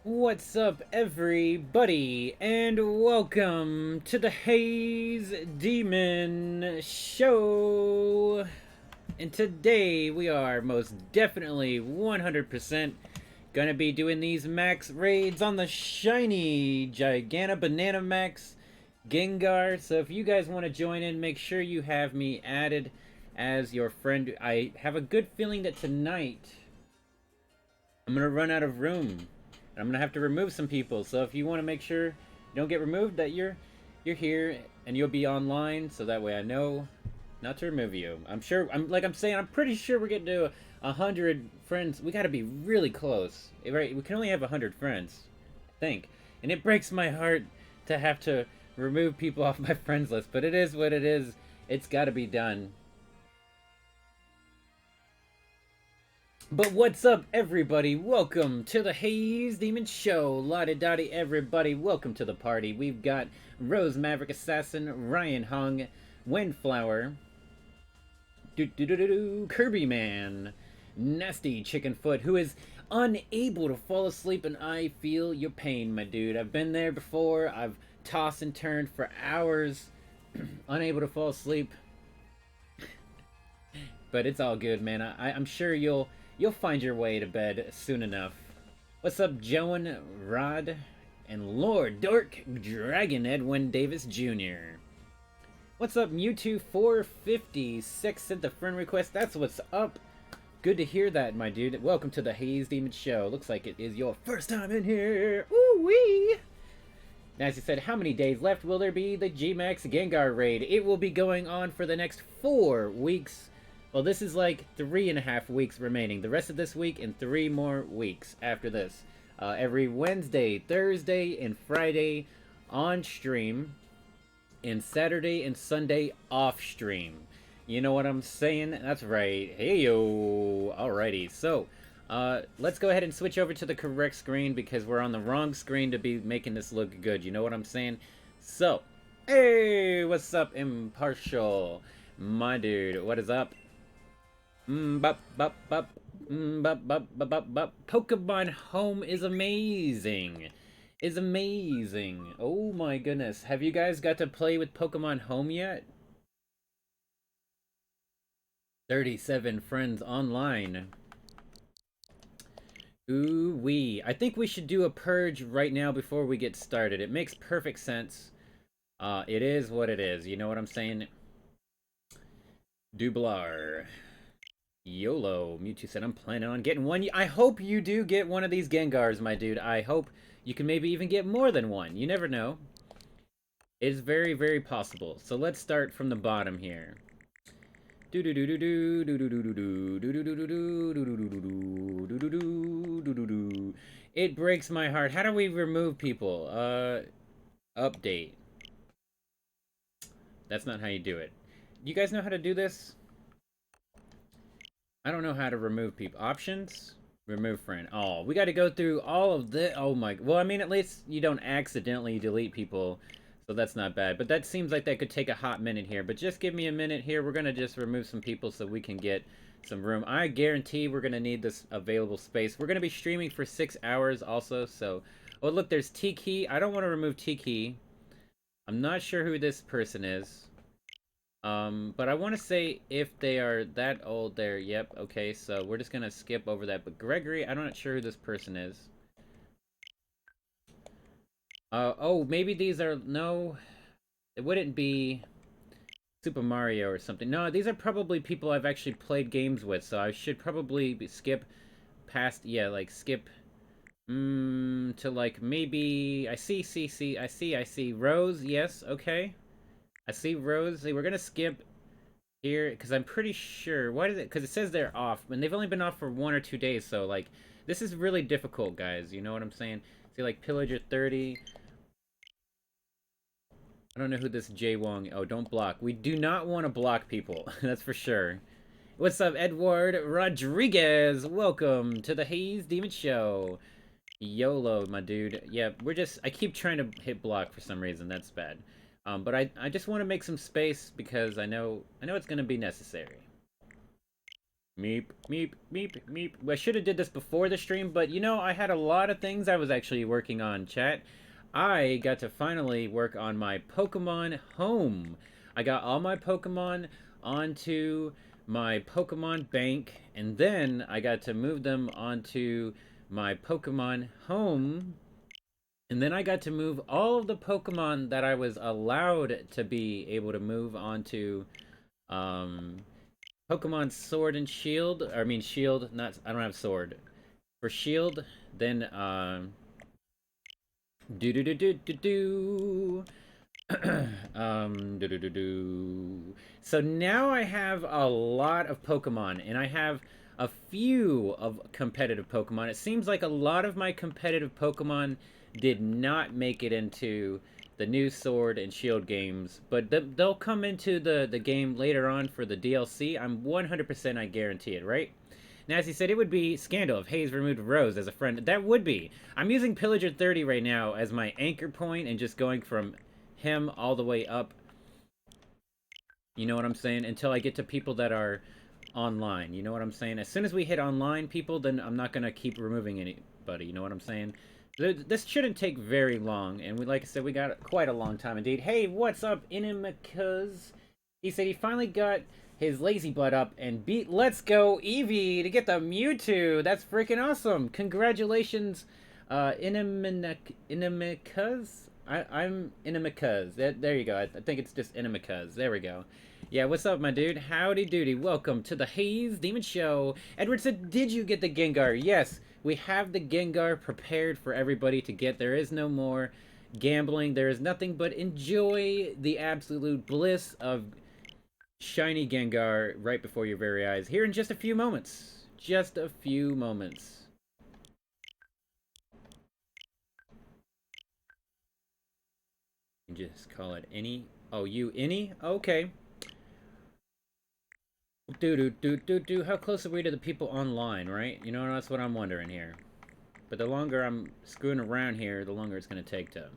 What's up, everybody, and welcome to the Haze Demon Show. And today we are most definitely 100% gonna be doing these max raids on the shiny Giganta Banana Max Gengar. So if you guys want to join in, make sure you have me added as your friend. I have a good feeling that tonight I'm gonna run out of room. I'm gonna have to remove some people. So if you want to make sure you don't get removed, that you're here and you'll be online, so that way I know not to remove you. I'm sure. I'm pretty sure we're getting to 100 friends. We got to be really close, right? We can only have 100 friends, I think, and it breaks my heart to have to remove people off my friends list. But it is what it is. It's got to be done. But what's up, everybody? Welcome to the Haze Demon Show. Lottie-dottie, everybody. Welcome to the party. We've got Rose Maverick Assassin, Ryan Hung, Windflower, Kirby Man, Nasty Chickenfoot, who is unable to fall asleep, and I feel your pain, my dude. I've been there before. I've tossed and turned for hours, unable to fall asleep. But it's all good, man. I'm sure you'll find your way to bed soon enough. What's up, Joan, Rod, and Lord Dork Dragon Edwin Davis Jr.? What's up, Mewtwo456 sent the friend request. That's what's up. Good to hear that, my dude. Welcome to the Haze Demon Show. Looks like it is your first time in here. Ooh-wee! Nancy said, how many days left will there be the Gmax Gengar raid? It will be going on for the next 4 weeks. Well, this is like 3.5 weeks remaining. The rest of this week and 3 more weeks after this. Every Wednesday, Thursday, and Friday on stream. And Saturday and Sunday off stream. You know what I'm saying? That's right. Hey yo. Alrighty. So, let's go ahead and switch over to the correct screen because we're on the wrong screen to be making this look good. You know what I'm saying? So, hey, what's up, Impartial? My dude, what is up? Pokemon Home is amazing. Is amazing. Oh my goodness. Have you guys got to play with Pokemon Home yet? 37 friends online. Ooh-wee. I think we should do a purge right now before we get started. It makes perfect sense. It is what it is. You know what I'm saying? Dublar. YOLO. Mewtwo said, I'm planning on getting one. I hope you do get one of these Gengars, my dude. I hope you can maybe even get more than one. You never know. It is very, very possible. So let's start from the bottom here. It breaks my heart. How do we remove people? Update. That's not how you do it. You guys know how to do this? I don't know how to remove people. Options? Remove friend. Oh, we got to go through all of this. Oh my. Well, I mean, at least you don't accidentally delete people. So that's not bad. But that seems like that could take a hot minute here. But just give me a minute here. We're going to just remove some people so we can get some room. I guarantee we're going to need this available space. We're going to be streaming for 6 hours also. So, oh, look, there's Tiki. I don't want to remove Tiki. I'm not sure who this person is. But I want to say if they are that old there, yep, okay, so we're just gonna skip over that. But Gregory, I'm not sure who this person is. Oh, maybe these are, no, it wouldn't be Super Mario or something. No, these are probably people I've actually played games with, so I should probably skip past, yeah, like skip, to like maybe, I see, Rose, yes, okay. I see Rose. We're gonna skip here because I'm pretty sure. Why does it? Because it says they're off, and they've only been off for 1 or 2 days. So like, this is really difficult, guys. You know what I'm saying? See, like Pillager 30. I don't know who this Jay Wong. Oh, don't block. We do not want to block people. That's for sure. What's up, Edward Rodriguez? Welcome to the Haze Demon Show. YOLO, my dude. Yeah, we're just. I keep trying to hit block for some reason. That's bad. But I just want to make some space because I know it's going to be necessary. Meep, meep, meep, meep. Well, I should have did this before the stream, but you know, I had a lot of things I was actually working on, chat. I got to finally work on my Pokemon home. I got all my Pokemon onto my Pokemon bank, and then I got to move them onto my Pokemon home. And then I got to move all of the Pokemon that I was allowed to be able to move onto um, Pokemon Sword and Shield. Or, I mean Shield, not I don't have Sword. For Shield, then do do do do do do. Do do do do. So now I have a lot of Pokemon, and I have a few of competitive Pokemon. It seems like a lot of my competitive Pokemon did not make it into the new Sword and Shield games, but they'll come into the game later on for the DLC. I'm 100% I guarantee it, right? Now, as he said, it would be scandal if Haze removed Rose as a friend. That would be. I'm using Pillager 30 right now as my anchor point and just going from him all the way up. You know what I'm saying? Until I get to people that are online. You know what I'm saying? As soon as we hit online people, then I'm not going to keep removing anybody. You know what I'm saying? This shouldn't take very long. And like I said, we got quite a long time indeed. Hey, what's up, Inimicuz? He said he finally got his lazy butt up and beat Let's Go Eevee to get the Mewtwo. That's freaking awesome. Congratulations, Inimicuz? I'm Inimicuz. There you go. I think it's just Inimicuz. There we go. Yeah, what's up, my dude? Howdy doody. Welcome to the Haze Demon Show. Edward said, did you get the Gengar? Yes, we have the Gengar prepared for everybody to get. There is no more gambling. There is nothing but enjoy the absolute bliss of shiny Gengar right before your very eyes. Here in just a few moments. Just a few moments. Just call it any. Oh, you any? Okay. Do. How close are we to the people online, right? You know, that's what I'm wondering here. But the longer I'm screwing around here, the longer it's going to take to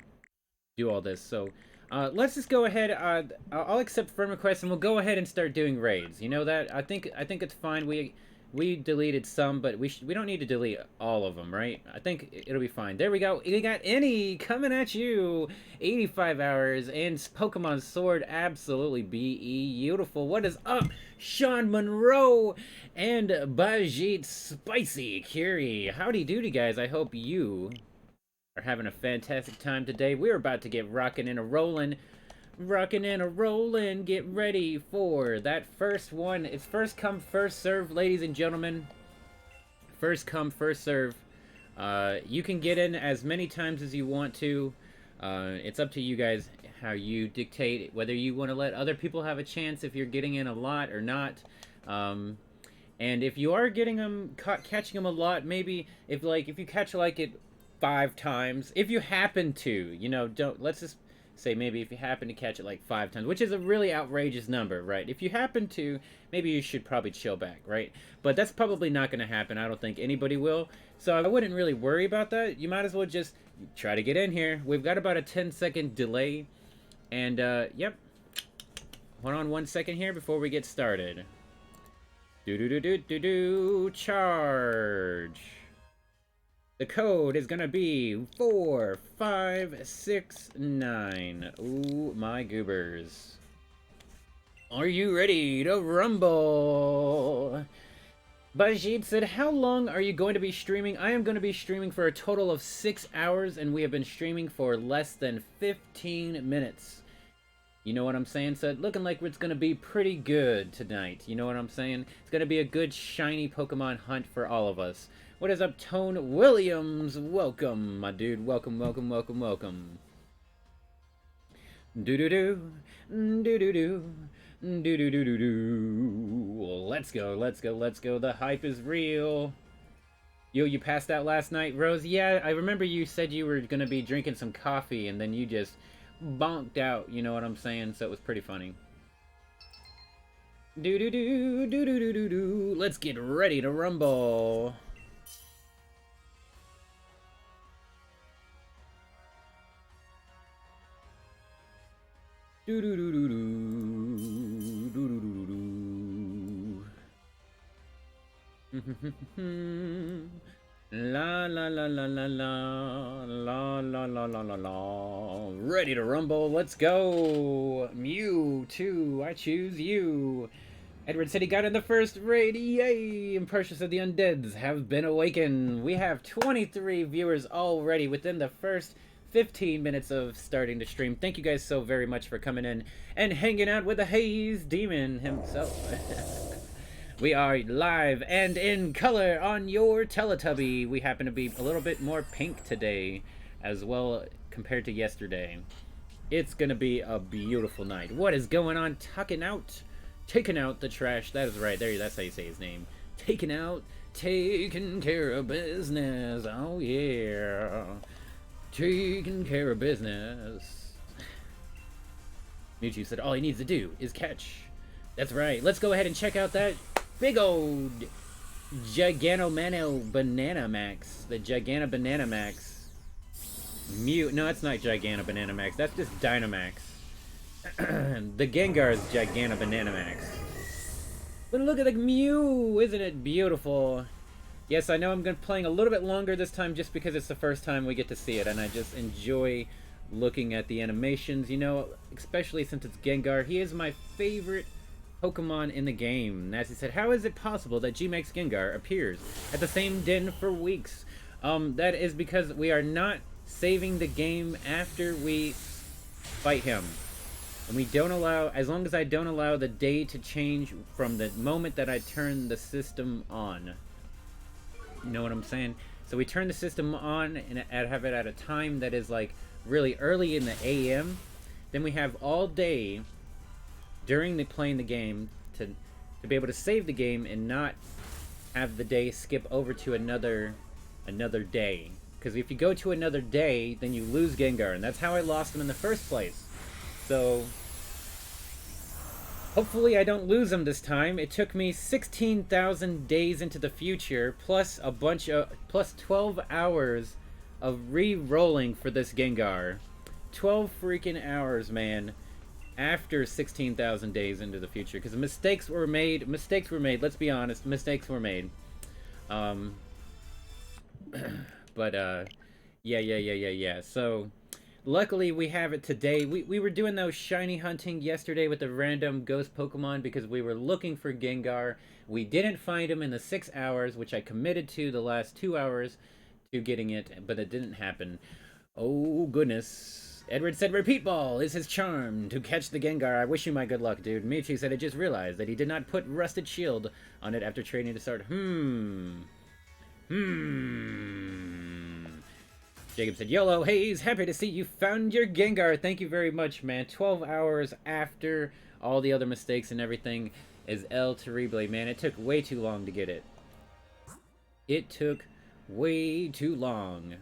do all this. So, let's just go ahead. I'll accept friend requests, and we'll go ahead and start doing raids. You know that? I think it's fine. We deleted some, but we don't need to delete all of them, right? I think it'll be fine. There we go. We got Any coming at you. 85 hours and Pokemon Sword, absolutely beautiful. What is up, Sean Monroe and Bajit Spicy Curie? Howdy doody, guys. I hope you are having a fantastic time today. We're about to get rocking and a rolling. Rockin' and a rollin', get ready for that first one. It's first come, first serve, ladies and gentlemen. First come, first serve. You can get in as many times as you want to. It's up to you guys how you dictate whether you want to let other people have a chance if you're getting in a lot or not. And if you are getting them, catching them a lot, maybe if you catch like it 5 times, if you happen to, you know, let's just say maybe if you happen to catch it like 5 times, which is a really outrageous number, right? If you happen to, maybe you should probably chill back, right? But that's probably not going to happen. I don't think anybody will. So I wouldn't really worry about that. You might as well just try to get in here. We've got about a 10-second delay. And, yep. Hold on 1 second here before we get started. Charge. The code is gonna be 4569. Ooh, my goobers. Are you ready to rumble? Bajid said, how long are you going to be streaming? I am going to be streaming for a total of 6 hours, and we have been streaming for less than 15 minutes. You know what I'm saying? So looking like it's going to be pretty good tonight. You know what I'm saying? It's going to be a good shiny Pokemon hunt for all of us. What is up, Tone Williams? Welcome, my dude. Welcome, welcome, welcome, welcome. Do-do-do. Do-do-do. Do-do-do-do-do. Let's go, let's go, let's go. The hype is real. Yo, you passed out last night, Rose? Yeah, I remember you said you were going to be drinking some coffee, and then you just bonked out, you know what I'm saying? So it was pretty funny. Do-do-do. Do-do-do-do-do. Let's get ready to rumble. La la la la la la la la la la la la. Ready to rumble? Let's go. Mew 2. I choose you. Edward said he got in the first raid. Yay! Impressions of the undeads have been awakened. We have 23 viewers already within the first 15 minutes of starting to stream. Thank you guys so very much for coming in and hanging out with the Haze Demon himself. We are live and in color on your Teletubby. We happen to be a little bit more pink today as well compared to yesterday. It's gonna be a beautiful night. What is going on? Taking out the trash. That is right. There, that's how you say his name. Taking care of business. Oh yeah. Taking care of business. Mewtwo said all he needs to do is catch. That's right. Let's go ahead and check out that big old Gigantomano Banana Max. The Gigana Banana Max. No, that's not Gigana Banana Max. That's just Dynamax. The Gengar's Gigana Banana Max. But look at the Mew! Isn't it beautiful? Yes, I know I'm going to be playing a little bit longer this time just because it's the first time we get to see it, and I just enjoy looking at the animations, you know, especially since it's Gengar. He is my favorite Pokemon in the game. Nasty said, how is it possible that Gmax Gengar appears at the same den for weeks? That is because we are not saving the game after we fight him. And we don't allow, as long as I don't allow the day to change from the moment that I turn the system on. You know what I'm saying? So we turn the system on and have it at a time that is like really early in the AM. Then we have all day during playing the game to be able to save the game and not have the day skip over to another day. Because if you go to another day, then you lose Gengar, and that's how I lost him in the first place. So hopefully I don't lose him this time. It took me 16,000 days into the future, plus 12 hours of re-rolling for this Gengar. 12 freaking hours, man. After 16,000 days into the future, because mistakes were made. Let's be honest, mistakes were made. Yeah. So, luckily we have it today. We were doing those shiny hunting yesterday with the random ghost Pokemon because we were looking for Gengar. We didn't find him in the 6 hours, which I committed to the last 2 hours to getting it, but it didn't happen. Oh, goodness. Edward said repeat ball is his charm to catch the Gengar. I wish you my good luck, dude. Mewtwo said I just realized that he did not put rusted shield on it after training to start. Jacob said, YOLO, Haze, happy to see you found your Gengar. Thank you very much, man. 12 hours after all the other mistakes and everything is El Terrible, man. It took way too long to get it. It took way too long.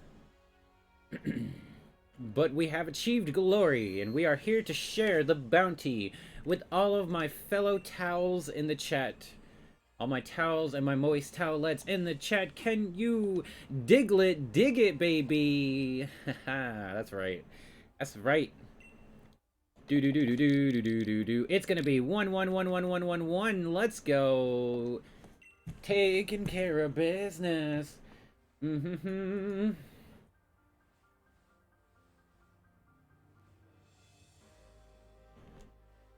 But we have achieved glory, and we are here to share the bounty with all of my fellow towels in the chat. All my towels and my moist towelettes in the chat. Can you dig it, baby? Haha, that's right. That's right. Do. It's gonna be 1-1-1-1-1-1-1. Let's go. Taking care of business.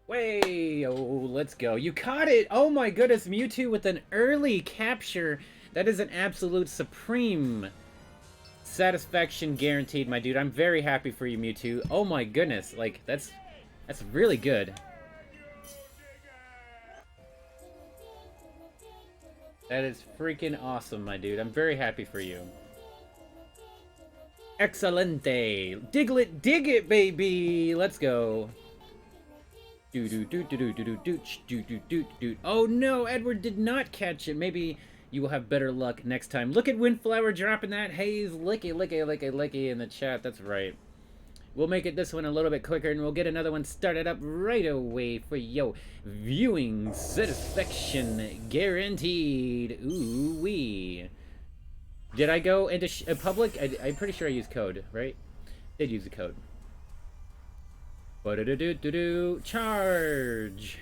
Way, oh, let's go. You caught it! Oh my goodness, Mewtwo with an early capture. That is an absolute supreme satisfaction guaranteed, my dude. I'm very happy for you, Mewtwo. Oh my goodness, like, that's really good. That is freaking awesome, my dude. I'm very happy for you. Excelente! Diglett, dig it, baby! Let's go. Oh no, Edward did not catch it. Maybe you will have better luck next time. Look at Windflower dropping that Haze licky in the chat. That's right. We'll make it this one a little bit quicker, and we'll get another one started up right away for yo. Viewing satisfaction guaranteed. Ooh wee. Did I go into public? I'm pretty sure I used code, right? Did use the code. Charge!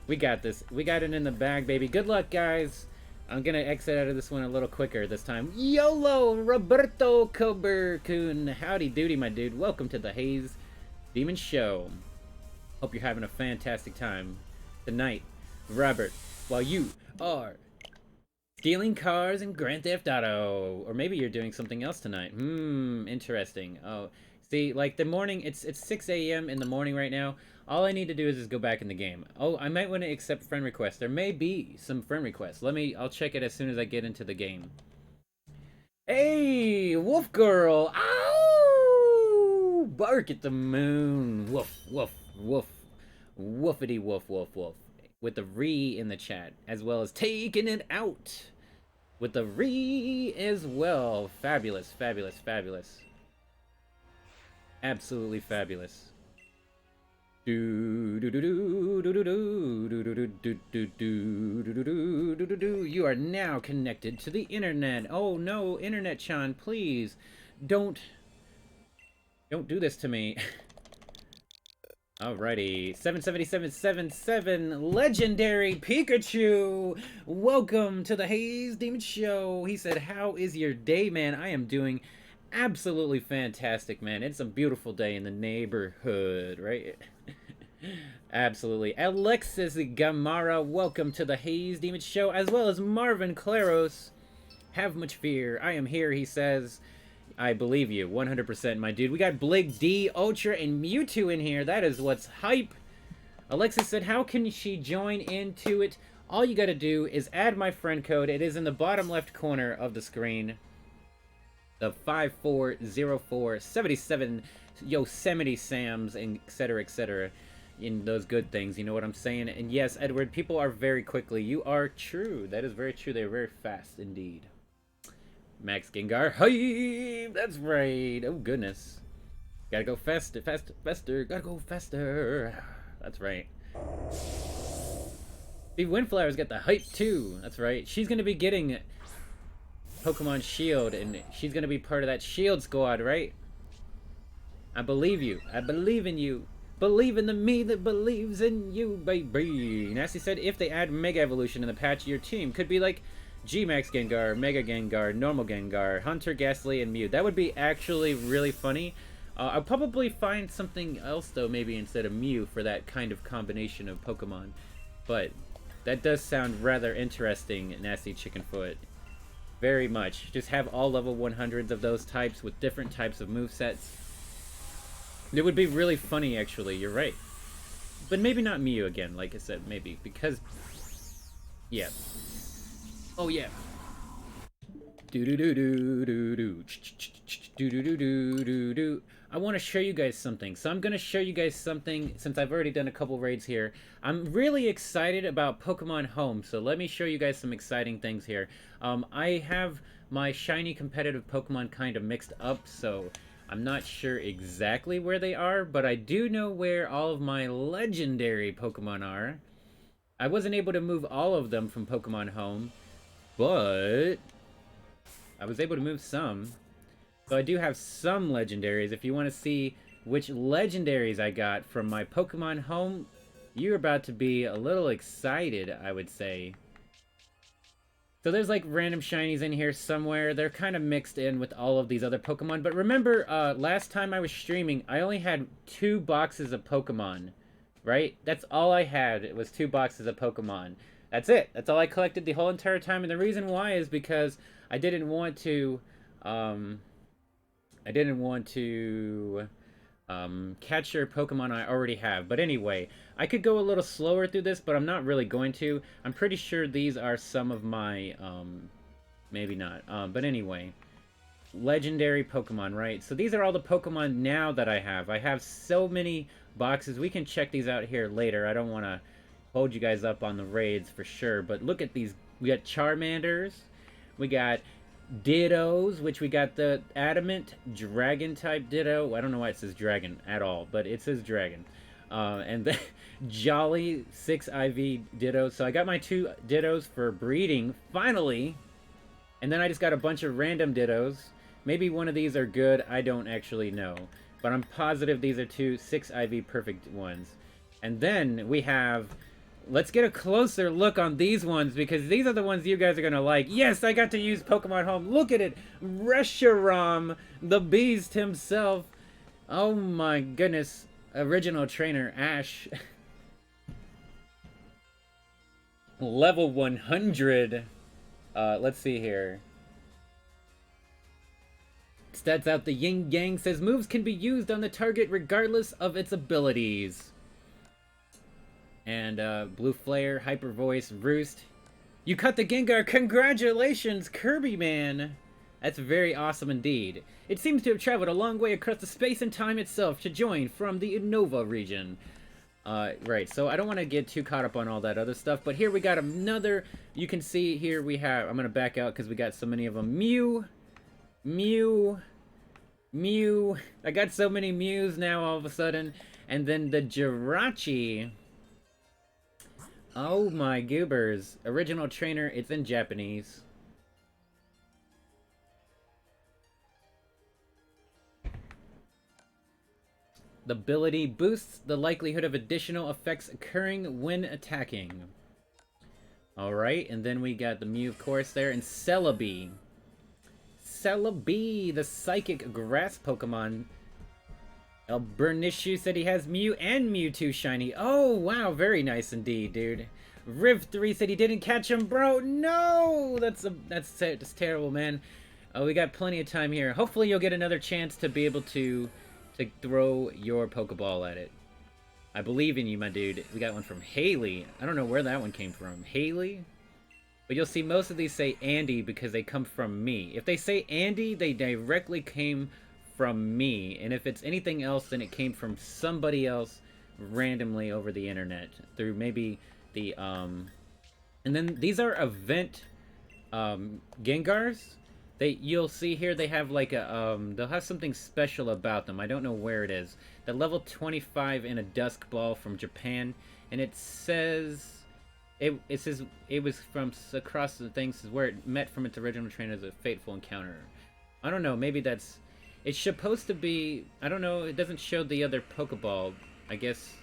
We got this. We got it in the bag, baby. Good luck, guys. I'm gonna exit out of this one a little quicker this time. YOLO, Roberto Cobercun. Howdy doody, my dude. Welcome to the Haze Demon Show. Hope you're having a fantastic time tonight, Robert, while you are stealing cars in Grand Theft Auto. Or maybe you're doing something else tonight. Interesting. Oh, see, like the morning, it's 6 a.m. in the morning right now. All I need to do is just go back in the game. Oh, I might want to accept friend requests. There may be some friend requests. I'll check it as soon as I get into the game. Hey, Wolf Girl! Ow! Bark at the moon. Woof, woof, woof. Woofity woof, woof, woof. With the re in the chat, as well as taking it out. With the re as well. Fabulous, fabulous, fabulous. Absolutely fabulous. You are now connected to the internet. Oh no, internet Chan, please don't do this to me. Alrighty, 77777 legendary Pikachu. Welcome to the Haze Demon Show. He said, "How is your day, man?" I am doing absolutely fantastic, man. It's a beautiful day in the neighborhood, right? Absolutely. Alexis Gamara, welcome to the Haze Demon Show, as well as Marvin Claros. Have much fear. I am here, he says. I believe you, 100%, my dude. We got Blig D, Ultra, and Mewtwo in here. That is what's hype. Alexis said, how can she join into it? All you gotta do is add my friend code. It is in the bottom left corner of the screen. The 540477 Yosemite Sams, and etc., etc. In those good things, you know what I'm saying? And yes, Edward, people are very quickly. You are true. That is very true. They're very fast indeed. Max Gengar. Hi! That's right. Oh, goodness. Gotta go faster, faster, faster. Gotta go faster. That's right. Steve Windflower's got the hype, too. That's right. She's gonna be getting Pokemon Shield, and she's gonna be part of that Shield squad, right? I believe you. I believe in you. Believe in the me that believes in you, baby. Nasty said, if they add Mega Evolution in the patch, your team could be like Gmax Gengar, Mega Gengar, Normal Gengar, Hunter, Ghastly, and Mew. That would be actually really funny. I'll probably find something else, though, maybe instead of Mew for that kind of combination of Pokemon. But that does sound rather interesting, Nasty Chickenfoot. Very much. Just have all level 100s of those types with different types of movesets. It would be really funny, actually. You're right. But maybe not Mew again, like I said, maybe. Because, yeah. Oh, yeah. Do-do-do-do-do-do. Do-do-do-do-do-do. I want to show you guys something. So I'm going to show you guys something since I've already done a couple raids here. I'm really excited about Pokemon Home. So let me show you guys some exciting things here. I have my shiny competitive Pokemon kind of mixed up, so I'm not sure exactly where they are, but I do know where all of my legendary Pokemon are. I wasn't able to move all of them from Pokemon Home, but I was able to move some. So I do have some legendaries. If you want to see which legendaries I got from my Pokemon Home, you're about to be a little excited, I would say. So there's like random shinies in here somewhere. They're kind of mixed in with all of these other Pokemon. But remember, last time I was streaming, I only had 2 boxes of Pokemon, right? That's all I had. It was 2 boxes of Pokemon. That's it. That's all I collected the whole entire time. And the reason why is because I didn't want to, capture Pokemon I already have. But anyway, I could go a little slower through this, but I'm not really going to. I'm pretty sure these are some of my, maybe not. But anyway, legendary Pokemon, right? So these are all the Pokemon now that I have. I have so many boxes. We can check these out here later. I don't want to hold you guys up on the raids for sure. But look at these. We got Charmanders. We got Dittos, which we got the Adamant Dragon type Ditto. I don't know why it says Dragon at all, but it says Dragon. And the Jolly 6 IV Ditto. So I got my 2 Dittos for breeding, finally. And then I just got a bunch of random Dittos. Maybe one of these are good, I don't actually know. But I'm positive these are 2 6 IV perfect ones. And then we have let's get a closer look on these ones, because these are the ones you guys are gonna like. Yes, I got to use Pokemon Home. Look at it. Reshiram, the beast himself. Oh my goodness. Original trainer, Ash. Level 100. Let's see here. Stats out the yin yang, says moves can be used on the target regardless of its abilities. And Blue Flare, Hyper Voice, Roost. You cut the Gengar! Congratulations, Kirby man! That's very awesome indeed. It seems to have traveled a long way across the space and time itself to join from the Unova region. Right, so I don't want to get too caught up on all that other stuff, but here we got another, you can see here we have, I'm going to back out because we got so many of them. Mew, I got so many Mews now all of a sudden. And then the Jirachi. Oh my goobers. Original trainer, it's in Japanese. The ability boosts the likelihood of additional effects occurring when attacking. Alright, and then we got the Mew, of course, there, and Celebi. Celebi, the psychic grass Pokemon. El Bernishu said he has Mew and Mewtwo shiny. Oh, wow, very nice indeed, dude. Riv3 said he didn't catch him, bro. No! That's terrible, man. We got plenty of time here. Hopefully you'll get another chance to be able to throw your Pokeball at it. I believe in you, my dude. We got one from Haley. I don't know where that one came from. Haley? But you'll see most of these say Andy because they come from me. If they say Andy, they directly came from me. And if it's anything else, then it came from somebody else randomly over the internet. Through maybe the, And then these are event, Gengars. You'll see here they have like a, they'll have something special about them. I don't know where it is. The level 25 in a Dusk Ball from Japan. And it says... It says it was from across the things where it met from its original trainer as a fateful encounter. I don't know, maybe that's... It's supposed to be... I don't know, it doesn't show the other Pokeball. I guess...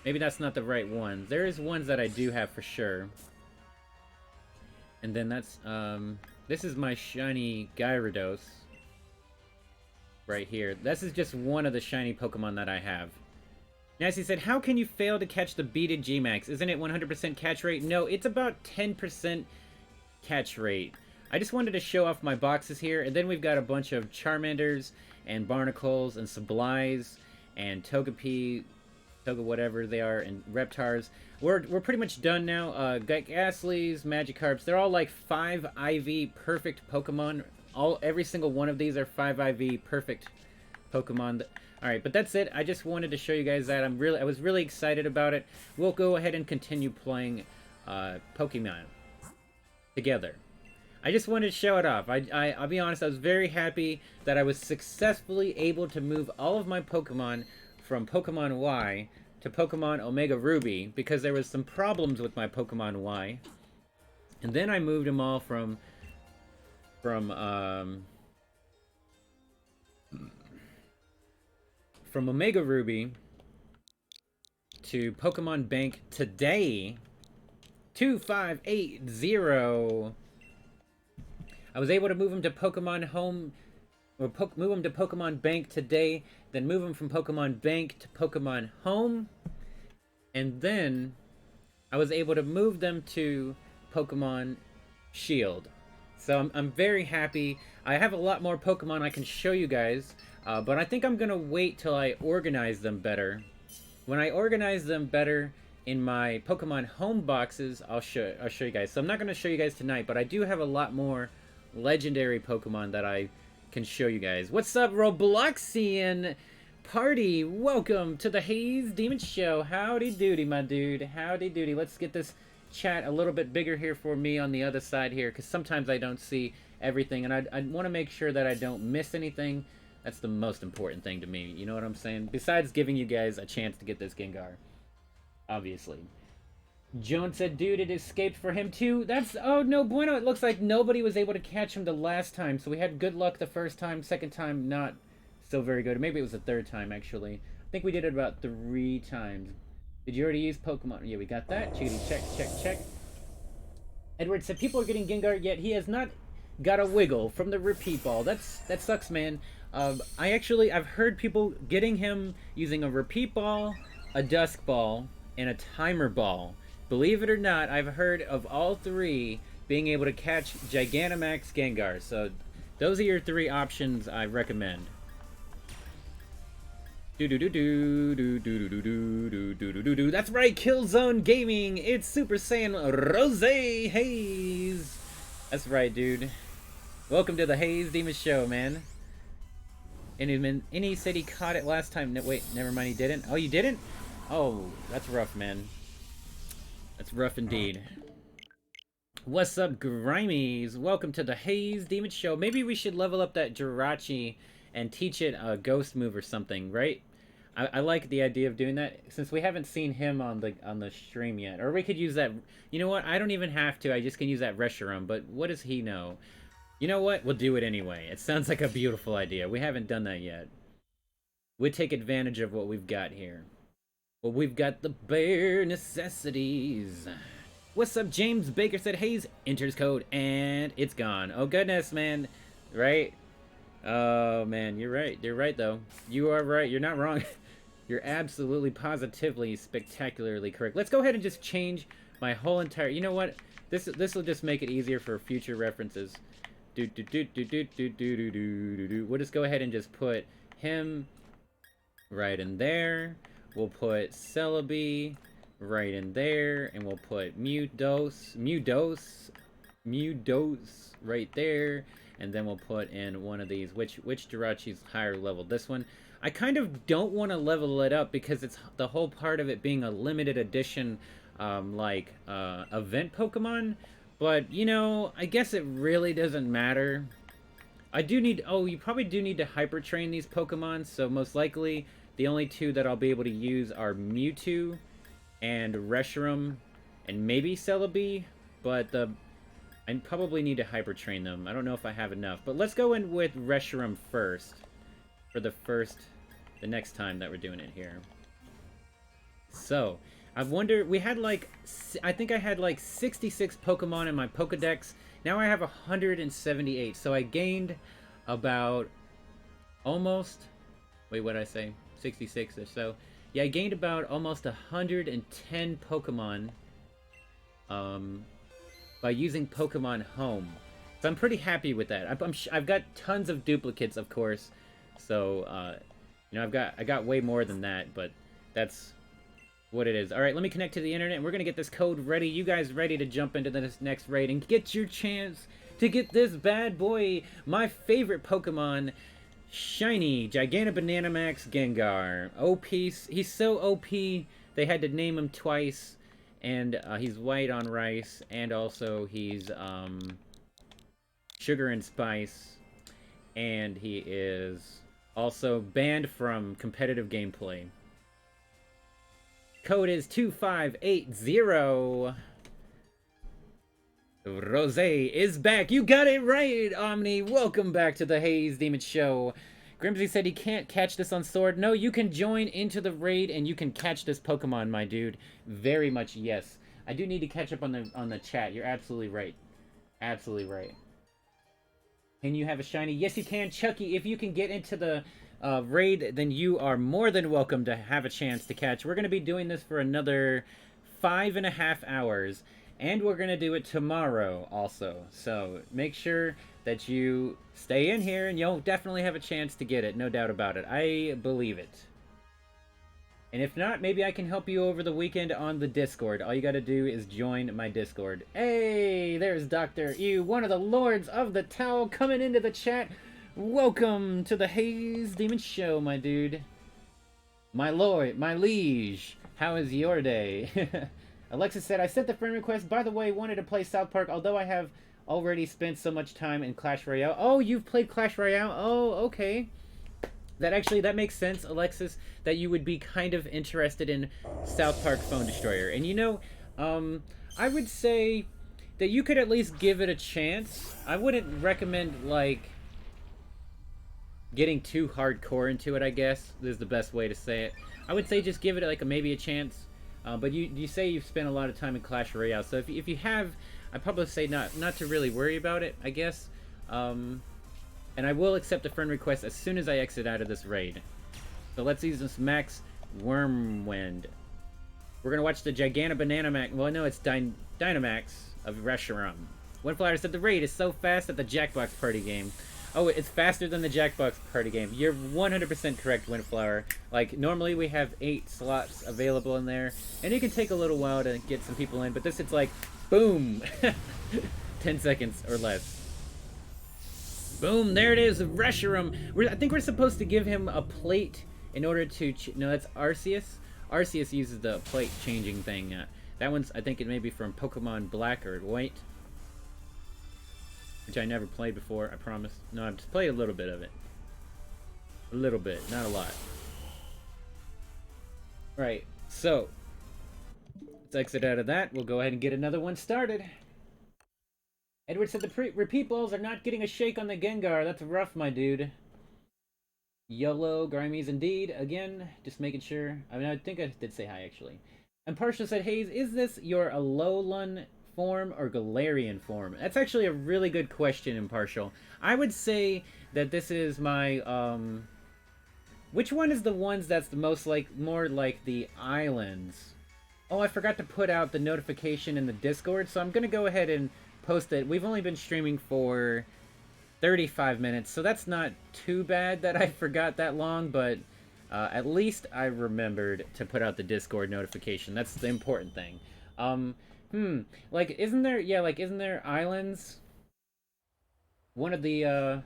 Maybe that's not the right one. There is ones that I do have for sure. And then that's... This is my shiny Gyarados. Right here. This is just one of the shiny Pokemon that I have. Nasty said, how can you fail to catch the beaded Gmax? Isn't it 100% catch rate? No, it's about 10% catch rate. I just wanted to show off my boxes here. And then we've got a bunch of Charmanders and Barnacles and Sublies and Togepi, Toga whatever they are, and Reptars. We're pretty much done now. Gastlies, Magikarps, they're all like 5 IV perfect Pokemon. Every single one of these are 5 IV perfect Pokemon. Alright, but that's it. I just wanted to show you guys that. I was really excited about it. We'll go ahead and continue playing Pokemon together. I just wanted to show it off. I'll be honest, I was very happy that I was successfully able to move all of my Pokemon from Pokemon Y to Pokemon Omega Ruby, because there was some problems with my Pokemon Y. And then I moved them all from Omega Ruby to Pokemon Bank today. 2580. I was able to move them to Pokemon Home, or move them to Pokemon Bank today, then move them from Pokemon Bank to Pokemon Home, and then I was able to move them to Pokemon Shield. So I'm very happy. I have a lot more Pokemon I can show you guys, but I think I'm gonna wait till I organize them better. When I organize them better in my Pokemon Home boxes, I'll show you guys. So I'm not gonna show you guys tonight, but I do have a lot more legendary Pokemon that I can show you guys. What's up, Robloxian party? Welcome to the Haze Demon Show. Howdy doody, my dude. Howdy doody. Let's get this chat a little bit bigger here for me on the other side here, because sometimes I don't see everything, and I want to make sure that I don't miss anything. That's the most important thing to me, you know what I'm saying? Besides giving you guys a chance to get this Gengar, obviously. Joan said, dude, it escaped for him too. That's, oh no bueno. It looks like nobody was able to catch him the last time, so we had good luck the first time. Second time, not so very good. Maybe it was the third time, actually. I think we did it about 3 times. Did you already use Pokemon? Yeah, we got that. Cheaty, check, check, check. Edward said people are getting Gengar, yet he has not got a wiggle from the repeat ball. That sucks, man. I've heard people getting him using a repeat ball, a dusk ball, and a timer ball. Believe it or not, I've heard of all three being able to catch Gigantamax Gengar. So those are your three options I recommend. That's right, Killzone Gaming. It's Super Saiyan Rose Haze. That's right, dude. Welcome to the Haze Demon Show, man. And he said he caught it last time. No, wait, never mind, he didn't. Oh, you didn't? Oh, that's rough, man. That's rough indeed. What's up, Grimies? Welcome to the Haze Demon Show. Maybe we should level up that Jirachi and teach it a ghost move or something, right? I like the idea of doing that, since we haven't seen him on the stream yet. Or we could use that. You know what? I don't even have to. I just can use that Reshiram. But what does he know? You know what? We'll do it anyway. It sounds like a beautiful idea. We haven't done that yet. We'll take advantage of what we've got here. Well, we've got the bare necessities. What's up, James Baker said Haze enters code and it's gone. Oh goodness, man. Right? Oh man, you're right. You're right though. You are right. You're not wrong. You're absolutely positively spectacularly correct. Let's go ahead and just change my whole entire... You know what? This will just make it easier for future references. We'll just go ahead and just put him right in there. We'll put Celebi right in there, and we'll put Mudos right there, and then we'll put in one of these. Which Jirachi's higher level? This one. I kind of don't want to level it up because it's the whole part of it being a limited edition, event Pokemon. But you know, I guess it really doesn't matter. I do need. Oh, you probably do need to hyper train these Pokemon. So most likely, the only two that I'll be able to use are Mewtwo and Reshiram, and maybe Celebi, but I probably need to hyper train them. I don't know if I have enough, but let's go in with Reshiram first for the next time that we're doing it here. So I wonder, we had like, I think I had like 66 Pokemon in my Pokedex. Now I have 178, so I gained about almost, wait, what did I say? 66 or so. Yeah, I gained about almost 110 Pokemon by using Pokemon Home. So I'm pretty happy with that. I've got tons of duplicates, of course. So, you know, I got way more than that, but that's what it is. All right, let me connect to the internet, and we're going to get this code ready. You guys ready to jump into this next raid and get your chance to get this bad boy, my favorite Pokemon, Shiny Gigantamax Gengar. OP. He's so OP, they had to name him twice. And he's white on rice, and also he's sugar and spice. And he is also banned from competitive gameplay. Code is 2580. Rose is back. You got it right, Omni. Welcome back to the Haze Demon Show. Grimsy said he can't catch this on Sword. No, you can join into the raid and you can catch this Pokemon, my dude. Very much yes. I do need to catch up on the chat. You're absolutely right. Absolutely right. Can you have a shiny? Yes, you can, Chucky. If you can get into the raid, then you are more than welcome to have a chance to catch. We're going to be doing this for another 5.5 hours. And we're going to do it tomorrow also. So make sure that you stay in here and you'll definitely have a chance to get it. No doubt about it. I believe it. And if not, maybe I can help you over the weekend on the Discord. All you got to do is join my Discord. Hey, there's Dr. Ew, one of the Lords of the Towel coming into the chat. Welcome to the Haze Demon Show, my dude. My lord, my liege, how is your day? Alexis said, I sent the friend request. By the way, wanted to play South Park, although I have already spent so much time in Clash Royale. Oh, you've played Clash Royale? Oh, okay. That makes sense, Alexis, that you would be kind of interested in South Park Phone Destroyer. And you know, I would say that you could at least give it a chance. I wouldn't recommend, like, getting too hardcore into it, I guess, is the best way to say it. I would say just give it, like, maybe a chance. But you say you've spent a lot of time in Clash Royale, so if you have, I'd probably say not to really worry about it, I guess. And I will accept a friend request as soon as I exit out of this raid. So let's use this Max Wormwind. We're gonna watch the Gigantic Banana Max. Well, no, it's Dynamax of Reshiram. Windflower said the raid is so fast at the Jackbox party game. Oh, it's faster than the Jackbox party game. You're 100% correct, Windflower. Like, normally we have 8 slots available in there, and it can take a little while to get some people in, but this, it's like, boom! 10 seconds or less. Boom, there it is, Reshiram. I think we're supposed to give him a plate in order to... no, that's Arceus. Arceus uses the plate changing thing. That one's, I think it may be from Pokemon Black or White. Which I never played before, I promise. No, I've just played a little bit of it. A little bit, not a lot. Right, so let's exit out of that. We'll go ahead and get another one started. Edward said the repeat balls are not getting a shake on the Gengar. That's rough, my dude. YOLO, Grimies indeed. Again, just making sure. I mean, I think I did say hi, actually. And Partial said, Haze, is this your Alolan form or Galarian form? That's actually a really good question, Impartial. I would say that this is my, which one is the ones that's the most like, more like the islands? Oh, I forgot to put out the notification in the Discord, so I'm gonna go ahead and post it. We've only been streaming for 35 minutes, so that's not too bad that I forgot that long, but at least I remembered to put out the Discord notification. That's the important thing. Like, isn't there islands? One of the,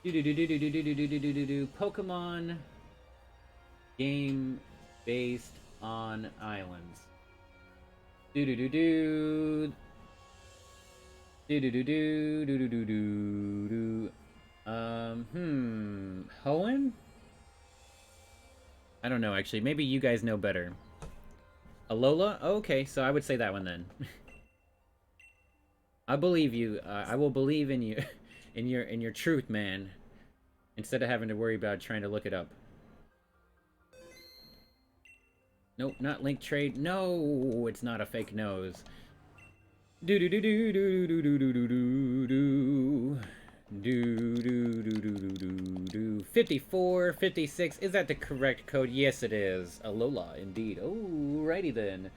Pokemon game based on islands. Hoenn? I don't know, actually. Maybe you guys know better. Alola? Oh, okay, so I would say that one then. I believe you. I will believe in you, in your truth, man. Instead of having to worry about trying to look it up. Nope, not link trade. No, it's not a fake nose. 54, 56. Is that the correct code? Yes, it is. Alola, indeed. Oh, righty then.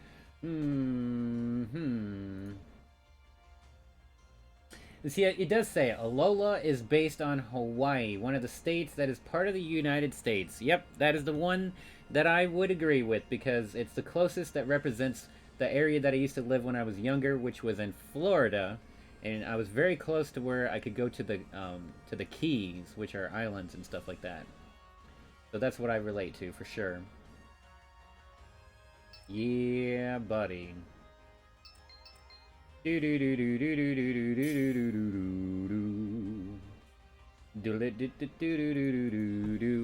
See, it does say Alola is based on Hawaii, one of the states that is part of the United States. Yep, that is the one that I would agree with, because it's the closest that represents the area that I used to live when I was younger, which was in Florida, and I was very close to where I could go to the Keys, which are islands and stuff like that. So that's what I relate to for sure. Yeah, buddy.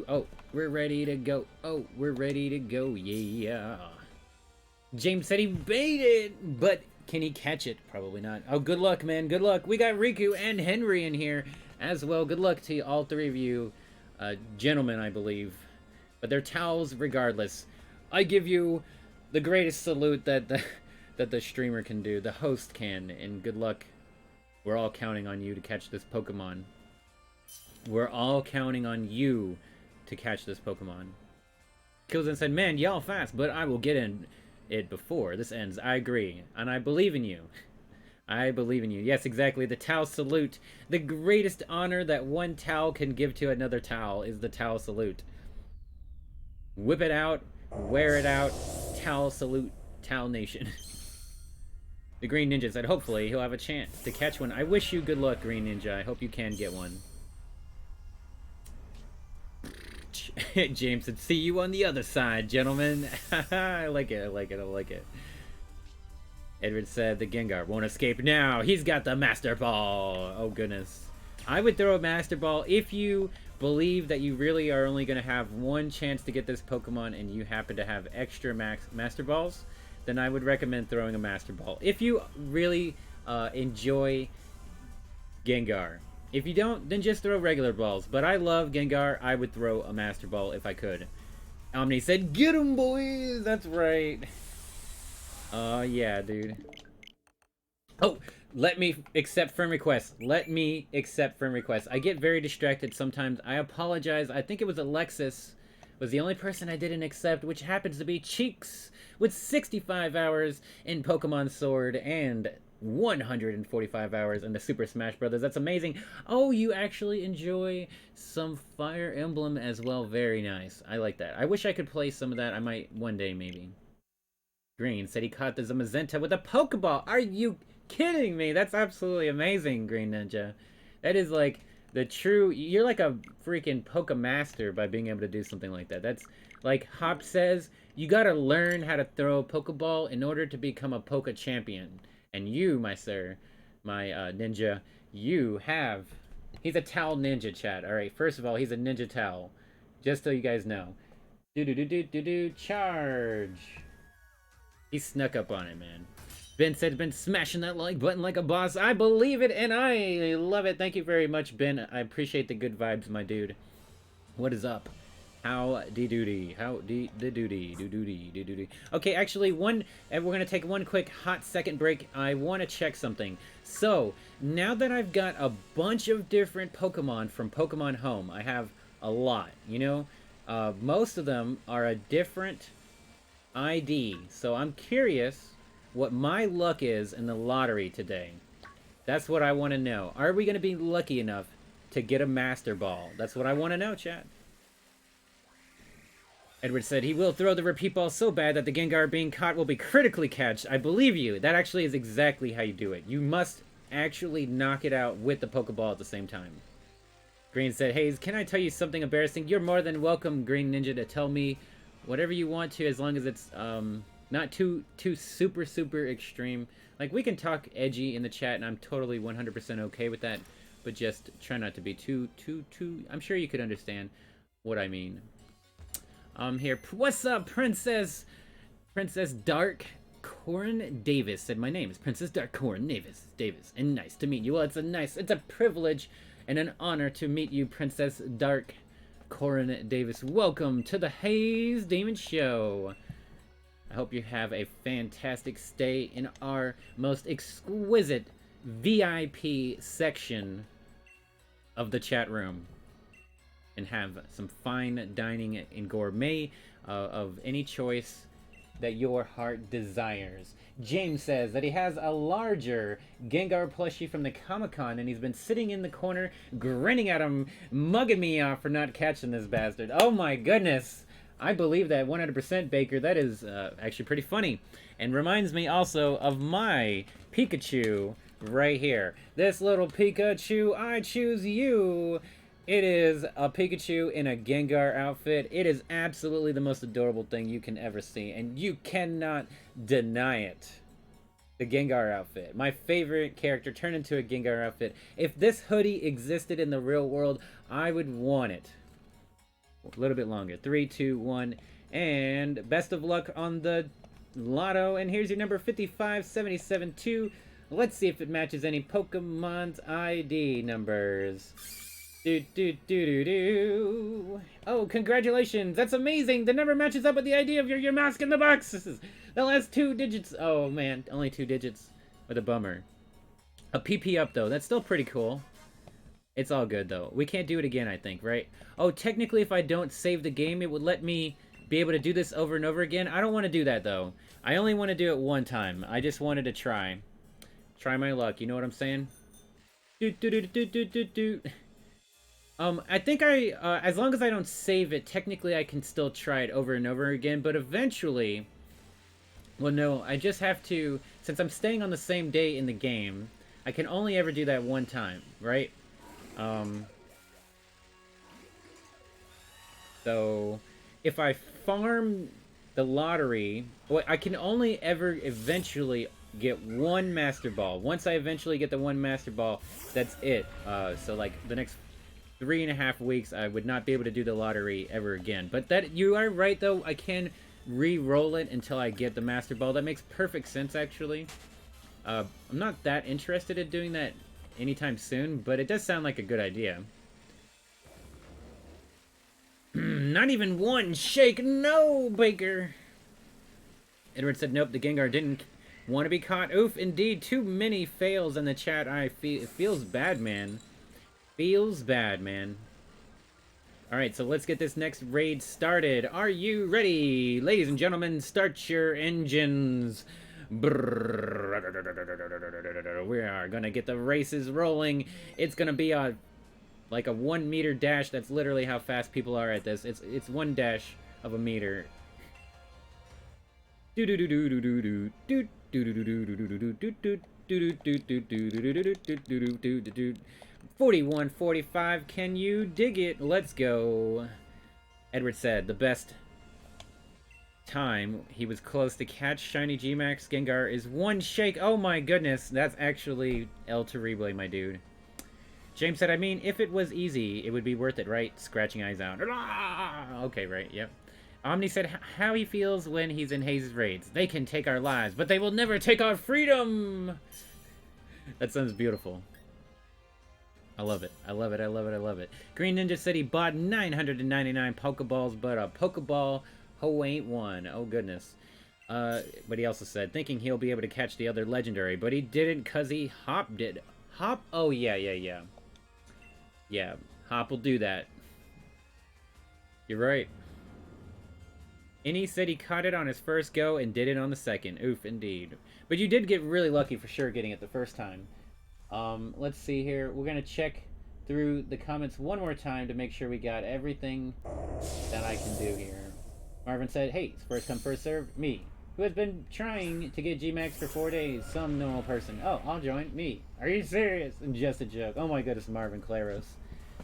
Oh, we're ready to go. Oh, we're ready to go. Yeah. James said he bait it, but can he catch it? Probably not. Oh, good luck, man. Good luck. We got Riku and Henry in here as well. Good luck to all three of you, gentlemen, I believe. But they're towels regardless. I give you the greatest salute that the streamer can do, the host can, and good luck. We're all counting on you to catch this Pokemon. We're all counting on you to catch this Pokemon. Killzin said, man, y'all fast, but I will get in it before this ends. I agree, and I believe in you. I believe in you. Yes, exactly. The Tau salute. The greatest honor that one Tau can give to another Tau is the Tau salute. Whip it out, wear it out, Tau salute, Tau nation. The Green Ninja said, hopefully he'll have a chance to catch one. I wish you good luck, Green Ninja. I hope you can get one. James said, see you on the other side, gentlemen. I like it, I like it, I like it. Edward said, the Gengar won't escape now. He's got the Master Ball. Oh, goodness. I would throw a Master Ball if you believe that you really are only going to have one chance to get this Pokemon and you happen to have extra Master Balls. Then I would recommend throwing a Master Ball. If you really enjoy Gengar. If you don't, then just throw regular balls. But I love Gengar. I would throw a Master Ball if I could. Omni said, "Get 'em, boys!" That's right. Yeah, dude. Oh, let me accept friend requests. Let me accept friend requests. I get very distracted sometimes. I apologize. I think it was Alexis was the only person I didn't accept, which happens to be Cheeks with 65 hours in Pokemon Sword and 145 hours in the Super Smash Brothers. That's amazing. Oh, you actually enjoy some Fire Emblem as well. Very nice. I like that. I wish I could play some of that. I might one day, maybe. Green said he caught the Zamazenta with a Pokeball. Are you kidding me? That's absolutely amazing, Green Ninja. That is like the true... You're like a freaking Pokemaster by being able to do something like that. That's like Hop says, you gotta learn how to throw a Pokeball in order to become a Poke champion. And you, my sir, my ninja, you have... He's a towel ninja, chat. Alright, first of all, he's a ninja towel. Just so you guys know. Do-do-do-do-do-do, charge. He snuck up on it, man. Ben said, been smashing that like button like a boss. I believe it, and I love it. Thank you very much, Ben. I appreciate the good vibes, my dude. What is up? How de-doody? How de-doody? Do-doody? Do-doody? Okay, actually, we're going to take one quick hot second break. I want to check something. So, now that I've got a bunch of different Pokemon from Pokemon Home, I have a lot, you know? Most of them are a different ID. So I'm curious what my luck is in the lottery today. That's what I want to know. Are we going to be lucky enough to get a Master Ball? That's what I want to know, chat. Edward said he will throw the repeat ball so bad that the Gengar being caught will be critically catched. I believe you. That actually is exactly how you do it. You must actually knock it out with the Pokeball at the same time. Green said, Haze, can I tell you something embarrassing? You're more than welcome, Green Ninja, to tell me whatever you want to, as long as it's not too super extreme. Like, we can talk edgy in the chat, and I'm totally 100% okay with that, but just try not to be too I'm sure you could understand what I mean. Here, what's up, Princess Dark Corn Davis said, my name is Princess Dark Corn Davis, and nice to meet you. Well, it's a privilege and an honor to meet you, Princess Dark Corn Davis. Welcome to the Haze Demon Show. I hope you have a fantastic stay in our most exquisite VIP section of the chat room, and have some fine dining and gourmet of any choice that your heart desires. James says that he has a larger Gengar plushie from the Comic-Con, and he's been sitting in the corner grinning at him, mugging me off for not catching this bastard. Oh my goodness! I believe that 100%, Baker. That is actually pretty funny, and reminds me also of my Pikachu right here. This little Pikachu, I choose you. It is a Pikachu in a Gengar outfit. It is absolutely the most adorable thing you can ever see, and you cannot deny it. The Gengar outfit. My favorite character turned into a Gengar outfit. If this hoodie existed in the real world, I would want it. A little bit longer. 3, 2, 1, and best of luck on the lotto. And here's your number 55772. Let's see if it matches any Pokemon's ID numbers. Oh, congratulations! That's amazing! The number matches up with the idea of your mask in the box! This is the last 2 digits. Oh man, only 2 digits. What a bummer. A PP up though, that's still pretty cool. It's all good though. We can't do it again, I think, right? Oh, technically if I don't save the game, it would let me be able to do this over and over again. I don't want to do that though. I only want to do it one time. I just wanted to try my luck, you know what I'm saying? I think as long as I don't save it, technically I can still try it over and over again, but eventually, well no, I just have to, since I'm staying on the same day in the game, I can only ever do that one time, right? So, if I farm the lottery, well, I can only ever eventually get 1 Master Ball. Once I eventually get the 1 Master Ball, that's it. So like, the next 3.5 weeks, I would not be able to do the lottery ever again. But that, you are right though, I can re-roll it until I get the Master Ball. That makes perfect sense actually. I'm not that interested in doing that anytime soon, but it does sound like a good idea. Not even one shake. No, Baker. Edward said, nope, the Gengar didn't want to be caught. Oof, indeed. Too many fails in the chat. It feels bad, man. Feels bad, man. Alright, so let's get this next raid started. Are you ready? Ladies and gentlemen, start your engines. We are gonna get the races rolling. It's gonna be like a 1 meter dash. That's literally how fast people are at this. It's 1 dash of a meter. 41:45. Can you dig it? Let's go. Edward said the best time he was close to catch shiny Gmax Gengar is 1 shake. Oh my goodness, that's actually El Terrible, my dude. James said, I mean, if it was easy, it would be worth it, right? Scratching eyes out. Okay, right, yep. Omni said how he feels when he's in Haze's raids. They can take our lives, but they will never take our freedom! That sounds beautiful. I love it. I love it. I love it. I love it. Green Ninja said he bought 999 Pokeballs, but a Pokeball ho ain't one. Oh, goodness. But he also said, thinking he'll be able to catch the other legendary, but he didn't because he hopped it. Hop? Oh, yeah. Yeah, Hop will do that. You're right. Innie said he caught it on his first go and did it on the second. Oof, indeed. But you did get really lucky for sure getting it the first time. Let's see here. We're gonna check through the comments one more time to make sure we got everything that I can do here. Marvin said, hey, it's first come, first serve. Me, who has been trying to get Gmax for 4 days. Some normal person. Oh, I'll join. Me. Are you serious? And just a joke. Oh my goodness, Marvin Claros.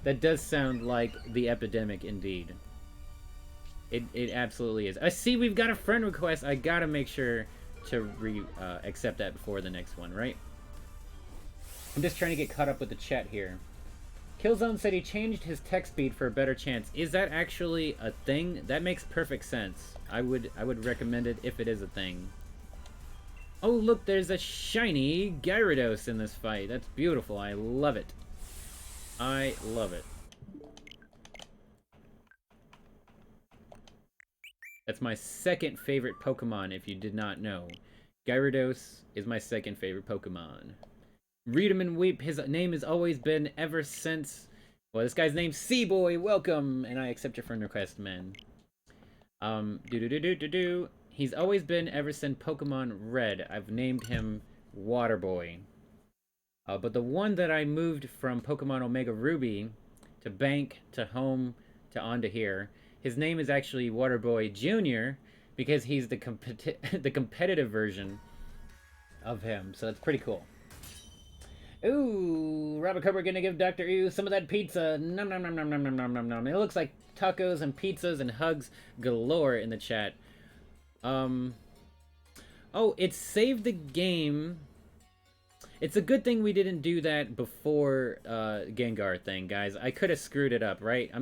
That does sound like the epidemic indeed. It absolutely is. I see we've got a friend request. I gotta make sure to accept that before the next one, right? I'm just trying to get caught up with the chat here. Killzone said he changed his text speed for a better chance. Is that actually a thing? That makes perfect sense. I would recommend it if it is a thing. Oh, look, there's a shiny Gyarados in this fight. That's beautiful. I love it. I love it. That's my second favorite Pokemon, if you did not know. Gyarados is my second favorite Pokemon. Read him and weep. His name has always been ever since... Well, this guy's name's Seaboy. Welcome. And I accept your friend request, man. He's always been ever since Pokemon Red. I've named him Waterboy. But the one that I moved from Pokemon Omega Ruby to Bank to Home to onto here, his name is actually Waterboy Jr. because he's the competitive version of him. So that's pretty cool. Ooh, Robert Cobra gonna give Dr. Ooh some of that pizza. Nom nom nom nom nom nom nom nom nom. It looks like tacos and pizzas and hugs galore in the chat. Oh, it saved the game. It's a good thing we didn't do that before Gengar thing, guys. I could have screwed it up, right?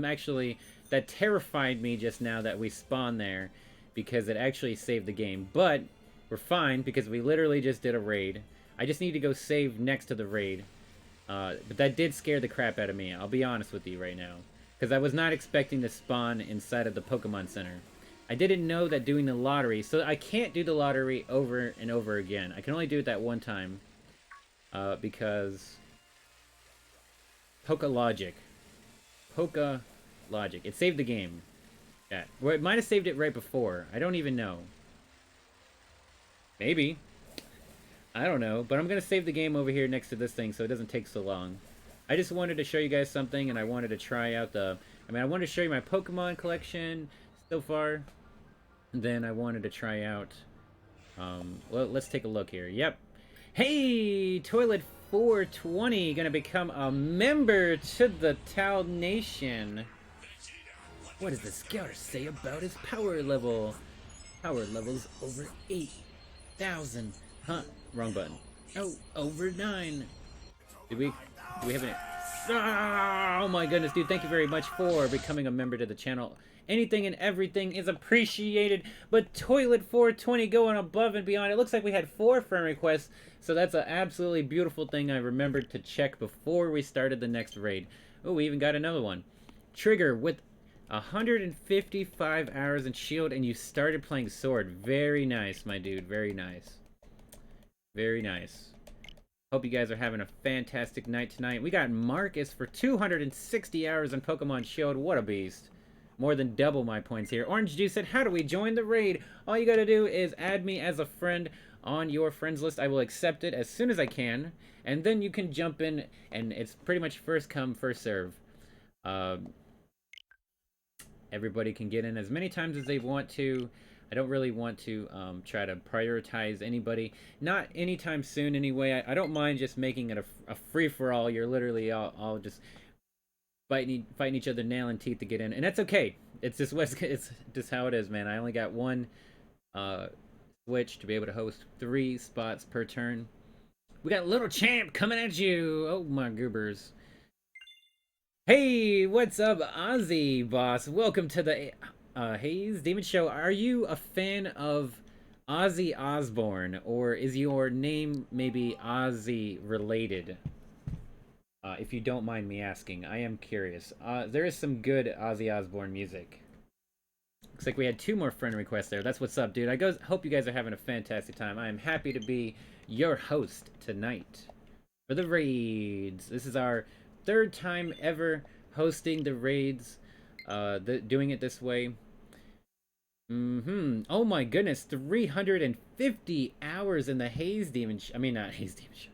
That terrified me just now that we spawned there because it actually saved the game. But we're fine because we literally just did a raid. I just need to go save next to the raid. But that did scare the crap out of me. I'll be honest with you right now. Because I was not expecting to spawn inside of the Pokemon Center. I didn't know that doing the lottery... So I can't do the lottery over and over again. I can only do it that one time. Because... Poke-Logic. Poke-Logic. It saved the game. Yeah. Well, it might have saved it right before. I don't even know. Maybe. I don't know, but I'm going to save the game over here next to this thing so it doesn't take so long. I just wanted to show you guys something, and I wanted to try out I wanted to show you my Pokemon collection so far. And then I wanted to try out, well, let's take a look here. Yep. Hey, Toilet420, going to become a member to the Tau Nation. What does the scouter say about his power level? Power level's over 8,000. Huh. Wrong button. Oh, over 9. Do we have any... Oh my goodness, dude. Thank you very much for becoming a member to the channel. Anything and everything is appreciated. But Toilet420 going above and beyond. It looks like we had 4 friend requests. So that's an absolutely beautiful thing I remembered to check before we started the next raid. Oh, we even got another one. Trigger with 155 hours in Shield, and you started playing Sword. Very nice, my dude. Very nice. Very nice. Hope you guys are having a fantastic night tonight. We got Marcus for 260 hours in Pokemon Shield. What a beast. More than double my points here. Orange Juice said, how do we join the raid? All you gotta do is add me as a friend on your friends list. I will accept it as soon as I can. And then you can jump in, and it's pretty much first come, first serve. Everybody can get in as many times as they want to. I don't really want to try to prioritize anybody. Not anytime soon anyway. I don't mind just making it a free-for-all. You're literally all just fighting each other nail and teeth to get in. And that's okay. It's just how it is, man. I only got one switch to be able to host 3 spots per turn. We got Little Champ coming at you. Oh, my goobers. Hey, what's up, Ozzy boss? Welcome to the Haze Demon Show. Are you a fan of Ozzy Osbourne, or is your name maybe Ozzy related? If you don't mind me asking, I am curious. There is some good Ozzy Osbourne music. Looks like we had 2 more friend requests there. That's what's up, dude. Hope you guys are having a fantastic time. I am happy to be your host tonight for the raids. This is our 3rd time ever hosting the raids, doing it this way. Oh my goodness, 350 hours in the Haze Demon I mean, not Haze Demon Show.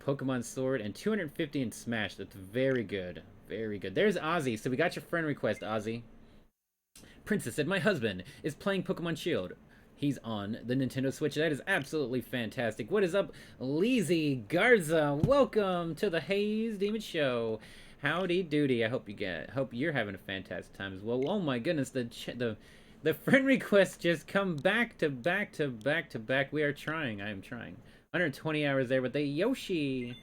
Pokemon Sword, and 250 in Smash. That's very good. Very good. There's Ozzy. So we got your friend request, Ozzy. Princess said, my husband is playing Pokemon Shield. He's on the Nintendo Switch. That is absolutely fantastic. What is up, Leezy Garza? Welcome to the Haze Demon Show. Howdy doody. I hope you're having a fantastic time as well. Oh my goodness, the friend requests just come back to back to back to back. We are trying. I am trying. 120 hours there with the Yoshi.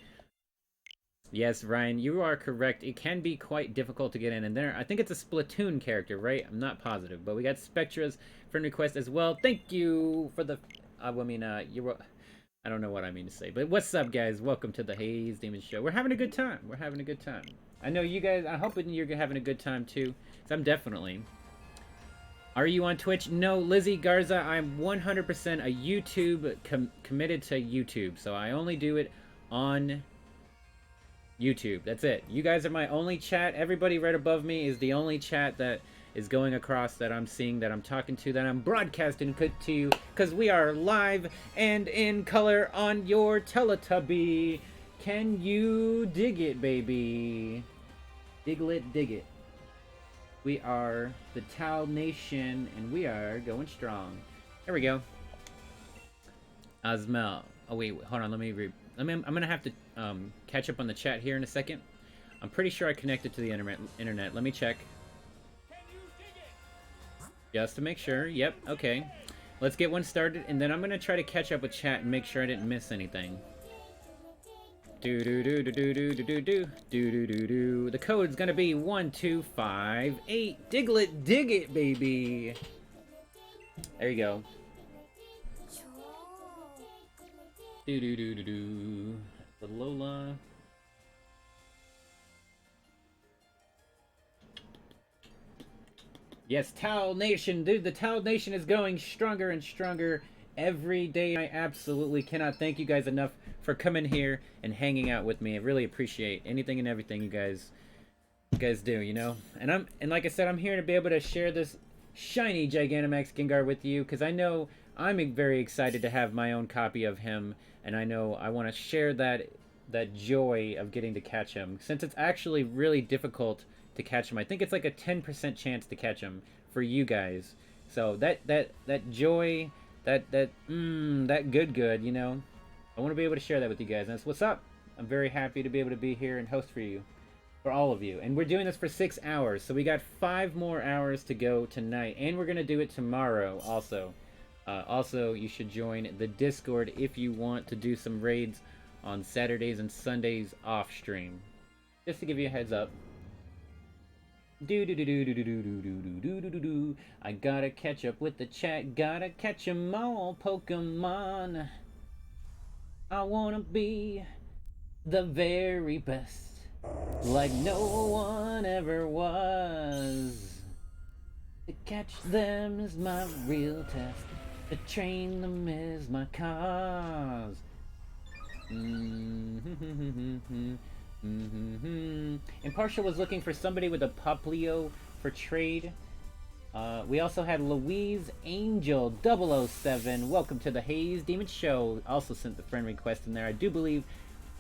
Yes, Ryan, you are correct. It can be quite difficult to get in. And there, I think it's a Splatoon character, right? I'm not positive. But we got Spectra's friend request as well. Thank you for the... I don't know what I mean to say. But what's up, guys? Welcome to the Haze Demon Show. We're having a good time. We're having a good time. I know you guys... I'm hoping you're having a good time, too. So I'm definitely... Are you on Twitch? No, Lizzie Garza, I'm 100% a YouTube... committed to YouTube. So I only do it on... YouTube. That's it. You guys are my only chat. Everybody right above me is the only chat that is going across, that I'm seeing, that I'm talking to, that I'm broadcasting to you, because we are live and in color on your Teletubby. Can you dig it, baby? Diglet, dig it. We are the Tau Nation, and we are going strong. There we go. Osmel. Oh, wait, hold on. Let me read. I'm gonna have to catch up on the chat here in a second. I'm pretty sure I connected to the internet. Let me check. Just to make sure. Yep, okay. Let's get one started, and then I'm gonna try to catch up with chat and make sure I didn't miss anything. Do do do do do do do do do do do do. The code's gonna be 1258. Diglet, dig it, baby. There you go. Do do do do do. The Lola. Yes, Tau Nation, dude. The Tau Nation is going stronger and stronger every day. I absolutely cannot thank you guys enough for coming here and hanging out with me. I really appreciate anything and everything you guys do. You know, and like I said, I'm here to be able to share this shiny Gigantamax Gengar with you, because I know I'm very excited to have my own copy of him. And I know I want to share that joy of getting to catch him, since it's actually really difficult to catch him. I think it's like a 10% chance to catch him for you guys. So that joy, that good, you know, I want to be able to share that with you guys. And that's what's up. I'm very happy to be able to be here and host for you, for all of you. And we're doing this for 6 hours, so we got 5 more hours to go tonight, and we're gonna do it tomorrow also. Also, you should join the Discord if you want to do some raids on Saturdays and Sundays off stream. Just to give you a heads up. Do do do do do do do do do do do do do. I gotta catch up with the chat. Gotta catch 'em all, Pokemon. I wanna be the very best, like no one ever was. catch them is my real test. To train them is my cause. Impartial was looking for somebody with a Poplio for trade. We also had Louise Angel 007. Welcome to the Haze Demon Show. Also sent the friend request in there. I do believe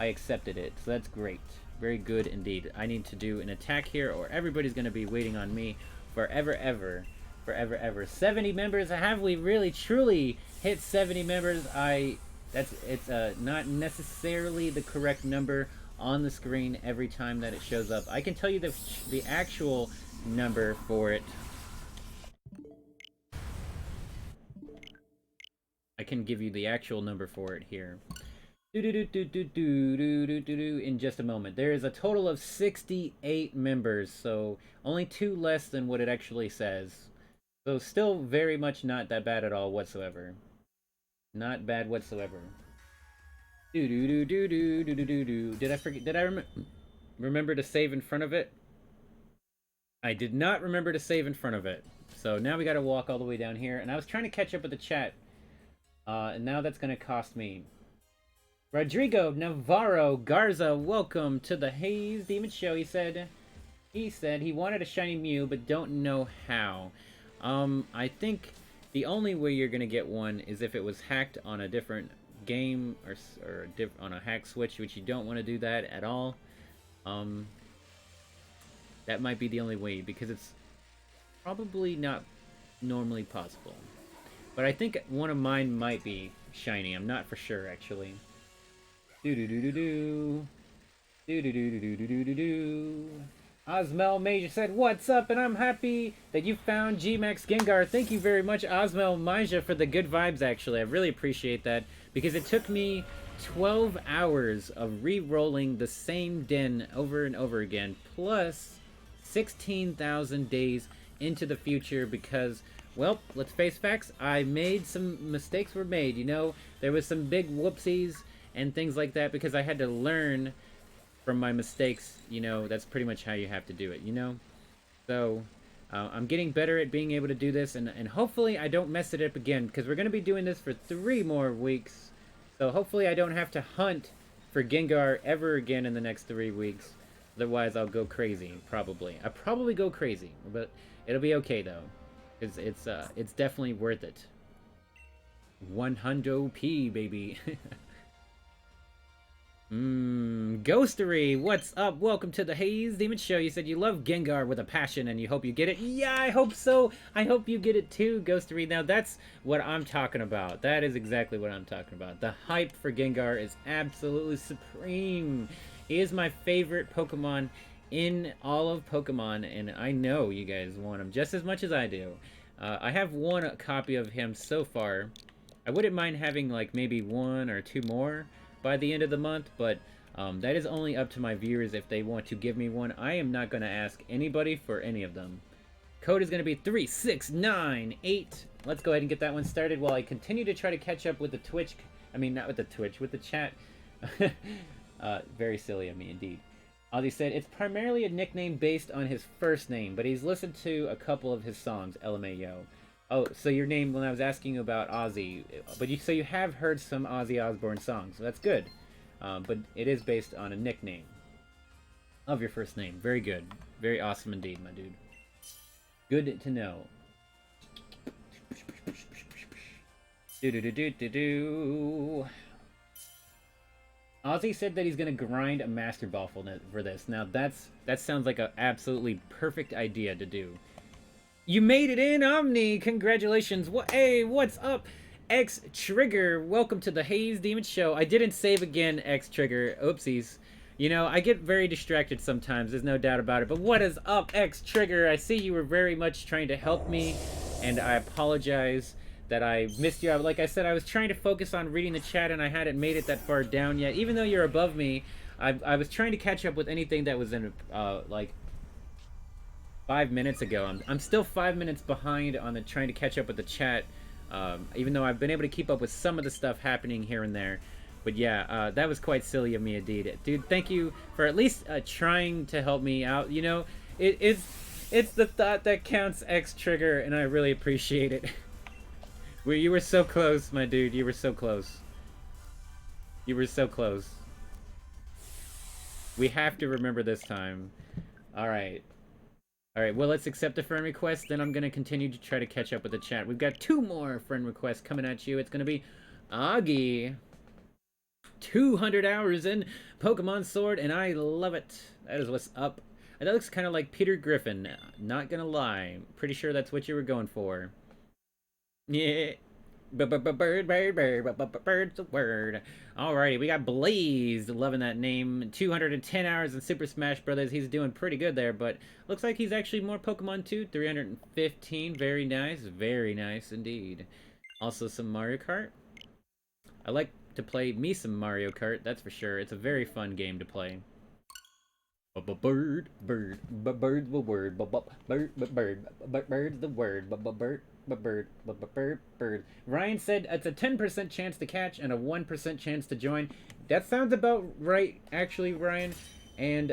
I accepted it, so that's great. Very good indeed. I need to do an attack here, or everybody's going to be waiting on me forever, ever. Forever, ever. 70 members. Have we really, truly hit 70 members? It's not necessarily the correct number on the screen every time that it shows up. I can tell you the actual number for it. I can give you the actual number for it here. In just a moment. There is a total of 68 members, so only 2 less than what it actually says. So still very much not that bad at all whatsoever. Not bad whatsoever. Did I forget? Did I remember to save in front of it? I did not remember to save in front of it. So now we gotta walk all the way down here, and I was trying to catch up with the chat. And now that's gonna cost me. Rodrigo Navarro Garza, welcome to the Haze Demon Show. He said he wanted a shiny Mew, but don't know how. I think the only way you're gonna get one is if it was hacked on a different game or on a hack switch, which you don't want to do that at all. That might be the only way, because it's probably not normally possible. But I think one of mine might be shiny. I'm not for sure, actually. Osmel Major said, "What's up?" And I'm happy that you found Gmax Gengar. Thank you very much, Osmel Major, for the good vibes, actually. I really appreciate that, because it took me 12 hours of re-rolling the same den over and over again, plus 16,000 days into the future, because, well, let's face facts, I made some mistakes were made, you know? There was some big whoopsies and things like that, because I had to learn from my mistakes, you know? That's pretty much how you have to do it, you know? So, I'm getting better at being able to do this, and hopefully I don't mess it up again, because we're going to be doing this for 3 more weeks. So hopefully I don't have to hunt for Gengar ever again in the next 3 weeks. Otherwise I'll go crazy, probably. I'll probably go crazy, but it'll be okay though. It's definitely worth it. 100p, baby. Ghostery, what's up? Welcome to the Haze Demon Show. You said you love Gengar with a passion and you hope you get it. Yeah, I hope so. I hope you get it too, Ghostery. Now that's what I'm talking about. That is exactly what I'm talking about. The hype for Gengar is absolutely supreme. He is my favorite Pokemon in all of Pokemon, and I know you guys want him just as much as I do. I have 1 copy of him so far. I wouldn't mind having like maybe 1 or 2 more by the end of the month, but that is only up to my viewers if they want to give me one. I am not going to ask anybody for any of them. Code is going to be 3698. Let's go ahead and get that one started while I continue to try to catch up with the Twitch. I mean, not with the Twitch, with the chat. Very silly of me indeed. Ozzy said, it's primarily a nickname based on his first name, but he's listened to a couple of his songs, LMAO. Oh, so your name, when I was asking you about Ozzy, but so you have heard some Ozzy Osbourne songs, so that's good. But it is based on a nickname of your first name. Very good. Very awesome indeed, my dude. Good to know. Ozzy said that he's gonna grind a Master Ball for this. Now that sounds like an absolutely perfect idea to do. You made it in, Omni! Congratulations! Hey, what's up? X Trigger, welcome to the Haze Demon Show. I didn't save again, X Trigger. Oopsies. You know, I get very distracted sometimes, there's no doubt about it. But what is up, X Trigger? I see you were very much trying to help me, and I apologize that I missed you. Like I said, I was trying to focus on reading the chat, and I hadn't made it that far down yet. Even though you're above me, I was trying to catch up with anything that was in, like, 5 minutes ago. I'm still 5 minutes behind on the trying to catch up with the chat, even though I've been able to keep up with some of the stuff happening here and there. But yeah, that was quite silly of me indeed. Dude, thank you for at least trying to help me out. You know, It's the thought that counts, X Trigger, and I really appreciate it. You were so close, my dude. You were so close. You were so close. We have to remember this time. Alright. Alright, well, let's accept the friend request, then I'm gonna continue to try to catch up with the chat. We've got 2 more friend requests coming at you. It's gonna be Augie. 200 hours in Pokemon Sword, and I love it. That is what's up. That looks kind of like Peter Griffin. Not gonna lie. Pretty sure that's what you were going for. Yeah. Bird's the word. Alrighty, we got Blaze. Loving that name. 210 hours in Super Smash Brothers. He's doing pretty good there, but looks like he's actually more Pokemon too. 315. Very nice. Very nice indeed. Also some Mario Kart. I like to play me some Mario Kart, that's for sure. It's a very fun game to play. Bird's the word. Bird's the word. Bird. Ryan said it's a 10% chance to catch and a 1% chance to join. That sounds about right, actually, Ryan. And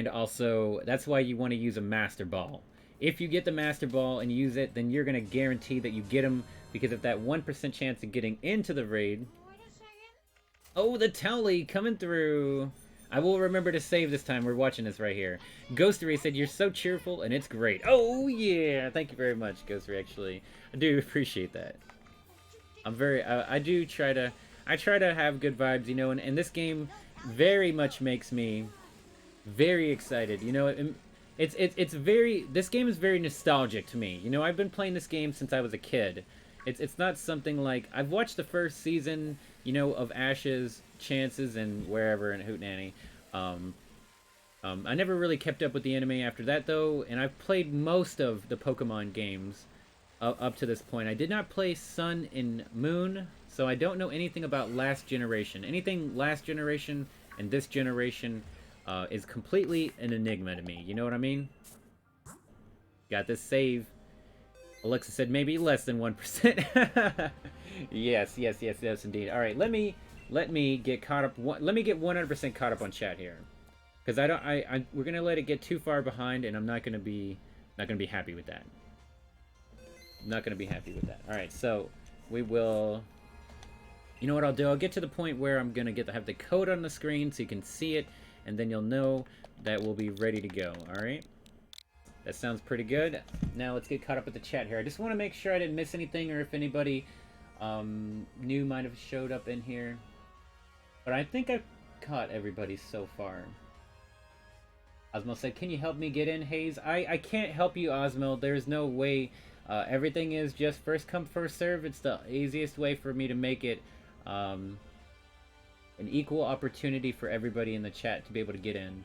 also, that's why you want to use a Master Ball. If you get the Master Ball and use it, then you're going to guarantee that you get them, because of that 1% chance of getting into the raid. Oh, the tally coming through. I will remember to save this time. We're watching this right here. Ghostery said, you're so cheerful, and it's great. Oh, yeah. Thank you very much, Ghostery, actually. I do appreciate that. I'm very... I try to have good vibes, you know, and this game very much makes me very excited. You know, it's very... This game is very nostalgic to me. You know, I've been playing this game since I was a kid. It's not something like... I've watched the first season, you know, of Ash's Chances and wherever in Hootenanny. I never really kept up with the anime after that, though, and I've played most of the Pokemon games up to this point. I did not play Sun and Moon, so I don't know anything about Last Generation. Anything Last Generation and this generation is completely an enigma to me. You know what I mean? Got this save. Alexa said maybe less than 1%. yes, indeed. All right, let me get caught up. Let me get 100% caught up on chat here, because we're gonna let it get too far behind, and I'm not gonna be happy with that. Not gonna be happy with that. All right, so we will. You know what I'll do? I'll get to the point where I'm gonna have the code on the screen so you can see it, and then you'll know that we'll be ready to go. All right. That sounds pretty good. Now let's get caught up with the chat here. I just want to make sure I didn't miss anything, or if anybody new might have showed up in here. But I think I've caught everybody so far. Osmo said, can you help me get in, Haze? I can't help you, Osmo. There's no way. Everything is just first come, first serve. It's the easiest way for me to make it an equal opportunity for everybody in the chat to be able to get in.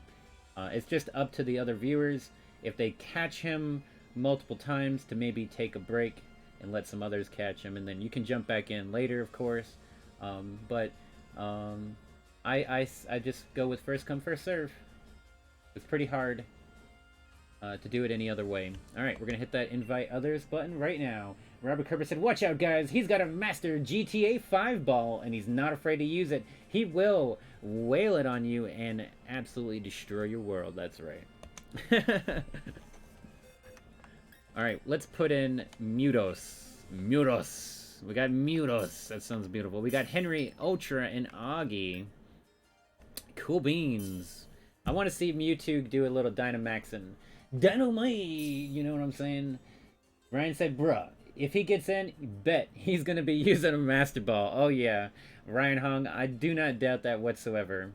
It's just up to the other viewers. If they catch him multiple times, to maybe take a break and let some others catch him, and then you can jump back in later, of course. I just go with first come, first serve. It's pretty hard to do it any other way. Alright, we're going to hit that invite others button right now. Robert Kerber said, watch out, guys. He's got a master GTA 5 ball, and he's not afraid to use it. He will wail it on you and absolutely destroy your world. That's right. Alright, let's put in Mutos. We got Mutos. That sounds beautiful. We got Henry, Ultra, and Augie. Cool beans. I want to see Mewtwo do a little Dynamaxing. Dynamite! You know what I'm saying? Ryan said, bruh, if he gets in, bet he's going to be using a Master Ball. Oh yeah. Ryan Hung, I do not doubt that whatsoever.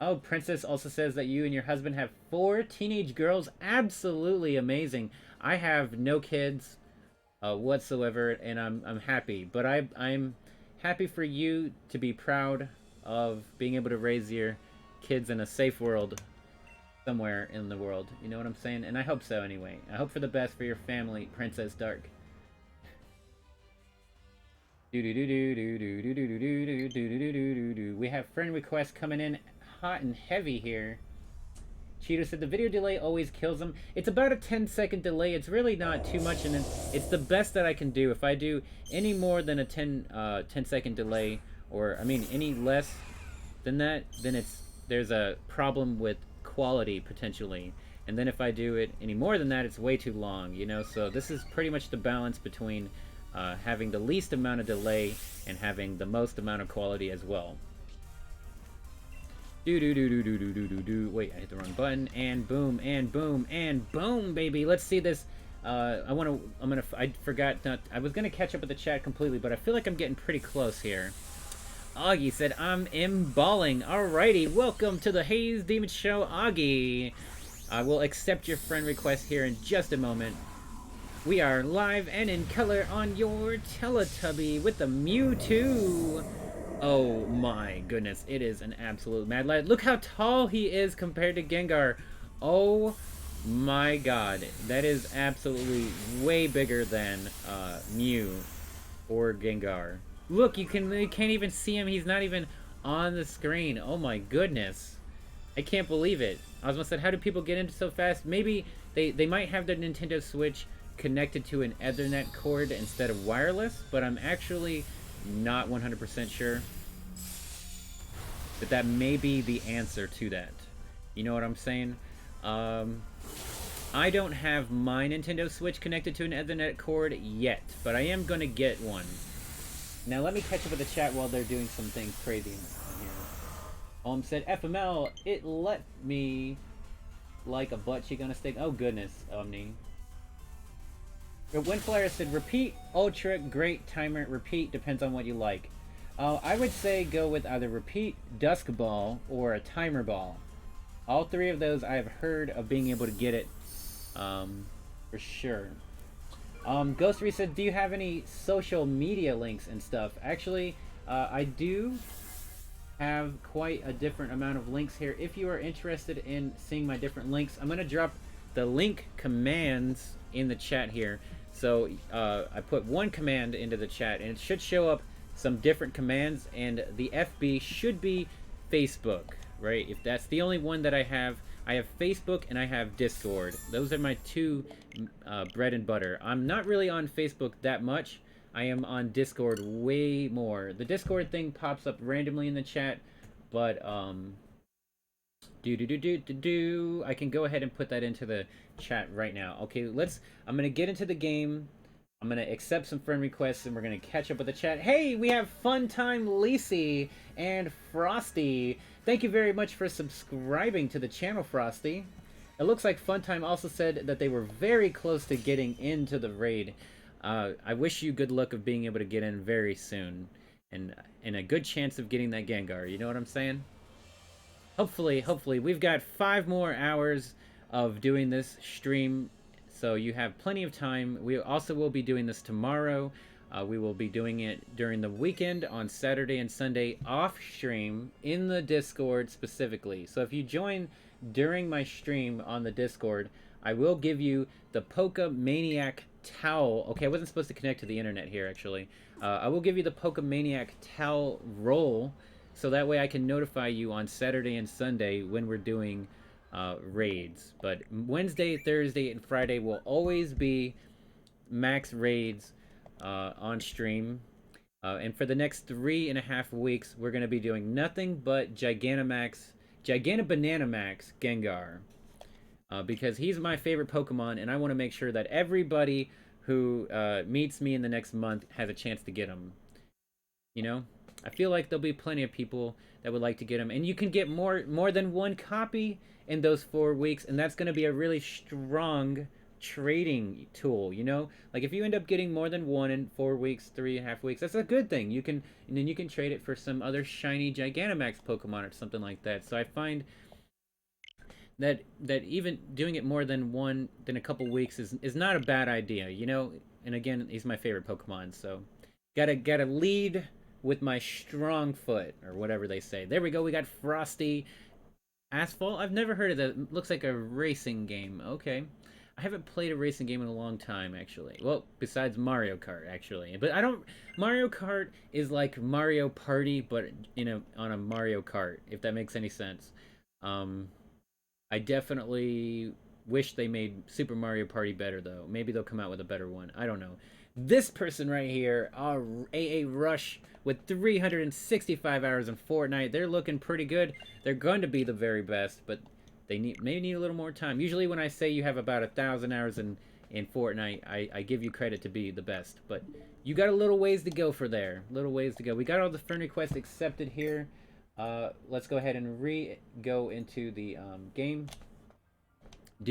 Oh, Princess also says that you and your husband have 4 teenage girls. Absolutely amazing. I have no kids whatsoever, and I'm happy. But I'm happy for you to be proud of being able to raise your kids in a safe world somewhere in the world. You know what I'm saying? And I hope so anyway. I hope for the best for your family, Princess Dark. We have friend requests coming in hot and heavy here. Cheeto said the video delay always kills them. It's about a 10-second delay. It's really not too much, and it's the best that I can do. If I do any more than a 10-second delay, or I mean any less than that, then there's a problem with quality, potentially. And then if I do it any more than that, it's way too long, you know? So this is pretty much the balance between having the least amount of delay and having the most amount of quality as well. Wait, I hit the wrong button. And boom, and boom, and boom, baby. Let's see this. I forgot, I was gonna catch up with the chat completely, but I feel like I'm getting pretty close here. Augie said, I'm emballing. Alrighty, welcome to the Haze Demon Show, Augie. I will accept your friend request here in just a moment. We are live and in color on your Teletubby with the Mewtwo. Oh my goodness, it is an absolute mad lad. Look how tall he is compared to Gengar. Oh my god, that is absolutely way bigger than Mew or Gengar. Look, you can't even see him. He's not even on the screen. Oh my goodness. I can't believe it. Ozma said, how do people get into so fast? Maybe they might have their Nintendo Switch connected to an Ethernet cord instead of wireless, but I'm actually not 100% sure. But that may be the answer to that. You know what I'm saying? I don't have my Nintendo Switch connected to an Ethernet cord yet, but I am going to get one. Now let me catch up with the chat while they're doing some things crazy in here. Said, FML, it let me like a butt cheek on a stick. Oh goodness, Omni. Windflyer said, repeat, ultra, great, timer, repeat, depends on what you like. I would say go with either repeat, dusk ball, or a timer ball. All three of those I have heard of being able to get it, for sure. Ghost Reese said, do you have any social media links and stuff? Actually, I do have quite a different amount of links here. If you are interested in seeing my different links, I'm going to drop the link commands in the chat here. So I put one command into the chat, and it should show up some different commands, and the FB should be Facebook, right? If that's the only one that I have Facebook and I have Discord. Those are my two bread and butter. I'm not really on Facebook that much. I am on Discord way more. The Discord thing pops up randomly in the chat, but I can go ahead and put that into the chat right now. Okay, I'm gonna get into the game. I'm gonna accept some friend requests and we're gonna catch up with the chat. Hey, we have Fun Time Lacey and Frosty. Thank you very much for subscribing to the channel, Frosty. It looks like Funtime also said that they were very close to getting into the raid. I wish you good luck of being able to get in very soon. And a good chance of getting that Gengar, you know what I'm saying? Hopefully, we've got 5 more hours of doing this stream, so you have plenty of time. We also will be doing this tomorrow. We will be doing it during the weekend on Saturday and Sunday off stream in the Discord specifically. So if you join during my stream on the Discord, I will give you the Pokémaniac towel. Okay, I wasn't supposed to connect to the internet here actually. I will give you the Pokémaniac towel roll, so that way I can notify you on Saturday and Sunday when we're doing raids. But Wednesday, Thursday, and Friday will always be max raids on stream. And for the next 3.5 weeks, we're going to be doing nothing but Gigantamax Gengar. Because he's my favorite Pokemon, and I want to make sure that everybody who meets me in the next month has a chance to get him. You know? I feel like there'll be plenty of people that would like to get him. And you can get more than one copy in those 4 weeks, and that's going to be a really strong trading tool, you know? Like if you end up getting more than one in 4 weeks, 3.5 weeks, that's a good thing. And then you can trade it for some other shiny Gigantamax Pokemon or something like that. So I find that even doing it more than a couple weeks is not a bad idea, you know? And again, he's my favorite Pokemon, so gotta lead with my strong foot, or whatever they say. There we go, we got Frosty. Asphalt? I've never heard of that. It looks like a racing game. Okay. I haven't played a racing game in a long time, actually. Well, besides Mario Kart, actually. But Mario Kart is like Mario Party, but on a Mario Kart, if that makes any sense. I definitely wish they made Super Mario Party better, though. Maybe they'll come out with a better one. I don't know. This person right here, AA Rush, with 365 hours in Fortnite. They're looking pretty good. They're going to be the very best, but They may need a little more time. Usually when I say you have about 1,000 hours in Fortnite, I give you credit to be the best. But you got a little ways to go for there. Little ways to go. We got all the friend requests accepted here. Let's go ahead and go into the game. I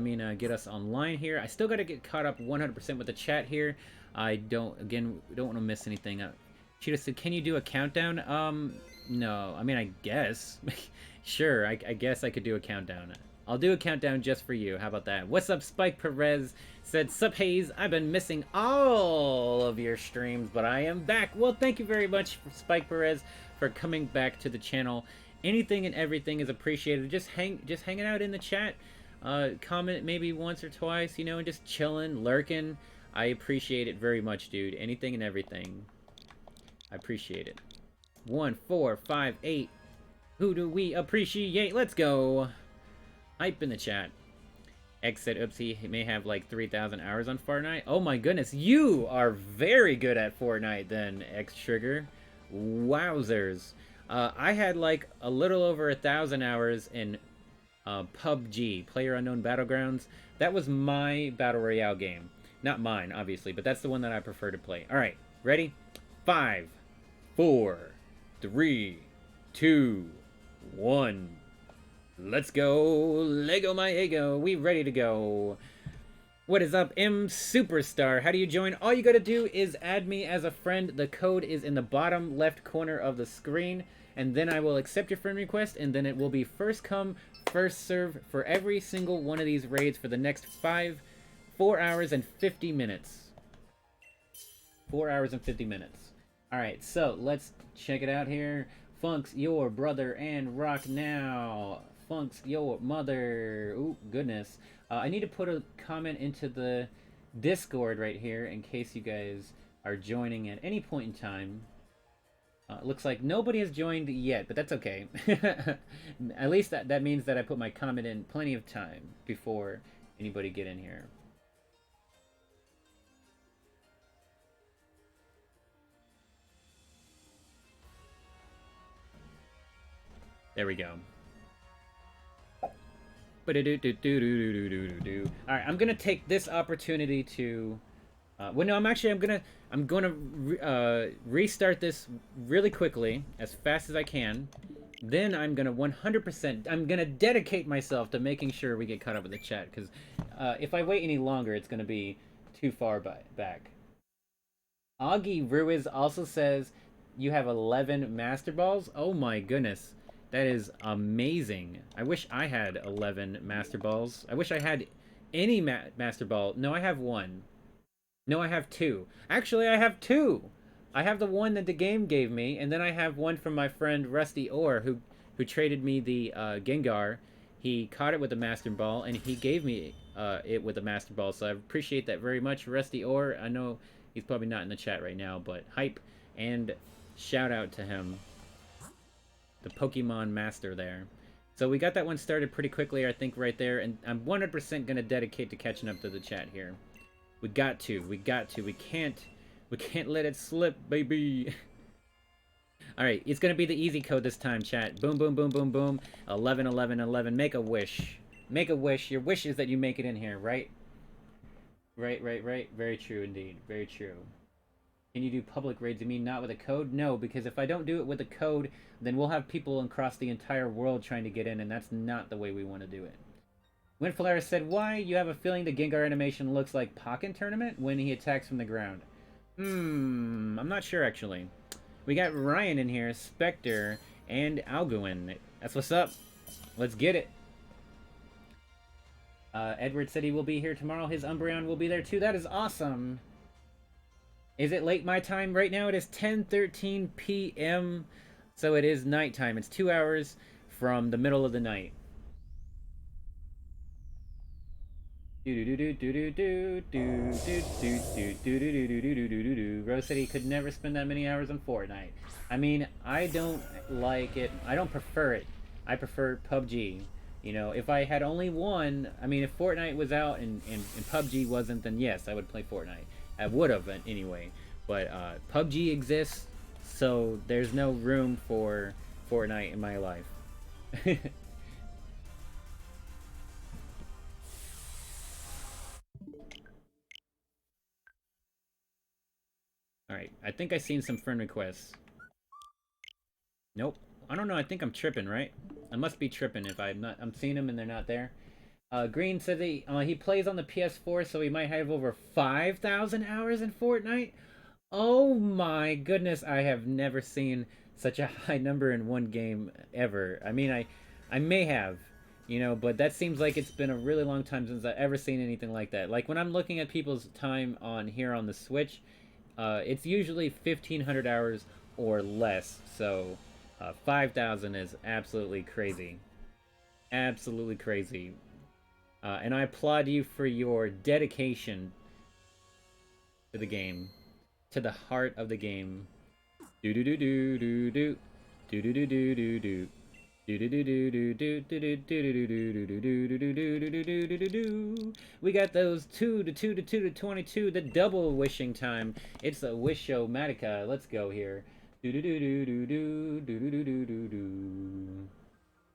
mean, get us online here. I still got to get caught up 100% with the chat here. I don't want to miss anything. Cheetah said, can you do a countdown? No. I mean, I guess. Sure, I guess I could do a countdown. I'll do a countdown just for you. How about that? What's up, Spike Perez? Said, sup, Haze. I've been missing all of your streams, but I am back. Well, thank you very much, Spike Perez, for coming back to the channel. Anything and everything is appreciated. Just hanging out in the chat. Comment maybe once or twice, you know, and just chilling, lurking. I appreciate it very much, dude. Anything and everything. I appreciate it. 1, 4, 5, 8. Who do we appreciate? Let's go. Hype in the chat. X said, oops, he may have like 3,000 hours on Fortnite. Oh my goodness, you are very good at Fortnite then, X Trigger. Wowzers. I had like a little over 1,000 hours in PUBG, PlayerUnknown Battlegrounds. That was my Battle Royale game. Not mine, obviously, but that's the one that I prefer to play. Alright, ready? 5, 4, 3, 2, 1. Let's go. Lego my ego. We ready to go. What is up, M Superstar? How do you join? All you gotta do is add me as a friend. The code is in the bottom left corner of the screen. And then I will accept your friend request. And then it will be first come, first serve for every single one of these raids for the next 4 hours and 50 minutes. 4 hours and 50 minutes. Alright, so let's check it out here. Funk's your brother and rock now. Funk's your mother. Ooh, goodness. I need to put a comment into the Discord right here in case you guys are joining at any point in time. Looks like nobody has joined yet, but that's okay. At least that means that I put my comment in plenty of time before anybody get in here. There we go. Alright, I'm gonna take this opportunity to well, no, I'm gonna restart this really quickly, as fast as I can. Then I'm gonna 100%, I'm gonna dedicate myself to making sure we get caught up with the chat, because if I wait any longer, it's gonna be too far back. Augie Ruiz also says, you have 11 Master Balls? Oh my goodness. That is amazing. I wish I had 11 Master Balls. I wish I had any Master Ball. No, I have 1. No, I have 2. Actually, I have 2. I have the one that the game gave me, and then I have one from my friend Rusty Orr, who traded me the Gengar. He caught it with a Master Ball, and he gave me it with a Master Ball, so I appreciate that very much, Rusty Orr. I know he's probably not in the chat right now, but hype and shout out to him. The Pokemon Master there. So we got that one started pretty quickly, I think, right there, and I'm 100% gonna dedicate to catching up to the chat here. We got to. We can't let it slip, baby. Alright, it's gonna be the easy code this time, chat. Boom, boom, boom, boom, boom. 11, 11, 11. Make a wish. Make a wish. Your wish is that you make it in here, right? Right. Very true indeed. Very true. Can you do public raids? You mean not with a code? No, because if I don't do it with a code, then we'll have people across the entire world trying to get in, and that's not the way we want to do it. Windflare said, why? You have a feeling the Gengar animation looks like Pokken Tournament when he attacks from the ground. I'm not sure, actually. We got Ryan in here, Spectre, and Alguin. That's what's up. Let's get it. Edward said he will be here tomorrow. His Umbreon will be there, too. That is awesome. Is it late my time? Right now it is 10:13 p.m. So it is nighttime. It's 2 hours from the middle of the night. Rose said he could never spend that many hours on Fortnite. I mean, I don't like it. I don't prefer it. I prefer PUBG. You know, if I had only one, I mean, if Fortnite was out and PUBG wasn't, then yes, I would play Fortnite. I would have anyway, but PUBG exists, so there's no room for Fortnite in my life. Alright, I think I seen some friend requests. Nope. I don't know, I think I'm tripping, right? I must be tripping if I'm seeing them and they're not there. Green said that he plays on the PS4, so he might have over 5,000 hours in Fortnite. Oh my goodness, I have never seen such a high number in one game ever. I mean, I may have, you know, but that seems like it's been a really long time since I've ever seen anything like that. Like, when I'm looking at people's time on here on the Switch, it's usually 1,500 hours or less, so 5,000 is absolutely crazy. Absolutely crazy. And I applaud you for your dedication to the game. To the heart of the game. Do do do do do do. Do do do do do do. Do do do do do do do do do do do do do do do. We got those 2 to 2 to 2 to 22, the double wishing time. It's a wish-o-matica. Let's go here. Do do do do do do do do do do do.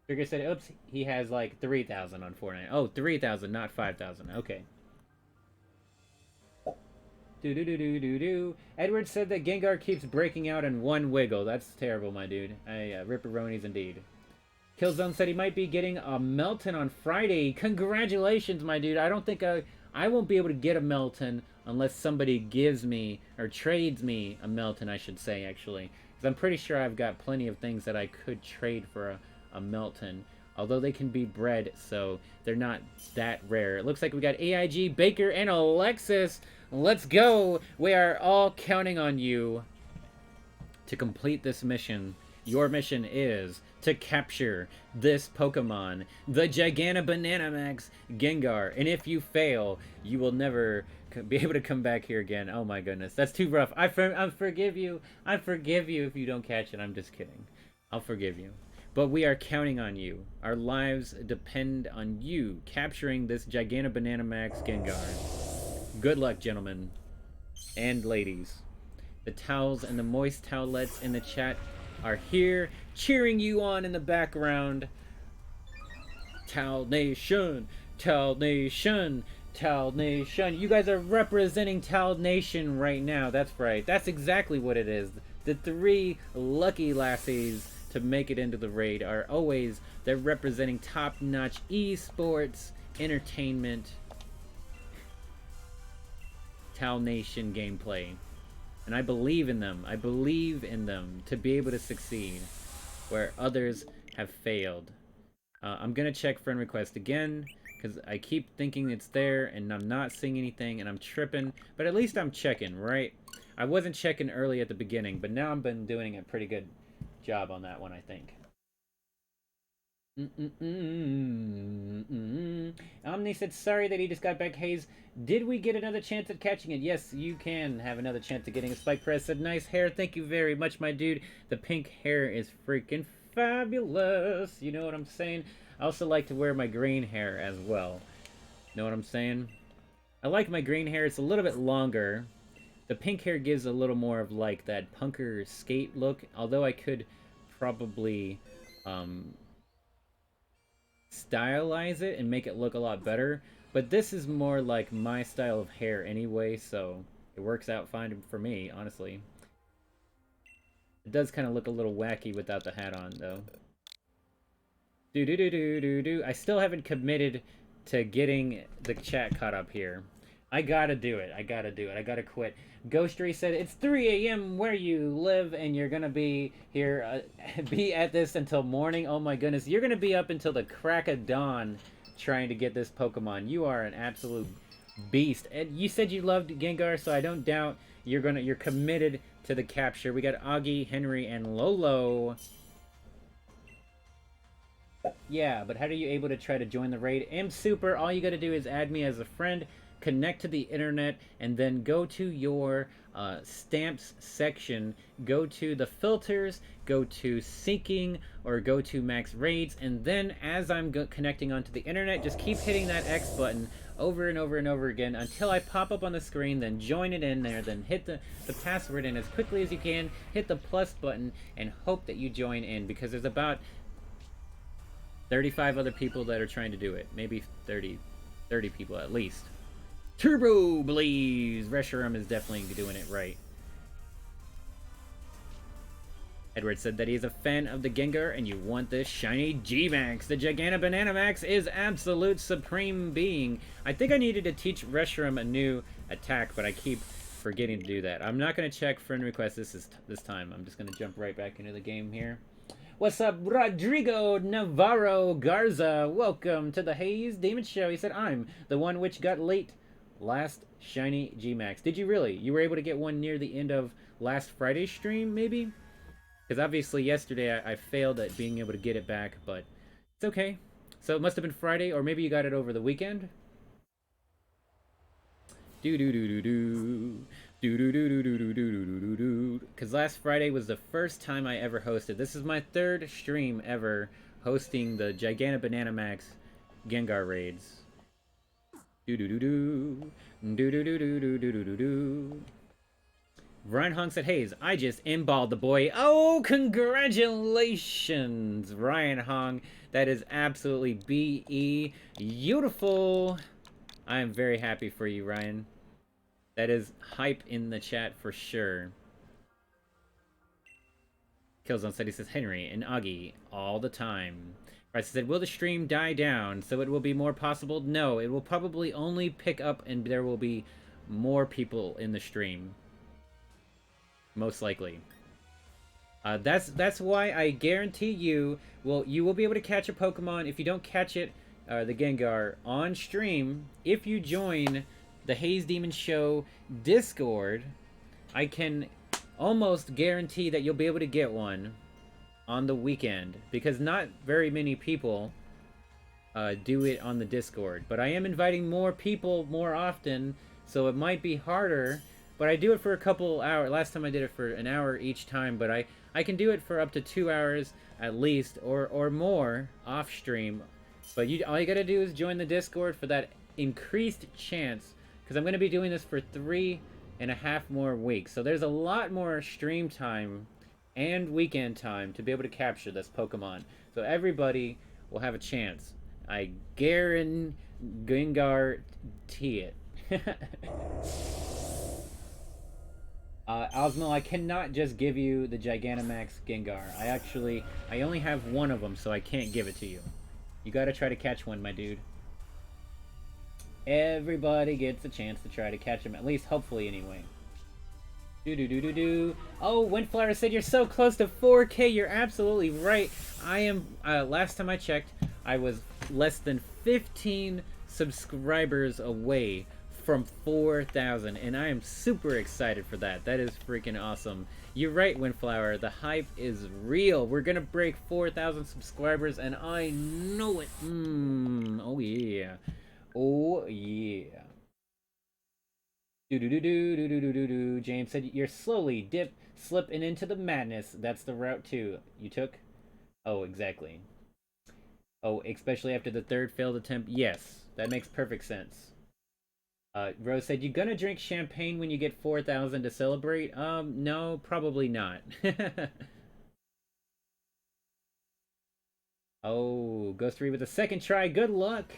Trigger said, oops, he has like 3,000 on Fortnite. Oh, 3,000, not 5,000. Okay. Do do do do do do. Edward said that Gengar keeps breaking out in one wiggle. That's terrible, my dude. Ripperonis indeed. Killzone said he might be getting a Melton on Friday. Congratulations, my dude. I don't think I won't be able to get a Melton unless somebody gives me, or trades me a Melton, I should say, actually. Because I'm pretty sure I've got plenty of things that I could trade for a Melton. Although they can be bred, so they're not that rare. It looks like we got AIG, Baker, and Alexis. Let's go! We are all counting on you to complete this mission. Your mission is to capture this Pokemon, the Gigantobanamex Gengar. And if you fail, you will never be able to come back here again. Oh my goodness, that's too rough. I forgive you. I forgive you if you don't catch it. I'm just kidding. I'll forgive you. But we are counting on you. Our lives depend on you capturing this Gigantobanamex Gengar. Good luck, gentlemen and ladies. The towels and the moist towelettes in the chat are here, cheering you on in the background. Towel Nation, Towel Nation, Towel Nation. You guys are representing Towel Nation right now. That's right. That's exactly what it is. The 3 lucky lassies to make it into the raid are always, they're representing top-notch esports, entertainment, Towel Nation gameplay. And I believe in them. I believe in them to be able to succeed where others have failed. I'm going to check friend request again because I keep thinking it's there and I'm not seeing anything and I'm tripping. But at least I'm checking, right? I wasn't checking early at the beginning, but now I've been doing a pretty good job on that one, I think. Omni said sorry that he just got back. Haze, did we get another chance at catching it? Yes, you can have another chance at getting a Spike Press. Said nice hair, thank you very much, my dude. The pink hair is freaking fabulous. You know what I'm saying? I also like to wear my green hair as well. Know what I'm saying? I like my green hair. It's a little bit longer. The pink hair gives a little more of like that punker skate look. Although I could probably stylize it and make it look a lot better. But this is more like my style of hair anyway, so it works out fine for me, honestly. It does kind of look a little wacky without the hat on, though. Do-do-do-do-do-do. I still haven't committed to getting the chat caught up here. I gotta do it. I gotta do it. I gotta quit. Ghostery said, it's 3 a.m. where you live, and you're gonna be here, be at this until morning. Oh my goodness. You're gonna be up until the crack of dawn trying to get this Pokemon. You are an absolute beast. And you said you loved Gengar, so I don't doubt you're committed to the capture. We got Augie, Henry, and Lolo. Yeah, but how are you able to try to join the raid? Super, all you gotta do is add me as a friend, connect to the internet, and then go to your stamps section, go to the filters, go to seeking, or go to max raids, and then as I'm connecting onto the internet, just keep hitting that X button over and over and over again until I pop up on the screen, then join it in there, then hit the password in as quickly as you can, hit the plus button, and hope that you join in, because there's about 35 other people that are trying to do it. Maybe 30 people at least. Turbo Blaze! Reshiram is definitely doing it right. Edward said that he is a fan of the Gengar and you want this shiny Gmax. The GigantobanaNamax is absolute supreme being. I think I needed to teach Reshiram a new attack, but I keep forgetting to do that. I'm not going to check friend requests this time. I'm just going to jump right back into the game here. What's up, Rodrigo Navarro Garza? Welcome to the Haze Demon Show. He said, I'm the one which got late last shiny Gmax. Did you really? You were able to get one near the end of last Friday's stream, maybe? Because obviously yesterday I failed at being able to get it back, but it's okay. So it must have been Friday, or maybe you got it over the weekend? Do-do-do-do-do. Do-do-do-do-do-do-do-do-do. Because last Friday was the first time I ever hosted. This is my third stream ever hosting the GigantobanaNamax Gengar raids. Do-do-do-do. Do-do-do-do-do-do-do-do. Ryan Hong said, Haze, I just emballed the boy. Oh, congratulations, Ryan Hong. That is absolutely beautiful. I am very happy for you, Ryan. That is hype in the chat for sure. Killzone said, he says, Henry and Augie all the time. Bryce said, will the stream die down so it will be more possible? No, it will probably only pick up and there will be more people in the stream. Most likely. That's why I guarantee you will be able to catch a Pokemon. If you don't catch it, the Gengar, on stream, if you join the Haze Demon Show Discord, I can almost guarantee that you'll be able to get one on the weekend. Because not very many people do it on the Discord. But I am inviting more people more often, so it might be harder. But I do it for a couple hours. Last time I did it for an hour each time, but I can do it for up to 2 hours at least, or more off stream. But all you gotta do is join the Discord for that increased chance, because I'm gonna be doing this for 3.5 more weeks. So there's a lot more stream time and weekend time to be able to capture this Pokemon. So everybody will have a chance. I guarantee it. Osmo, I cannot just give you the Gigantamax Gengar. I only have one of them, so I can't give it to you. You gotta try to catch one, my dude. Everybody gets a chance to try to catch him, at least hopefully anyway. Do-do-do-do-do. Oh, Windflower said you're so close to 4K. You're absolutely right. I am, last time I checked, I was less than 15 subscribers away from 4,000, and I am super excited for that. That is freaking awesome. You're right, Windflower. The hype is real. We're gonna break 4,000 subscribers, and I know it. Oh yeah. Oh yeah. Do-do-do-do-do-do-do-do. James said you're slowly slipping into the madness. That's the route too. You took? Oh, exactly. Oh, especially after the third failed attempt. Yes, that makes perfect sense. Rose said, you gonna drink champagne when you get 4,000 to celebrate? No, probably not. Oh, Ghost 3 with a second try. Good luck.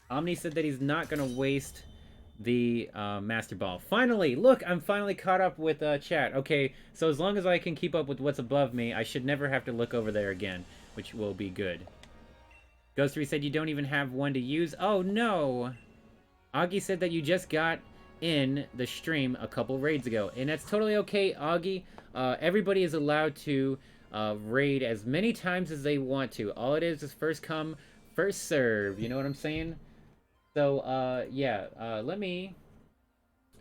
Omni said that he's not gonna waste the Master Ball. Finally! Look, I'm finally caught up with chat. Okay, so as long as I can keep up with what's above me, I should never have to look over there again, which will be good. Ghost 3 said you don't even have one to use. Oh, no! Augie said that you just got in the stream a couple raids ago, and that's totally okay, Augie. Everybody is allowed to raid as many times as they want to. All it is first come, first serve. You know what I'm saying? So, yeah, let me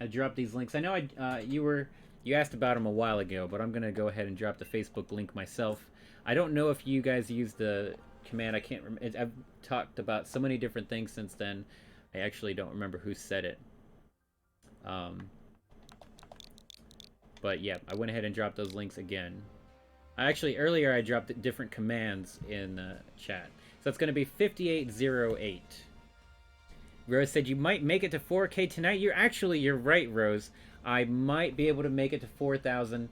drop these links. I know you asked about them a while ago, but I'm gonna go ahead and drop the Facebook link myself. I don't know if you guys use the command. I can't remember. I've talked about so many different things since then. I actually don't remember who said it. But yeah, I went ahead and dropped those links again. Earlier I dropped different commands in the chat. So it's going to be 5808. Rose said you might make it to 4K tonight. You're right, Rose. I might be able to make it to 4,000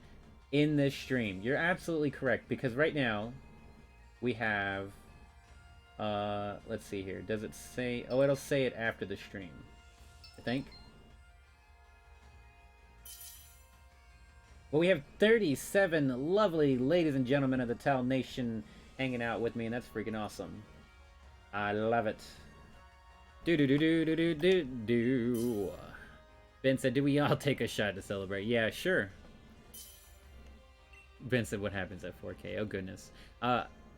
in this stream. You're absolutely correct, because right now we have, let's see here. Does it say, oh, it'll say it after the stream, I think. Well, we have 37 lovely ladies and gentlemen of the Tal Nation hanging out with me, and that's freaking awesome. I love it. Do. Ben said, do we all take a shot to celebrate? Yeah, sure. Ben said, what happens at 4K? Oh, goodness.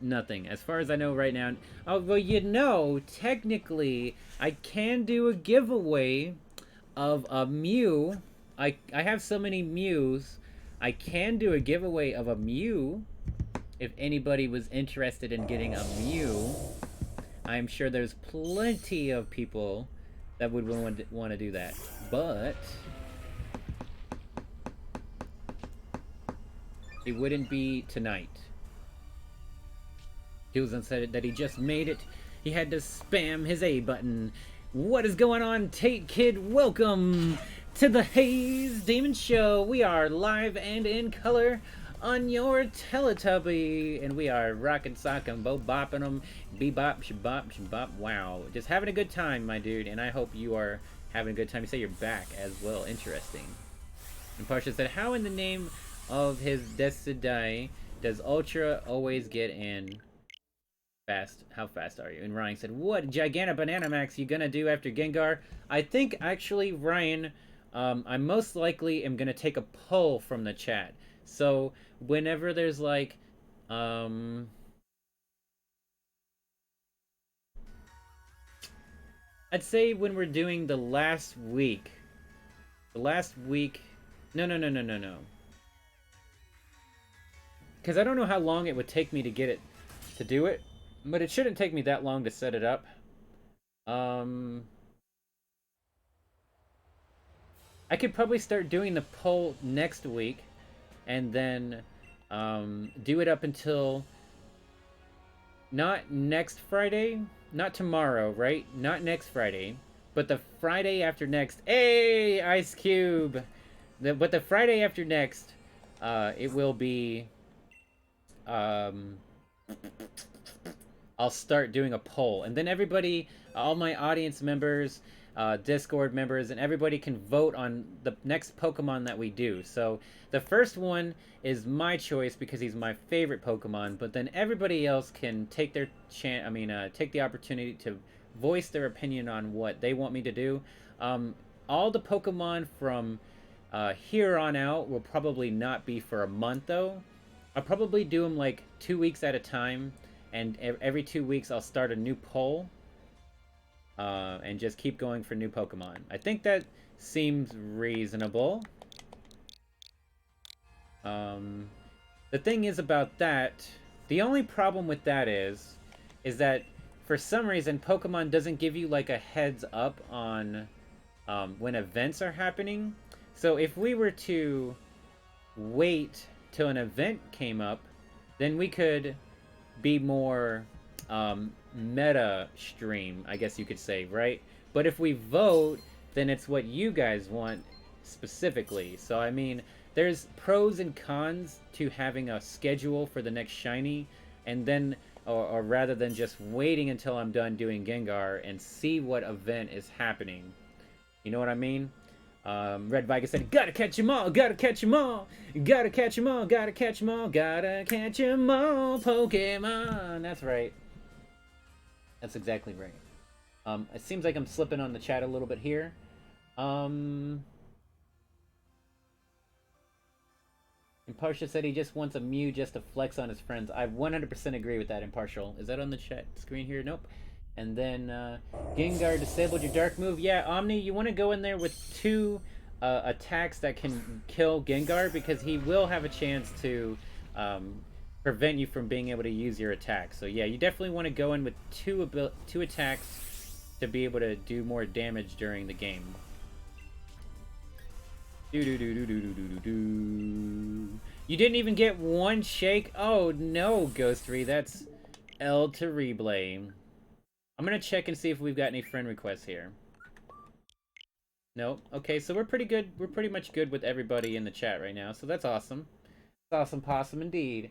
Nothing. As far as I know right now. Oh, well, you know, technically, I can do a giveaway of a Mew. I have so many Mews. I can do a giveaway of a Mew if anybody was interested in getting a Mew. I'm sure there's plenty of people that would want to do that. But it wouldn't be tonight. Hilton said that he just made it. He had to spam his A button. What is going on, Tate Kid? Welcome to the Haze Demon Show. We are live and in color on your Teletubby, and we are rockin' sockin', bopping them, bebop, shabop, shabop. Wow, just having a good time, my dude, and I hope you are having a good time. You say you're back as well. Interesting. And Parsha said, how in the name of his Decidai does Ultra always get in? Fast. How fast are you? And Ryan said, what Gigantic Banana Max you gonna do after Gengar? I think, actually, Ryan, I most likely am gonna take a poll from the chat. So, whenever there's like, I'd say when we're doing the last week. No. Because I don't know how long it would take me to get it, to do it. But it shouldn't take me that long to set it up. I could probably start doing the poll next week. And then do it up until not next Friday, not tomorrow, right? Not next Friday, but the Friday after next. Hey, Ice Cube! But the Friday after next, it will be. I'll start doing a poll, and then everybody, all my audience members, Discord members, and everybody can vote on the next Pokemon that we do. So the first one is my choice because he's my favorite Pokemon, but then everybody else can take their take the opportunity to voice their opinion on what they want me to do. All the Pokemon from here on out will probably not be for a month though. I'll probably do them like 2 weeks at a time, and every 2 weeks I'll start a new poll. And just keep going for new Pokemon. I think that seems reasonable. The thing is about that, the only problem with that is that for some reason Pokemon doesn't give you like a heads up on when events are happening. So if we were to wait till an event came up, then we could be more meta stream, I guess you could say, right? But if we vote, then it's what you guys want specifically. So I mean, there's pros and cons to having a schedule for the next shiny, and then or rather than just waiting until I'm done doing Gengar and see what event is happening. You know what I mean? Red Viking said, gotta catch 'em all, gotta catch 'em all, gotta catch 'em all, gotta catch 'em all, gotta catch 'em all, Pokemon. That's right. That's exactly right. It seems like I'm slipping on the chat a little bit here. Impartial said he just wants a Mew just to flex on his friends. I 100% agree with that, Impartial. Is that on the chat screen here? Nope. And then, Gengar disabled your dark move. Yeah, Omni, you want to go in there with 2 attacks that can kill Gengar, because he will have a chance to prevent you from being able to use your attack. So yeah, you definitely want to go in with 2 attacks to be able to do more damage during the game. You didn't even get 1 shake? Oh no, Ghost3, that's El Terrible. I'm gonna check and see if we've got any friend requests here. Nope. Okay, so we're pretty good. We're pretty much good with everybody in the chat right now, so that's awesome. That's awesome possum indeed.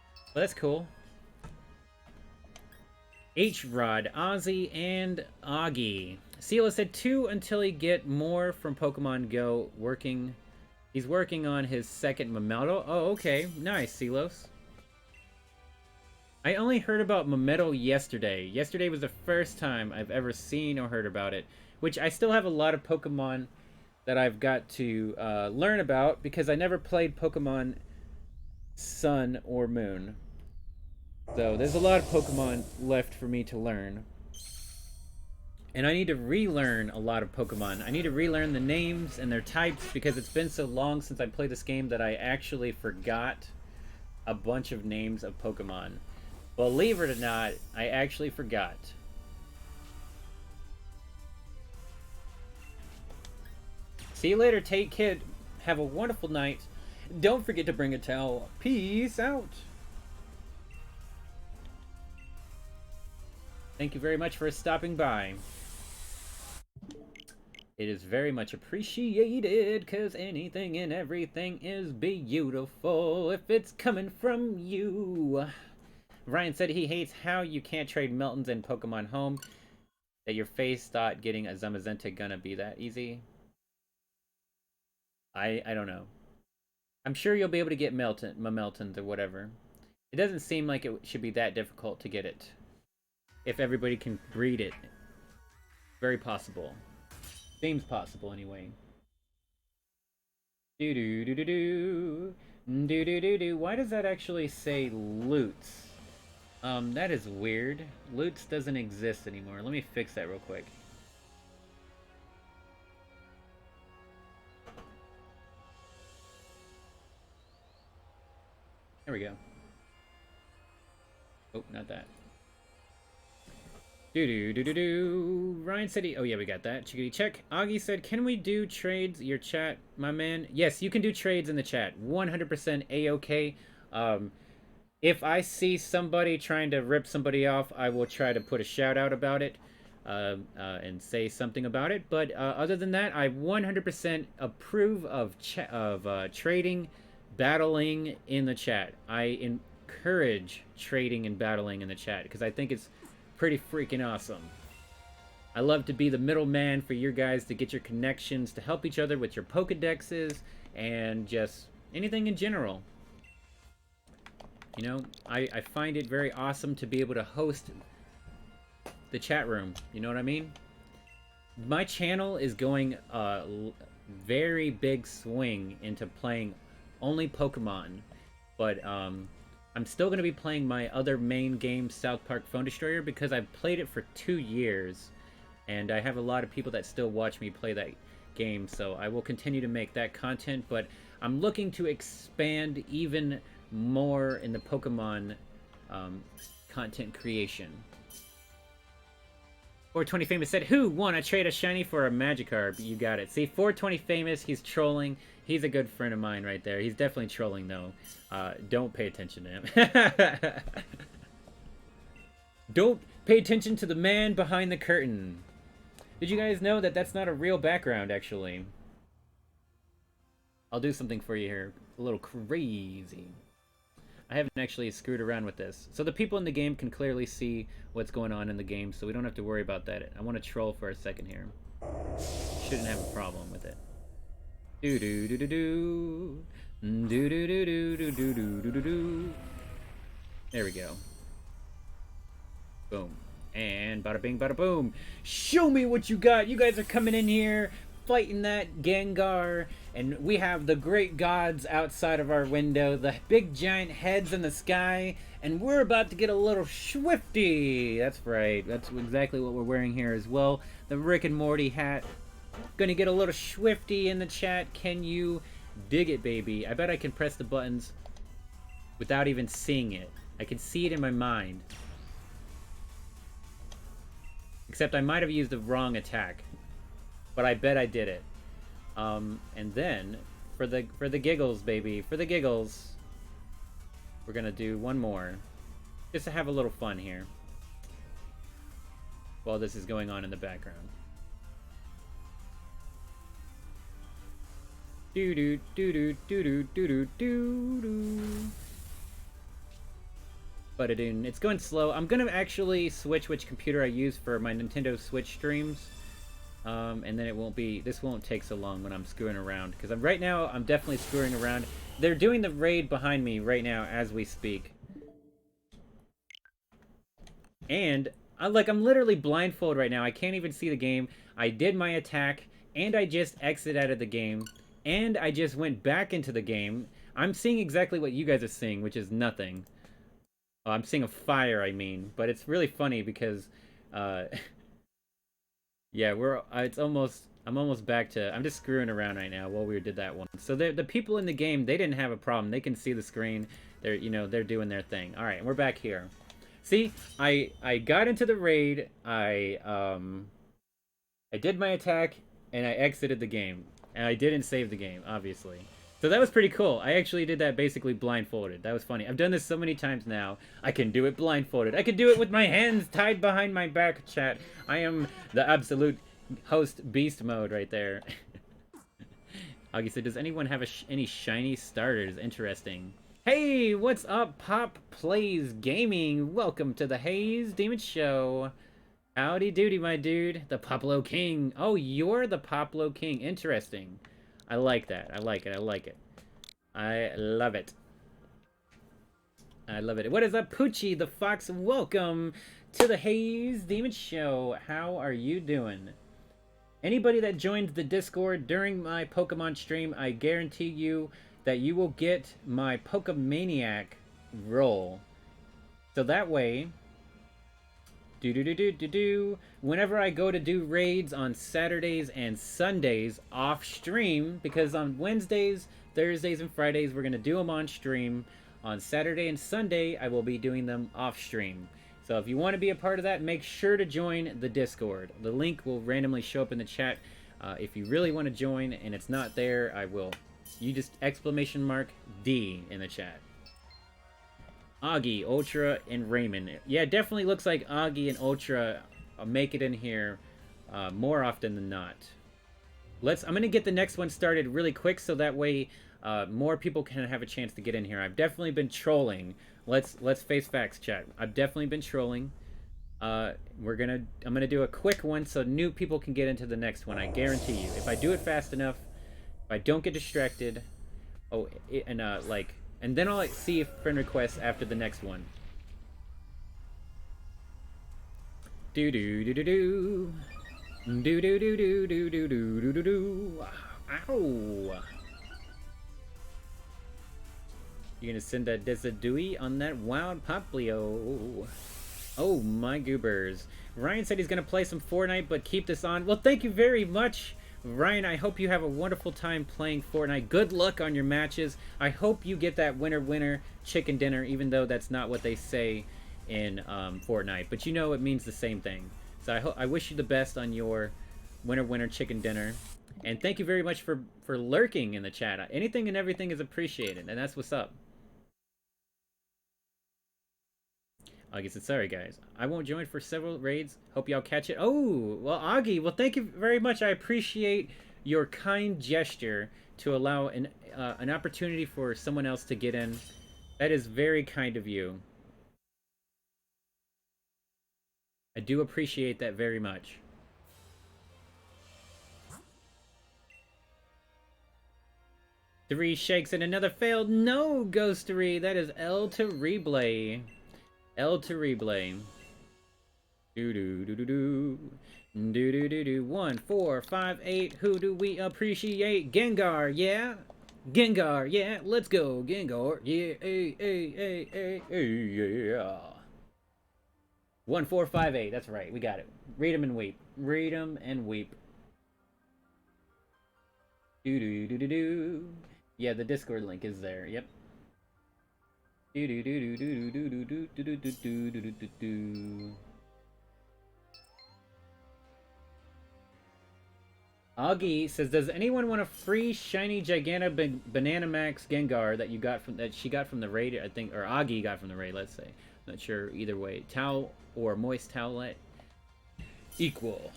Well, that's cool. H-Rod, Ozzy, and Augie. Sela said 2 until he get more from Pokemon Go. He's working on his second Mameldo. Oh, okay. Nice, Selos. I only heard about Mameldo yesterday. Yesterday was the first time I've ever seen or heard about it. Which I still have a lot of Pokemon that I've got to learn about because I never played Pokemon Sun or Moon. So there's a lot of Pokemon left for me to learn. And I need to relearn a lot of Pokemon. I need to relearn the names and their types because it's been so long since I played this game that I actually forgot a bunch of names of Pokemon. Believe it or not, I actually forgot. See you later, Take Kid. Have a wonderful night. Don't forget to bring a towel. Peace out. Thank you very much for stopping by. It is very much appreciated, because anything and everything is beautiful if it's coming from you. Ryan said he hates how you can't trade Meltons in Pokemon Home. That your face thought getting a Zamazenta gonna be that easy. I don't know. I'm sure you'll be able to get Meltons or whatever. It doesn't seem like it should be that difficult to get it. If everybody can breed it. Very possible. Seems possible anyway. Do-do-do-do-do. Do-do-do-do. Why does that actually say Loots? That is weird. Loots doesn't exist anymore. Let me fix that real quick. There we go. Oh, not that. Do-do-do-do-do. Ryan said he... Oh, yeah, we got that. Chickadee check. Augie said, can we do trades? Your chat, my man. Yes, you can do trades in the chat. 100% A-OK. If I see somebody trying to rip somebody off, I will try to put a shout-out about it. And say something about it. But other than that, I 100% approve of trading, battling in the chat. I encourage trading and battling in the chat because I think it's pretty freaking awesome. I love to be the middleman for your guys to get your connections, to help each other with your Pokedexes, and just anything in general. You know, I find it very awesome to be able to host the chat room. You know what I mean? My channel is going a very big swing into playing only Pokemon, but I'm still going to be playing my other main game, South Park Phone Destroyer, because I've played it for 2 years, and I have a lot of people that still watch me play that game, so I will continue to make that content, but I'm looking to expand even more in the Pokemon content creation. 420 Famous said, who wanna trade a shiny for a Magikarp? You got it. See, 420 Famous, he's trolling. He's a good friend of mine right there. He's definitely trolling, though. Don't pay attention to him. Don't pay attention to the man behind the curtain. Did you guys know that that's not a real background, actually? I'll do something for you here. A little crazy. I haven't actually screwed around with this. So the people in the game can clearly see what's going on in the game, so we don't have to worry about that. I want to troll for a second here. Shouldn't have a problem with it. Do-do-do-do-do. Do-do-do-do-do-do-do-do-do. There we go. Boom. And bada bing, bada boom. Show me what you got. You guys are coming in here, fighting that Gengar, and we have the great gods outside of our window, the big giant heads in the sky, and we're about to get a little swifty. That's right. That's exactly what we're wearing here as well. The Rick and Morty hat. Gonna get a little swifty in the chat. Can you dig it, baby? I bet I can press the buttons without even seeing it. I can see it in my mind. Except I might have used the wrong attack. But I bet I did it. And then, for the giggles, baby, for the giggles, we're gonna do one more. Just to have a little fun here. While this is going on in the background. Do do do do do do do do do. But it's going slow. I'm gonna actually switch which computer I use for my Nintendo Switch streams. And then this won't take so long when I'm screwing around. Because right now, I'm definitely screwing around. They're doing the raid behind me right now as we speak. And, I'm literally blindfolded right now. I can't even see the game. I did my attack, and I just exited out of the game. And I just went back into the game. I'm seeing exactly what you guys are seeing, which is nothing. Oh, I'm seeing a fire, I mean. But it's really funny because, yeah, I'm almost back to, I'm just screwing around right now while we did that one. So the people in the game, they didn't have a problem. They can see the screen. They're doing their thing. All right, we're back here. See, I got into the raid. I did my attack and I exited the game. And I didn't save the game, obviously. So that was pretty cool. I actually did that basically blindfolded. That was funny. I've done this so many times now. I can do it blindfolded. I can do it with my hands tied behind my back, chat. I am the absolute host beast mode right there. Augie said, does anyone have any shiny starters? Interesting. Hey, what's up, Pop Plays Gaming? Welcome to the Haze Demon Show. Howdy doody, my dude. The Poplo King. Oh, you're the Poplo King. Interesting. I like that. I like it. I like it. I love it. I love it. What is up, Poochie the Fox? Welcome to the Haze Demon Show. How are you doing? Anybody that joins the Discord during my Pokemon stream, I guarantee you that you will get my Pokemaniac role. So that way, whenever I go to do raids on Saturdays and Sundays off stream, because on Wednesdays, Thursdays, and Fridays, we're going to do them on stream. On Saturday and Sunday, I will be doing them off stream. So if you want to be a part of that, make sure to join the Discord. The link will randomly show up in the chat. If you really want to join and it's not there, I will. You just !D in the chat. Augie, Ultra, and Raymond. Yeah, it definitely looks like Augie and Ultra make it in here more often than not. I'm going to get the next one started really quick so that way more people can have a chance to get in here. I've definitely been trolling. Let's face facts, chat. I've definitely been trolling. I'm gonna do a quick one so new people can get into the next one. I guarantee you. If I do it fast enough, if I don't get distracted, and then I'll see if friend requests after the next one. Do do do do do. Do do do do do do do do do do. Ow. You're gonna send a Desadui on that wild Poplio. Oh my goobers. Ryan said he's gonna play some Fortnite, but keep this on. Well, thank you very much, Ryan. I hope you have a wonderful time playing Fortnite. Good luck on your matches. I hope you get that winner chicken dinner, even though that's not what they say in Fortnite. But you know it means the same thing. So I wish you the best on your winner chicken dinner. And thank you very much for lurking in the chat. Anything and everything is appreciated, and that's what's up. Augie said, sorry guys, I won't join for several raids. Hope y'all catch it. Oh, well, Augie, well, thank you very much. I appreciate your kind gesture to allow an opportunity for someone else to get in. That is very kind of you. I do appreciate that very much. Three shakes and another failed. No, Ghostery. That is El Terrible. El Terrible. Do do do do do. Do do do do. 1, 4, 5, 8. Who do we appreciate? Gengar, yeah. Gengar, yeah. Let's go, Gengar. Yeah, yeah. 1, 4, 5, 8. That's right. We got it. Read 'em and weep. Read 'em and weep. Do do do do do. Yeah, the Discord link is there. Yep. Do do do do do do do do do do do do do do. Augie says, "Does anyone want a free shiny Giganta Banana Max Gengar that she got from the raid? I think, or Augie got from the raid. Let's say, not sure either way. Towel or moist towelette equal."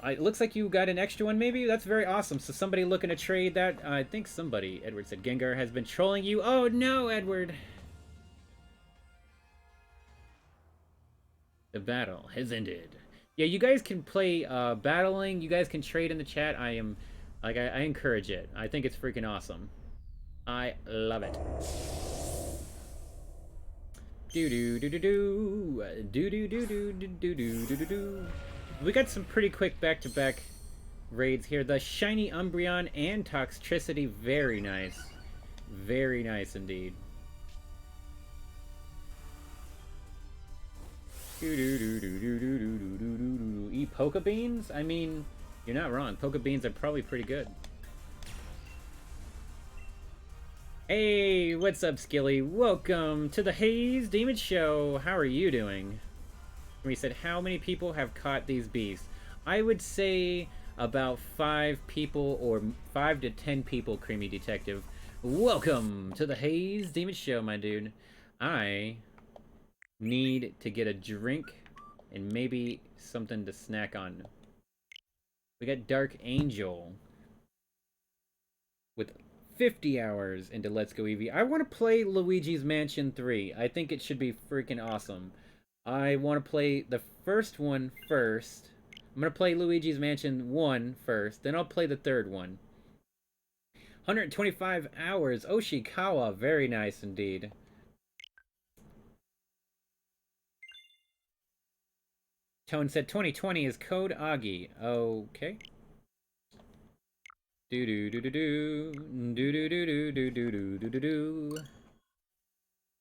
It looks like you got an extra one, maybe? That's very awesome. So somebody looking to trade that? I think somebody, Edward said, Gengar has been trolling you. Oh no, Edward. The battle has ended. Yeah, you guys can play battling. You guys can trade in the chat. I encourage it. I think it's freaking awesome. I love it. Do do do do do do do do do do do do do do. We got some pretty quick back-to-back raids here. The Shiny Umbreon and Toxtricity, very nice. Very nice indeed. Eat Poke Beans? I mean, you're not wrong. Poke Beans are probably pretty good. Hey, what's up, Skilly? Welcome to the Haze Demon Show. How are you doing? We said, how many people have caught these beasts? I would say about 5 people, or 5 to 10 people, Creamy Detective. Welcome to the Haze Demon Show, my dude. I need to get a drink and maybe something to snack on. We got Dark Angel with 50 hours into Let's Go Eevee. I want to play Luigi's Mansion 3. I think it should be freaking awesome. I want to play the first one first. I'm going to play Luigi's Mansion 1 first, then I'll play the third one. 125 hours. Oshikawa, very nice indeed. Tone said 2020 is code Augie. Okay. Do do do do do do do do do do do do do do.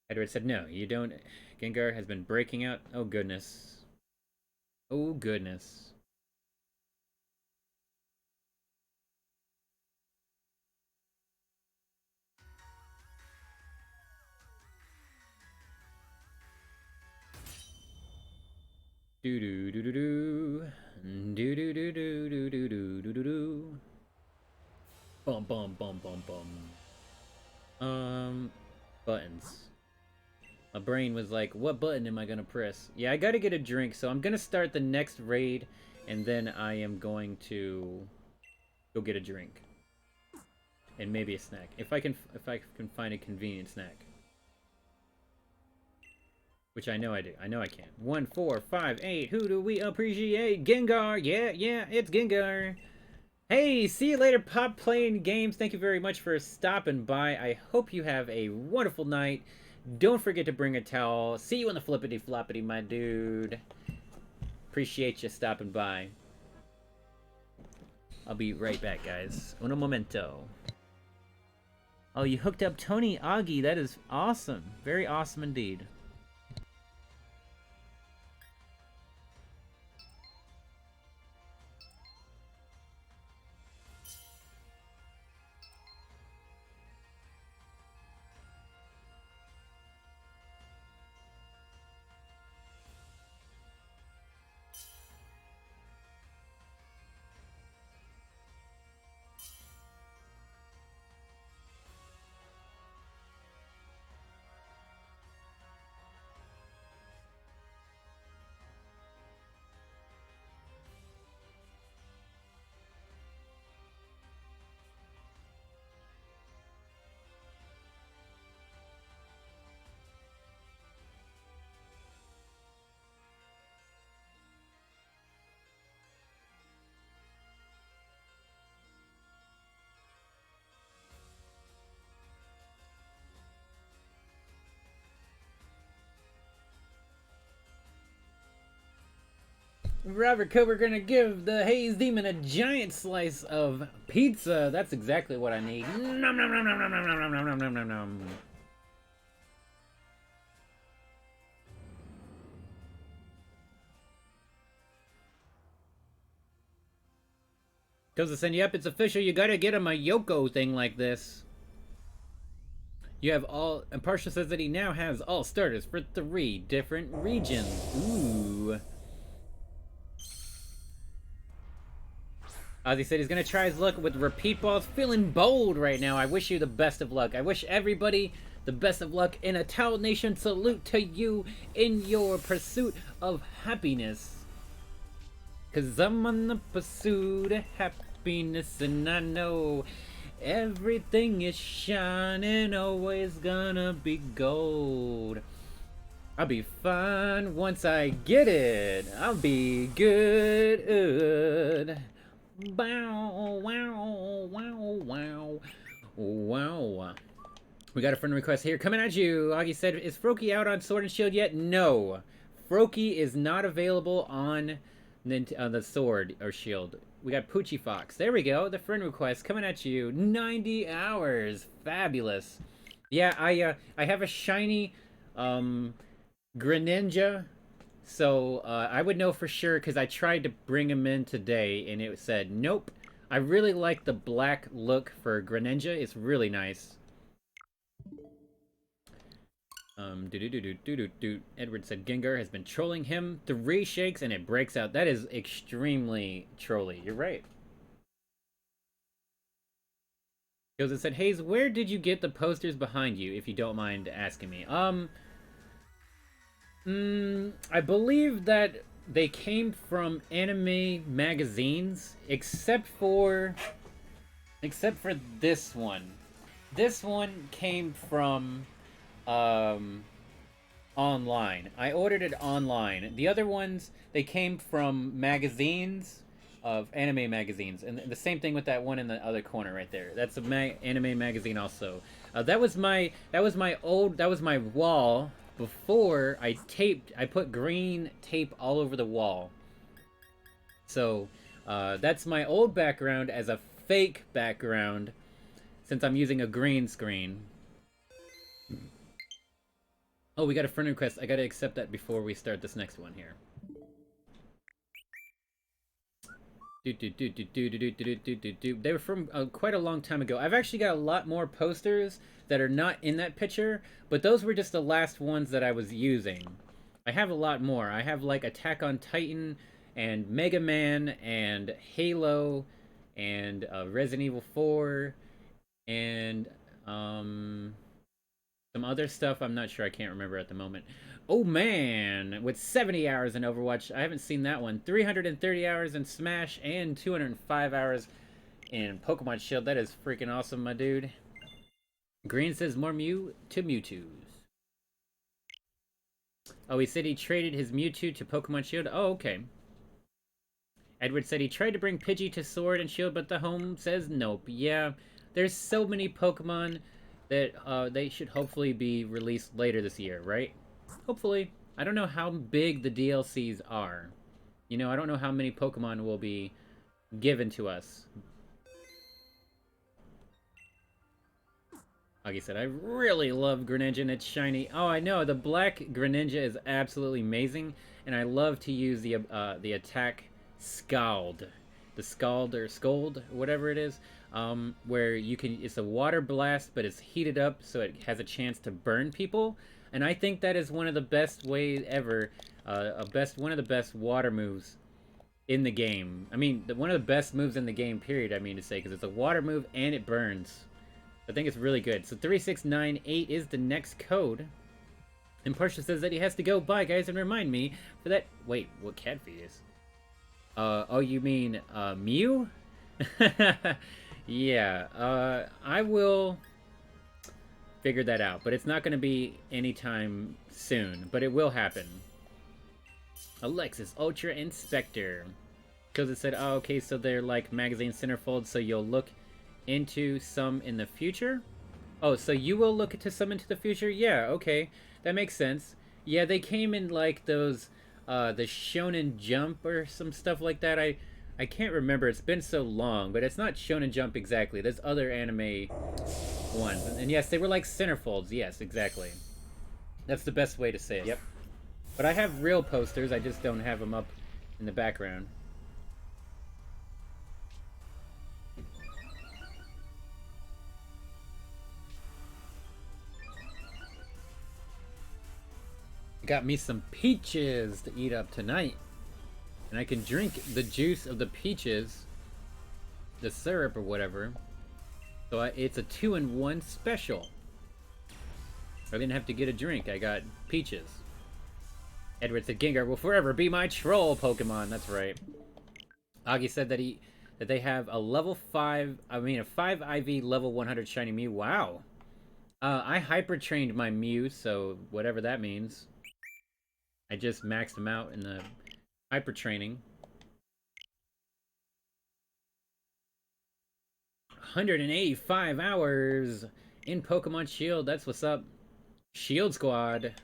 Edward said no, you don't. Gengar has been breaking out. Oh goodness. Oh goodness. Do do do do do do do do do do do do do do. Bum bum bum bum bum. Buttons. My brain was like, what button am I gonna press? Yeah, I gotta get a drink, so I'm gonna start the next raid, and then I am going to go get a drink and maybe a snack if I can find a convenient snack. Which I know I do. I know I can. 1, 4, 5, 8. Who do we appreciate? Gengar. Yeah, it's Gengar. Hey, see you later, Pop Playing Games. Thank you very much for stopping by. I hope you have a wonderful night. Don't forget to bring a towel. See you on the flippity floppity, my dude. Appreciate you stopping by. I'll be right back, guys. Uno momento. Oh, you hooked up Tony Augie. That is awesome. Very awesome indeed. Robert Cooper gonna give the Haze Demon a giant slice of pizza. That's exactly what I need. Nom nom nom nom nom nom nom nom nom nom nom nom. Toza saying, yep, it's official. You gotta get him a Yoko thing like this. You have all... And Partial says that he now has all starters for 3 different regions. Ooh. Ozzy said he's going to try his luck with repeat balls. Feeling bold right now. I wish you the best of luck. I wish everybody the best of luck. In a Towel Nation salute to you in your pursuit of happiness. Because I'm on the pursuit of happiness, and I know everything is shining, always gonna be gold. I'll be fine once I get it. I'll be good. Wow, wow, wow, wow. Wow. We got a friend request here coming at you. Augie said, is Froakie out on Sword and Shield yet? No. Froakie is not available on the Sword or Shield. We got Poochie Fox. There we go. The friend request coming at you. 90 hours. Fabulous. Yeah, I have a shiny Greninja. So I would know for sure because I tried to bring him in today and it said nope. I really like the black look for Greninja. It's really nice. Edward said Gengar has been trolling him. 3 shakes and it breaks out. That is extremely trolly. You're right. Joseph said, Haze, where did you get the posters behind you, if you don't mind asking me? I believe that they came from anime magazines, except for this one. This one came from online. I ordered it online. The other ones, they came from magazines, of anime magazines, and the same thing with that one in the other corner right there. That's a anime magazine also. That was my wall before I put green tape all over the wall. So that's my old background as a fake background, since I'm using a green screen. Oh, we got a friend request. I gotta accept that before we start this next one here. They were from quite a long time ago. I've actually got a lot more posters that are not in that picture, but those were just the last ones that I was using. I have a lot more. I have like Attack on Titan and Mega Man and Halo and Resident Evil 4 and some other stuff I'm not sure. I can't remember at the moment. Oh man, with 70 hours in Overwatch. I haven't seen that one. 330 hours in Smash and 205 hours in Pokemon Shield. That is freaking awesome, my dude. Green says more Mew to Mewtwo's. Oh, he said he traded his Mewtwo to Pokemon Shield. Oh, okay. Edward said he tried to bring Pidgey to Sword and Shield, but the home says nope. Yeah, there's so many Pokemon that they should hopefully be released later this year, right? Hopefully. I don't know how big the DLCs are. You know, I don't know how many Pokemon will be given to us. Like I said, I really love Greninja and it's shiny. Oh, I know. The black Greninja is absolutely amazing. And I love to use the attack Scald. The Scald or Scold, whatever it is. Where you can, it's a water blast, but it's heated up so it has a chance to burn people. And I think that is one of the best ways ever, one of the best water moves in the game. I mean, one of the best moves in the game, period, I mean to say, because it's a water move and it burns. I think it's really good. So 3698 is the next code. And Portia says that he has to go. Bye, guys, and remind me for that. Wait, what cat feed is? Oh, you mean, Mew? Yeah, I will figure that out, but it's not going to be anytime soon, but it will happen. Alexis Ultra Inspector. Because it said, oh, okay, so they're like magazine centerfolds, so you'll look into some in the future? Oh, so you will look into some into the future? Yeah, okay, that makes sense. Yeah, they came in like those, the Shonen Jump or some stuff like that. I can't remember, it's been so long, but it's not Shonen Jump exactly. There's other anime ones. And yes, they were like centerfolds. Yes, exactly. That's the best way to say it. Yep. But I have real posters, I just don't have them up in the background. Got me some peaches to eat up tonight. And I can drink the juice of the peaches, the syrup or whatever. So it's a 2-in-1 special. I didn't have to get a drink, I got peaches. Edward said Gengar will forever be my troll Pokemon. That's right. Augie said that they have a level 5, a 5 IV level 100 shiny Mew. Wow. I hyper trained my Mew, so whatever that means. I just maxed them out in the hyper training. 185 hours in Pokemon Shield. That's what's up. Shield Squad.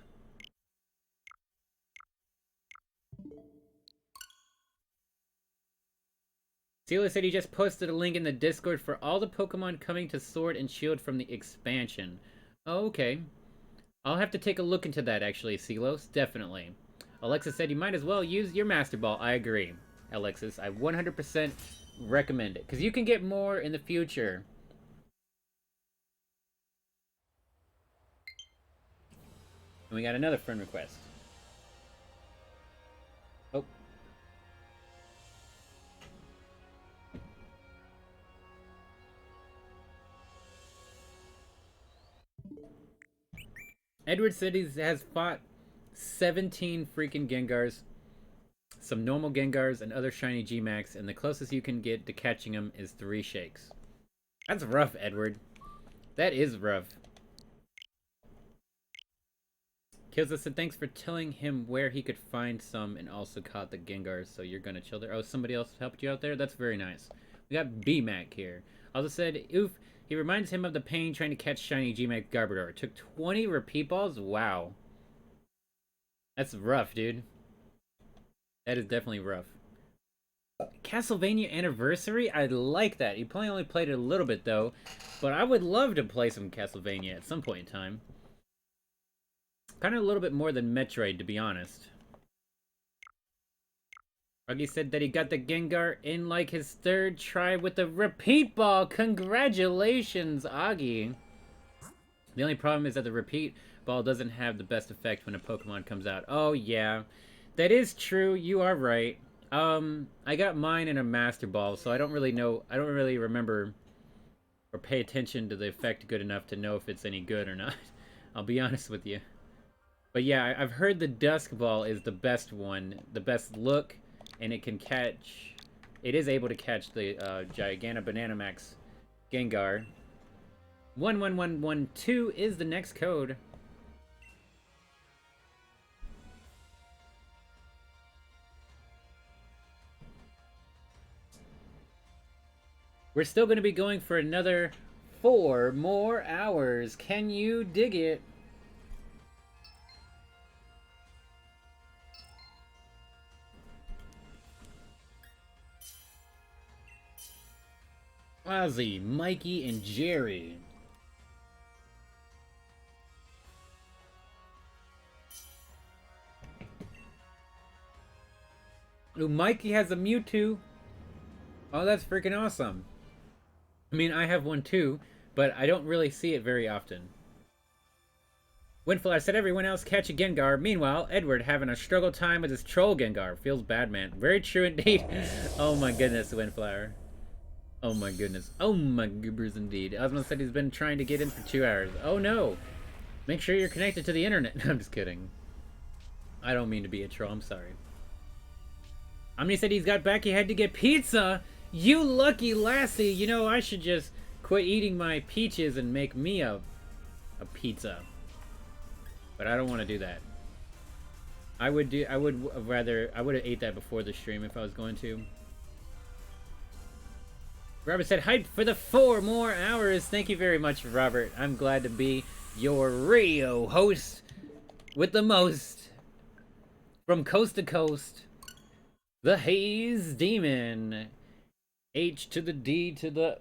Sealer said he just posted a link in the Discord for all the Pokemon coming to Sword and Shield from the expansion. Oh, okay. I'll have to take a look into that, actually, Silos. Definitely. Alexis said you might as well use your Master Ball. I agree, Alexis. I 100% recommend it. Because you can get more in the future. And we got another friend request. Oh. Edward said he has fought 17 freaking Gengars, some normal Gengars, and other shiny Gmax, and the closest you can get to catching them is 3 shakes. That's rough, Edward. That is rough. Kilza said thanks for telling him where he could find some and also caught the Gengars, so you're gonna chill there. Oh, somebody else helped you out there? That's very nice. We got B-Mac here. Also said, oof, he reminds him of the pain trying to catch shiny Gmax Garbodor. It took 20 repeat balls? Wow. That's rough, dude. That is definitely rough. Castlevania Anniversary? I like that. You probably only played it a little bit, though. But I would love to play some Castlevania at some point in time. Kind of a little bit more than Metroid, to be honest. Ruggy said that he got the Gengar in like his 3rd try with the repeat ball. Congratulations, Augie. The only problem is that the repeat ball doesn't have the best effect when a Pokemon comes out. Oh, yeah. That is true. You are right. I got mine in a Master Ball, so I don't really know. I don't really remember or pay attention to the effect good enough to know if it's any good or not. I'll be honest with you. But yeah, I've heard the Dusk Ball is the best one. The best look, and it can catch... It is able to catch the Giganta Bananamax Gengar. 11112 is the next code. We're still going to be going for another 4 more hours. Can you dig it? Ozzy, Mikey, and Jerry. Ooh, Mikey has a Mewtwo. Oh, that's freaking awesome. I mean, I have one too, but I don't really see it very often. Windflower said everyone else catch a Gengar. Meanwhile, Edward having a struggle time with his troll Gengar. Feels bad, man. Very true indeed. Oh my goodness, Windflower. Oh my goodness. Oh my goobers indeed. Osmond said he's been trying to get in for 2 hours. Oh no. Make sure you're connected to the internet. I'm just kidding. I don't mean to be a troll. I'm sorry. Omni said he's got back. He had to get pizza. You lucky lassie. You know, I should just quit eating my peaches and make me a pizza. But I don't want to do that. I would have ate that before the stream if I was going to. Robert said, hype for the 4 more hours. Thank you very much, Robert. I'm glad to be your radio host with the most. From coast to coast, the Haze Demon. H to the D to the...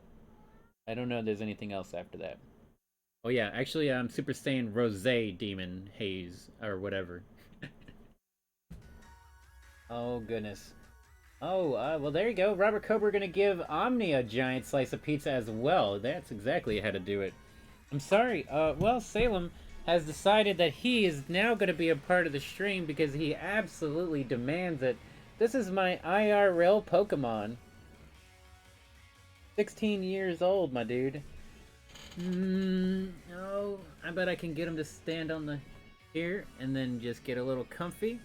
I don't know if there's anything else after that. Oh yeah, actually I'm Super Saiyan Rose Demon Haze, or whatever. Oh goodness. Oh, well there you go. Robert Cobra gonna give Omni a giant slice of pizza as well. That's exactly how to do it. I'm sorry, well Salem has decided that he is now gonna be a part of the stream because he absolutely demands it. This is my IRL Pokemon. 16 years old, my dude. Oh, I bet I can get him to stand on the here and then just get a little comfy.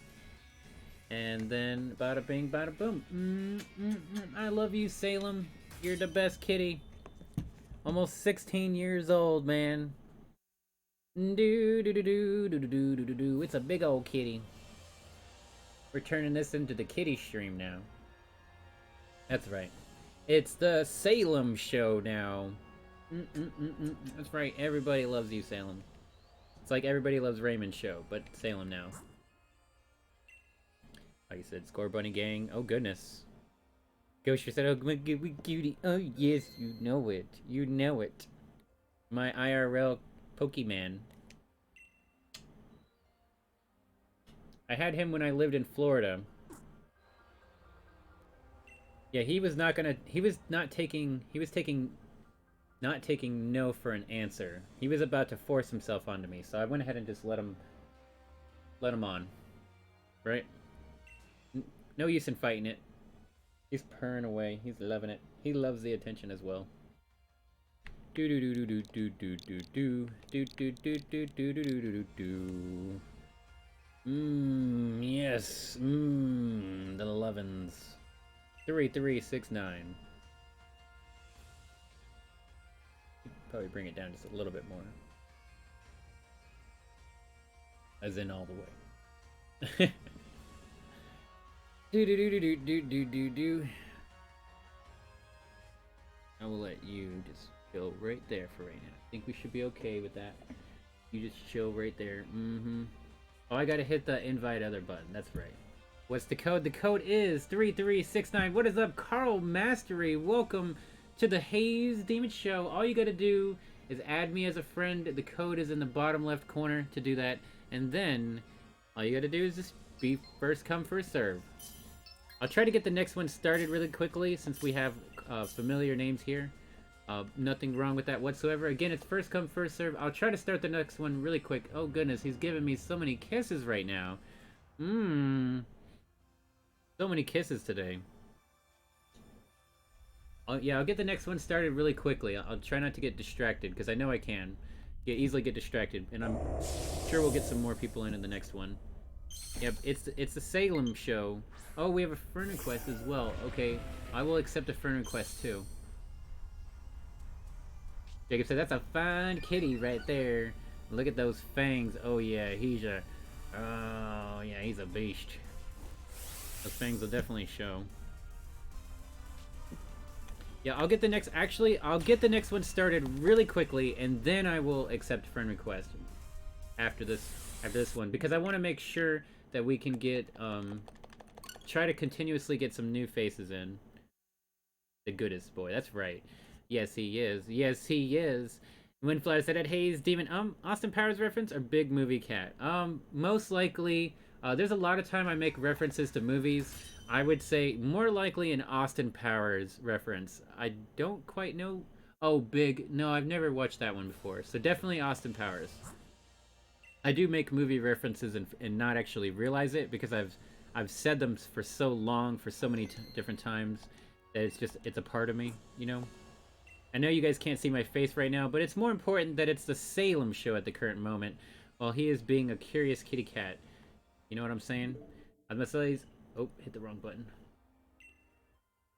And then bada bing, bada boom. I love you, Salem. You're the best kitty. Almost 16 years old, man. Do do do do do do do do do do. It's a big old kitty. We're turning this into the kitty stream now. That's right. It's the Salem show now. That's right. Everybody loves you, Salem. It's like everybody loves Raymond's show, but Salem now. Like I said, Score Bunny Gang. Oh, goodness. Gosher said, oh, we cutie. Oh, yes, you know it. You know it. My IRL Pokemon. I had him when I lived in Florida. Yeah, he was not taking no for an answer. He was about to force himself onto me, so I went ahead and just let him on. Right? No use in fighting it. He's purring away. He's loving it. He loves the attention as well. Do do do do do do do do do do do do do do do do. Yes. The 11s. 3369. Probably bring it down just a little bit more. As in all the way. Do. I will let you just chill right there for right now. I think we should be okay with that. You just chill right there. Oh, I gotta hit the invite other button. That's right. What's the code? The code is 3369. What is up, Carl Mastery? Welcome to the Haze Demon Show. All you gotta do is add me as a friend. The code is in the bottom left corner to do that. And then all you gotta do is just be first come, first serve. I'll try to get the next one started really quickly since we have familiar names here. Nothing wrong with that whatsoever. Again, it's first come, first serve. I'll try to start the next one really quick. Oh goodness, he's giving me so many kisses right now. So many kisses today. Yeah, I'll get the next one started really quickly. I'll try not to get distracted because I know I can easily get distracted, and I'm sure we'll get some more people in the next one. Yep, it's the Salem show. Oh, we have a friend request as well. Okay, I will accept a friend request too. Jacob said, that's a fine kitty right there. Look at those fangs. Oh yeah, he's a beast. Those fangs will definitely show. Yeah, I'll get the next one started really quickly, and then I will accept friend request after this one, because I want to make sure that we can get try to continuously get some new faces in. The goodest boy, that's right. Yes, he is. Yes, he is. Windflower said at Haze Demon, Austin Powers reference or Big Movie Cat? Most likely, there's a lot of time I make references to movies. I would say more likely an Austin Powers reference. I don't quite know. Oh, Big. No, I've never watched that one before. So definitely Austin Powers. I do make movie references and not actually realize it because I've said them for so long, for so many different times, that it's a part of me, you know? I know you guys can't see my face right now, but it's more important that it's the Salem show at the current moment, while he is being a curious kitty cat. You know what I'm saying? Oh, hit the wrong button.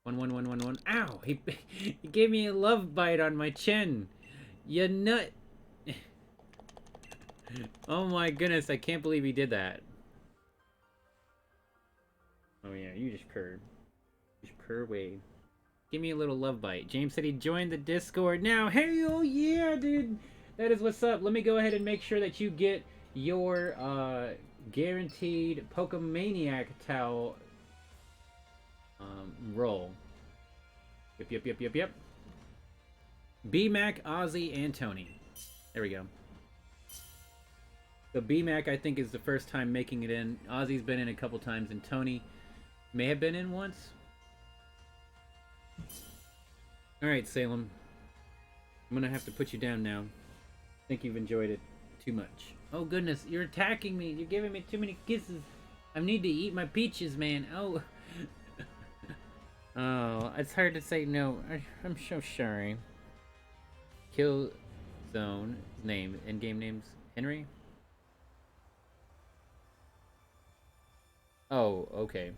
1. Ow! He gave me a love bite on my chin. You nut. Oh my goodness! I can't believe he did that. Oh yeah, you just purred. Just purr away. Give me a little love bite. James said he joined the Discord now. Hey, oh yeah, dude. That is what's up. Let me go ahead and make sure that you get your guaranteed Pokemaniac towel roll. Yep. B-Mac, Ozzy, and Tony. There we go. So B-Mac, I think, is the first time making it in. Ozzy's been in a couple times, and Tony may have been in once. Alright, Salem. I'm gonna have to put you down now. I think you've enjoyed it too much. Oh goodness, you're attacking me. You're giving me too many kisses. I need to eat my peaches, man. Oh. Oh, it's hard to say no. I'm so sorry. Kill Zone name, in-game names. Henry? Oh, okay.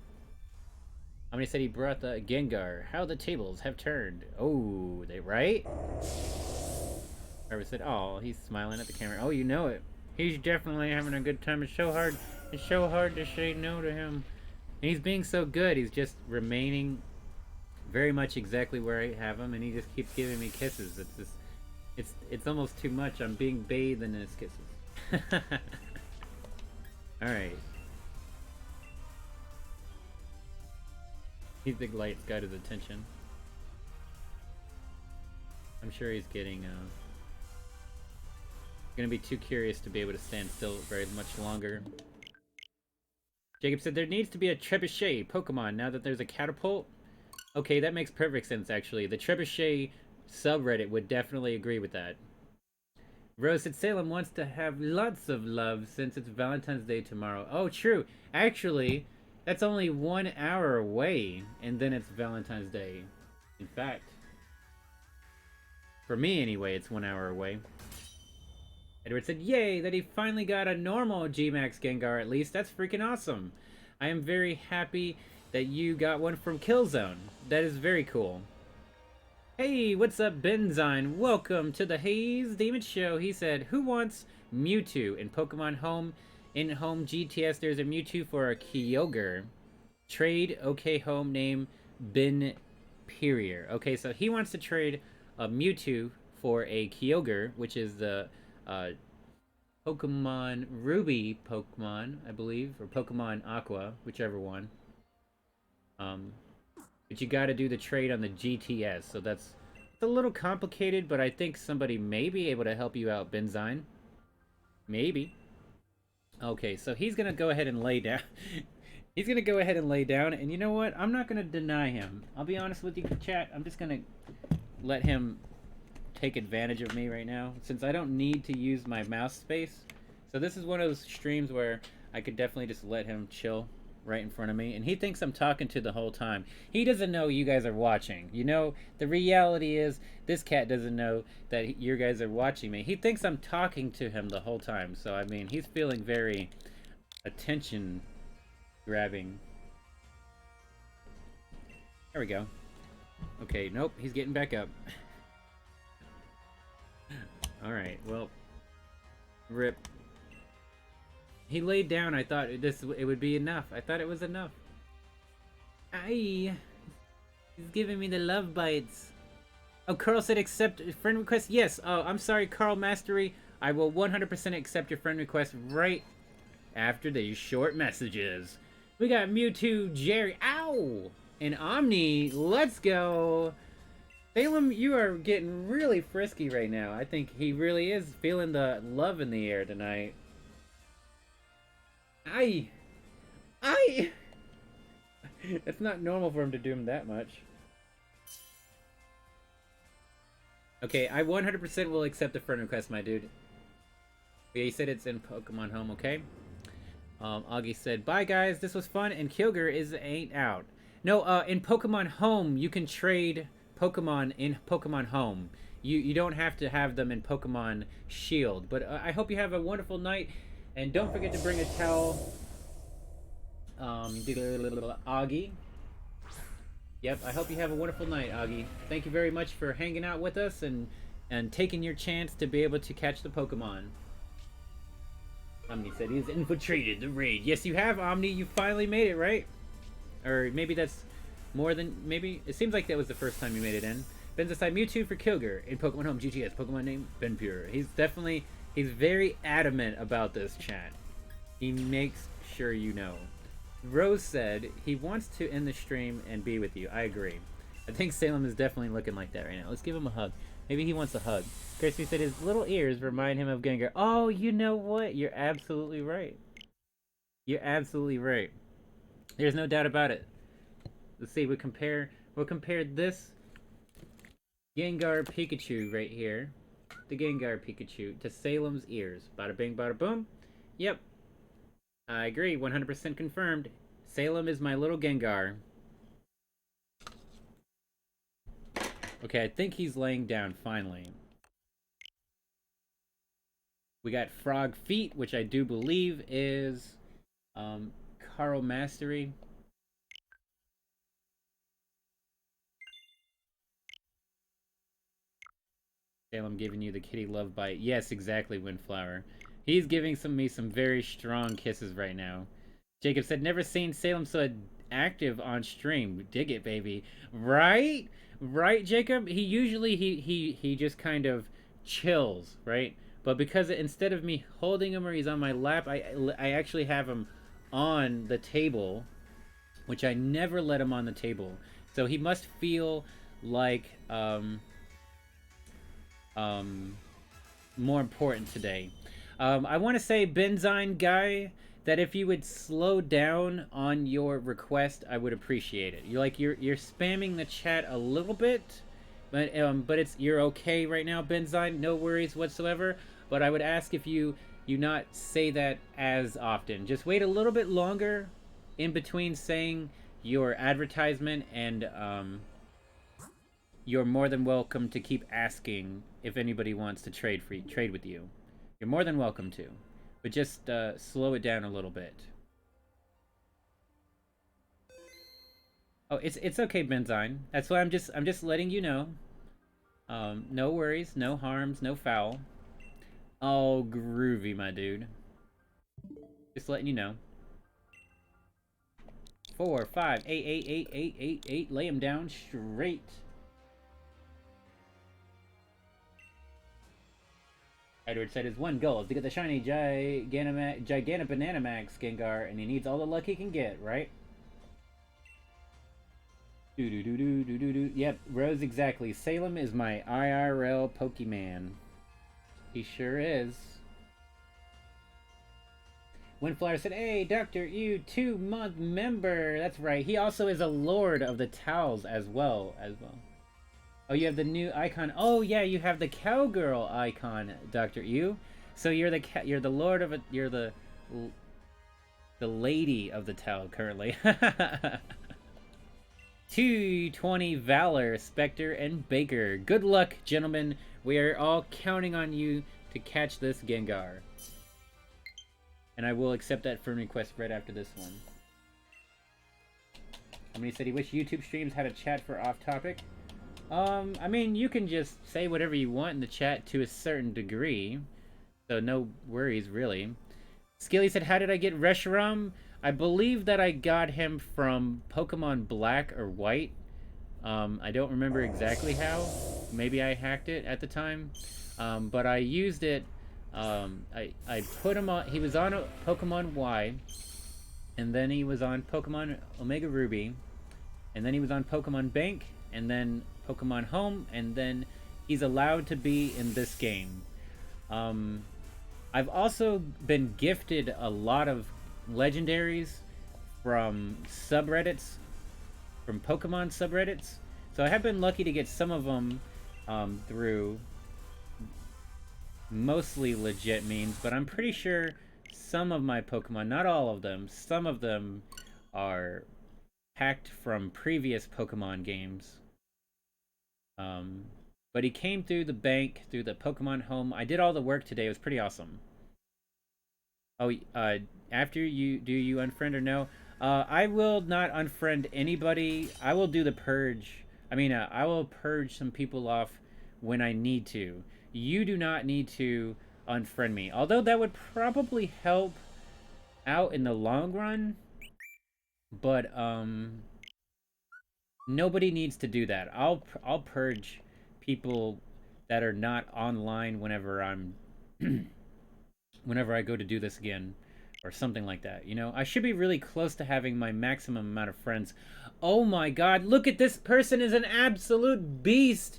Somebody said he brought the Gengar. How the tables have turned. Oh, they right? Whoever said, oh, he's smiling at the camera. Oh, you know it. He's definitely having a good time. It's so hard to say no to him. And he's being so good. He's just remaining very much exactly where I have him, and he just keeps giving me kisses. It's just, it's almost too much. I'm being bathed in his kisses. All right. He's the light's got his attention. I'm sure he's getting gonna be too curious to be able to stand still very much longer. Jacob said there needs to be a trebuchet Pokemon now that there's a catapult. Okay, that makes perfect sense actually. The trebuchet subreddit would definitely agree with that. Rose said Salem wants to have lots of love since it's Valentine's Day tomorrow. Oh, true. Actually, that's only 1 hour away, and then it's Valentine's Day. In fact, for me anyway, it's 1 hour away. Edward said, yay, that he finally got a normal Gmax Gengar at least. That's freaking awesome. I am very happy that you got one from Killzone. That is very cool. Hey, what's up, Benzine? Welcome to the Haze Demon Show. He said, who wants Mewtwo in Pokemon Home? In Home GTS, there's a Mewtwo for a Kyogre. Trade, okay, home name, Ben Perier. Okay, so he wants to trade a Mewtwo for a Kyogre, which is the Pokemon Ruby Pokemon, I believe, or Pokemon Aqua, whichever one. But you got to do the trade on the GTS, so it's a little complicated, but I think somebody may be able to help you out, Benzine. Maybe. Okay, so he's gonna go ahead and lay down. He's gonna go ahead and lay down, and you know what? I'm not gonna deny him. I'll be honest with you, chat. I'm just gonna let him take advantage of me right now, since I don't need to use my mouse space. So this is one of those streams where I could definitely just let him chill right in front of me, and he thinks I'm talking to the whole time. He doesn't know you guys are watching. You know, the reality is this cat doesn't know that you guys are watching me. He thinks I'm talking to him the whole time. So I mean, he's feeling very attention grabbing. There we go. Okay, nope, he's getting back up. Alright, well, rip. He laid down. I thought it would be enough. I thought it was enough. Aye. He's giving me the love bites. Oh, Carl said accept friend request. Yes. Oh, I'm sorry, Carl Mastery. I will 100% accept your friend request right after these short messages. We got Mewtwo, Jerry. Ow! And Omni. Let's go. Salem, you are getting really frisky right now. I think he really is feeling the love in the air tonight. Aye! It's not normal for him to do him that much. Okay, I 100% will accept the friend request, my dude. Yeah, he said it's in Pokemon Home, okay? Augie said, bye guys, this was fun, and Kyogre ain't out. No, in Pokemon Home, you can trade Pokemon in Pokemon Home. You don't have to have them in Pokemon Shield. But I hope you have a wonderful night. And don't forget to bring a towel. Augie. Yep, I hope you have a wonderful night, Augie. Thank you very much for hanging out with us and taking your chance to be able to catch the Pokemon. Omni said he's infiltrated the raid. Yes, you have, Omni. You finally made it, right? Or maybe that's more than... Maybe... It seems like that was the first time you made it in. Ben's aside Mewtwo for Kyogre in Pokemon Home GTS. Pokemon name, Ben Pure. He's definitely... He's very adamant about this, chat. He makes sure you know. Rose said he wants to end the stream and be with you. I agree. I think Salem is definitely looking like that right now. Let's give him a hug. Maybe he wants a hug. Gracie said his little ears remind him of Gengar. Oh, you know what? You're absolutely right. You're absolutely right. There's no doubt about it. Let's see. We'll compare this Gengar Pikachu right here. The Gengar Pikachu to Salem's ears. Bada bing, bada boom. Yep. I agree. 100% confirmed. Salem is my little Gengar. Okay, I think he's laying down finally. We got Frog Feet, which I do believe is Carl Mastery. Salem giving you the kitty love bite. Yes, exactly, Windflower. He's giving me some very strong kisses right now. Jacob said, never seen Salem so active on stream. Dig it, baby. Right? Right, Jacob? He usually, he just kind of chills, right? But because instead of me holding him or he's on my lap, I actually have him on the table, which I never let him on the table. So he must feel like, more important today. I want to say, Benzine Guy, that if you would slow down on your request, I would appreciate it. You're spamming the chat a little bit, but you're okay right now, Benzine. No worries whatsoever. But I would ask if you not say that as often. Just wait a little bit longer in between saying your advertisement, and you're more than welcome to keep asking if anybody wants to trade with you. You're more than welcome to, but just slow it down a little bit. Oh, it's okay, Benzine. That's why I'm just letting you know. No worries, no harms, no foul. Oh, groovy, my dude. Just letting you know. 4, 5, 8, 8, 8, 8, 8, 8. Lay him down straight. Edward said his one goal is to get the shiny Gigantic Banana Max Gengar, and he needs all the luck he can get, right? Yep, Rose, exactly. Salem is my IRL Pokemon. He sure is. Windflower said, hey, Doctor, you 2-month member. That's right. He also is a Lord of the Towels as well. Oh, you have the new icon. Oh, yeah, you have the cowgirl icon, Dr. Yu. So you're the Lord of it. You're the lady of the towel currently. 220 Valor, Spectre, and Baker. Good luck, gentlemen. We are all counting on you to catch this Gengar. And I will accept that friend request right after this one. Somebody said he wished YouTube streams had a chat for off-topic. I mean, you can just say whatever you want in the chat to a certain degree. So no worries, really. Skilly said, how did I get Reshiram? I believe that I got him from Pokemon Black or White. I don't remember exactly how. Maybe I hacked it at the time. But I used it. I put him on. He was on a Pokemon Y. And then he was on Pokemon Omega Ruby. And then he was on Pokemon Bank. And then Pokemon Home. And then he's allowed to be in this game. I've also been gifted a lot of legendaries from subreddits, from Pokemon subreddits. So I have been lucky to get some of them through mostly legit means, but I'm pretty sure some of my Pokemon, not all of them, some of them are hacked from previous Pokemon games. But he came through the bank, through the Pokemon Home. I did all the work today. It was pretty awesome. Oh, after you, do you unfriend or no? I will not unfriend anybody. I will do the purge. I mean, I will purge some people off when I need to. You do not need to unfriend me. Although that would probably help out in the long run. But, nobody needs to do that. I'll purge people that are not online whenever I'm whenever I go to do this again or something like that. You know, I should be really close to having my maximum amount of friends. Oh my god, look at this person is an absolute beast.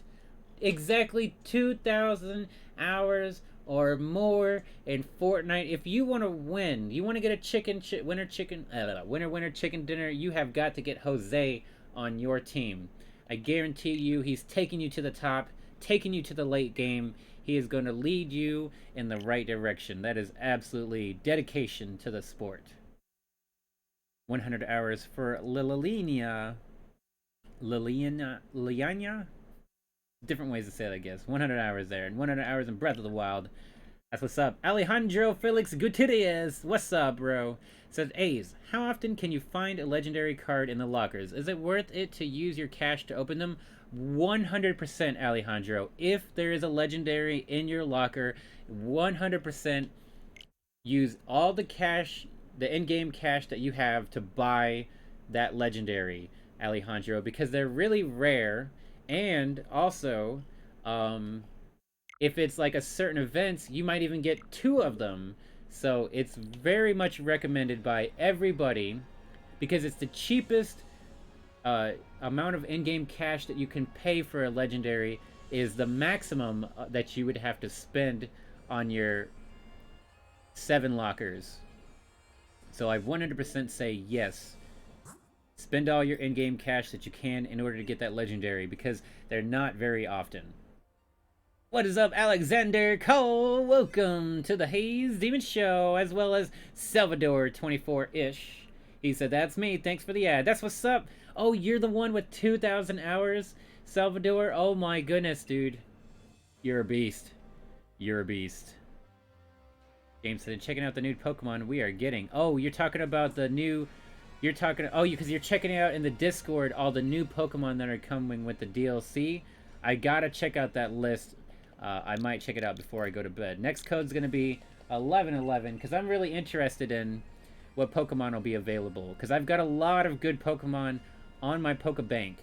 Exactly 2,000 hours or more in Fortnite. If you want to win, you want to get a winner chicken dinner, you have got to get Jose on your team. I guarantee you he's taking you to the top, taking you to the late game. He is going to lead you in the right direction. That is absolutely dedication to the sport. 100 hours for Liliana. Different ways to say it, I guess. 100 hours there, and 100 hours in Breath of the Wild. That's what's up. Alejandro Felix Gutierrez, what's up, bro? Says, A's, how often can you find a legendary card in the lockers? Is it worth it to use your cash to open them? 100%, Alejandro. If there is a legendary in your locker, 100% use all the cash the in-game cash that you have to buy that legendary, Alejandro, because they're really rare. And also, if it's like a certain event, you might even get 2 of them. So it's very much recommended by everybody because it's the cheapest amount of in-game cash that you can pay for a legendary is the maximum that you would have to spend on your 7 lockers. So I 100% say yes. Spend all your in-game cash that you can in order to get that legendary because they're not very often. What is up, Alexander Cole? Welcome to the Haze Demon Show, as well as Salvador24-ish. He said, that's me. Thanks for the ad. That's what's up. Oh, you're the one with 2,000 hours, Salvador? Oh my goodness, dude. You're a beast. You're a beast. James said, checking out the new Pokemon we are getting. Oh, you're talking about the new... You're talking... Oh, because you're checking out in the Discord all the new Pokemon that are coming with the DLC. I gotta check out that list. I might check it out before I go to bed. Next code's gonna be 1111, because I'm really interested in what Pokemon will be available. Because I've got a lot of good Pokemon on my Pokebank.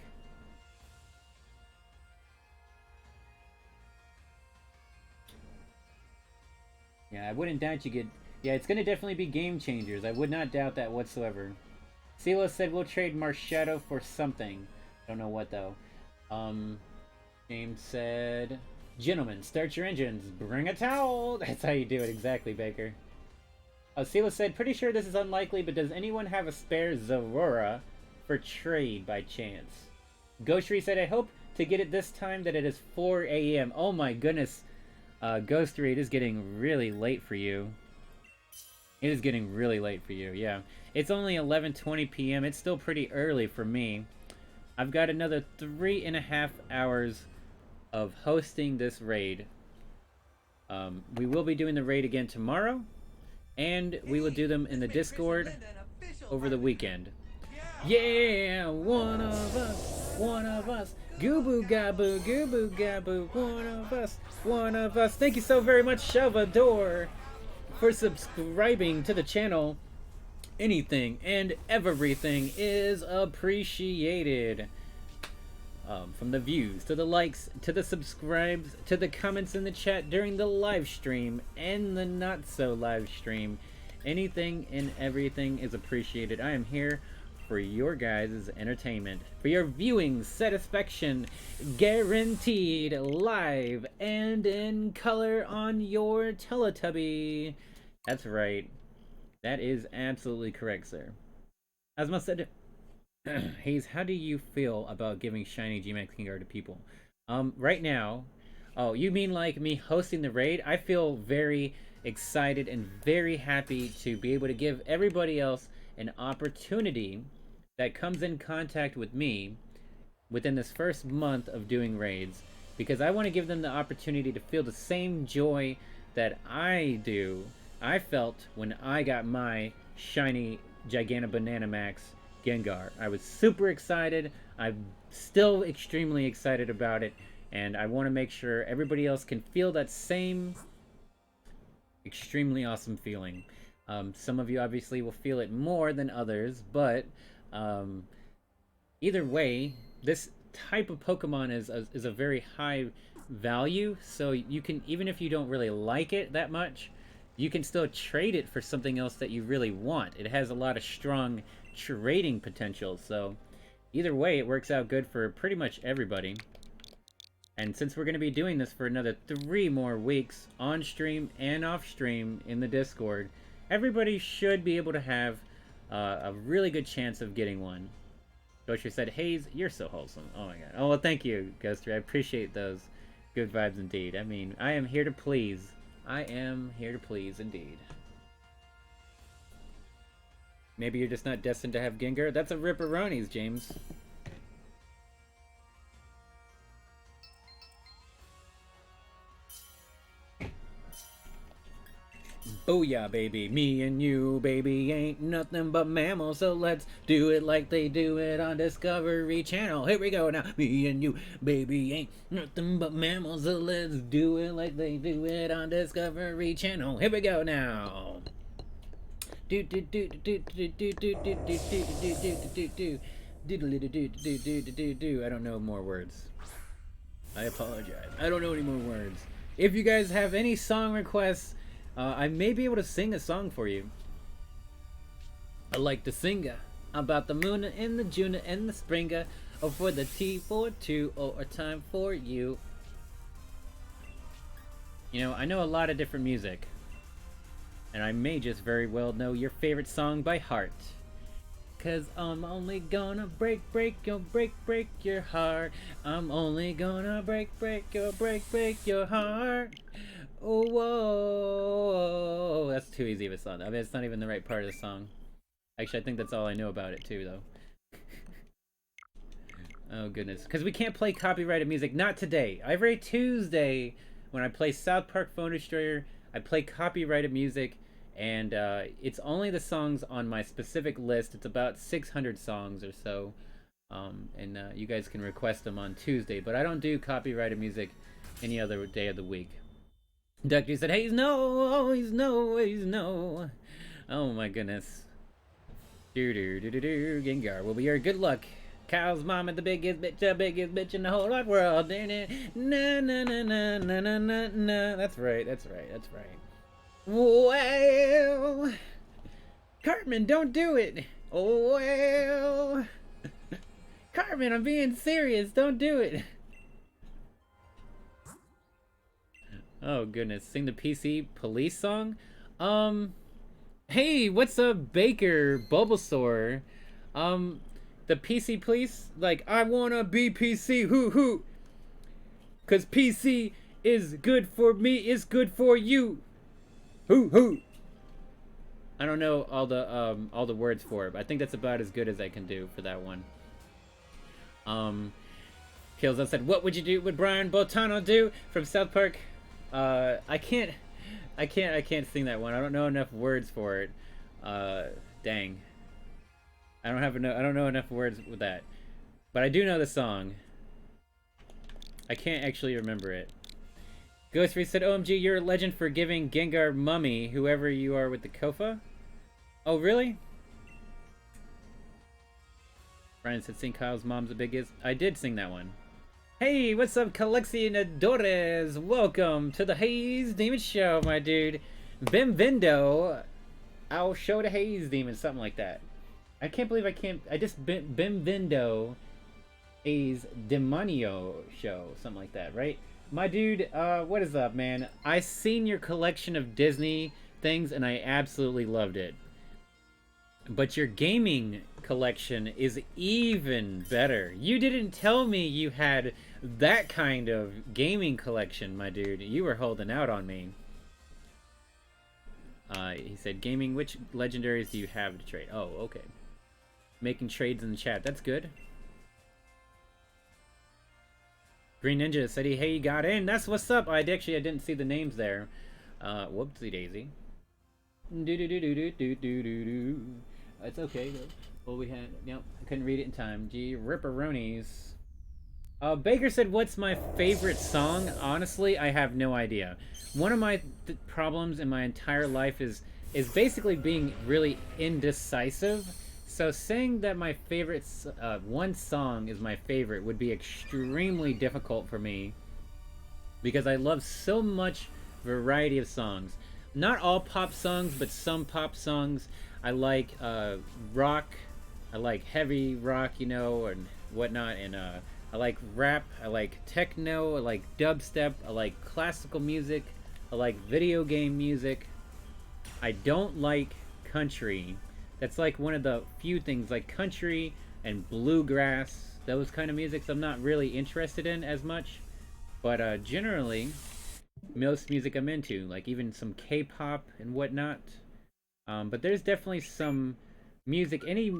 Yeah, I wouldn't doubt you get... Yeah, it's gonna definitely be game changers. I would not doubt that whatsoever. Silo said we'll trade Marshadow for something. Don't know what, though. James said... Gentlemen, start your engines. Bring a towel. That's how you do it, exactly, Baker. Silo said, pretty sure this is unlikely, but does anyone have a spare Zorora for trade by chance? Ghostry said, I hope to get it this time that it is 4 a.m. Oh my goodness. Ghostry, it is getting really late for you. It is getting really late for you, yeah. It's only 11:20 p.m. It's still pretty early for me. I've got another 3.5 hours of hosting this raid. We will be doing the raid again tomorrow, and we will do them in the Discord over the weekend. Yeah, one of us, one of us. Goo-boo gaboo, goo-boo gaboo, one of us, one of us. Thank you so very much, Salvador, for subscribing to the channel. Anything and everything is appreciated. From the views, to the likes, to the subscribes, to the comments in the chat during the live stream and the not so live stream. Anything and everything is appreciated. I am here for your guys' entertainment, for your viewing satisfaction, guaranteed live and in color on your Teletubby. That's right. That is absolutely correct, sir. Asma said, Haze, how do you feel about giving shiny Gmax Gengar to people? Right now, oh, you mean like me hosting the raid? I feel very excited and very happy to be able to give everybody else an opportunity that comes in contact with me within this first month of doing raids, because I want to give them the opportunity to feel the same joy that I felt when I got my shiny Gigantamax Gengar. I was super excited. I'm still extremely excited about it, and I want to make sure everybody else can feel that same extremely awesome feeling. Some of you obviously will feel it more than others, but either way, this type of Pokemon is a very high value, so you can, even if you don't really like it that much, you can still trade it for something else that you really want. It has a lot of strong trading potential, so either way it works out good for pretty much everybody. And since we're going to be doing this for another 3 more weeks on stream and off stream in the Discord, everybody should be able to have a really good chance of getting one. Ghoster said, Haze, you're so wholesome. Oh my god. Oh, well, thank you, Ghoster. I appreciate those good vibes indeed. I mean, I am here to please. I am here to please indeed. Maybe you're just not destined to have Gengar? That's a ripperonis, James. Booyah, baby. Me and you, baby, ain't nothing but mammals, so let's do it like they do it on Discovery Channel. Here we go now. Me and you, baby, ain't nothing but mammals, so let's do it like they do it on Discovery Channel. Here we go now. I don't know more words. I apologize. I don't know any more words. If you guys have any song requests, I may be able to sing a song for you. I like to sing about the moon and the June and the spring. Oh, for the T42, oh, a time for you. You know, I know a lot of different music. And I may just very well know your favorite song by heart. 'Cause I'm only gonna break your heart. I'm only gonna break your heart. Oh, whoa. That's too easy of a song. I mean, it's not even the right part of the song. Actually, I think that's all I know about it, too, though. Oh, goodness. Because we can't play copyrighted music. Not today. Every Tuesday, when I play South Park Phone Destroyer, I play copyrighted music. And it's only the songs on my specific list. It's about 600 songs or so. And you guys can request them on Tuesday. But I don't do copyrighted music any other day of the week. Ducky said, Haze, no, he's no, he's no. Oh my goodness. Gengar will be your good luck. Cow's mama, the biggest bitch in the whole wide world. Na na na na na na na na. That's right, that's right, that's right. Well, Cartman, don't do it. Oh, well. Cartman, I'm being serious. Don't do it. Oh, goodness. Sing the PC police song? Hey, what's up, Baker, Bulbasaur? The PC police? Like, I wanna be PC, hoo. 'Cause PC is good for me, it's good for you. Hoo. I don't know all the words for it, but I think that's about as good as I can do for that one. Kills said, what would you do? Would Brian Botano do from South Park? I can't sing that one. I don't know enough words for it. Dang. I don't know enough words with that. But I do know the song. I can't actually remember it. Ghost Free said, OMG, you're a legend for giving Gengar mummy, whoever you are with the Kofa. Oh, really? Brian said, sing Kyle's mom's the biggest. I did sing that one. Hey, what's up, Coleccionadores? Welcome to the Haze Demon Show, my dude. Bimvindo. I'll show the Haze Demon, something like that. I can't believe I just Bimvindo Haze Demonio show, something like that, right? My dude, what is up, man? I seen your collection of Disney things and I absolutely loved it. But your gaming collection is even better. You didn't tell me you had that kind of gaming collection, my dude. You were holding out on me. He said, gaming, which legendaries do you have to trade? Oh, okay. Making trades in the chat. That's good. Green Ninja said, hey, you got in. That's what's up. I didn't see the names there. Whoopsie daisy. It's okay though. Well, we had, I couldn't read it in time. Gee, ripperonis. Baker said, what's my favorite song? Honestly, I have no idea. One of my problems in my entire life is basically being really indecisive. So saying that my favorite, one song is my favorite would be extremely difficult for me. Because I love so much variety of songs. Not all pop songs, but some pop songs. I like rock. I like heavy rock, you know, and whatnot. And I like rap. I like techno. I like dubstep. I like classical music. I like video game music. I don't like country. That's like one of the few things, like country and bluegrass, those kind of musics I'm not really interested in as much. But generally, most music I'm into, like even some K-pop and whatnot. But there's definitely some music, any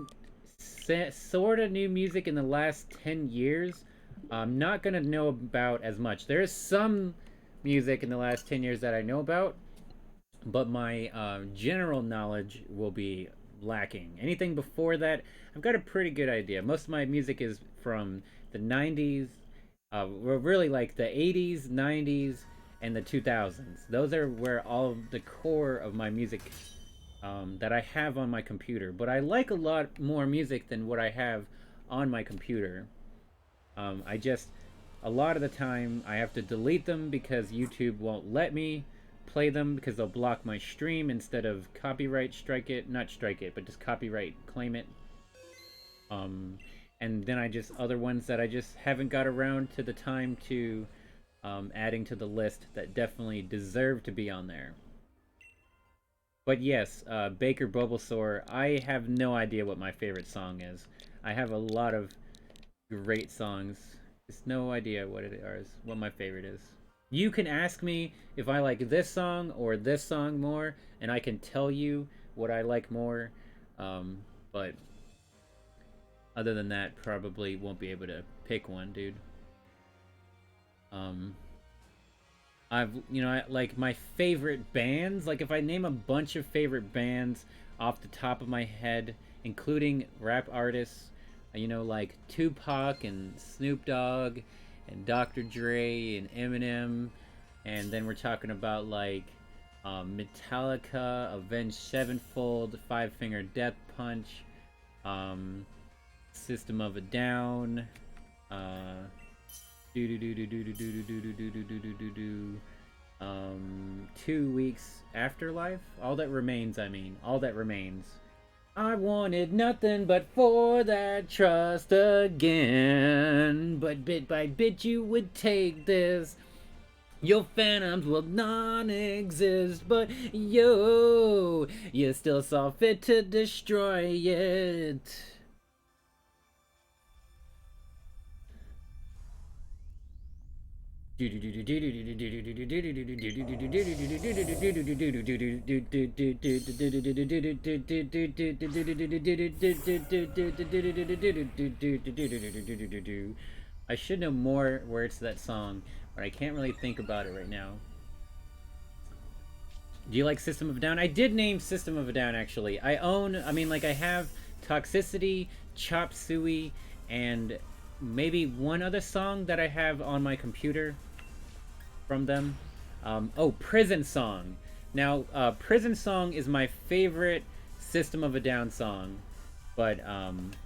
sort of new music in the last 10 years, I'm not going to know about as much. There is some music in the last 10 years that I know about, but my general knowledge will be lacking. Anything before that, I've got a pretty good idea. Most of my music is from the 90s, really like the 80s, 90s, and the 2000s. Those are where all of the core of my music that I have on my computer. But I like a lot more music than what I have on my computer. I just, a lot of the time, I have to delete them because YouTube won't let me play them because they'll block my stream instead of copyright strike it. Not strike it, but just copyright claim it. And then other ones that I just haven't got around to the time to adding to the list that definitely deserve to be on there. But yes, Baker Bulbasaur, I have no idea what my favorite song is. I have a lot of great songs. Just no idea what it is, what my favorite is. You can ask me if I like this song or this song more, and I can tell you what I like more. But other than that, probably won't be able to pick one, dude. Like my favorite bands, like if I name a bunch of favorite bands off the top of my head, including rap artists, like Tupac and Snoop Dogg and Dr. Dre and Eminem, and then we're talking about like Metallica, Avenged Sevenfold, Five Finger Death Punch, System of a Down, 2 weeks afterlife. All that remains. All that remains. I wanted nothing but for that trust again, but bit by bit you would take this. Your phantoms will non-exist, but you still saw fit to destroy it. I should know more words to that song, but I can't really think about it right now. Do you like System of a Down? I did name System of a Down, actually. I have Toxicity, Chop Suey, and maybe one other song that I have on my computer from them. Prison Song. Now, Prison Song is my favorite System of a Down song. But,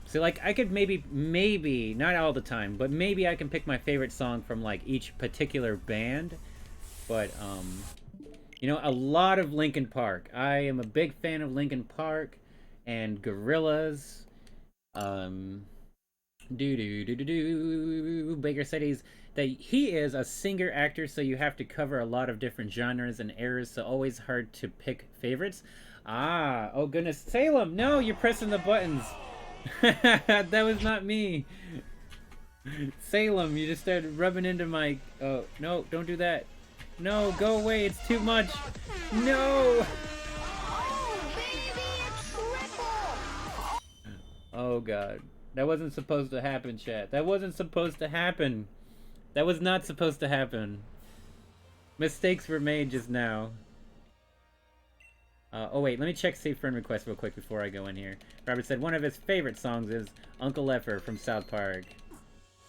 so, like, I could maybe, not all the time, but maybe I can pick my favorite song from, like, each particular band. But, a lot of Linkin Park. I am a big fan of Linkin Park and Gorillaz. Baker said he is a singer actor, so you have to cover a lot of different genres and eras, so always hard to pick favorites. Ah, oh goodness, Salem, no, you're pressing the buttons. That was not me. Salem, you just started rubbing into my... Oh, no, don't do that. No, go away, it's too much. No! Oh god. That wasn't supposed to happen, chat. That wasn't supposed to happen. That was not supposed to happen. Mistakes were made just now. Oh wait, let me check save friend request real quick before I go in here. Robert said one of his favorite songs is Uncle Effer from South Park.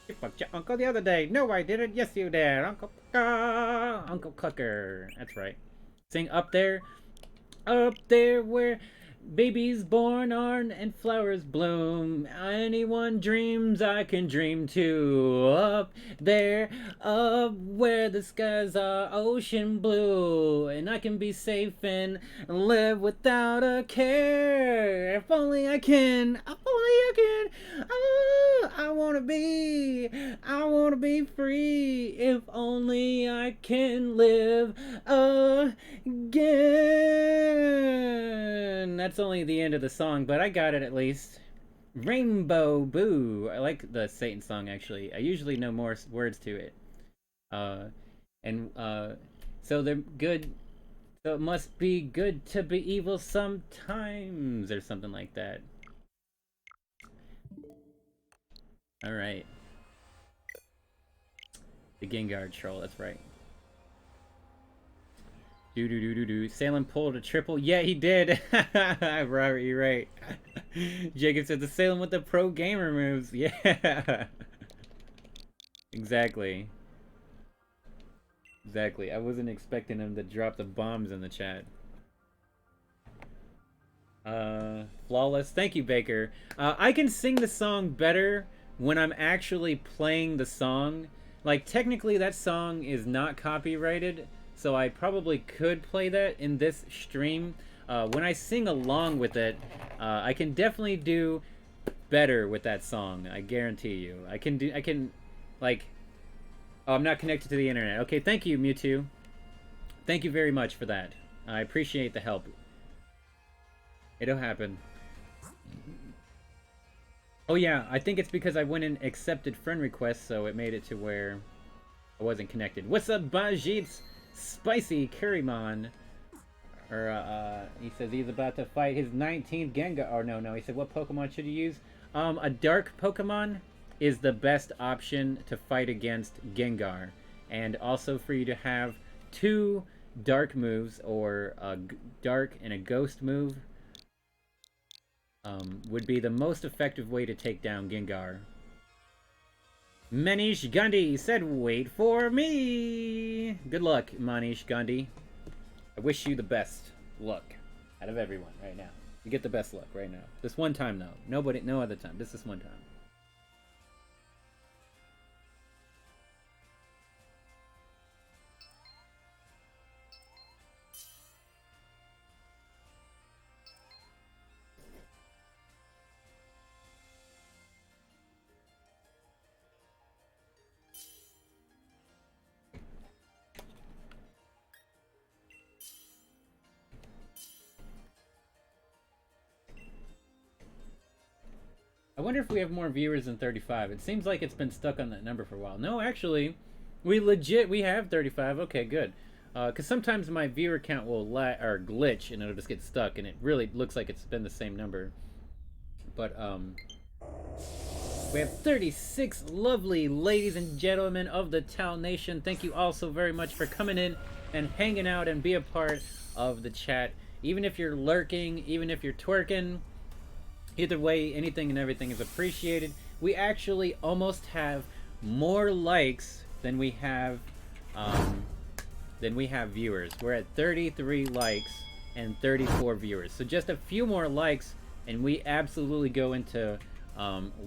You fucked your uncle the other day. No, I didn't. Yes, you did. Uncle Clucker. That's right. Sing Up There. Up there where babies born are and flowers bloom. Anyone dreams I can dream too. Up there, up where the skies are ocean blue, and I can be safe and live without a care. If only I can. If only I can. Oh, I wanna be free. If only I can live again. That's only the end of the song, but I got it at least. Rainbow Boo. I like the Satan song, actually. I usually know more words to it. So they're good. So it must be good to be evil sometimes, or something like that. Alright. The Gengar troll, that's right. Salem pulled a triple. Yeah, he did. Robert, you're right. Jacob said the Salem with the pro gamer moves. Yeah. Exactly. I wasn't expecting him to drop the bombs in the chat. Flawless. Thank you, Baker. I can sing the song better when I'm actually playing the song. Like, technically that song is not copyrighted, so I probably could play that in this stream. When I sing along with it, I can definitely do better with that song. I guarantee you. I can, like... Oh, I'm not connected to the internet. Okay, thank you, Mewtwo. Thank you very much for that. I appreciate the help. It'll happen. Oh yeah, I think it's because I went and accepted friend requests, so it made it to where I wasn't connected. What's up, Bajit's Spicy Currymon? Or, he says he's about to fight his 19th Gengar. Or no, he said, what Pokemon should you use? A dark Pokemon is the best option to fight against Gengar. And also for you to have 2 dark moves, or a dark and a ghost move, would be the most effective way to take down Gengar. Manish Gandhi said, wait for me! Good luck, Manish Gandhi. I wish you the best luck out of everyone right now. You get the best luck right now. This one time, though. No other time. Just this one time. I wonder if we have more viewers than 35. It seems like it's been stuck on that number for a while. No, actually, we have 35. Okay, good. Because sometimes my viewer count will glitch and it'll just get stuck, and it really looks like it's been the same number. But, we have 36 lovely ladies and gentlemen of the Tal Nation. Thank you all so very much for coming in and hanging out and be a part of the chat. Even if you're lurking, even if you're twerking, either way, anything and everything is appreciated. We actually almost have more likes than we have viewers. We're at 33 likes and 34 viewers. So just a few more likes and we absolutely go into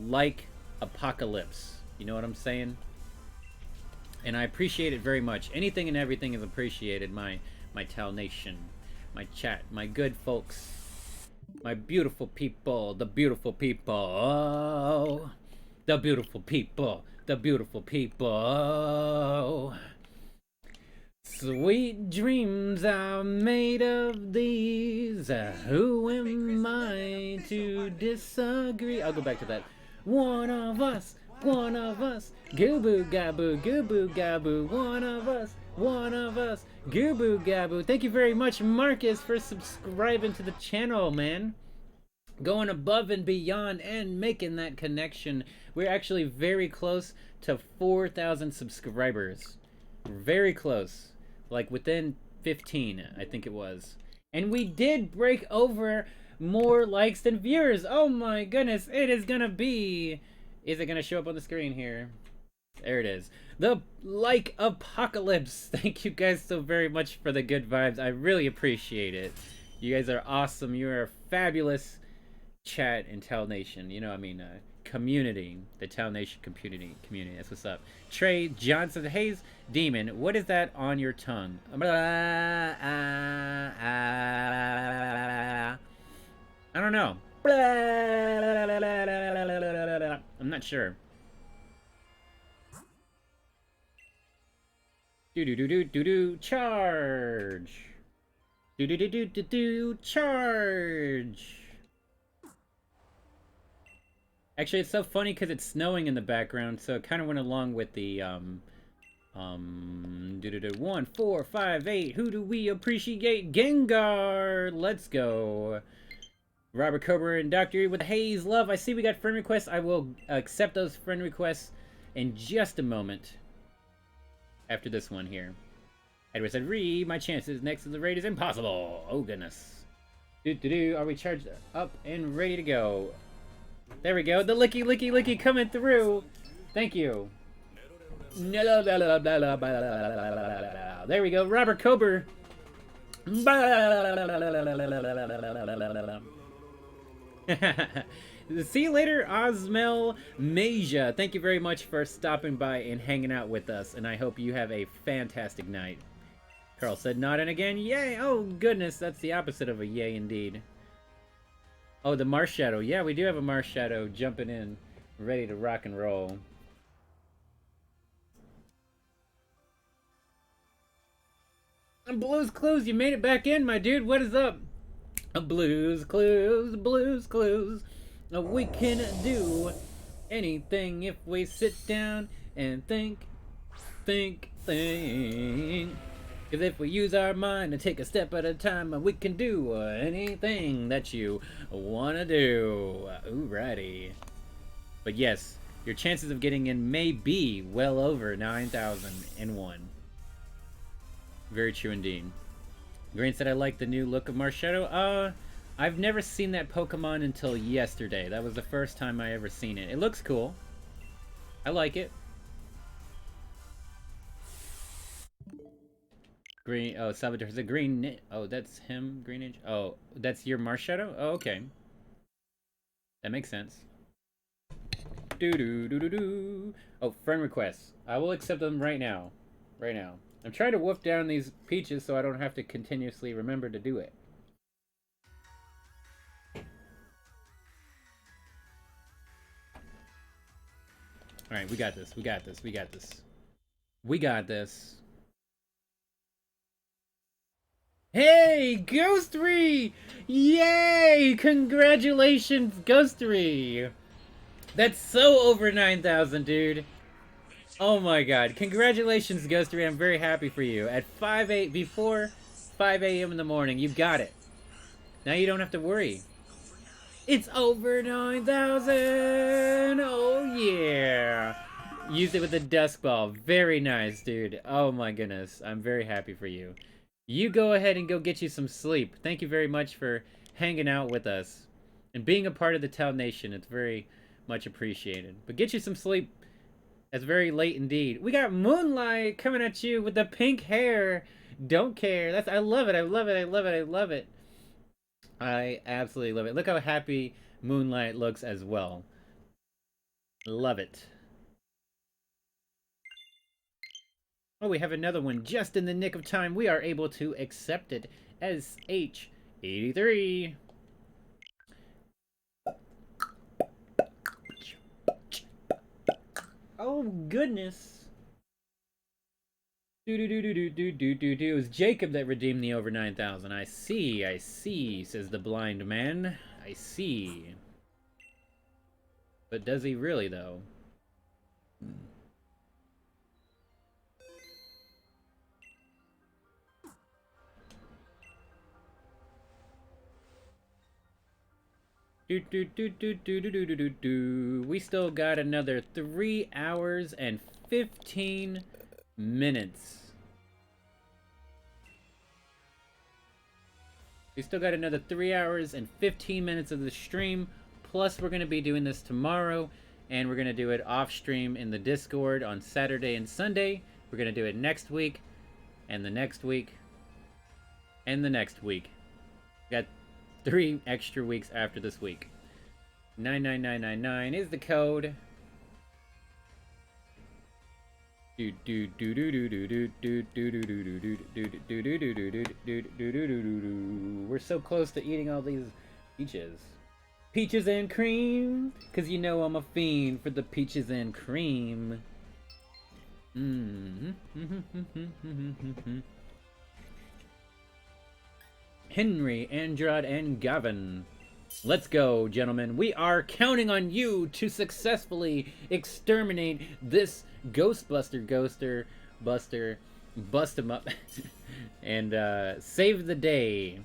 like apocalypse. You know what I'm saying? And I appreciate it very much. Anything and everything is appreciated, my Tal Nation, my chat, my good folks. My beautiful people, the beautiful people, oh, the beautiful people, the beautiful people. Sweet dreams are made of these. Who am I to disagree? I'll go back to that. One of us, goo-boo gaboo, goo-boo gaboo, one of us, goo-boo gaboo. Thank you very much, Marcus, for subscribing to the channel, man. Going above and beyond and making that connection. We're actually very close to 4,000 subscribers. Very close. Like within 15, I think it was. And we did break over more likes than viewers. Oh my goodness, it is gonna be... Is it gonna show up on the screen here? There it is. The like apocalypse. Thank you guys so very much for the good vibes. I really appreciate it. You guys are awesome. You are fabulous. Chat and Tal Nation. You know, I mean, community. The Tal Nation community. That's what's up. Trey Johnson. Haze Demon. What is that on your tongue? I don't know. I'm not sure. Do charge. Charge. Actually, it's so funny because it's snowing in the background, so it kind of went along with the 1, 4, 5, 8. Who do we appreciate? Gengar. Let's go. Robert Cobra and Dr. E with the Haze love. I see we got friend requests. I will accept those friend requests in just a moment. After this one here. Edward said, my chances next to the raid is impossible. Oh, goodness. Are we charged up and ready to go? There we go. The licky coming through. Thank you. There we go. Robert Kober. See you later, Osmel Masia. Thank you very much for stopping by and hanging out with us, and I hope you have a fantastic night. Carl said, not in again. Yay! Oh, goodness, that's the opposite of a yay indeed. Oh, the Marsh Shadow. Yeah, we do have a Marsh Shadow jumping in, ready to rock and roll. Blues Clues, you made it back in, my dude. What is up? Blues Clues, Blues Clues. We can do anything if we sit down and think. Cause if we use our mind and take a step at a time, we can do anything that you wanna do. Alrighty. But yes, your chances of getting in may be well over 9,001. Very true indeed. Green said I like the new look of Marshadow. I've never seen that Pokemon until yesterday. That was the first time I ever seen it. It looks cool. I like it. Green, oh, Salvador's a green, oh, that's him, Greenage? Oh, that's your Marshadow? Oh, okay. That makes sense. Do-do-do-do-do. Oh, friend requests. I will accept them right now. Right now. I'm trying to wolf down these peaches so I don't have to continuously remember to do it. Alright, we got this, we got this, we got this. We got this. Hey, Ghostery! Yay! Congratulations, Ghostery! That's so over 9,000, dude. Oh my god. Congratulations, Ghostery. I'm very happy for you. At before 5 a.m. in the morning, you got it. Now you don't have to worry. It's over 9,000! Oh yeah! Used it with the Dusk Ball. Very nice, dude. Oh my goodness. I'm very happy for you. You go ahead and go get you some sleep. Thank you very much for hanging out with us. And being a part of the Town Nation. It's very much appreciated. But get you some sleep. It's very late indeed. We got Moonlight coming at you with the pink hair. Don't care. I love it. I love it. I love it. I love it. I absolutely love it. Look how happy Moonlight looks as well. Love it. Oh, we have another one just in the nick of time. We are able to accept it as H83. Oh, goodness. It was Jacob that redeemed the over 9,000. I see, says the blind man. I see. But does he really, though? We still got another 3 hours and 15 minutes. We still got another 3 hours and 15 minutes of the stream. Plus, we're going to be doing this tomorrow. And we're going to do it off stream in the Discord on Saturday and Sunday. We're going to do it next week. And the next week. And the next week. Got 3 extra weeks after this week. 99999 is the code. We're so close to eating all these peaches. Peaches and cream, cause you know I'm a fiend for the peaches and cream. Henry, Andrade, and Gavin. Let's go, gentlemen. We are counting on you to successfully exterminate this Ghostbuster Buster, bust him up, and save the day.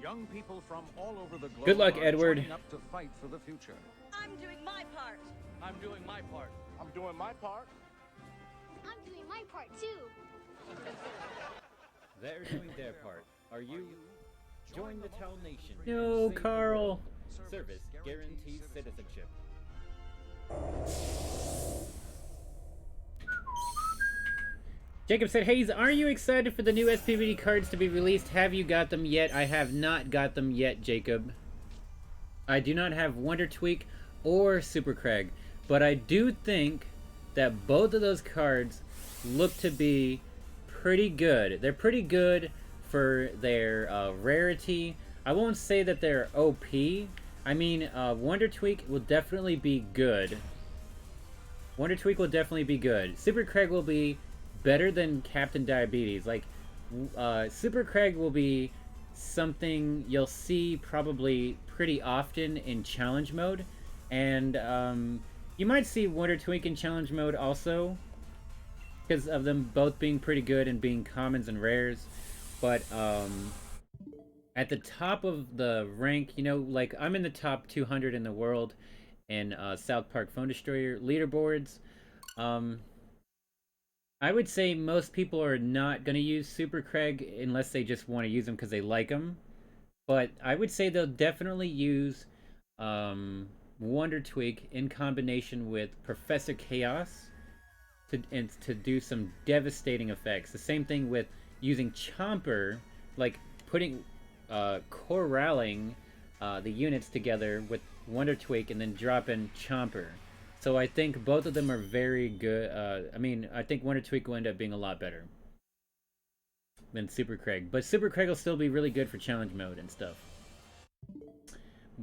Young people from all over the globe. Good luck, Edward. Up to fight for the future. I'm doing my part. I'm doing my part. I'm doing my part. I'm doing my part too. They're doing their part. Are you? Join the Town Nation. No, Carl. Service guarantees citizenship. Jacob said, Haze, are you excited for the new SPVD cards to be released? Have you got them yet? I have not got them yet, Jacob. I do not have Wonder Tweak or Super Craig, but I do think that both of those cards look to be pretty good. They're pretty good for their rarity. I won't say that they're OP. I mean, Wonder Tweak will definitely be good. Wonder Tweak will definitely be good. Super Craig will be better than Captain Diabetes. Like, Super Craig will be something you'll see probably pretty often in challenge mode. And you might see Wonder Tweak in challenge mode also, because of them both being pretty good and being commons and rares. But at the top of the rank, you know, like I'm in the top 200 in the world in South Park Phone Destroyer leaderboards. I would say most people are not going to use Super Craig unless they just want to use them because they like them. But I would say they'll definitely use Wonder Tweak in combination with Professor Chaos to do some devastating effects. The same thing with using Chomper, like putting corralling the units together with Wonder Tweak and then dropping Chomper. So I think both of them are very good. I mean, I think Wonder Tweak will end up being a lot better than Super Craig. But Super Craig will still be really good for challenge mode and stuff.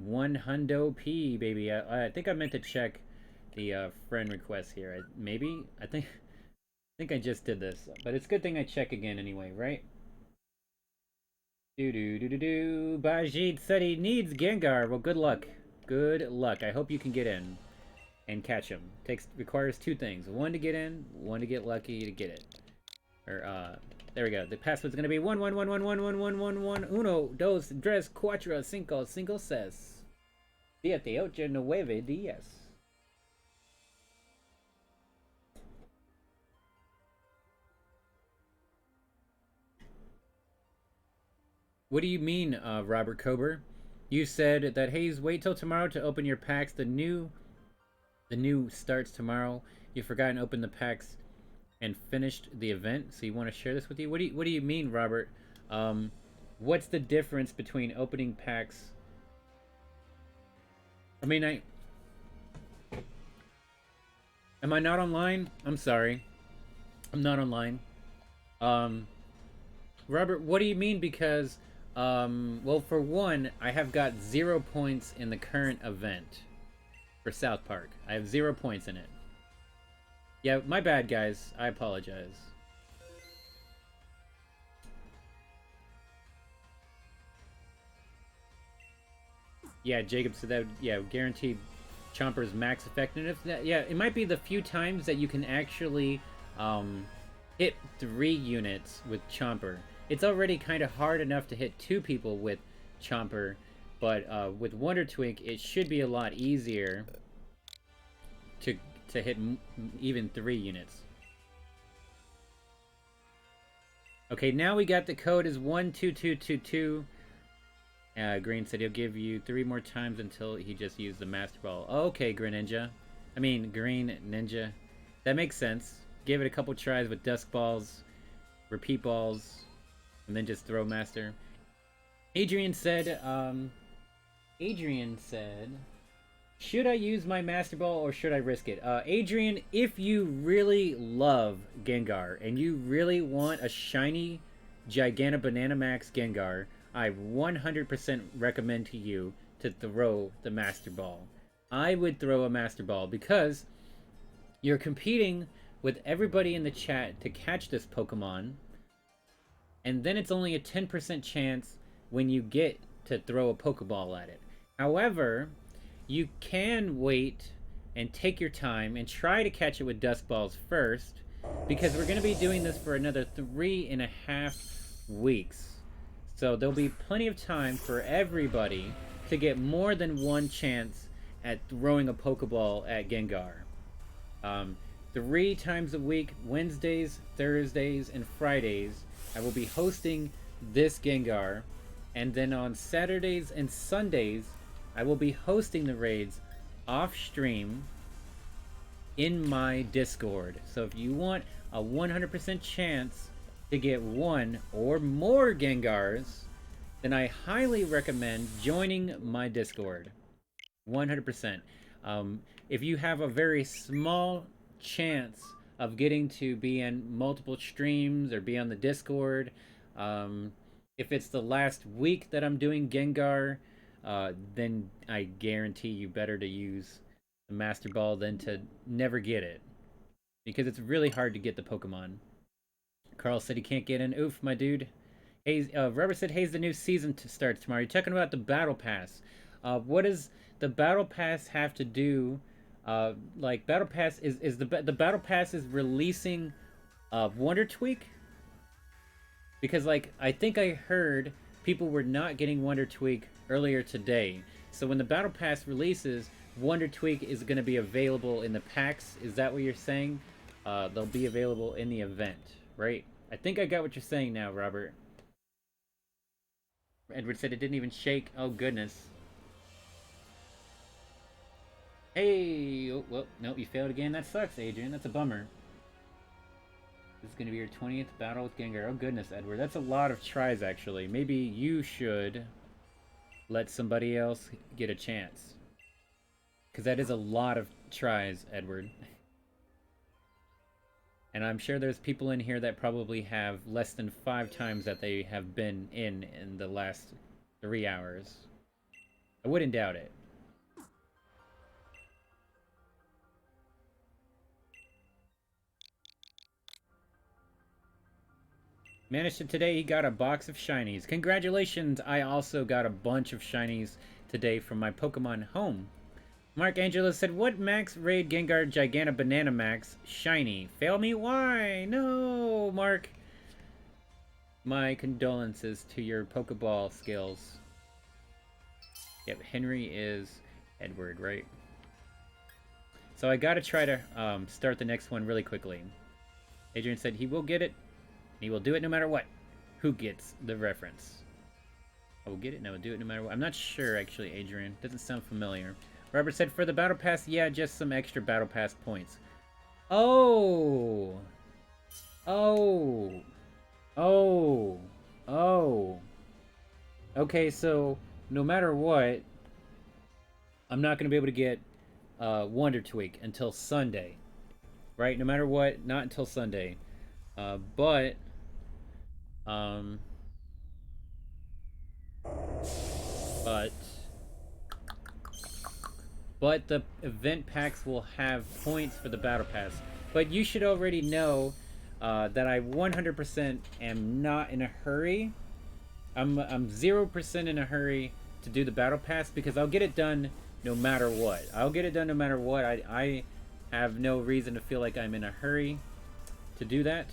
100p, baby. I think I meant to check the friend request here. I think I just did this. But it's a good thing I check again anyway, right? Bajit said he needs Gengar. Well, good luck. Good luck. I hope you can get in and catch him. Requires two things: one to get in, one to get lucky to get it. Or there we go. The password's gonna be 111111111 uno dos tres cuatro cinco cinco seis siete ocho nueve diez. What do you mean, Robert Kober? You said that, Haze, wait till tomorrow to open your packs. The new starts tomorrow. You forgot and opened the packs and finished the event. So you want to share this with you? What do you mean, Robert? What's the difference between opening packs? I mean, am I not online? I'm sorry. I'm not online. Robert, what do you mean? Because well, for one, I have got 0 points in the current event for South Park. I have 0 points in it. Yeah, my bad, guys. I apologize. Yeah, Jacob said that, yeah, guaranteed Chomper's max effectiveness. Yeah, it might be the few times that you can actually hit 3 units with Chomper. It's already kind of hard enough to hit 2 people with Chomper, but with Wonder Twink, it should be a lot easier to hit even 3 units. Okay, now we got the code is 12222. Green said he'll give you 3 more times until he just used the Master Ball. Oh, okay, Green Ninja. That makes sense. Give it a couple tries with Dusk Balls, Repeat Balls, and then just throw Master. Adrian said, should I use my Master Ball or should I risk it? Adrian, if you really love Gengar and you really want a shiny Gigantamax Gengar, I 100% recommend to you to throw the Master Ball. I would throw a Master Ball because you're competing with everybody in the chat to catch this Pokemon, and then it's only a 10% chance when you get to throw a Pokeball at it. However, you can wait and take your time and try to catch it with Dusk Balls first, because we're going to be doing this for another 3.5 weeks. So there'll be plenty of time for everybody to get more than one chance at throwing a Pokeball at Gengar. 3 times a week, Wednesdays, Thursdays, and Fridays, I will be hosting this Gengar. And then on Saturdays and Sundays, I will be hosting the raids off stream in my Discord. So if you want a 100% chance to get one or more Gengars, then I highly recommend joining my Discord. 100%. If you have a very small chance of getting to be in multiple streams or be on the Discord, if it's the last week that I'm doing Gengar, then I guarantee you better to use the Master Ball than to never get it. Because it's really hard to get the Pokemon. Carl said he can't get in. Oof, my dude. Haze, Robert said, Haze, the new season starts tomorrow. You're talking about the Battle Pass. What does the Battle Pass have to do? Like, Battle Pass is the Battle Pass is releasing Wonder Tweak? Because, like, I think I heard people were not getting Wonder Tweak earlier today. So when the Battle Pass releases, Wonder Tweak is going to be available in the packs. Is that what you're saying? They'll be available in the event, right? I think I got what you're saying now, Robert. Edward said it didn't even shake. Oh, goodness. Hey! Oh, well, no, you failed again. That sucks, Adrian. That's a bummer. This is going to be your 20th battle with Gengar. Oh, goodness, Edward. That's a lot of tries, actually. Maybe you should let somebody else get a chance. Because that is a lot of tries, Edward. And I'm sure there's people in here that probably have less than 5 times that they have been in the last 3 hours. I wouldn't doubt it. Managed it today. He got a box of shinies. Congratulations! I also got a bunch of shinies today from my Pokemon home. Mark Angelo said, what max raid Gengar Giganta Banana Max shiny? Fail me? Why? No, Mark. My condolences to your Pokeball skills. Yep, Henry is Edward, right? So I gotta try to start the next one really quickly. Adrian said he will get it. He will do it no matter what. Who gets the reference? I will get it and I will do it no matter what. I'm not sure, actually, Adrian. Doesn't sound familiar. Robert said, for the Battle Pass, yeah, just some extra Battle Pass points. Oh! Oh! Oh! Oh! Okay, so, no matter what, I'm not going to be able to get Wonder Tweak until Sunday. Right? No matter what, not until Sunday. But the event packs will have points for the Battle Pass. But you should already know that I 100% am not in a hurry. I'm 0% in a hurry to do the Battle Pass because I'll get it done no matter what. I'll get it done no matter what. I have no reason to feel like I'm in a hurry to do that.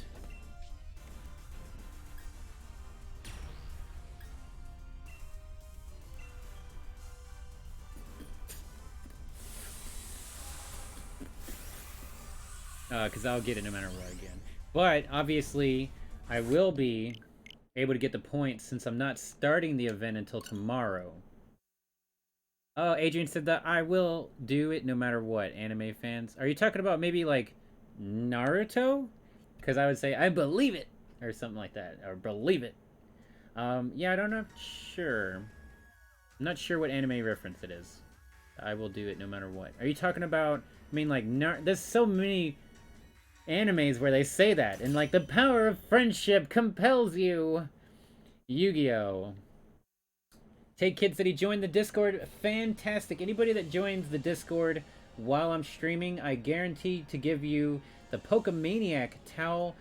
Because I'll get it no matter what again. But, obviously, I will be able to get the points since I'm not starting the event until tomorrow. Oh, Adrian said that I will do it no matter what, anime fans. Are you talking about maybe, like, Naruto? Because I would say, I believe it! Or something like that. Or believe it. Yeah, I don't know. Sure. I'm not sure what anime reference it is. I will do it no matter what. Are you talking about, I mean, like, there's so many animes where they say that, and like, the power of friendship compels you. Yu-Gi-Oh! Take Kid said he joined the Discord. Fantastic. Anybody that joins the Discord while I'm streaming, I guarantee to give you the Pokemaniac towel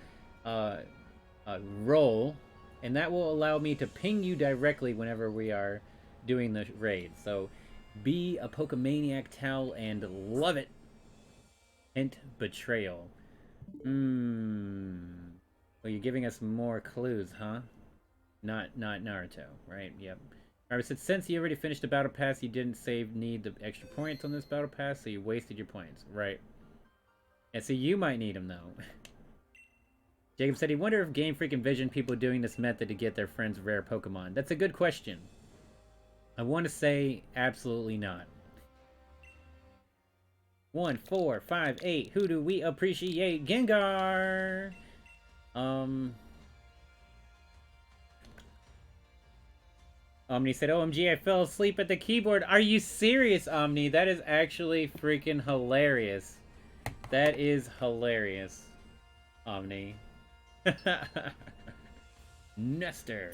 roll, and that will allow me to ping you directly whenever we are doing the raid. So be a Pokemaniac towel and love it. Hint, betrayal. Well, you're giving us more clues, huh? Not Naruto, right? Yep. Alright, said since you already finished the Battle Pass, you didn't need the extra points on this Battle Pass, so you wasted your points. Right. And so you might need them, though. Jacob said he wondered if Game Freak envisioned people doing this method to get their friends rare Pokemon. That's a good question. I want to say absolutely not. 1, 4, 5, 8. Who do we appreciate? Gengar! Omni said, OMG, I fell asleep at the keyboard. Are you serious, Omni? That is actually freaking hilarious. That is hilarious, Omni. Nestor.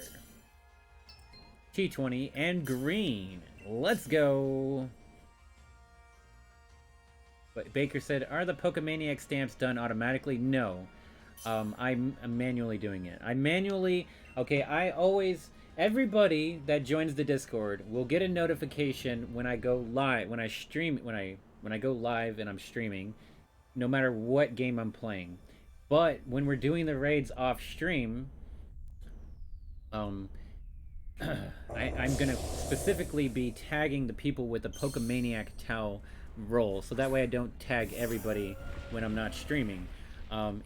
T20 and green. Let's go. But Baker said, are the Pokemaniac stamps done automatically? No. I'm manually doing it. I manually... Okay, I always... Everybody that joins the Discord will get a notification when I go live, when I stream, when I go live and I'm streaming, no matter what game I'm playing. But when we're doing the raids off stream, I'm gonna specifically be tagging the people with the Pokemaniac Towel role, so that way I don't tag everybody when I'm not streaming.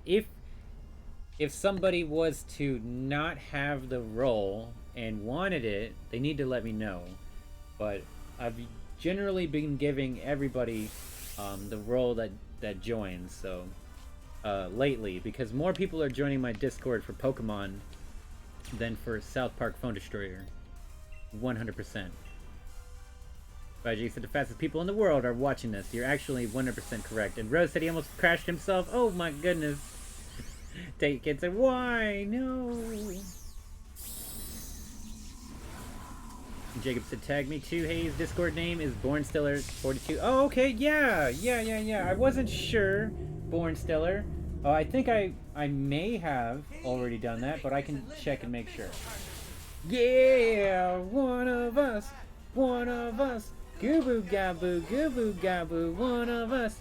If somebody was to not have the role and wanted it, they need to let me know. But I've generally been giving everybody the role that joins, so lately, because more people are joining my Discord for Pokemon than for South Park Phone Destroyer. 100%. Raji said the fastest people in the world are watching this. You're actually 100% correct. And Rose said he almost crashed himself. Oh my goodness. Take it. Said, why? No. Jacob said, tag me too. Haze Discord name is BornSteller42. Oh, okay. Yeah. I wasn't sure. BornSteller. Oh, I think I may have already done that, but I can check and make sure. Yeah, one of us. Goo-boo gaboo, goo-boo gaboo, one of us.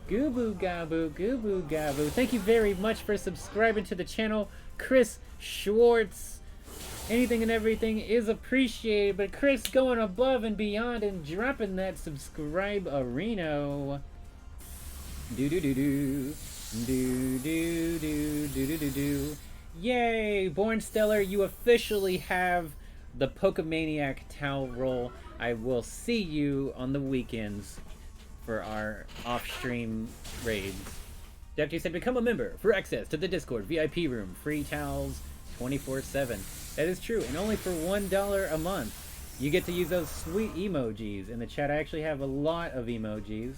Goo-boo gaboo. Thank you very much for subscribing to the channel, Chris Schwartz. Anything and everything is appreciated, but Chris going above and beyond and dropping that subscribe areno. Do. Yay, Born Stellar, you officially have the Pokemaniac Towel role. I will see you on the weekends for our off-stream raids. Deputy said, become a member for access to the Discord VIP room. Free towels 24/7. That is true, and only for $1 a month. You get to use those sweet emojis. In the chat, I actually have a lot of emojis.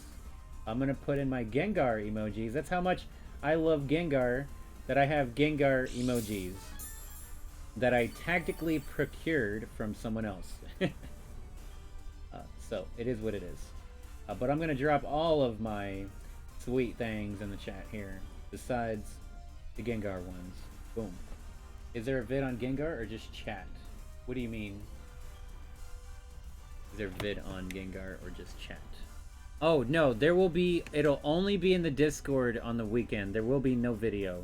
I'm going to put in my Gengar emojis. That's how much I love Gengar, that I have Gengar emojis that I tactically procured from someone else. So, it is what it is. But I'm going to drop all of my sweet things in the chat here, besides the Gengar ones. Boom. Is there a vid on Gengar or just chat? What do you mean? Is there a vid on Gengar or just chat? Oh, no, there will be... It'll only be in the Discord on the weekend. There will be no video.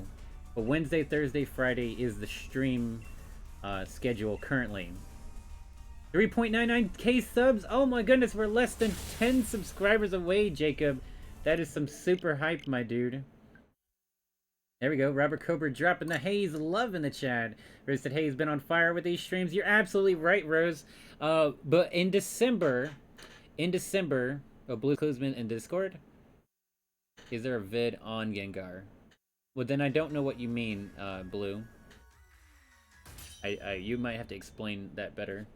But Wednesday, Thursday, Friday is the stream schedule currently. 3.99k subs? Oh my goodness, we're less than 10 subscribers away, Jacob. That is some super hype, my dude. There we go. Robert Cobra dropping the Haze love in the chat. Rose said, Haze been on fire with these streams. You're absolutely right, Rose. But in December... Oh, Blue Cluesman in Discord? Is there a vid on Gengar? Well, then I don't know what you mean, Blue. You might have to explain that better.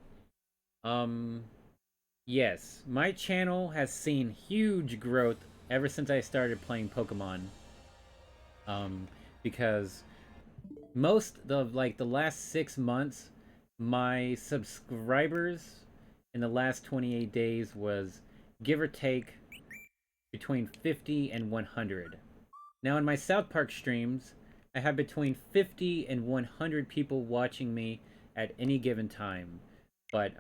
Yes. My channel has seen huge growth ever since I started playing Pokemon. Because most of, the last 6 months, my subscribers in the last 28 days was, give or take, between 50 and 100. Now in my South Park streams, I have between 50 and 100 people watching me at any given time. But,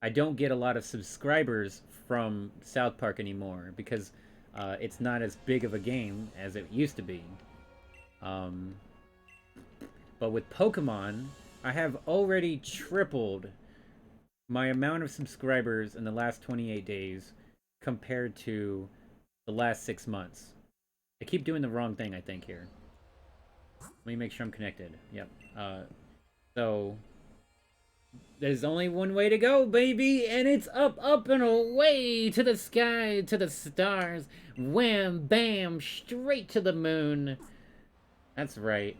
I don't get a lot of subscribers from South Park anymore, because it's not as big of a game as it used to be. But with Pokemon, I have already tripled my amount of subscribers in the last 28 days compared to the last 6 months. I keep doing the wrong thing, I think, here. Let me make sure I'm connected. Yep. So, There's only one way to go, baby, and it's up, up, and away to the sky, to the stars. Wham, bam, straight to the moon. That's right.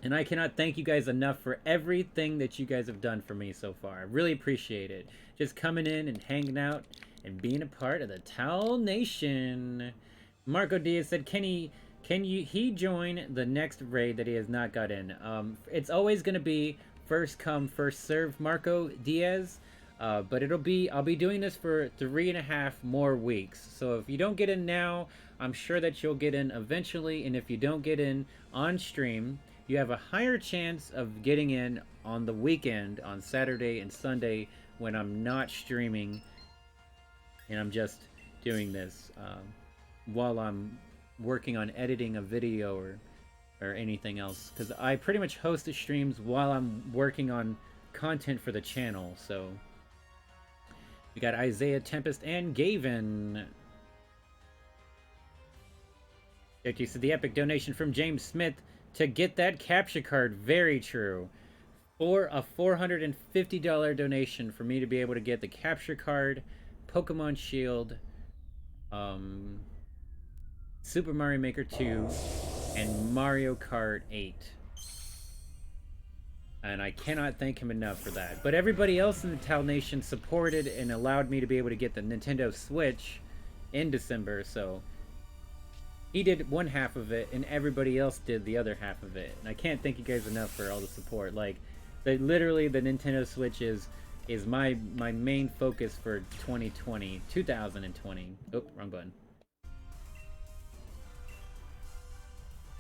And I cannot thank you guys enough for everything that you guys have done for me so far. I really appreciate it. Just coming in and hanging out and being a part of the Towel Nation. Marco Diaz said, can he join the next raid that he has not got in? It's always going to be first come, first serve, Marco Diaz. But I'll be doing this for 3.5 more weeks. So if you don't get in now, I'm sure that you'll get in eventually. And if you don't get in on stream, you have a higher chance of getting in on the weekend, on Saturday and Sunday, when I'm not streaming and I'm just doing this while I'm working on editing a video or anything else. Because I pretty much host the streams while I'm working on content for the channel. So we got Isaiah, Tempest, and Gavin. You said the epic donation from JamesSmith to get that capture card. Very true. For a $450 donation for me to be able to get the capture card, Pokemon Shield, Super Mario Maker 2, and Mario Kart 8. And I cannot thank him enough for that. But everybody else in the Towel Nation supported and allowed me to be able to get the Nintendo Switch in December, so he did one half of it, and everybody else did the other half of it. And I can't thank you guys enough for all the support. Like, literally, the Nintendo Switch is my main focus for 2020. Oh, wrong button.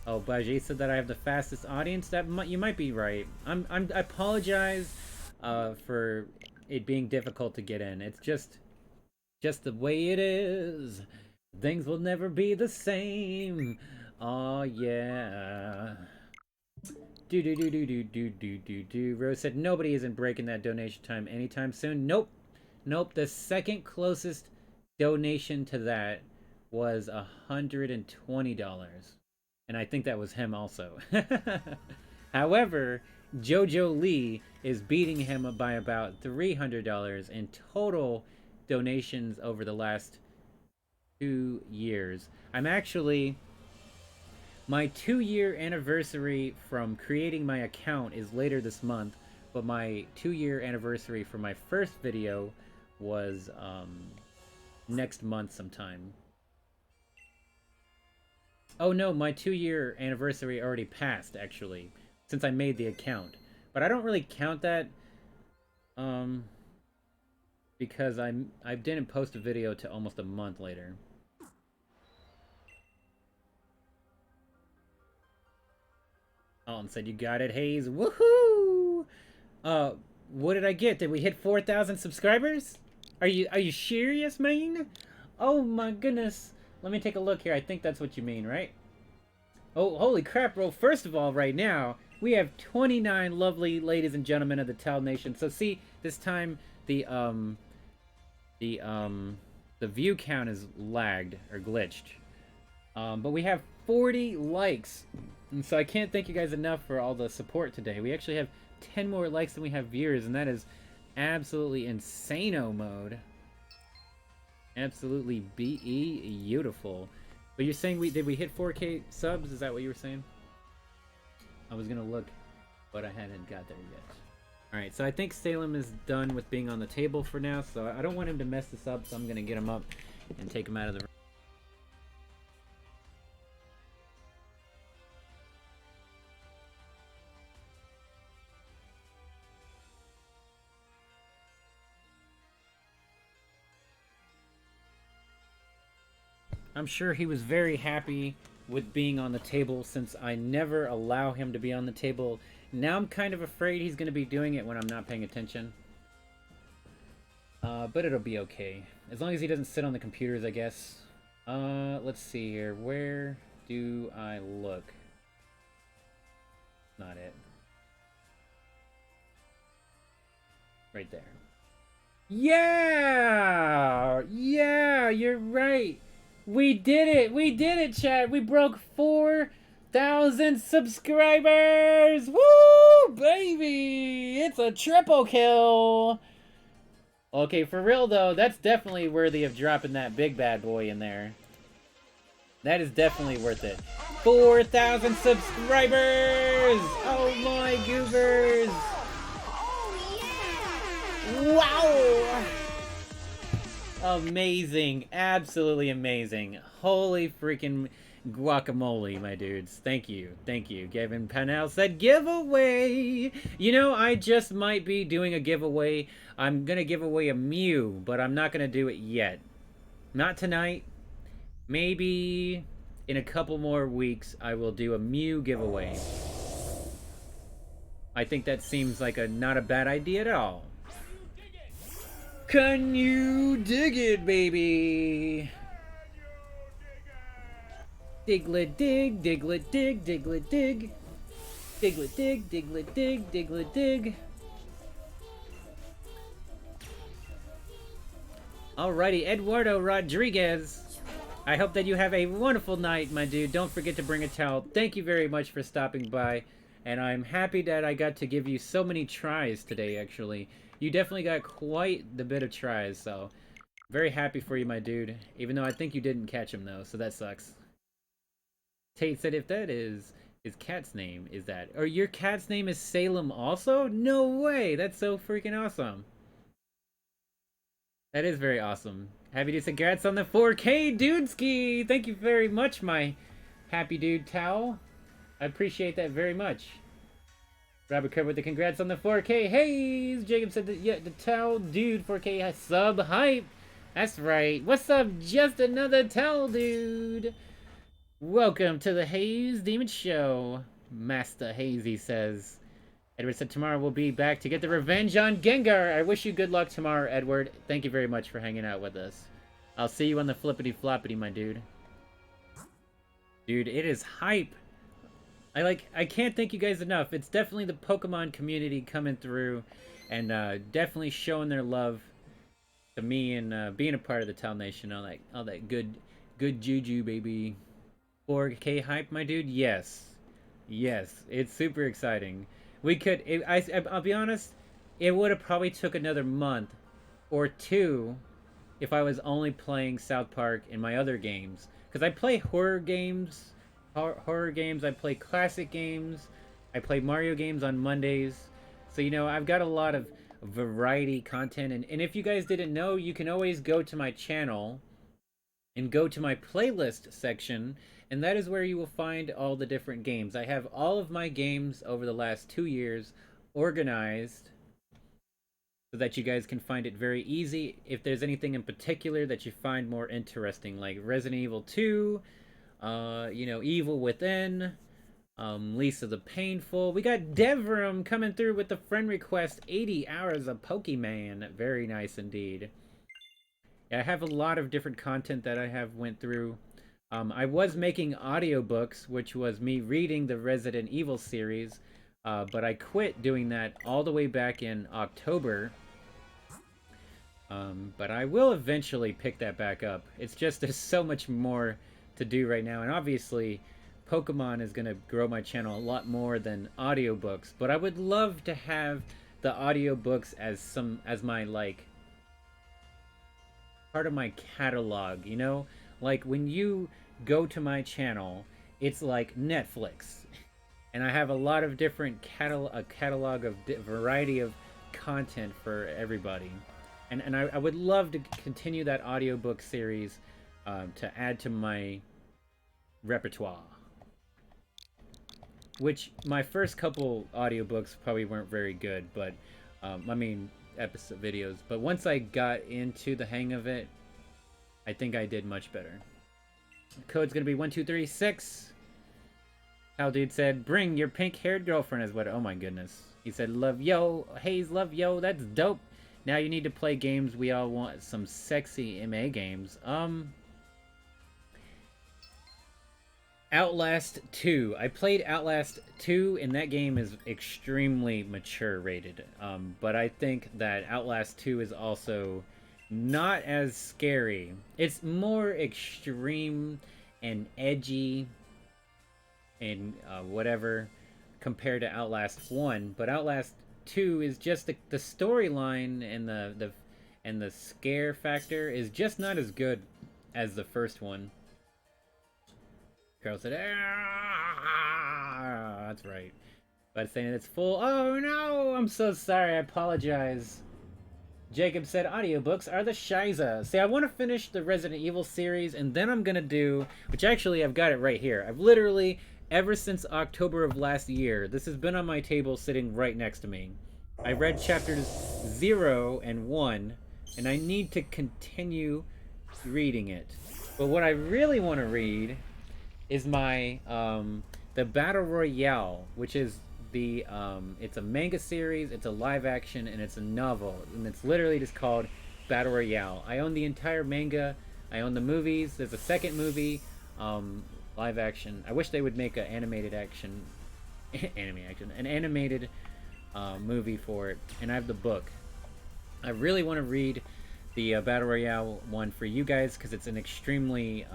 Oh, Bajé said that I have the fastest audience. You might be right. I apologize for it being difficult to get in. It's just the way it is. Things will never be the same. Oh yeah. Do. Rose said nobody isn't breaking that donation time anytime soon. Nope. The second closest donation to that was $120. And I think that was him also. However, Jojo Lee is beating him by about $300 in total donations over the last 2 years. I'm actually... My 2-year anniversary from creating my account is later this month, but my 2-year anniversary for my first video was next month sometime. Oh no, my 2-year anniversary already passed, actually, since I made the account. But I don't really count that, because I didn't post a video to almost a month later. Alton said, you got it, Haze. Woohoo! What did I get? Did we hit 4,000 subscribers? Are you serious, man? Oh my goodness. Let me take a look here. I think that's what you mean, right? Oh, holy crap, bro. First of all, right now, we have 29 lovely ladies and gentlemen of the Towel Nation. So see, this time the view count is lagged or glitched. But we have 40 likes. And so I can't thank you guys enough for all the support today. We actually have 10 more likes than we have viewers, and that is absolutely insano mode. Absolutely beautiful. But you're saying did we hit 4K subs? Is that what you were saying? I was gonna look, but I hadn't got there yet. Alright, so I think Salem is done with being on the table for now, so I don't want him to mess this up, so I'm gonna get him up and take him out of the room. I'm sure he was very happy with being on the table, since I never allow him to be on the table. Now I'm kind of afraid he's going to be doing it when I'm not paying attention. But it'll be okay. As long as he doesn't sit on the computers, I guess. Let's see here. Where do I look? Not it. Right there. Yeah! Yeah, you're right! We did it! We did it, chat! We broke 4,000 subscribers! Woo, baby! It's a triple kill! Okay, for real though, that's definitely worthy of dropping that big bad boy in there. That is definitely worth it. 4,000 subscribers! Oh my goobers! Wow! Amazing. Absolutely amazing. Holy freaking guacamole, my dudes. Thank you. Thank you. Gavin Pennell said giveaway! You know, I just might be doing a giveaway. I'm gonna give away a Mew, but I'm not gonna do it yet. Not tonight. Maybe in a couple more weeks, I will do a Mew giveaway. I think that seems like not a bad idea at all. Can you dig it, baby? Diglet dig, diglet dig, diglet dig. Diglet dig, diglet dig, diglet dig. Alrighty, Eduardo Rodriguez. I hope that you have a wonderful night, my dude. Don't forget to bring a towel. Thank you very much for stopping by. And I'm happy that I got to give you so many tries today, actually. You definitely got quite the bit of tries, so very happy for you, my dude. Even though I think you didn't catch him, though, so that sucks. Tate said if that is his cat's name, is that... Or your cat's name is Salem also? No way! That's so freaking awesome. That is very awesome. Happy to congrats on the 4K, dudeski! Thank you very much, my happy dude towel. I appreciate that very much. Robert Kerr with the congrats on the 4K. Haze! Jacob said that, yeah, the towel dude 4K sub hype. That's right. What's up, just another towel dude? Welcome to the Haze Demon Show. Master Hazy says. Edward said tomorrow we'll be back to get the revenge on Gengar. I wish you good luck tomorrow, Edward. Thank you very much for hanging out with us. I'll see you on the flippity floppity, my dude. Dude, it is hype. I can't thank you guys enough. It's definitely the Pokemon community coming through and definitely showing their love to me and being a part of the Towel Nation. All that good juju, baby. 4K hype, my dude. Yes, it's super exciting. We could. I'll be honest. It would have probably took another month or two if I was only playing South Park and my other games. Because I play horror games. I play classic games. I play Mario games on Mondays. So, you know, I've got a lot of variety content. And if you guys didn't know, you can always go to my channel and go to my playlist section. And that is where you will find all the different games. I have all of my games over the last 2 years organized so that you guys can find it very easy. If there's anything in particular that you find more interesting, like Resident Evil 2, you know, Evil Within, Lisa the Painful. We got Devram coming through with the friend request, 80 hours of Pokemon. Very nice indeed. Yeah, I have a lot of different content that I have went through. I was making audiobooks, which was me reading the Resident Evil series, but I quit doing that all the way back in October. But I will eventually pick that back up. It's just there's so much more to do right now, and obviously Pokemon is going to grow my channel a lot more than audiobooks, but I would love to have the audiobooks as my, like, part of my catalog, you know? Like, when you go to my channel, it's like Netflix. And I have a lot of different catalog of variety of content for everybody. And I would love to continue that audiobook series to add to my repertoire. Which, my first couple audiobooks probably weren't very good, but, I mean, episode videos. But once I got into the hang of it, I think I did much better. The code's gonna be 1236. How dude said, bring your pink-haired girlfriend as what? Oh my goodness. He said, love yo. Haze, love yo. That's dope. Now you need to play games. We all want some sexy MA games. Outlast 2. I played Outlast 2, and that game is extremely mature rated. But I think that Outlast 2 is also not as scary. It's more extreme and edgy and whatever compared to Outlast 1, but Outlast 2 is just the storyline and the scare factor is just not as good as the first one. Carol said, "Ah!" That's right. But saying it's full. Oh no! I'm so sorry. I apologize. Jacob said audiobooks are the shiza. See, I want to finish the Resident Evil series, and then I'm gonna do, which actually I've got it right here. I've literally, ever since October of last year, this has been on my table sitting right next to me. I read chapters 0 and 1, and I need to continue reading it. But what I really want to read is my, the Battle Royale, which is the, it's a manga series, it's a live action, and it's a novel, and it's literally just called Battle Royale. I own the entire manga, I own the movies, there's a second movie, live action. I wish they would make an animated action, an animated movie for it, and I have the book. I really want to read the Battle Royale one for you guys, because it's an extremely,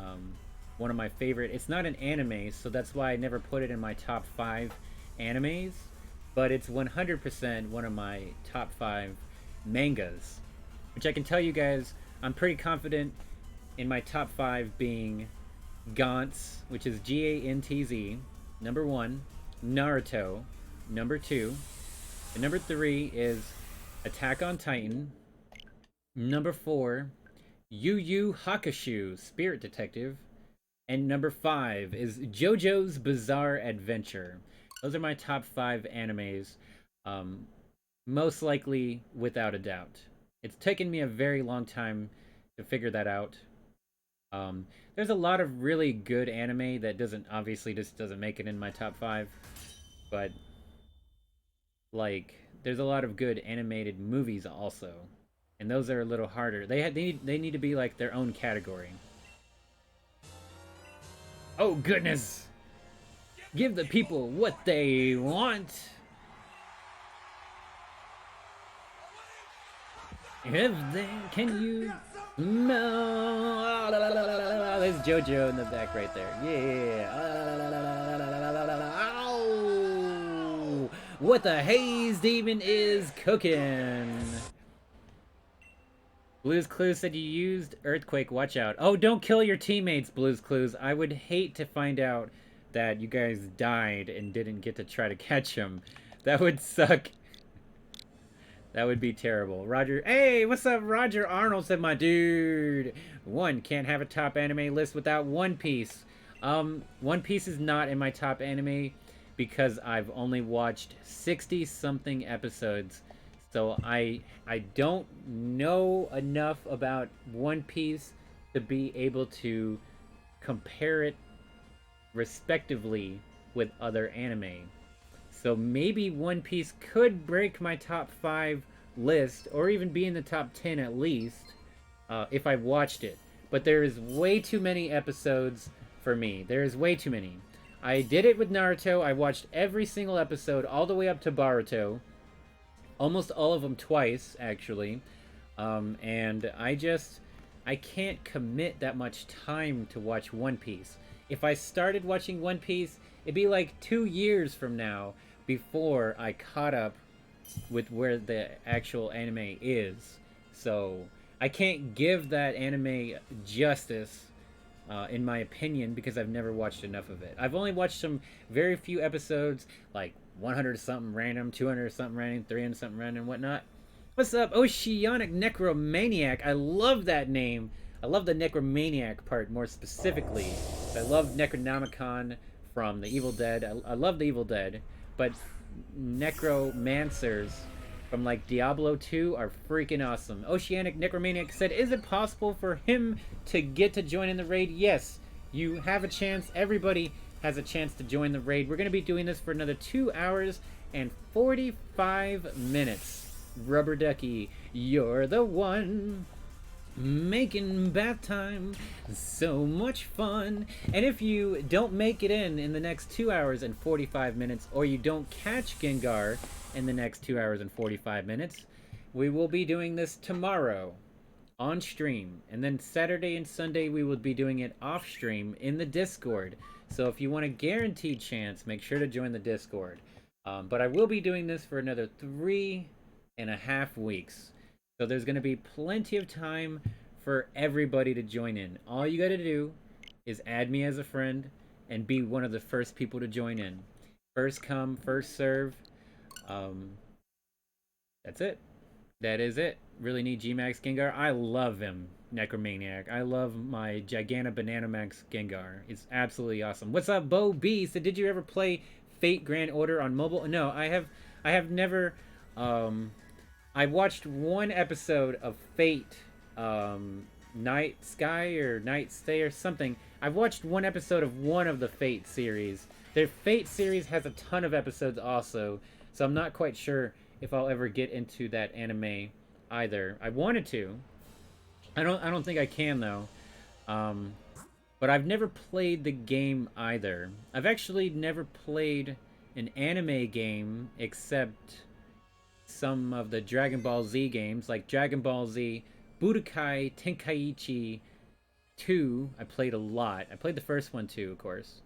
one of my favorite. It's not an anime, so that's why I never put it in my top 5 animes, but it's 100% one of my top 5 mangas, which I can tell you guys I'm pretty confident in my top 5 being Gantz, which is Gantz, number 1, Naruto, number 2, and number 3 is Attack on Titan, number 4, Yu Yu Hakusho, Spirit Detective, and number 5 is JoJo's Bizarre Adventure. Those are my top 5 animes, most likely without a doubt. It's taken me a very long time to figure that out. There's a lot of really good anime that obviously doesn't make it in my top 5, but like there's a lot of good animated movies also, and those are a little harder. They need to be like their own category. Oh goodness! Give the people what they want. Can you smell? There's JoJo in the back right there. Yeah. Ow! What the Haze Demon is cooking. Blues Clues said you used Earthquake. Watch out. Oh, don't kill your teammates, Blues Clues. I would hate to find out that you guys died and didn't get to try to catch them. That would suck. That would be terrible. Roger, hey, what's up? Roger Arnold said, my dude. One, can't have a top anime list without One Piece. One Piece is not in my top anime because I've only watched 60-something episodes. So I don't know enough about One Piece to be able to compare it respectively with other anime. So maybe One Piece could break my top 5 list, or even be in the top 10 at least, if I watched it. But there is way too many episodes for me. There is way too many. I did it with Naruto. I watched every single episode all the way up to Boruto. Almost all of them twice, actually. And I can't commit that much time to watch One Piece. If I started watching One Piece, it'd be like 2 years from now before I caught up with where the actual anime is. So I can't give that anime justice, in my opinion, because I've never watched enough of it. I've only watched some very few episodes, like 100 something random, 200 something random, 300 something random, whatnot. What's up, Oceanic Necromaniac? I love that name. I love the Necromaniac part more specifically. I love Necronomicon from The Evil Dead. I love The Evil Dead, but Necromancers from like Diablo 2 are freaking awesome. Oceanic Necromaniac said, is it possible for him to get to join in the raid? Yes, you have a chance. Everybody has a chance to join the raid. We're going to be doing this for another 2 hours and 45 minutes. Rubber Ducky, you're the one. Making bath time so much fun. And if you don't make it in the next 2 hours and 45 minutes, or you don't catch Gengar in the next 2 hours and 45 minutes, we will be doing this tomorrow on stream, and then Saturday and Sunday we will be doing it off stream in the Discord. So if you want a guaranteed chance, make sure to join the Discord. But I will be doing this for another 3.5 weeks. So there's going to be plenty of time for everybody to join in. All you got to do is add me as a friend and be one of the first people to join in. First come, first serve. That's it. That is it. Really need Gmax Gengar. I love him, Necromaniac. I love my Giganta Bananamax Gengar. It's absolutely awesome. What's up, Bo B? So did you ever play Fate Grand Order on mobile? No, I have never. I watched one episode of Fate, Night Sky or Night Stay or something. I've watched one episode of one of the Fate series. Their Fate series has a ton of episodes also, so I'm not quite sure if I'll ever get into that anime either. I wanted to. I don't think I can though. But I've never played the game either. I've actually never played an anime game except some of the Dragon Ball Z games, like Dragon Ball Z Budokai Tenkaichi 2. I played a lot. I played the first one too, of course.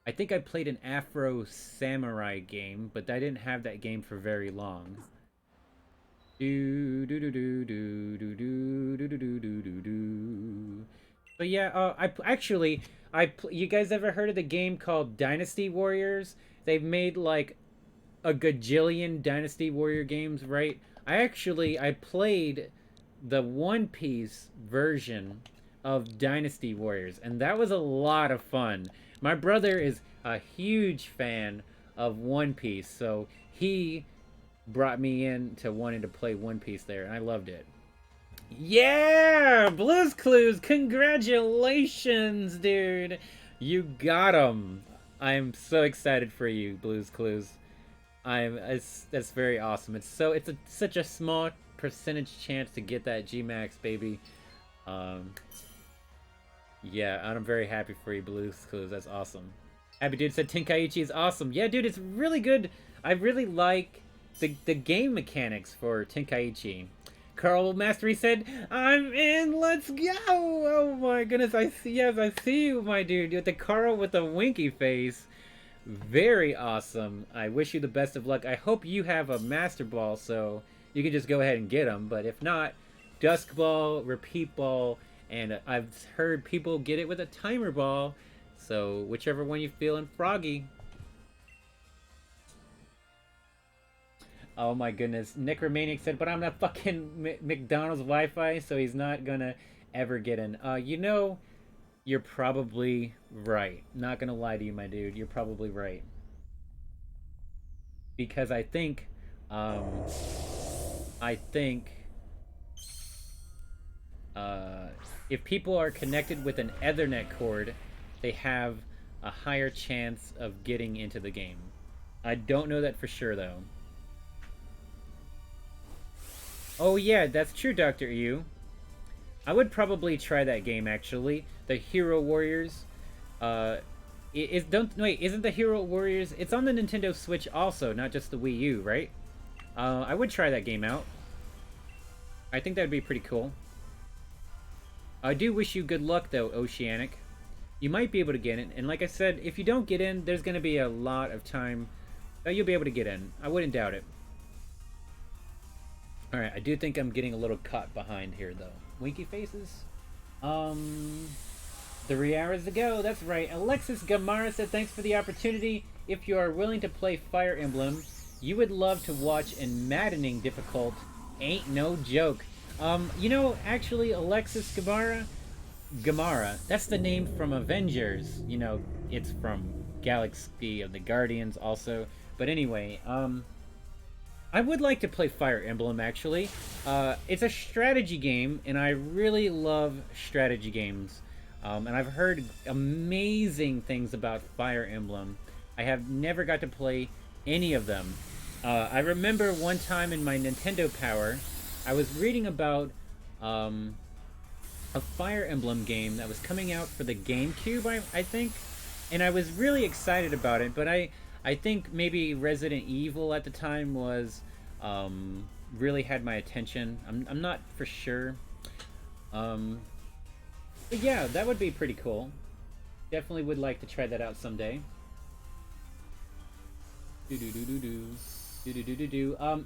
I think I played an Afro Samurai game, but I didn't have that game for very long. But yeah, you guys ever heard of the game called Dynasty Warriors? They've made like a gajillion Dynasty Warrior games, right? I played the One Piece version of Dynasty Warriors, and that was a lot of fun. My brother is a huge fan of One Piece, so he brought me into wanting to play One Piece there, and I loved it. Yeah! Blue's Clues! Congratulations, dude! You got 'em! I'm so excited for you, Blue's Clues. That's very awesome. It's such a small percentage chance to get that Gmax, baby. Yeah, I'm very happy for you, Blue's Clues. That's awesome. Happy Dude said Tenkaichi is awesome. Yeah, dude, it's really good. I really like the game mechanics for Tenkaichi. Carl Mastery said, I'm in, let's go! Oh my goodness, I see you, my dude. With the Carl with the winky face. Very awesome. I wish you the best of luck. I hope you have a Master Ball so you can just go ahead and get them. But if not, Dusk Ball, Repeat Ball, and I've heard people get it with a Timer Ball. So whichever one you're feeling froggy. Oh my goodness. Necromaniac said, but I'm not fucking McDonald's Wi-Fi, so he's not gonna ever get in. You know, you're probably right. Not gonna lie to you, my dude. You're probably right. Because I think if people are connected with an Ethernet cord, they have a higher chance of getting into the game. I don't know that for sure, though. Oh yeah, that's true, Dr. EU. I would probably try that game, actually. The Hero Warriors. Isn't the Hero Warriors... It's on the Nintendo Switch also, not just the Wii U, right? I would try that game out. I think that would be pretty cool. I do wish you good luck, though, Oceanic. You might be able to get in, and like I said, if you don't get in, there's going to be a lot of time that you'll be able to get in. I wouldn't doubt it. Alright, I do think I'm getting a little caught behind here, though. Winky faces? 3 hours to go, that's right. Alexis Gamara said, thanks for the opportunity. If you are willing to play Fire Emblem, you would love to watch in maddening difficult. Ain't no joke. You know, actually, Alexis Gamara, that's the name from Avengers. You know, it's from Galaxy of the Guardians also. But anyway, I would like to play Fire Emblem, actually. It's a strategy game, and I really love strategy games. And I've heard amazing things about Fire Emblem. I have never got to play any of them. I remember one time in my Nintendo Power, I was reading about a Fire Emblem game that was coming out for the GameCube, I think. And I was really excited about it, but I think maybe Resident Evil at the time was really had my attention. I'm not for sure. But yeah, that would be pretty cool. Definitely would like to try that out someday.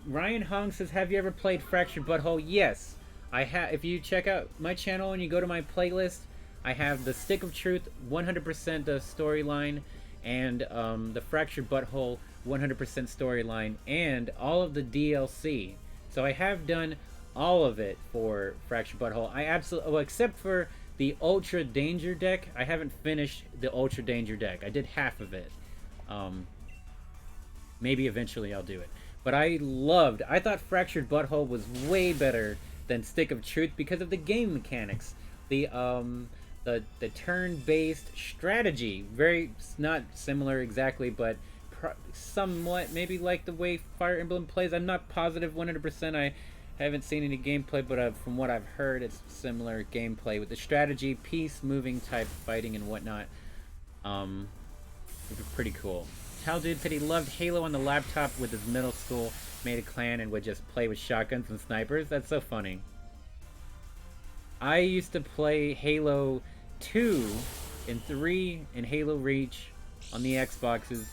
Ryan Hong says, have you ever played Fractured Butthole? Yes, I have. If you check out my channel and you go to my playlist, I have the Stick of Truth 100% storyline, and the Fractured Butthole 100% storyline, and all of the DLC. So I have done all of it for Fractured Butthole. I absolutely, well, except for the Ultra Danger deck, I haven't finished the Ultra Danger deck. I did half of it. Maybe eventually I'll do it. But I thought Fractured Butthole was way better than Stick of Truth because of the game mechanics. The turn-based strategy, very, not similar exactly, but somewhat maybe like the way Fire Emblem plays. I'm not positive 100%. I haven't seen any gameplay, but from what I've heard, it's similar gameplay with the strategy, piece moving type fighting and whatnot. It's pretty cool. Dude said he loved Halo on the laptop with his middle school, made a clan and would just play with shotguns and snipers. That's so funny. I used to play Halo 2 and 3 and Halo Reach on the Xboxes.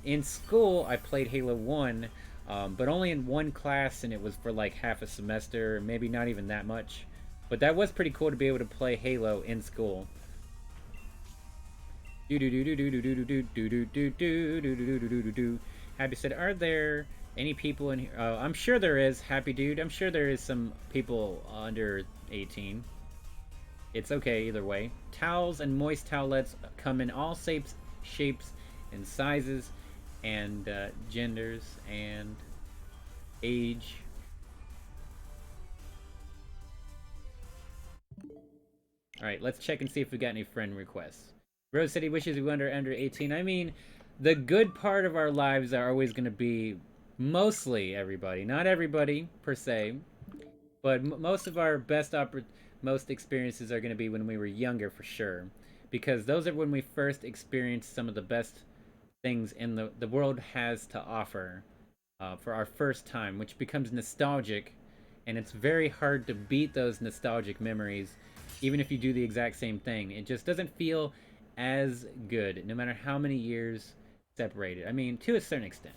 In school, I played Halo 1, but only in one class, and it was for like half a semester, maybe not even that much. But that was pretty cool to be able to play Halo in school. Happy said, are there any people in here? I'm sure there is, Happy Dude. I'm sure there is some people under 18. It's okay either way. Towels and moist towelettes come in all shapes and sizes and genders and age. Alright, let's check and see if we got any friend requests. Rose said he wishes we were under 18. I mean, the good part of our lives are always going to be mostly everybody. Not everybody, per se. But most of our most experiences are going to be when we were younger, for sure. Because those are when we first experienced some of the best things in the world has to offer for our first time, which becomes nostalgic. And it's very hard to beat those nostalgic memories, even if you do the exact same thing. It just doesn't feel as good, no matter how many years separated. I mean, to a certain extent.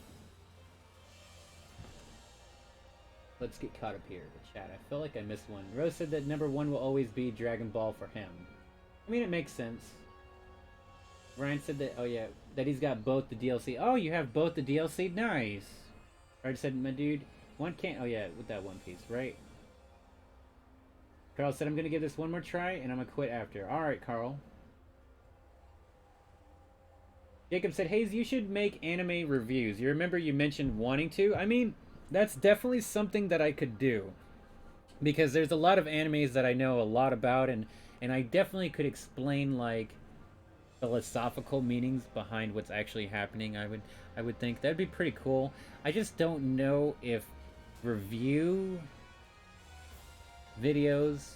Let's get caught up here, the chat. I feel like I missed one. Rose said that number 1 will always be Dragon Ball for him. I mean, it makes sense. Ryan said that, oh yeah, that he's got both the DLC. Oh, you have both the DLC? Nice. Alright, said, my dude, one can't, oh yeah, with that One Piece, right? Carl said, I'm gonna give this one more try, and I'm gonna quit after. Alright, Carl. Jacob said, Haze, you should make anime reviews. You remember you mentioned wanting to? I mean, that's definitely something that I could do. Because there's a lot of animes that I know a lot about, and I definitely could explain, like, philosophical meanings behind what's actually happening. I would think that'd be pretty cool. I just don't know if review videos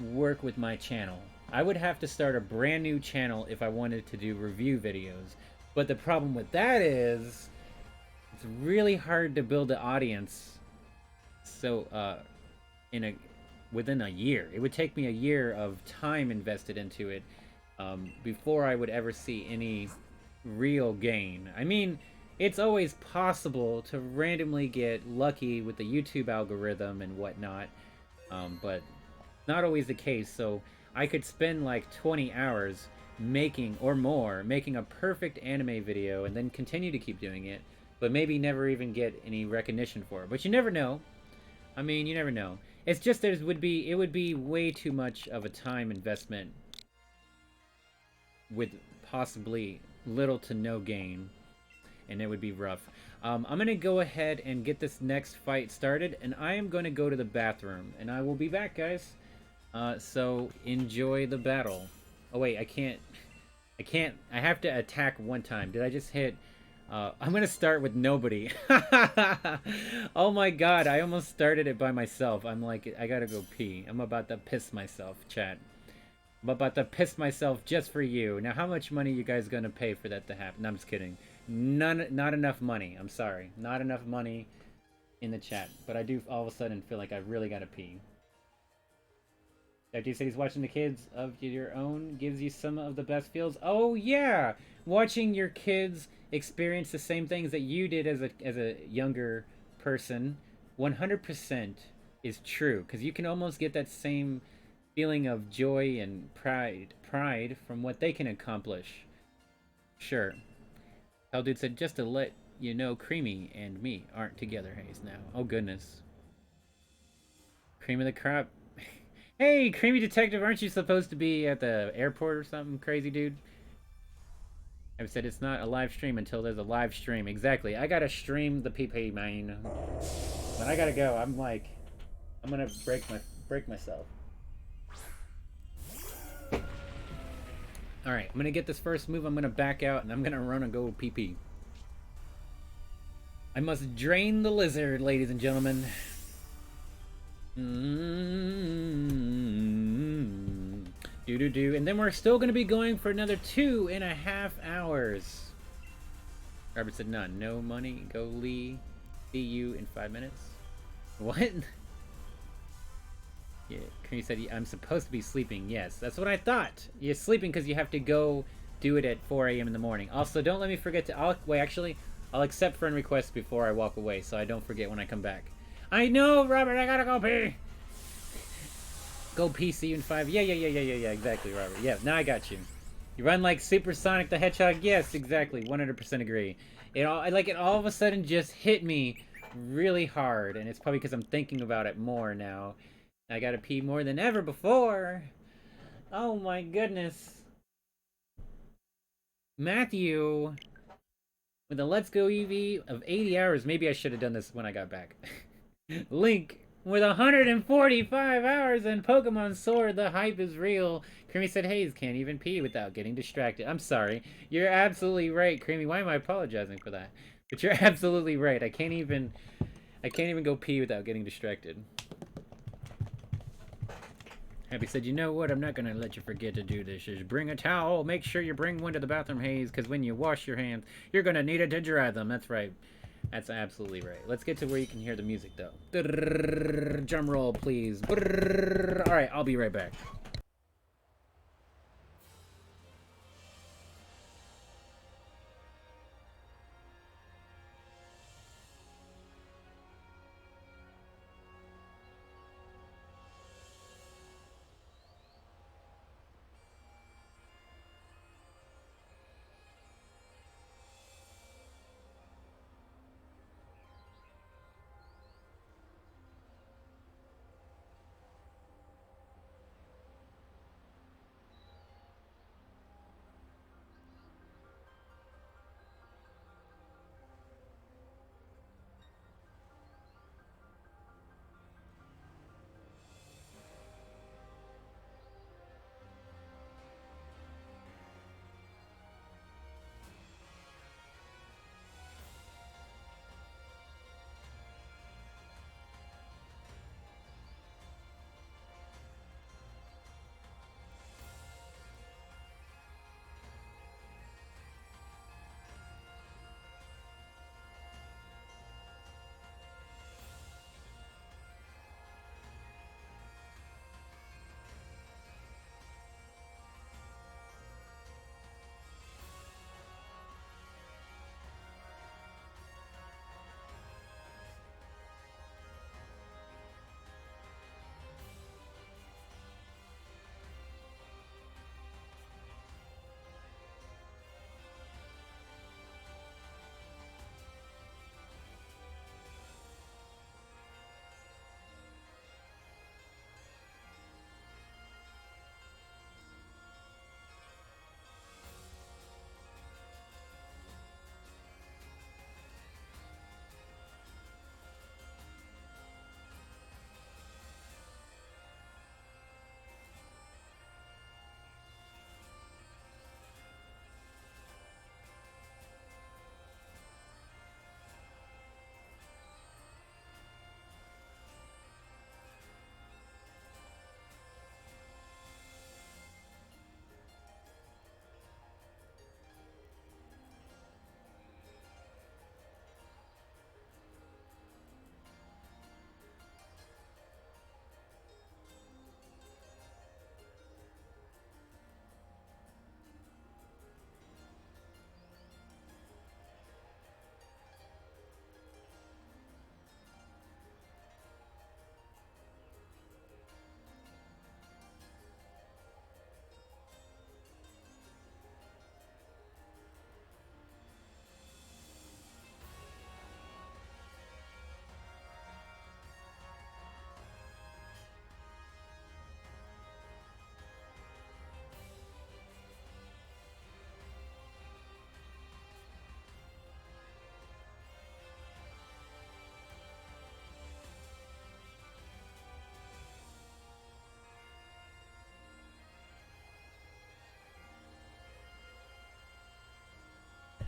work with my channel. I would have to start a brand new channel if I wanted to do review videos. But the problem with that is it's really hard to build an audience so within a year. It would take me a year of time invested into it before I would ever see any real gain. I mean, it's always possible to randomly get lucky with the YouTube algorithm and whatnot, but not always the case. So I could spend like 20 hours making a perfect anime video and then continue to keep doing it, but maybe never even get any recognition for it. But you never know. I mean, you never know. It's just it would be way too much of a time investment with possibly little to no gain, and it would be rough. I'm gonna go ahead and get this next fight started, and I am gonna go to the bathroom, and I will be back, guys. So enjoy the battle. Oh wait, I can't. I have to attack one time. Did I just hit? I'm gonna start with nobody. Oh my god, I almost started it by myself. I'm like, I gotta go pee. I'm about to piss myself, chat. I'm about to piss myself just for you. Now, how much money you guys gonna pay for that to happen? No, I'm just kidding. Not enough money. I'm sorry. Not enough money. in the chat, but I do all of a sudden feel like I really gotta pee. After you said he's watching the kids of your own gives you some of the best feels. Oh yeah, watching your kids experience the same things that you did as a younger person, 100% is true. Because you can almost get that same feeling of joy and pride from what they can accomplish. Sure. Hell dude said, just to let you know, Creamy and me aren't together, Haze, now. Oh goodness. Cream of the crop. Hey, Creamy Detective, aren't you supposed to be at the airport or something crazy, dude? I've said it's not a live stream until there's a live stream. Exactly. I gotta stream the PP, man. When I gotta go, I'm like, I'm gonna break myself. Alright, I'm gonna get this first move, I'm gonna back out, and I'm gonna run and go PP. I must drain the lizard, ladies and gentlemen. Do. And then we're still going to be going for another 2.5 hours. Robert said none. No money. Go Lee. See you in 5 minutes. What? Yeah, Creamy said I'm supposed to be sleeping. Yes, that's what I thought. You're sleeping because you have to go do it at 4 a.m. in the morning. Also, don't let me forget to... Wait, actually, I'll accept friend requests before I walk away so I don't forget when I come back. I know, Robert, I gotta go pee. Go pee, see you in 5. Yeah, exactly, Robert. Yeah, now I got you. You run like Supersonic the Hedgehog? Yes, exactly, 100% agree. It all of a sudden just hit me really hard, and it's probably because I'm thinking about it more now. I gotta pee more than ever before. Oh my goodness. Matthew, with a Let's Go EV of 80 hours, maybe I should have done this when I got back. Link with 145 hours and Pokemon Sword, the hype is real. Creamy said, Haze can't even pee without getting distracted. I'm sorry. You're absolutely right, Creamy. Why am I apologizing for that? But you're absolutely right. I can't even go pee without getting distracted. Happy said, you know what? I'm not gonna let you forget to do this. Just bring a towel. Make sure you bring one to the bathroom, Haze, because when you wash your hands, you're gonna need it to dry them. That's right. That's absolutely right. Let's get to where you can hear the music, though. Drum roll, please. Alright, I'll be right back.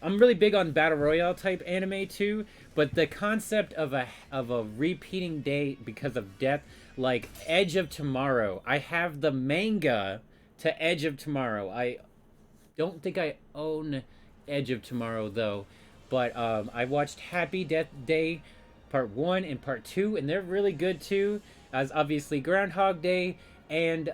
I'm really big on battle royale type anime too, but the concept of a repeating day because of death, like Edge of Tomorrow. I have the manga to Edge of Tomorrow. I don't think I own Edge of Tomorrow though, but I watched Happy Death Day Part 1 and Part 2, and they're really good too, as obviously Groundhog Day, and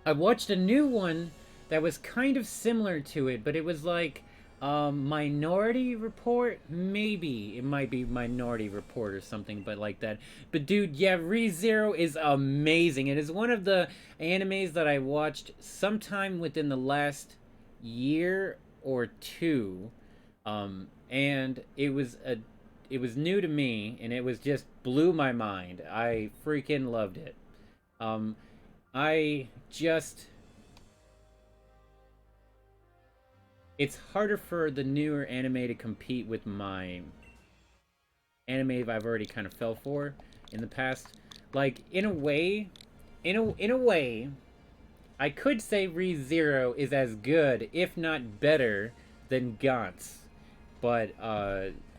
I watched a new one that was kind of similar to it, but it was like Minority Report. Maybe it might be Minority Report or something, but like that. But dude, yeah, ReZero is amazing. It is one of the animes that I watched sometime within the last year or two, and it was new to me, and it was just blew my mind. I freaking loved it. I just... It's harder for the newer anime to compete with my anime I've already kind of fell for in the past. Like, in a way, I could say ReZero is as good, if not better, than Gantz. But,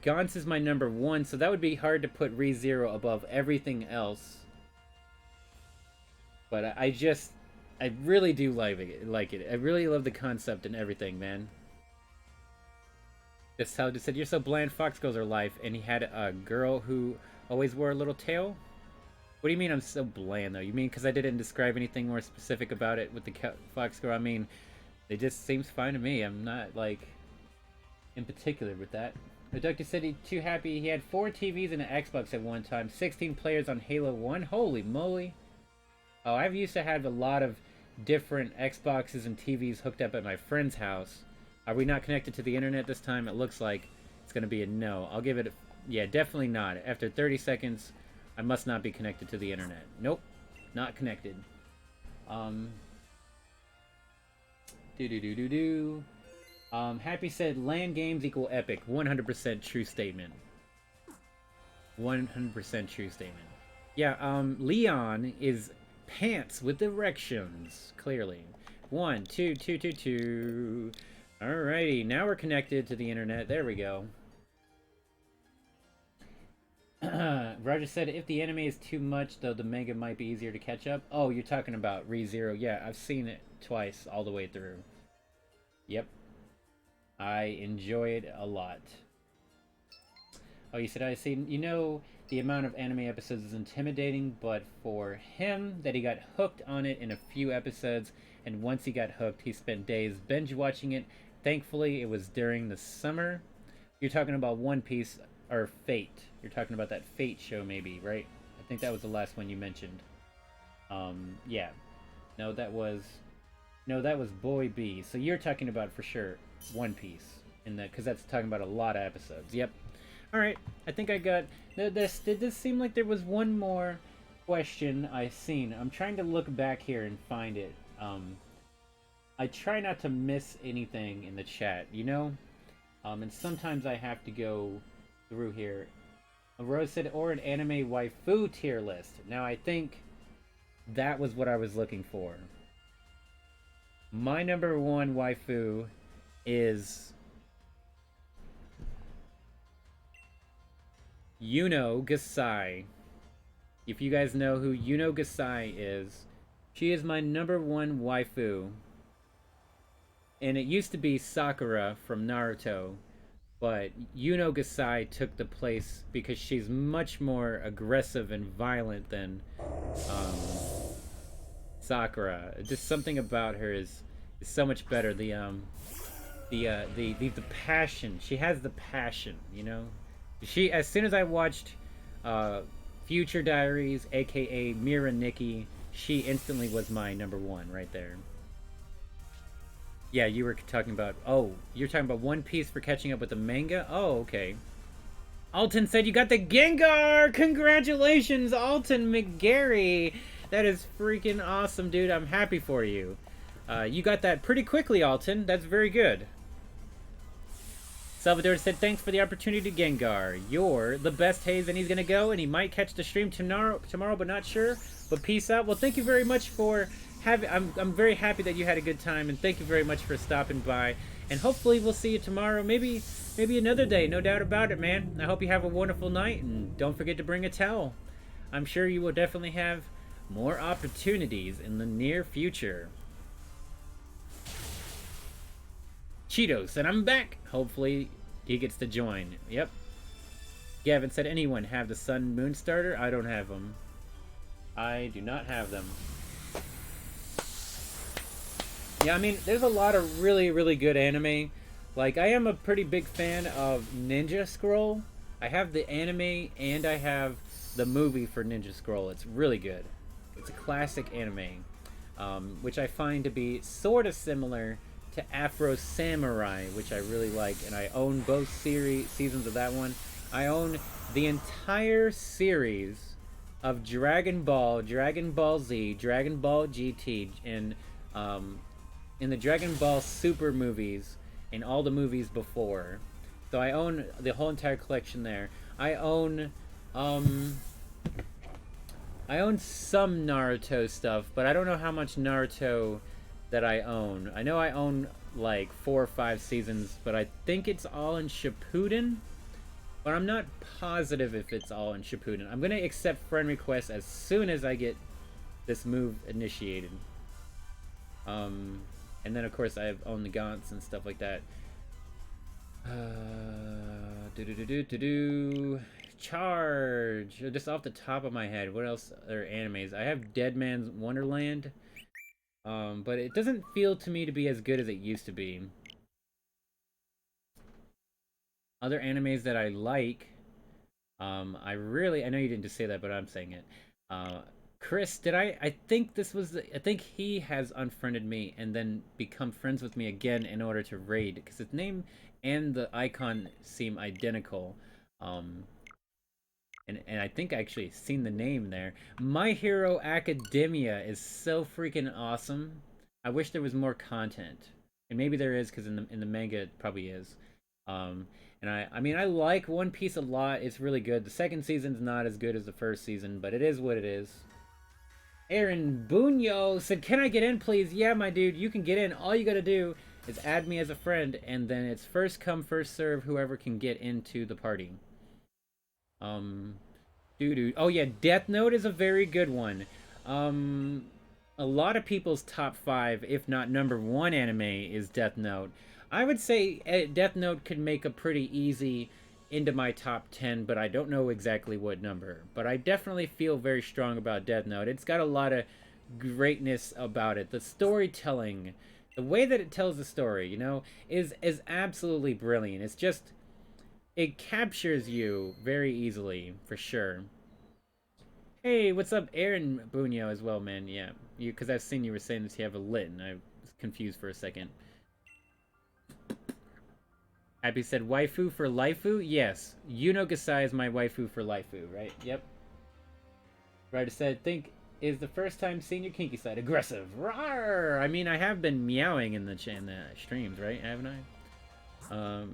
Gantz is my number 1, so that would be hard to put ReZero above everything else. But I really do like it. I really love the concept and everything, man. This how just said, "You're so bland, fox girls are life," and he had a girl who always wore a little tail. What do you mean I'm so bland, though? You mean because I didn't describe anything more specific about it with the fox girl? I mean, it just seems fine to me. I'm not, like, in particular with that. The doctor said he's too happy. He had 4 TVs and an Xbox at one time. 16 players on Halo 1. Holy moly. Oh, I've used to have a lot of different Xboxes and TVs hooked up at my friend's house. Are we not connected to the internet this time? It looks like it's going to be a no. I'll give it a... Yeah, definitely not. After 30 seconds, I must not be connected to the internet. Nope. Not connected. Happy said, LAN games equal epic. 100% true statement. 100% true statement. Yeah, Leon is pants with erections. Clearly. 1, 2, 2, 2, 2... Alrighty, now we're connected to the internet. There we go. Roger said, if the anime is too much, though, the manga might be easier to catch up. Oh, you're talking about ReZero. Yeah, I've seen it twice all the way through. Yep. I enjoy it a lot. Oh, you said, I see. You know, the amount of anime episodes is intimidating, but for him, that he got hooked on it in a few episodes, and once he got hooked, he spent days binge watching it. Thankfully, it was during the summer. You're talking about One Piece, or Fate. You're talking about that Fate show, maybe, right? I think that was the last one you mentioned. Yeah. No, that was Boy B. So you're talking about, for sure, One Piece. Because that's talking about a lot of episodes. Yep. Alright, I think I got... Did this seem like there was one more question I seen? I'm trying to look back here and find it. I try not to miss anything in the chat, you know? And sometimes I have to go through here. Rose said, or an anime waifu tier list. Now, I think that was what I was looking for. My number 1 waifu is Yuno Gasai. If you guys know who Yuno Gasai is, she is my number 1 waifu. And it used to be Sakura from Naruto, but Yuno Gasai took the place because she's much more aggressive and violent than Sakura. Just something about her is so much better. The passion. She has the passion, you know? She, as soon as I watched Future Diaries, aka Mira Nikki, she instantly was my number 1 right there. Yeah, you were talking about... Oh, you're talking about One Piece for catching up with the manga? Oh, okay. Alton said you got the Gengar! Congratulations, Alton McGarry! That is freaking awesome, dude. I'm happy for you. You got that pretty quickly, Alton. That's very good. Salvador said, thanks for the opportunity, Gengar. You're the best, Haze, and he's gonna go, and he might catch the stream tomorrow, but not sure. But peace out. Well, thank you very much for I'm very happy that you had a good time, and thank you very much for stopping by. And hopefully we'll see you tomorrow. Maybe another day. No doubt about it, man. I hope you have a wonderful night, and don't forget to bring a towel. I'm sure you will definitely have more opportunities in the near future. Cheetos, and I'm back. Hopefully he gets to join. Yep. Gavin said, anyone have the Sun Moon starter? I don't have them. I do not have them. Yeah, I mean, there's a lot of really, really good anime. Like, I am a pretty big fan of Ninja Scroll. I have the anime and I have the movie for Ninja Scroll. It's really good. It's a classic anime, which I find to be sort of similar to Afro Samurai, which I really like, and I own both seasons of that one. I own the entire series of Dragon Ball, Dragon Ball Z, Dragon Ball GT, and in the Dragon Ball Super movies and all the movies before. So I own the whole entire collection there. I own some Naruto stuff, but I don't know how much Naruto that I own. I know I own like 4 or 5 seasons, but I think it's all in Shippuden. But I'm not positive if it's all in Shippuden. I'm going to accept friend requests as soon as I get this move initiated. And then of course I own the Gaunts and stuff like that. Charge! Just off the top of my head, what else are animes? I have Dead Man's Wonderland. But it doesn't feel to me to be as good as it used to be. Other animes that I like, I know you didn't just say that, but I'm saying it. Chris, I think I think he has unfriended me and then become friends with me again in order to raid, because his name and the icon seem identical. And I think I actually seen the name there. My Hero Academia is so freaking awesome. I wish there was more content, and maybe there is, because in the manga it probably is. And I mean, I like One Piece a lot. It's really good. The second season's not as good as the first season, but it is what it is. Aaron Bunyo said, can I get in, please? Yeah, my dude, you can get in. All you gotta do is add me as a friend, and then it's first come, first serve, whoever can get into the party. Oh yeah, Death Note is a very good one. A lot of people's top 5, if not #1 anime is Death Note. I would say Death Note could make a pretty easy into my top 10, but I don't know exactly what number. But I definitely feel very strong about Death Note. It's got a lot of greatness about it. The storytelling, the way that it tells the story, you know, is absolutely brilliant. It's just, it captures you very easily, for sure. Hey, what's up, Aaron Bunyo as well, man? Yeah, because I've seen you were saying that you have a lit, and I was confused for a second. Happy said, waifu for laifu? Yes. Yuno Gasai is my waifu for laifu, right? Yep. Ryder said, think is the first time seeing your kinky side. Aggressive. Rawr! I mean, I have been meowing in the streams, right? Haven't I?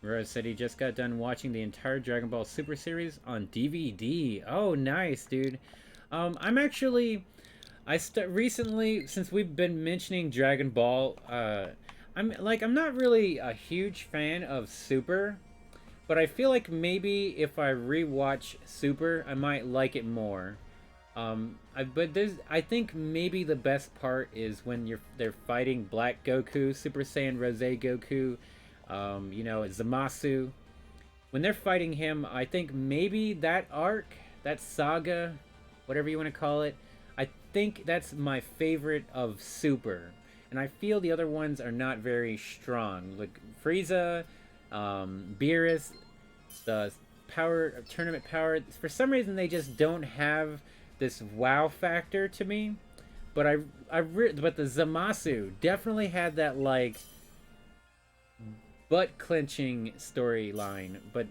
Rose said he just got done watching the entire Dragon Ball Super series on DVD. Oh, nice, dude. I'm actually... recently, since we've been mentioning Dragon Ball, I'm not really a huge fan of Super, but I feel like maybe if I rewatch Super, I might like it more. I think maybe the best part is when they're fighting Black Goku, Super Saiyan Rose Goku, you know, Zamasu. When they're fighting him, I think maybe that arc, that saga, whatever you want to call it, I think that's my favorite of Super. And I feel the other ones are not very strong. Like Frieza, Beerus, the tournament power. For some reason, they just don't have this wow factor to me. But but the Zamasu definitely had that like butt clenching storyline. But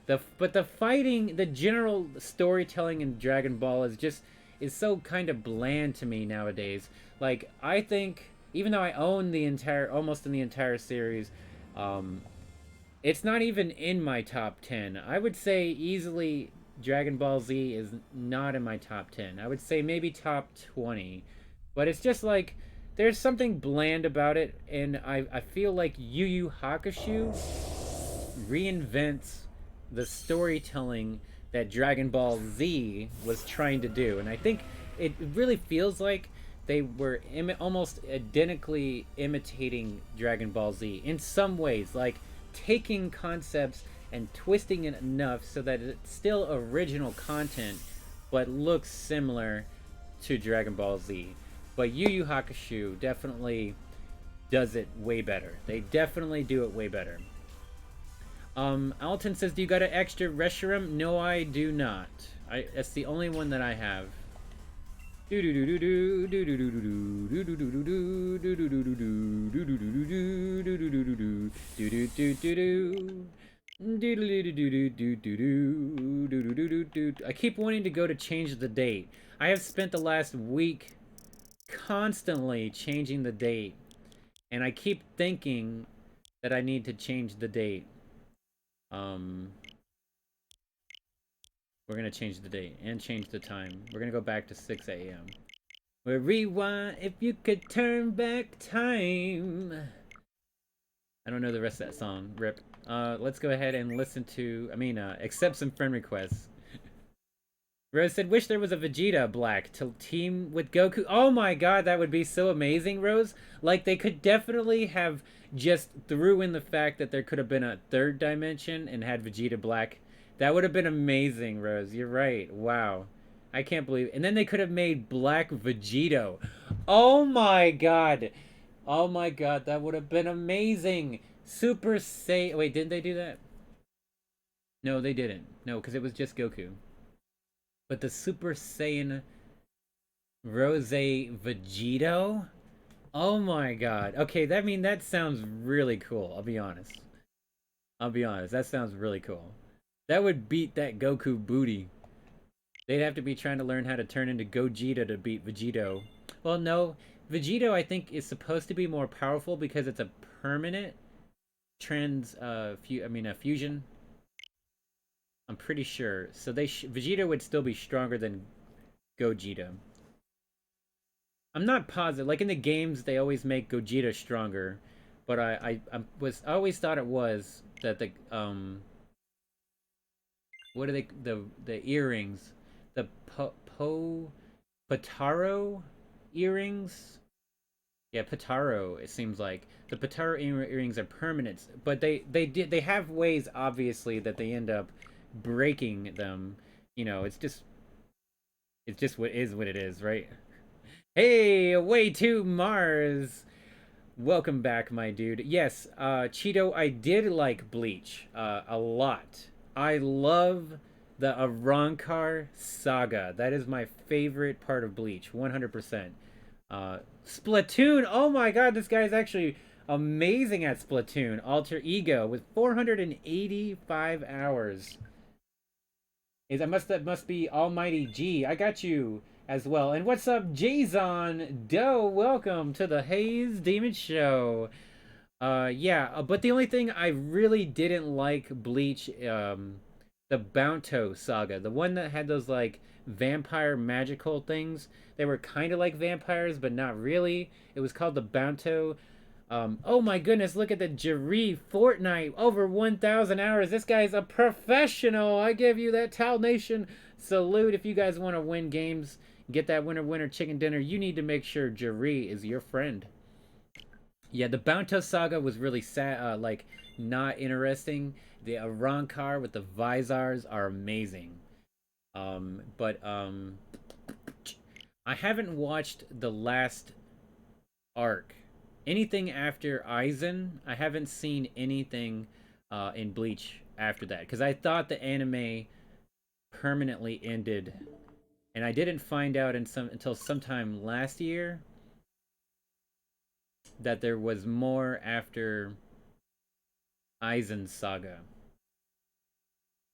the fighting, the general storytelling in Dragon Ball is so kind of bland to me nowadays. Like, I think, even though I own almost the entire series, it's not even in my top 10. I would say easily Dragon Ball Z is not in my top 10. I would say maybe top 20. But it's just like, there's something bland about it, and I feel like Yu Yu Hakusho reinvents the storytelling that Dragon Ball Z was trying to do. And I think it really feels like they were almost identically imitating Dragon Ball Z in some ways, like taking concepts and twisting it enough so that it's still original content but looks similar to Dragon Ball Z. But Yu Yu Hakusho definitely does it way better. They definitely do it way better. Alton says, do you got an extra Reshiram? No, I do not. That's the only one that I have. I keep wanting to go to change the date. I have spent the last week constantly changing the date, and I keep thinking that I need to change the date. We're gonna change the date and change the time. We're gonna go back to 6 a.m. We'll rewind if you could turn back time. I don't know the rest of that song. Rip. Let's go ahead and listen to, accept some friend requests. Rose said, wish there was a Vegeta Black to team with Goku. Oh my god, that would be so amazing, Rose. Like, they could definitely have just threw in the fact that there could have been a third dimension and had Vegeta Black. That would have been amazing, Rose. You're right. Wow. I can't believe it. And then they could have made Black Vegito. Oh my god. Oh my god, that would have been amazing. Super Saiyan. Wait, didn't they do that? No, they didn't. No, because it was just Goku. But the Super Saiyan Rose Vegito? Oh my god. Okay, that sounds really cool. I'll be honest. That sounds really cool. That would beat that Goku booty. They'd have to be trying to learn how to turn into Gogeta to beat Vegito. Well, no. Vegito, I think, is supposed to be more powerful because it's a permanent fusion. I'm pretty sure. So Vegeta would still be stronger than Gogeta. I'm not positive. Like in the games, they always make Gogeta stronger, but I always thought it was that the what are they, the earrings, the Potaro earrings? Yeah, Potaro, it seems like. The Potaro earrings are permanent, but they have ways, obviously, that they end up breaking them. You know, it's just what it is, right? Hey, way to Mars. Welcome back, my dude. Yes, Cheeto, I did like Bleach a lot. I love the Arrancar saga. That is my favorite part of Bleach, 100%. Splatoon, oh my god, this guy is actually amazing at Splatoon. Alter Ego with 485 hours. That must be Almighty G. I got you as well. And what's up, Jason Doe? Welcome to the Haze Demon Show. But the only thing I really didn't like Bleach, the Bounto saga, the one that had those like vampire magical things. They were kind of like vampires, but not really. It was called the Bounto. Oh my goodness, look at the Jiri Fortnite, over 1,000 hours. This guy's a professional. I give you that Tal Nation salute. If you guys want to win games, get that winner chicken dinner, you need to make sure Jiri is your friend. Yeah, the Bounto saga was really sad, like not interesting. The Arrancar with the Visars are amazing. I haven't watched the last arc. Anything after Aizen, I haven't seen anything in Bleach after that. Because I thought the anime permanently ended. And I didn't find out until sometime last year that there was more after Aizen's saga.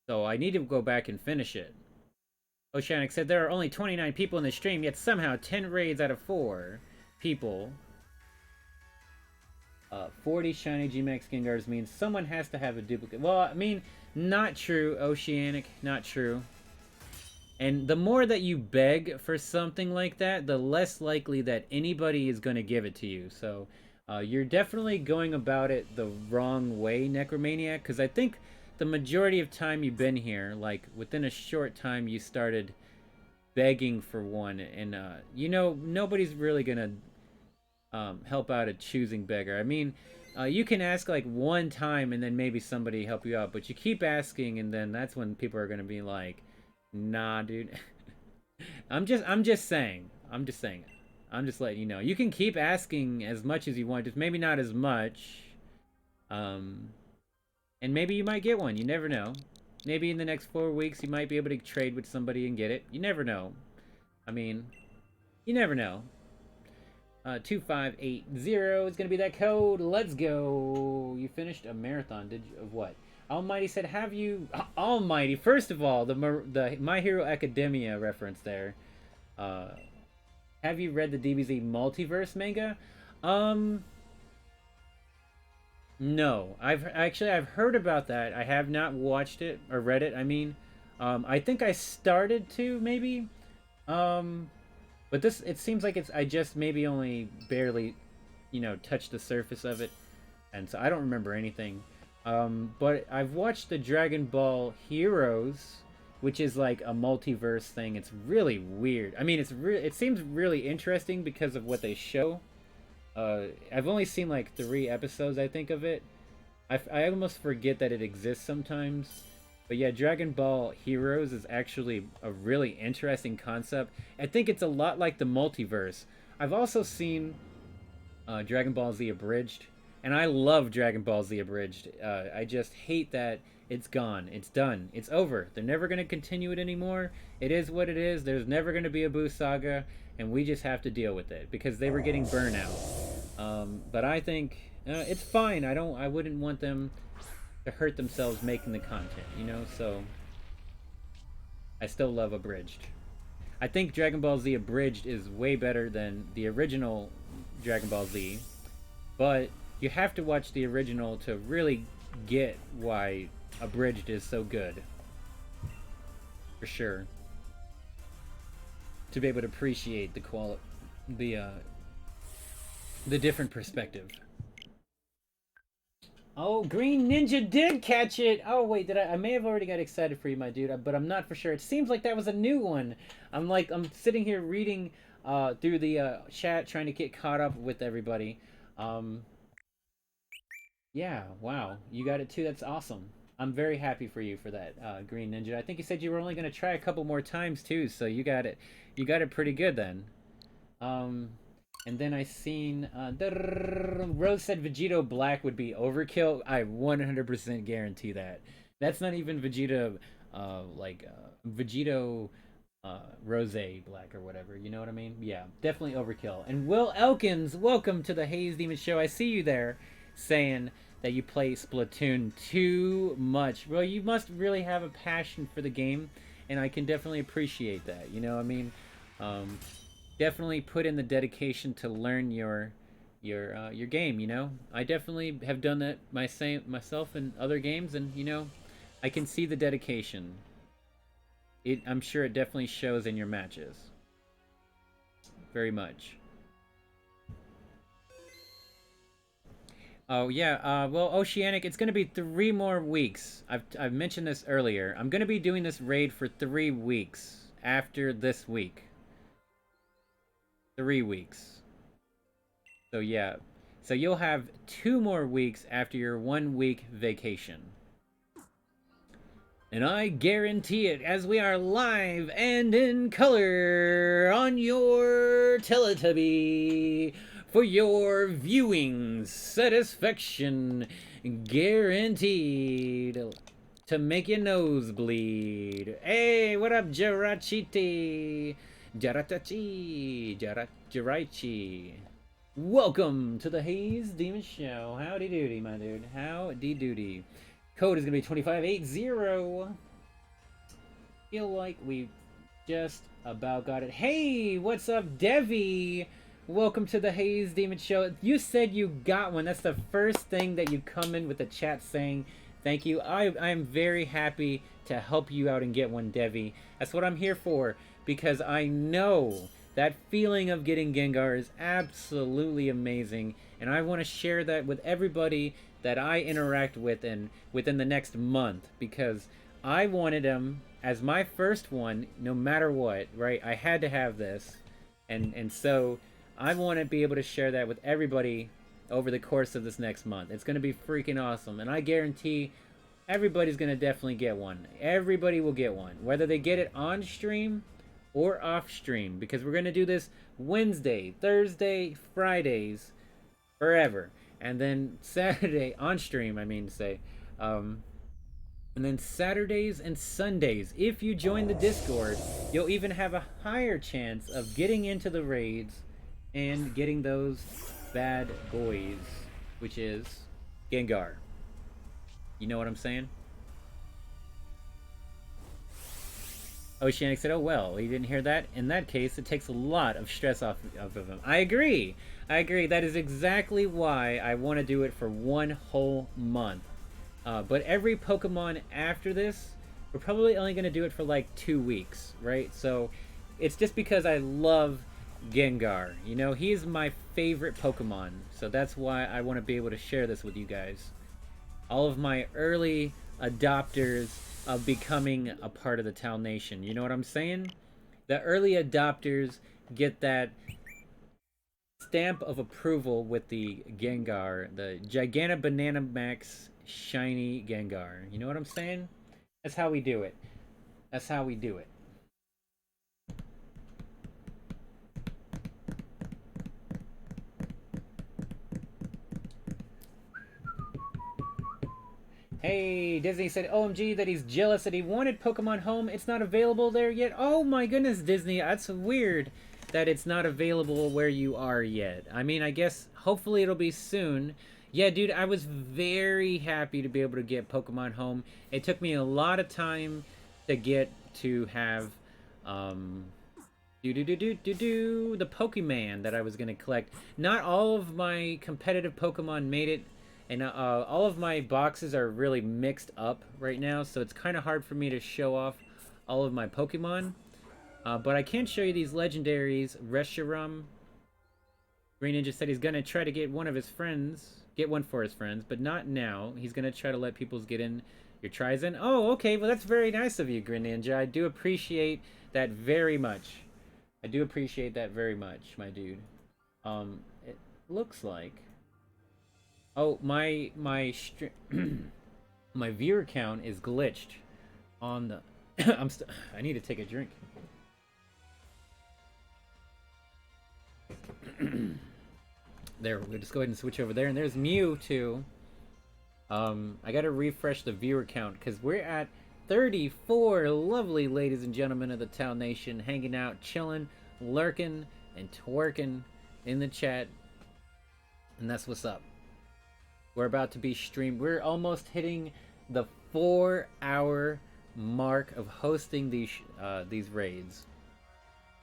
So I need to go back and finish it. Oceanic said there are only 29 people in the stream, yet somehow 10 raids out of 4 people. 40 shiny Gmax Gengars means someone has to have a duplicate. Well, I mean, not true, Oceanic. Not true. And the more that you beg for something like that, the less likely that anybody is going to give it to you. So you're definitely going about it the wrong way, Necromaniac, because I think the majority of time you've been here, like within a short time you started begging for one, and you know, nobody's really going to help out at choosing beggar. I mean, you can ask like one time and then maybe somebody help you out, but you keep asking and then that's when people are going to be like, nah, dude. I'm just saying. I'm just letting you know. You can keep asking as much as you want, just maybe not as much. And maybe you might get one. You never know. Maybe in the next 4 weeks you might be able to trade with somebody and get it. You never know. I mean, you never know. 2580 is gonna be that code. Let's go. You finished a marathon, did you? Of what? Almighty said, have you... Almighty, first of all, the My Hero Academia reference there. Have you read the DBZ Multiverse manga? No. I've heard about that. I have not watched it, or read it, I mean. I think I started to, maybe. But this, it seems like I just maybe only barely, you know, touched the surface of it. And so I don't remember anything. But I've watched the Dragon Ball Heroes, which is like a multiverse thing. It's really weird. I mean, it seems really interesting because of what they show. I've only seen like 3 episodes, I think, of it. I almost forget that it exists sometimes. But yeah, Dragon Ball Heroes is actually a really interesting concept. I think it's a lot like the multiverse. I've also seen Dragon Ball Z Abridged. And I love Dragon Ball Z Abridged. I just hate that it's gone. It's done. It's over. They're never going to continue it anymore. It is what it is. There's never going to be a Buu Saga. And we just have to deal with it. Because they were getting burnout. But I think it's fine. I wouldn't want them to hurt themselves making the content, you know? So I still love Abridged. I think Dragon Ball Z Abridged is way better than the original Dragon Ball Z. But you have to watch the original to really get why Abridged is so good. For sure. To be able to appreciate the different perspective. Oh, Green Ninja did catch it! Oh, wait, I may have already got excited for you, my dude, but I'm not for sure. It seems like that was a new one. I'm sitting here reading through the chat, trying to get caught up with everybody. Yeah, wow, you got it too. That's awesome. I'm very happy for you for that, Green Ninja. I think you said you were only going to try a couple more times too, so you got it. You got it pretty good then. And then I seen Rose said Vegito Black would be overkill. I 100% guarantee that. That's not even Vegeta, Vegito Rose Black or whatever. You know what I mean? Yeah, definitely overkill. And Will Elkins, welcome to the Haze Demon Show. I see you there, saying that you play Splatoon too much. Well, you must really have a passion for the game, and I can definitely appreciate that. You know what I mean? Definitely put in the dedication to learn your game, you know? I definitely have done that myself in other games, and, you know, I can see the dedication. I'm sure it definitely shows in your matches. Very much. Oh, yeah, well, Oceanic, it's going to be 3 more weeks. I've mentioned this earlier. I'm going to be doing this raid for 3 weeks after this week. 3 weeks. So yeah. So you'll have 2 more weeks after your 1-week vacation. And I guarantee it, as we are live and in color on your Teletubby for your viewing satisfaction, guaranteed to make your nose bleed. Hey, what up, Jarachiti? Jaraichi. Welcome to the Haze Demon Show. Howdy doody, my dude. Howdy doody. Code is going to be 2580. Feel like we just about got it. Hey, what's up, Devi? Welcome to the Haze Demon Show. You said you got one. That's the first thing that you come in with the chat saying Thank you. I am very happy to help you out and get one, Devi. That's what I'm here for, because I know that feeling of getting Gengar is absolutely amazing, and I want to share that with everybody that I interact with within the next month, because I wanted him as my first one no matter what, right? I had to have this, and so I want to be able to share that with everybody over the course of this next month. It's going to be freaking awesome, and I guarantee everybody's going to definitely get one. Everybody will get one, whether they get it on stream or off stream, because we're going to do this Wednesday, Thursday, Fridays, forever, and then Saturday on stream, I mean to say, and then Saturdays and Sundays. If you join the Discord, you'll even have a higher chance of getting into the raids and getting those bad boys, which is Gengar. You know what I'm saying? Oceanic said, oh well, you didn't hear that? In that case, it takes a lot of stress off of him. I agree. I agree. That is exactly why I want to do it for one whole month. But every Pokemon after this, we're probably only going to do it for like 2 weeks, right? So it's just because I love Gengar. You know, he is my favorite Pokemon. So that's why I want to be able to share this with you guys. All of my early adopters of becoming a part of the Tal Nation. You know what I'm saying? The early adopters get that stamp of approval with the Gengar, the Gigantic Banana Max Shiny Gengar. You know what I'm saying? That's how we do it. That's how we do it. Hey, Disney said, OMG, that he's jealous that he wanted Pokemon Home. It's not available there yet. Oh my goodness, Disney. That's weird that it's not available where you are yet. I mean, I guess hopefully it'll be soon. Yeah, dude, I was very happy to be able to get Pokemon Home. It took me a lot of time to get to have the Pokemon that I was going to collect. Not all of my competitive Pokemon made it. And all of my boxes are really mixed up right now, so it's kind of hard for me to show off all of my Pokemon. But I can show you these legendaries. Reshiram. Green Ninja said he's going to try to get one of his friends. Get one for his friends, but not now. He's going to try to let people get in your tries in. Oh, okay. Well, that's very nice of you, Green Ninja. I do appreciate that very much. I do appreciate that very much, my dude. It looks like... Oh, my my viewer count is glitched on the... I need to take a drink. There, we'll just go ahead and switch over there. And there's Mew, too. I gotta refresh the viewer count, because we're at 34 lovely ladies and gentlemen of the Tal Nation hanging out, chilling, lurking, and twerking in the chat. And that's what's up. We're about to be streamed. We're almost hitting the 4-hour mark of hosting these raids.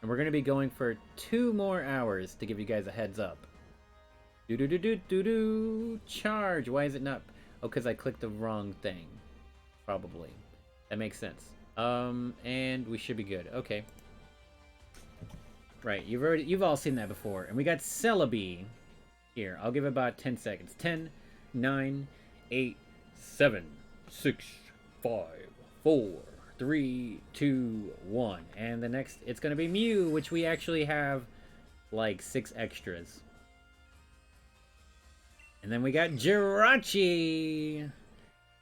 And we're going to be going for 2 more hours to give you guys a heads up. Charge. Why is it not? Oh, because I clicked the wrong thing. Probably. That makes sense. And we should be good. Okay. Right. You've all seen that before. And we got Celebi. Here, I'll give it about 10 seconds. 10, 9, 8, 7, 6, 5, 4, 3, 2, 1. And the next, it's going to be Mew, which we actually have like 6 extras. And then we got Jirachi.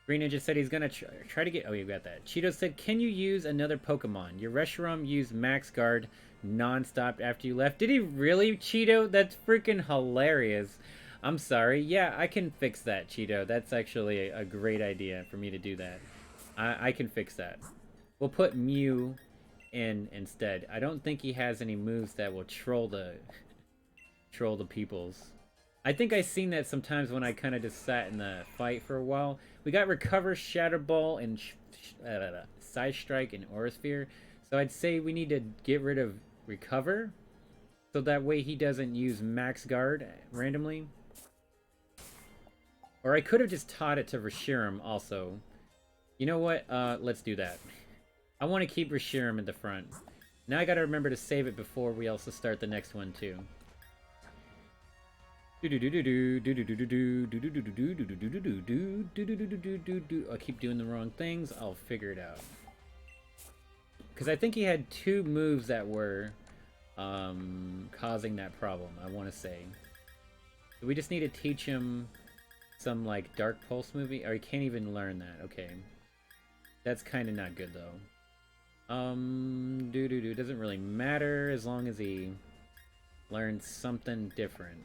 Green Ninja said he's going to try to get... Oh, you got that. Cheeto said, can you use another Pokemon? Your Reshiram used Max Guard non-stop after you left. Did he really, Cheeto? That's freaking hilarious. I'm sorry. Yeah, I can fix that, Cheeto. That's actually a great idea for me to do that. I can fix that. We'll put Mew in instead. I don't think he has any moves that will troll the peoples. I think I've seen that sometimes when I kind of just sat in the fight for a while. We got Recover, Shatter Ball, and Side Strike and Aura Sphere. So I'd say we need to get rid of Recover, so that way he doesn't use Max Guard randomly. Or I could have just taught it to Reshiram also. You know what? Let's do that. I want to keep Reshiram in the front. Now I gotta remember to save it before we also start the next one too. I keep doing the wrong things. I'll figure it out. Because I think he had 2 moves that were causing that problem, I want to say. We just need to teach him some, like, Dark Pulse movie. Or he can't even learn that. Okay. That's kind of not good, though. Doesn't really matter as long as he learns something different.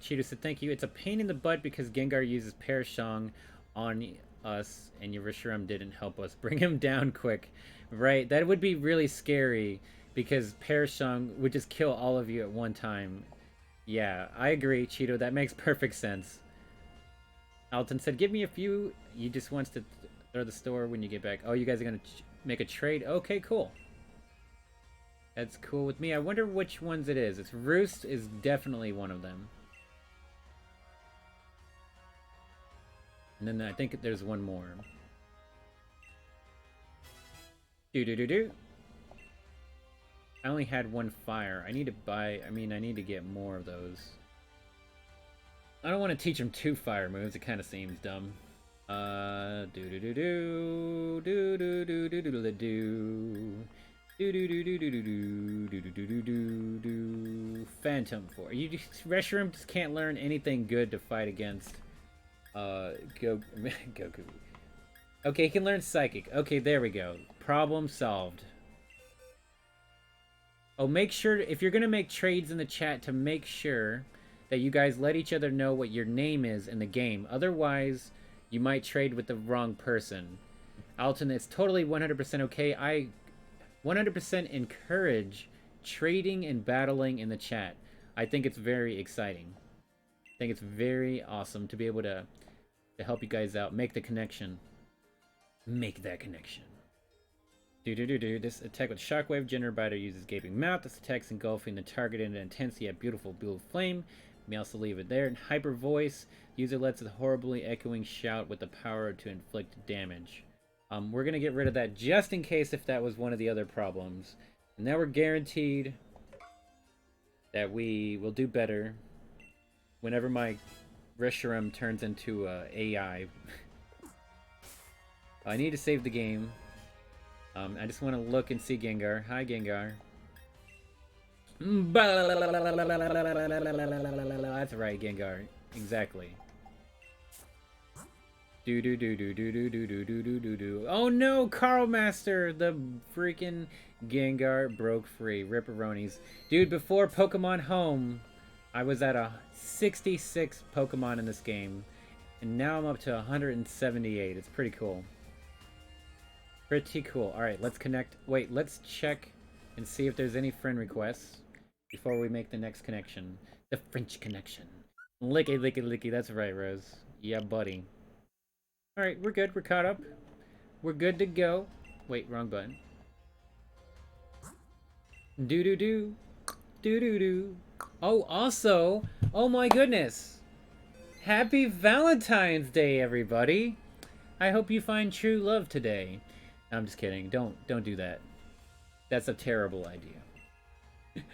Cheeto said, thank you. It's a pain in the butt because Gengar uses Perishong on us and your Reshiram didn't help us. Bring him down quick. Right, that would be really scary because Perishong would just kill all of you at one time. Yeah, I agree, Cheeto. That makes perfect sense. Alton said, give me a few. He just wants to throw the store when you get back. Oh, you guys are going to make a trade? Okay, cool. That's cool with me. I wonder which ones it is. It's Roost is definitely one of them. And then I think there's one more. I only had 1 fire. I need to buy... I need to get more of those. I don't want to teach him 2 fire moves. It kind of seems dumb. Phantom 4. You just... Reshiram just can't learn anything good to fight against... Goku. Okay, he can learn Psychic. Okay, there we go. Problem solved. Oh, make sure, if you're gonna make trades in the chat, to make sure that you guys let each other know what your name is in the game. Otherwise, you might trade with the wrong person. Alton, it's totally 100% okay. I 100% encourage trading and battling in the chat. I think it's very exciting. I think it's very awesome to be able to help you guys out. Make the connection. Make that connection. This attack with Shockwave. Gender Biter uses Gaping Mouth. This attack's engulfing the target in an intensity at beautiful blue flame. May also leave it there. In Hyper Voice, user lets a horribly echoing shout with the power to inflict damage. We're going to get rid of that just in case if that was one of the other problems. And now we're guaranteed that we will do better whenever my Reshiram turns into AI. I need to save the game. I just want to look and see Gengar. Hi, Gengar. That's right, Gengar. Exactly. Oh no, Carl Master! The freaking Gengar broke free. Ripperonis. Dude, before Pokemon Home, I was at 66 Pokemon in this game. And now I'm up to 178. It's pretty cool. Pretty cool. Alright, let's connect. Wait, let's check and see if there's any friend requests before we make the next connection. The French connection. Licky, licky, licky. That's right, Rose. Yeah, buddy. Alright, we're good. We're caught up. We're good to go. Wait, wrong button. Do-do-do. Do-do-do. Oh, also, oh my goodness. Happy Valentine's Day, everybody. I hope you find true love today. No, I'm just kidding. Don't do that. That's a terrible idea.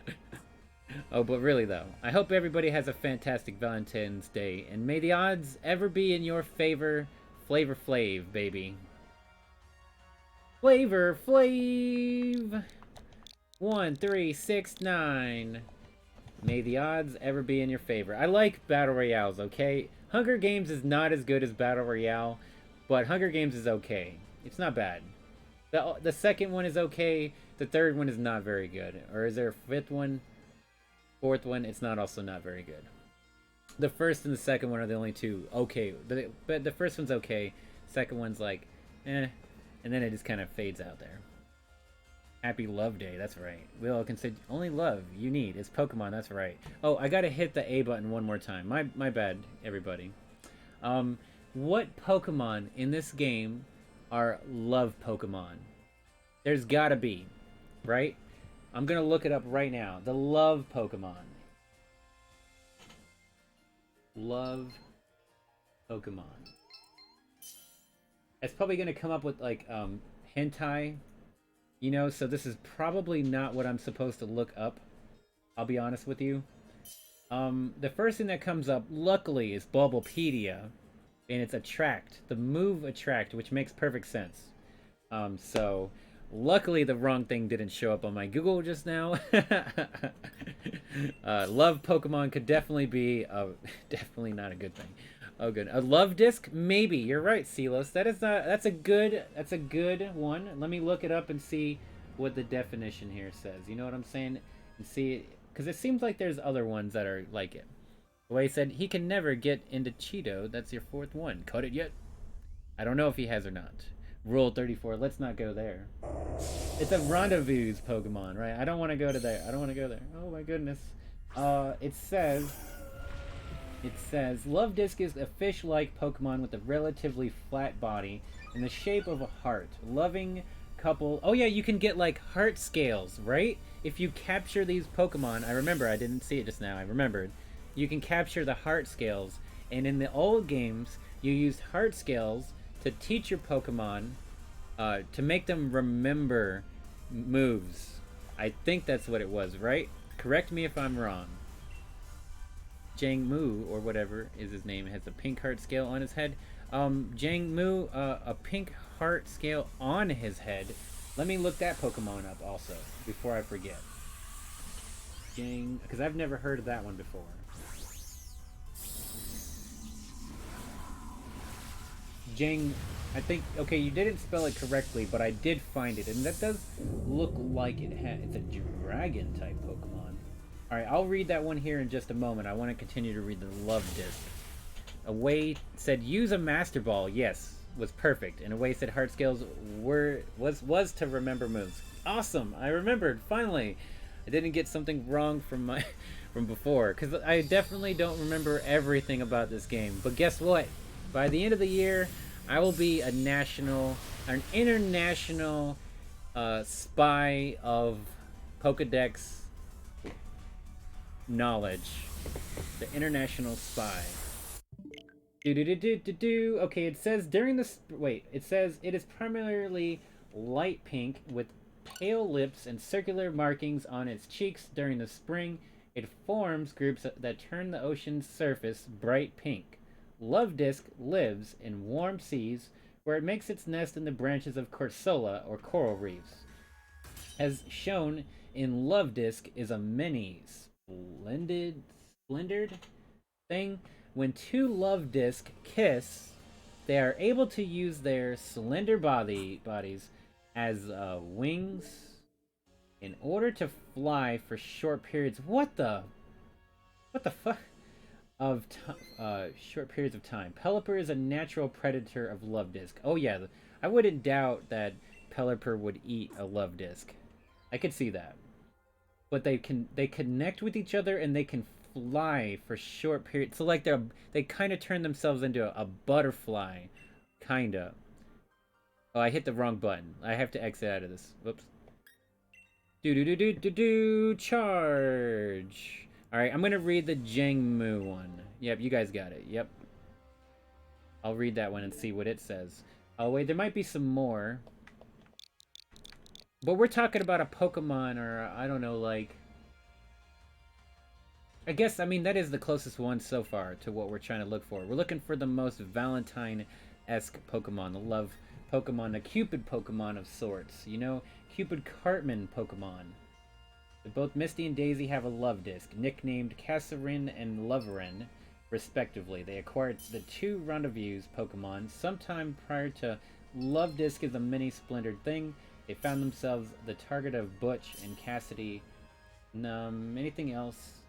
Oh, but really though, I hope everybody has a fantastic Valentine's Day, and may the odds ever be in your favor. Flavor Flav, baby. Flavor Flav. 1369. May the odds ever be in your favor. I like Battle Royales, okay? Hunger Games is not as good as Battle Royale, but Hunger Games is okay. It's not bad. The second one is okay. The third one is not very good. Or is there a fifth one? Fourth one? It's also not very good. The first and the second one are the only two okay. But the first one's okay. Second one's like, eh. And then it just kind of fades out there. Happy Love Day, that's right. We all can say only love you need is Pokemon, that's right. Oh, I gotta hit the A button one more time. My bad, everybody. What Pokemon in this game are love Pokemon? There's gotta be, right? I'm gonna look it up right now. The love Pokemon. Love Pokemon. It's probably gonna come up with like hentai, you know, so this is probably not what I'm supposed to look up. I'll be honest with you. The first thing that comes up, luckily, is Bulbapedia, and it's Attract, the move Attract, which makes perfect sense. So luckily the wrong thing didn't show up on my Google just now. Love Pokemon could definitely be definitely not a good thing. Oh, good. A love disc? Maybe. You're right, Silos. That's a good one. Let me look it up and see what the definition here says. You know what I'm saying? And see, because it seems like there's other ones that are like it. The way he said he can never get into Cheeto. That's your fourth one. Caught it yet? I don't know if he has or not. Rule 34. Let's not go there. It's a rendezvous Pokemon, right? I don't want to go to there. I don't want to go there. Oh my goodness. It says, Love Disc is a fish-like Pokemon with a relatively flat body in the shape of a heart. Loving couple... Oh yeah, you can get like heart scales, right? If you capture these Pokemon, I remember, I didn't see it just now, I remembered. You can capture the heart scales, and in the old games, you used heart scales to teach your Pokemon, to make them remember moves. I think that's what it was, right? Correct me if I'm wrong. Jangmu, or whatever is his name, has a pink heart scale on his head. Jangmu, a pink heart scale on his head. Let me look that Pokemon up also, before I forget. Because I've never heard of that one before. I think, okay, you didn't spell it correctly, but I did find it, and that does look like it's a dragon type Pokemon. Alright, I'll read that one here in just a moment. I want to continue to read the Love Disc. Away said use a Master Ball. Yes, was perfect. And Away said heart scales was to remember moves. Awesome, I remembered finally. I didn't get something wrong from before, because I definitely don't remember everything about this game. But guess what? By the end of the year, I will be an international spy of Pokedex knowledge. The international spy. Okay, it says during the it says it is primarily light pink with pale lips and circular markings on its cheeks. During the spring, it forms groups that turn the ocean's surface bright pink. Love Disc lives in warm seas where it makes its nest in the branches of Corsola or coral reefs. As shown in Love Disc is a mini splintered thing. When two Love Disc kiss, they are able to use their slender bodies as wings in order to fly for short periods. What the fuck? Short periods of time. Pelipper is a natural predator of Love Disc. Oh yeah, I wouldn't doubt that Pelipper would eat a Love Disc. I could see that. But they connect with each other and they can fly for short periods. So like they kind of turn themselves into a butterfly, kinda. Oh, I hit the wrong button. I have to exit out of this. Whoops. Charge. Alright, I'm gonna read the Jangmu one. Yep, you guys got it. Yep. I'll read that one and see what it says. Oh, wait, there might be some more. But we're talking about a Pokemon, or, I don't know, like... I guess, I mean, that is the closest one so far to what we're trying to look for. We're looking for the most Valentine-esque Pokemon. The love Pokemon, a Cupid Pokemon of sorts. You know, Cupid Cartman Pokemon. Both Misty and Daisy have a Love Disc, nicknamed Kassarin and Loverin, respectively. They acquired the two Rendezvous Pokemon sometime prior to Love Disc is a mini splintered thing. They found themselves the target of Butch and Cassidy. Anything else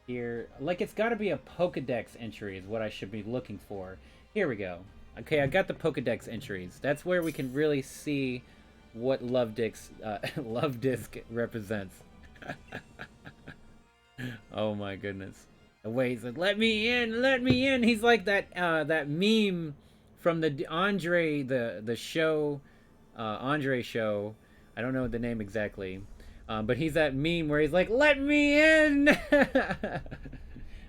here? Like, it's got to be a Pokedex entry is what I should be looking for. Here we go. Okay, I got the Pokedex entries. That's where we can really see what Love Disc represents. Oh my goodness. The way he said, let me in. He's like that meme from the Andre show. Andre show. I don't know the name exactly. But he's that meme where he's like, let me in.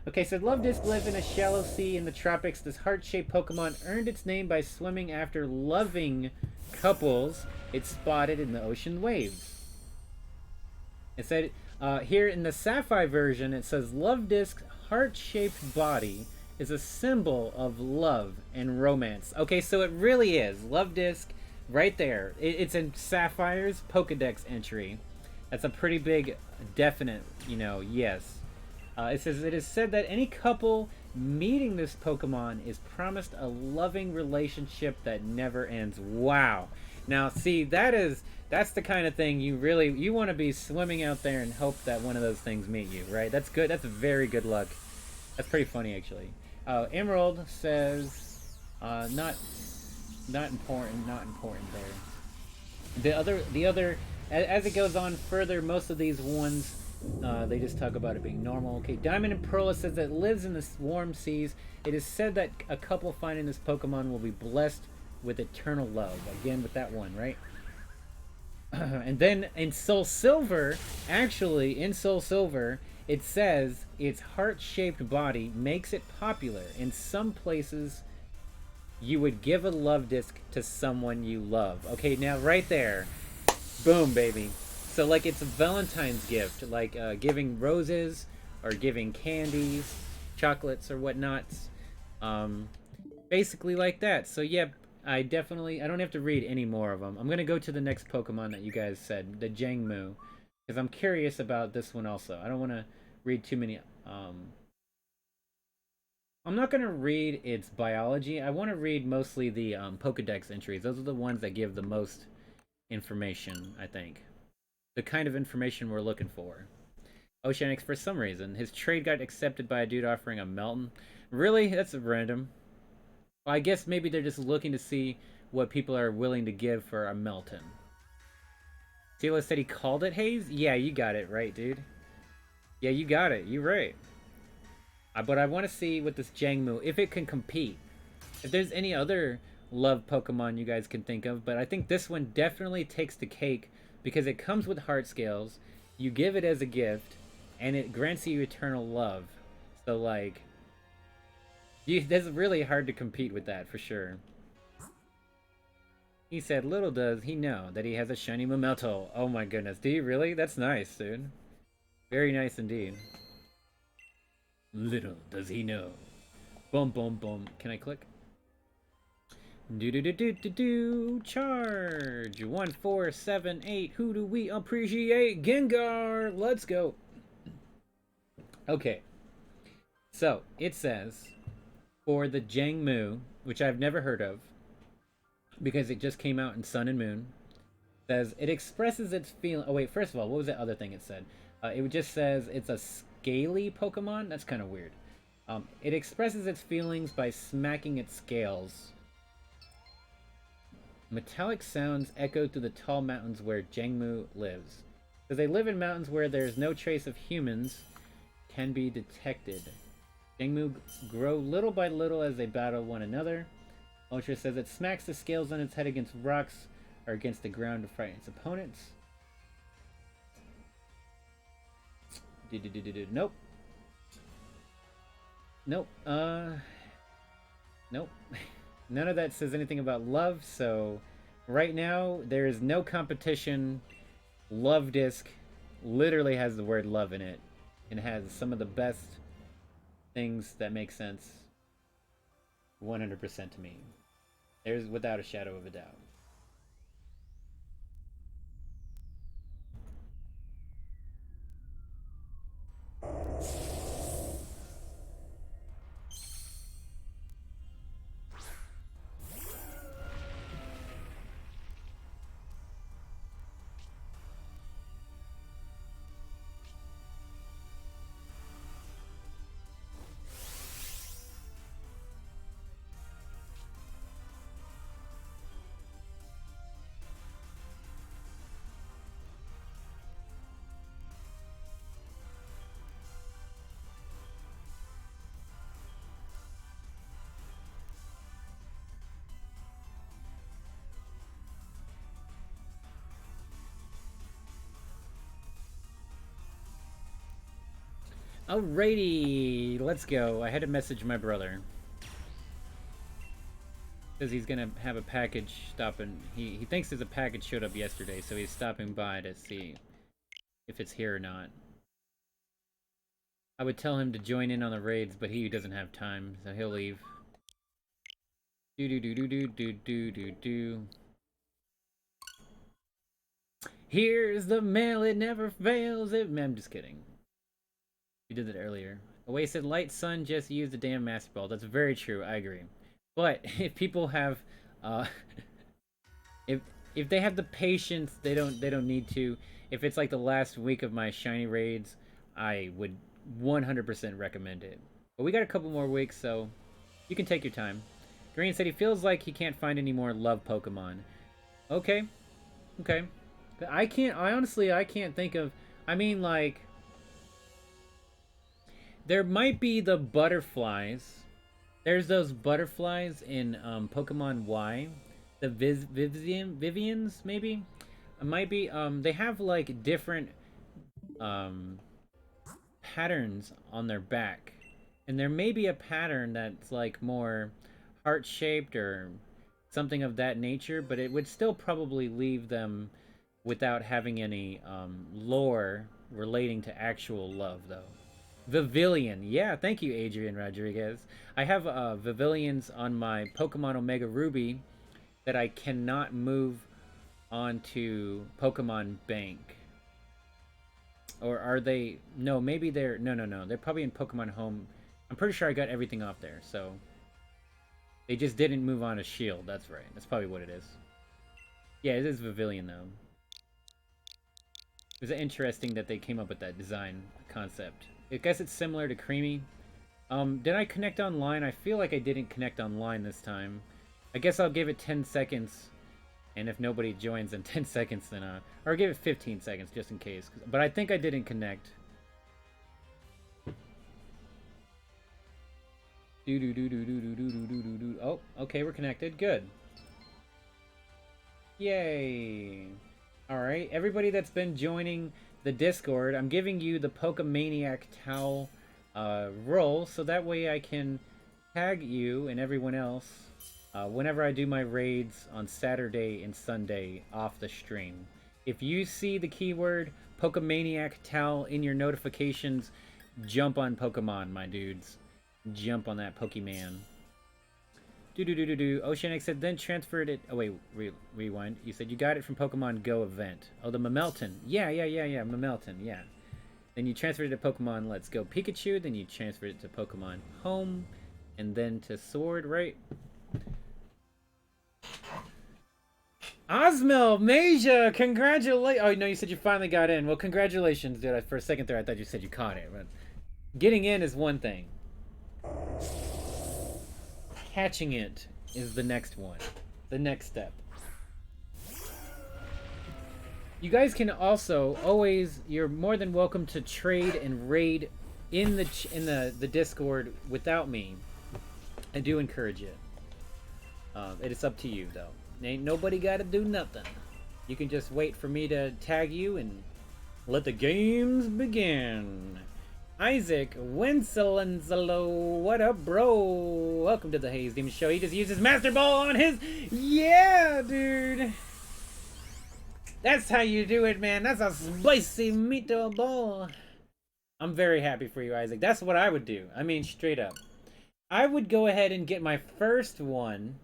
Okay, Okay, so Love Disc lives in a shallow sea in the tropics. This heart-shaped Pokemon earned its name by swimming after loving couples it spotted in the ocean waves. It said, here in the Sapphire version, it says Love Disc's heart-shaped body is a symbol of love and romance. Okay, so it really is. Love Disc, right there. It's in Sapphire's Pokedex entry. That's a pretty big, definite, you know, yes. It says, it is said that any couple meeting this Pokemon is promised a loving relationship that never ends. Wow. Now, see, that's the kind of thing you want to be swimming out there and hope that one of those things meet you, right? That's good. That's very good luck. That's pretty funny, actually. Emerald says, not important there. The other, as it goes on further, most of these ones, they just talk about it being normal. Okay, Diamond and Pearl says that it lives in the warm seas. It is said that a couple finding this Pokemon will be blessed with eternal love. Again, with that one, right? And then in Soul Silver, actually, in Soul Silver, it says its heart-shaped body makes it popular. In some places, you would give a love disc to someone you love. Okay, now right there, boom, baby. So like it's a Valentine's gift, like giving roses or giving candies, chocolates or whatnots. Basically like that. So yeah, I don't have to read any more of them. I'm going to go to the next Pokemon that you guys said, the Jangmu, because I'm curious about this one also. I don't want to read too many. I'm not going to read its biology. I want to read mostly the Pokedex entries. Those are the ones that give the most information, I think. The kind of information we're looking for. Oceanics, for some reason, his trade got accepted by a dude offering a Melton. Really? That's random. Well, I guess maybe they're just looking to see what people are willing to give for a Melton. Tila said he called it Haze? Yeah, you got it right, dude. Yeah, you got it. You're right. But I want to see with this Jangmu, if it can compete. If there's any other love Pokemon you guys can think of, but I think this one definitely takes the cake because it comes with heart scales, you give it as a gift, and it grants you eternal love. So, like, that's really hard to compete with that, for sure. He said, little does he know that he has a shiny Memelto. Oh my goodness, do you really? That's nice, dude. Very nice indeed. Little does he know. Boom, boom, boom. Can I click? Do. Charge. 1, 4, 7, 8. Who do we appreciate? Gengar. Let's go. Okay. So it says for the Jangmu, which I've never heard of, because it just came out in Sun and Moon, says it expresses its feeling. Oh wait, first of all, what was that other thing it said? It just says it's a scaly Pokemon. That's kind of weird. It expresses its feelings by smacking its scales. Metallic sounds echo through the tall mountains where Jangmu lives. Because they live in mountains where there's no trace of humans can be detected. Jangmu grow little by little as they battle one another. Ultra says it smacks the scales on its head against rocks or against the ground to frighten its opponents. Nope. Nope. Nope. None of that says anything about love, so right now there is no competition. Love Disc literally has the word love in it and has some of the best things that make sense 100% to me. There's without a shadow of a doubt. Alrighty, let's go. I had to message my brother. Because he's gonna have a package stopping. He thinks there's a package showed up yesterday, so he's stopping by to see if it's here or not. I would tell him to join in on the raids, but he doesn't have time, so he'll leave. Do. Here's the mail, it never fails. I'm just kidding. You did it earlier. Away said, light sun, just use the damn master ball. That's very true, I agree. But if people have, if they have the patience, they don't need to. If it's like the last week of my shiny raids, I would 100% recommend it. But we got a couple more weeks, so you can take your time. Green said he feels like he can't find any more love Pokemon. Okay. I honestly can't think of, I mean, like, there might be the butterflies. There's those butterflies in Pokemon Y. The Vivians, maybe? It might be, they have, like, different, patterns on their back. And there may be a pattern that's, like, more heart-shaped or something of that nature, but it would still probably leave them without having any lore relating to actual love, though. Vivillon. Yeah, thank you, Adrian Rodriguez. I have Vivillons on my Pokemon Omega Ruby that I cannot move onto Pokemon Bank. Or are they... No, maybe they're... No. They're probably in Pokemon Home. I'm pretty sure I got everything off there, so... They just didn't move on to Shield. That's right. That's probably what it is. Yeah, it is Vivillon, though. It was interesting that they came up with that design concept. I guess it's similar to Creamy. Did I connect online? I feel like I didn't connect online this time. I guess I'll give it 10 seconds. And if nobody joins in 10 seconds, then or give it 15 seconds just in case. But I think I didn't connect. Oh, okay, we're connected. Good. Yay. Alright, everybody that's been joining the Discord, I'm giving you the Pokemaniac Towel role, so that way I can tag you and everyone else whenever I do my raids on Saturday and Sunday off the stream. If you see the keyword Pokemaniac Towel in your notifications, jump on Pokemon, my dudes. Jump on that Pokemon. Oceanic said, then transferred it. Oh, wait, rewind. You said you got it from Pokemon Go event. Oh, the Mamelton. Yeah. Mamelton, yeah. Then you transferred it to Pokemon Let's Go Pikachu. Then you transferred it to Pokemon Home. And then to Sword, right? Osmel, Masia, congratulations. Oh, no, you said you finally got in. Well, congratulations, dude. For a second there, I thought you said you caught it. But getting in is one thing. Catching it is the next one. The next step. You guys can also always, you're more than welcome to trade and raid in the Discord without me. I do encourage it. It is up to you, though. Ain't nobody got to do nothing. You can just wait for me to tag you and let the games begin. Isaac Winselenzelo, what up, bro? Welcome to the Haze Demon Show. He just used his Master Ball on his... Yeah, dude. That's how you do it, man. That's a spicy meatball ball. I'm very happy for you, Isaac. That's what I would do. I mean, straight up. I would go ahead and get my first one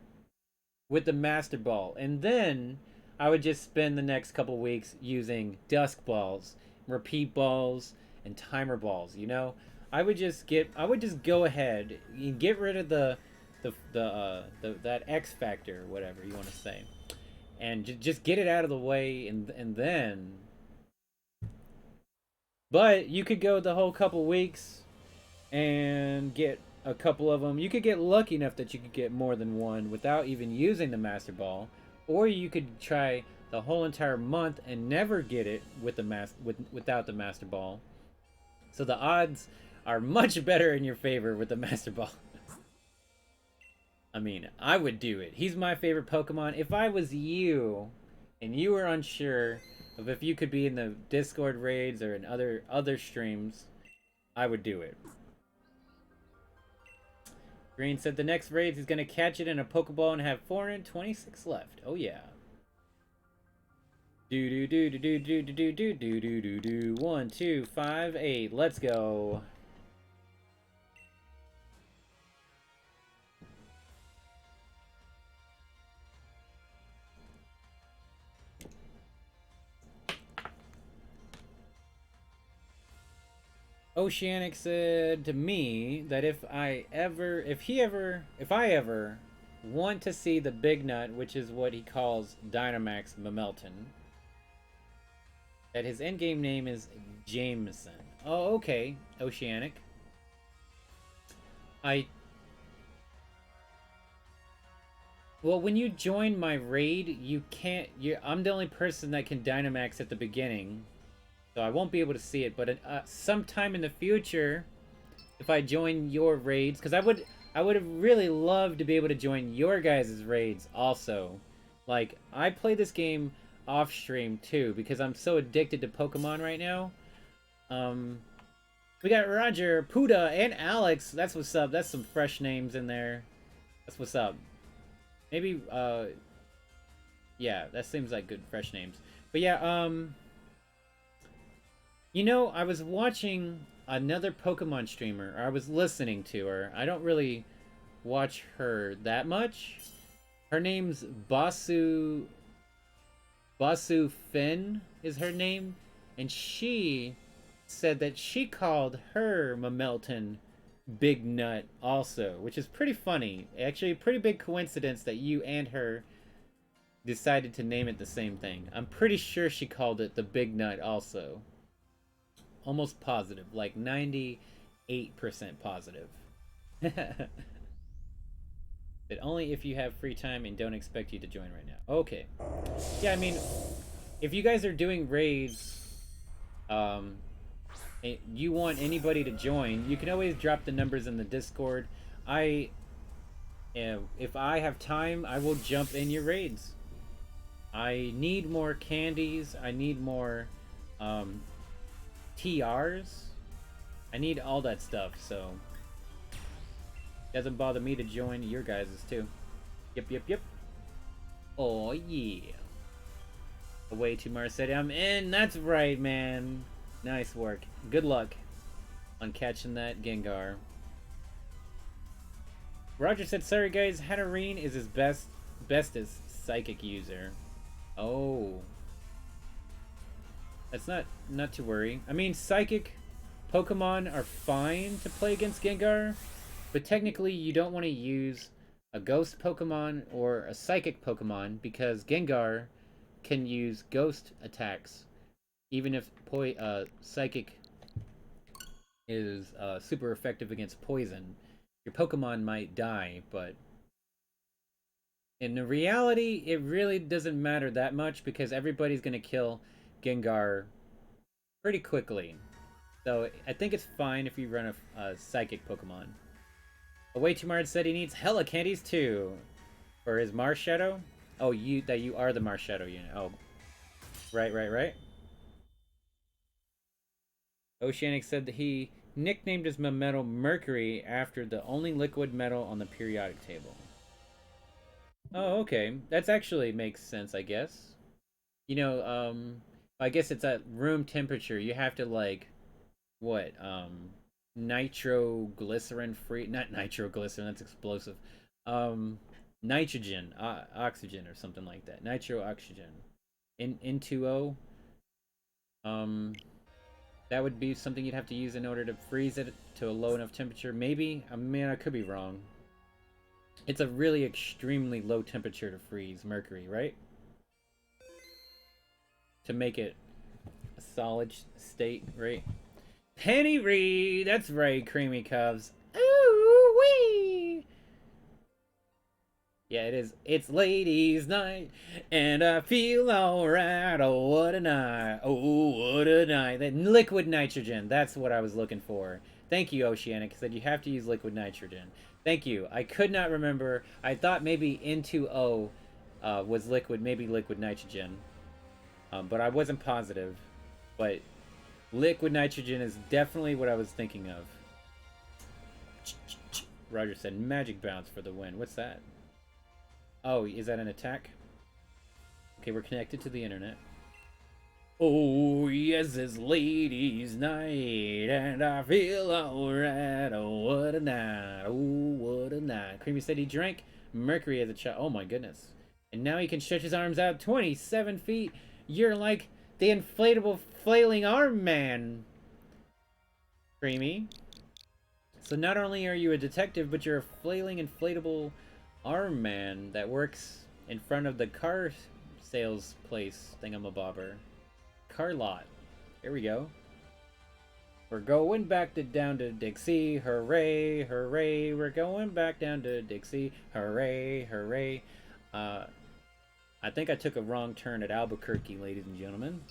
with the Master Ball. And then I would just spend the next couple weeks using Dusk Balls, Repeat Balls, and Timer Balls, you know? I would just go ahead and get rid of that X Factor, whatever you want to say. And just get it out of the way, and then... But you could go the whole couple weeks and get a couple of them. You could get lucky enough that you could get more than one without even using the Master Ball. Or you could try the whole entire month and never get it with without the Master Ball. So the odds are much better in your favor with the Master Ball. I mean, I would do it. He's my favorite Pokemon. If I was you, and you were unsure of if you could be in the Discord raids or in other streams, I would do it. Green said the next raid he's gonna catch it in a Pokeball and have 426 left. Oh yeah. Do do do do do do do do do do do do. 1, 2, 5, 8. Let's go. Oceanic said to me that if I ever want to see the Big Nut, which is what he calls Dynamax Mamelton, that his endgame name is Jameson. Oh, okay, Oceanic. Well, when you join my raid, you can't. I'm the only person that can Dynamax at the beginning. So I won't be able to see it, but sometime in the future, if I join your raids, because I would have really loved to be able to join your guys' raids also. Like, I play this game off stream too, because I'm so addicted to Pokemon right now. We got Roger, Puda, and Alex. That's what's up. That's some fresh names in there. That's what's up. Maybe, yeah, that seems like good fresh names. But yeah, you know, I was watching another Pokemon streamer, or I was listening to her. I don't really watch her that much. Her name's Basu Finn is her name, and she said that she called her Mamelton Big Nut also, which is pretty funny. Actually, a pretty big coincidence that you and her decided to name it the same thing. I'm pretty sure she called it the Big Nut also. Almost positive, like 98% positive. But only if you have free time and don't expect you to join right now. Okay. Yeah, I mean, if you guys are doing raids, you want anybody to join, you can always drop the numbers in the Discord. If I have time, I will jump in your raids. I need more candies. I need more, TRs. I need all that stuff, so doesn't bother me to join your guys's too. Yep. Oh yeah. Away to Marseille. I'm in. That's right, man. Nice work. Good luck on catching that Gengar. Roger said, sorry guys, Hatterene is his bestest psychic user. Oh. That's not to worry. I mean, psychic Pokemon are fine to play against Gengar, but technically you don't want to use a ghost Pokemon or a psychic Pokemon because Gengar can use ghost attacks even if psychic is super effective against poison. Your Pokemon might die, but in reality it really doesn't matter that much because everybody's gonna kill Gengar pretty quickly. So I think it's fine if you run a psychic Pokemon. Away Tomorrow said he needs hella candies too. For his Marshadow? Oh, you are the Marshadow unit. Oh. Right. Oceanic said that he nicknamed his metal Mercury after the only liquid metal on the periodic table. Oh, okay. That's actually makes sense, I guess. You know, I guess it's at room temperature. You have to, like, what, nitroglycerin free, not nitroglycerin, that's explosive. Nitrogen, oxygen or something like that. Nitro-oxygen. N2O. That would be something you'd have to use in order to freeze it to a low enough temperature. Maybe. I mean, I could be wrong. It's a really extremely low temperature to freeze mercury, right? To make it a solid state, right? Penny Reed! That's right, Creamy Cubs. Ooh wee! Yeah, it is. It's ladies' night, and I feel alright. Oh, what a night. Oh, what a night. That liquid nitrogen. That's what I was looking for. Thank you, Oceanic. Said you have to use liquid nitrogen. Thank you. I could not remember. I thought maybe N2O was liquid, maybe liquid nitrogen. But I wasn't positive. But Liquid nitrogen is definitely what I was thinking of. Roger said magic bounce for the win. What's that? Oh, is that an attack? Okay, we're connected to the internet. Oh, yes, it's ladies' night, and I feel alright. Oh, what a night. Oh, what a night. Creamy said he drank mercury as a child. Oh, my goodness. And now he can stretch his arms out 27 feet. You're like the inflatable flailing arm man. Creamy. So not only are you a detective, but you're a flailing inflatable arm man that works in front of the car sales place thingamabobber. Car lot. Here we go. We're going back down to Dixie. Hooray, hooray. We're going back down to Dixie. Hooray, hooray. I think I took a wrong turn at Albuquerque, ladies and gentlemen.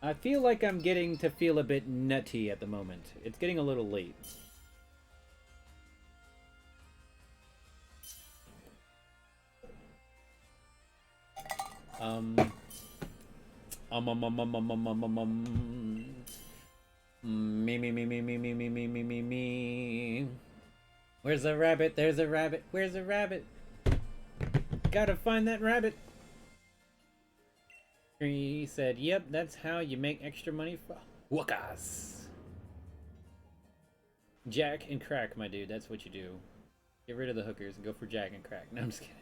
I feel like I'm getting to feel a bit nutty at the moment. It's getting a little late. Me. Where's the rabbit? There's a rabbit. Where's the rabbit? Gotta find that rabbit. He said, yep, that's how you make extra money for Wakas. Jack and crack, my dude. That's what you do. Get rid of the hookers and go for Jack and crack. No, I'm just kidding.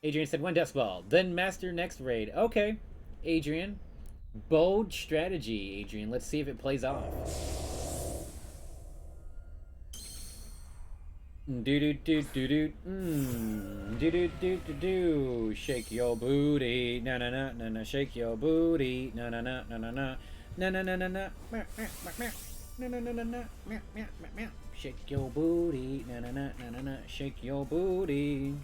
Adrian said 1 decibel. Then master next raid. Okay, Adrian. Bold strategy, Adrian. Let's see if it plays off. Do. Shake your booty. Na na na na na. Shake your booty. Na na na na na na. Na na na na na. Na na na na na. Shake your booty. Na na na na na na. Shake your booty.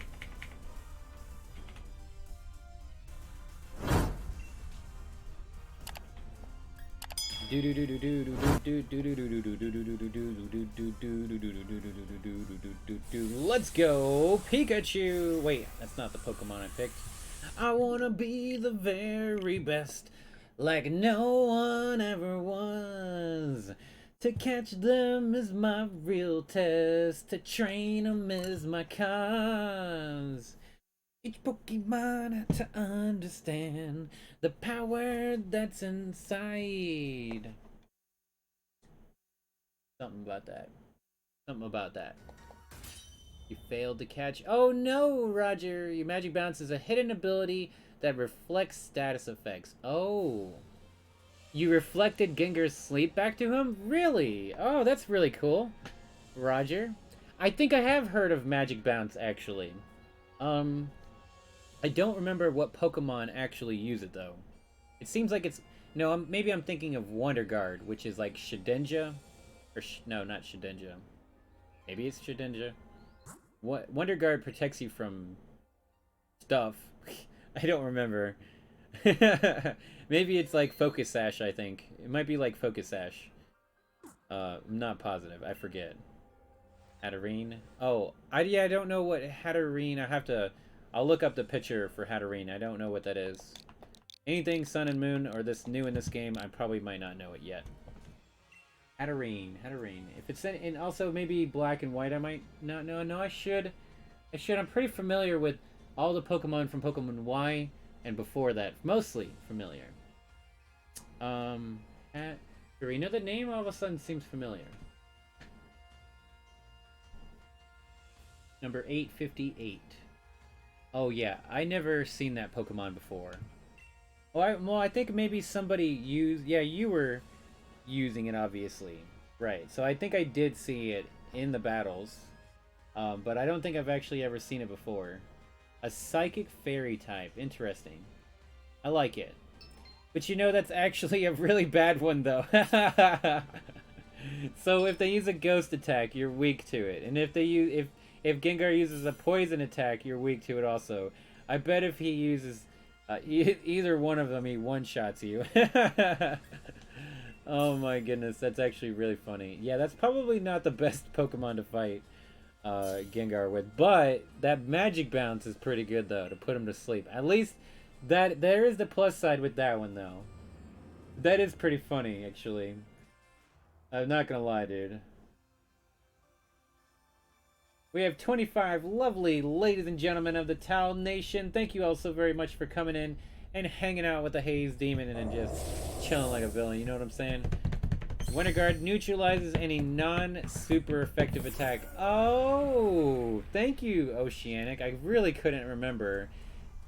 Let's go, Pikachu! Wait, that's not the Pokemon I picked. I wanna be the very best, like no one ever was. To catch them is my real test, to train them is my cause. Each Pokemon had to understand the power that's inside. Something about that. Something about that. You failed to catch. Oh no, Roger! Your Magic Bounce is a hidden ability that reflects status effects. Oh. You reflected Gengar's sleep back to him? Really? Oh, that's really cool. Roger. I think I have heard of Magic Bounce, actually. I don't remember what Pokemon actually use it, though. It seems like it's... No, maybe I'm thinking of Wonder Guard, which is like Shedinja. Or no, not Shedinja. Maybe it's Shedinja. What? Wonder Guard protects you from... stuff. I don't remember. Maybe it's like Focus Sash, I think. It might be like Focus Sash. I'm not positive. I forget. Hatterene? Oh, I don't know what Hatterene... I have to... I'll look up the picture for Hatterene. I don't know what that is. Anything Sun and Moon or this new in this game, I probably might not know it yet. Hatterene. If it's in, and also maybe Black and White, I might not know. No, I should. I'm pretty familiar with all the Pokemon from Pokemon Y and before that. Mostly familiar. Hatterene. The name all of a sudden seems familiar. Number 858. Oh yeah, I never seen that Pokemon before. Oh, I think maybe somebody used... Yeah, you were using it, obviously. Right, so I think I did see it in the battles. But I don't think I've actually ever seen it before. A Psychic Fairy type. Interesting. I like it. But you know that's actually a really bad one, though. So if they use a Ghost attack, you're weak to it. And if they use... If Gengar uses a poison attack, you're weak to it also. I bet if he uses either one of them, he one-shots you. Oh my goodness, that's actually really funny. Yeah, that's probably not the best Pokemon to fight Gengar with. But that Magic Bounce is pretty good, though, to put him to sleep. At least that there is the plus side with that one, though. That is pretty funny, actually. I'm not gonna lie, dude. We have 25 lovely ladies and gentlemen of the Towel Nation. Thank you all so very much for coming in and hanging out with the Haze Demon and just chilling like a villain, you know what I'm saying? Winter Guard neutralizes any non-super effective attack. Oh, thank you, Oceanic. I really couldn't remember.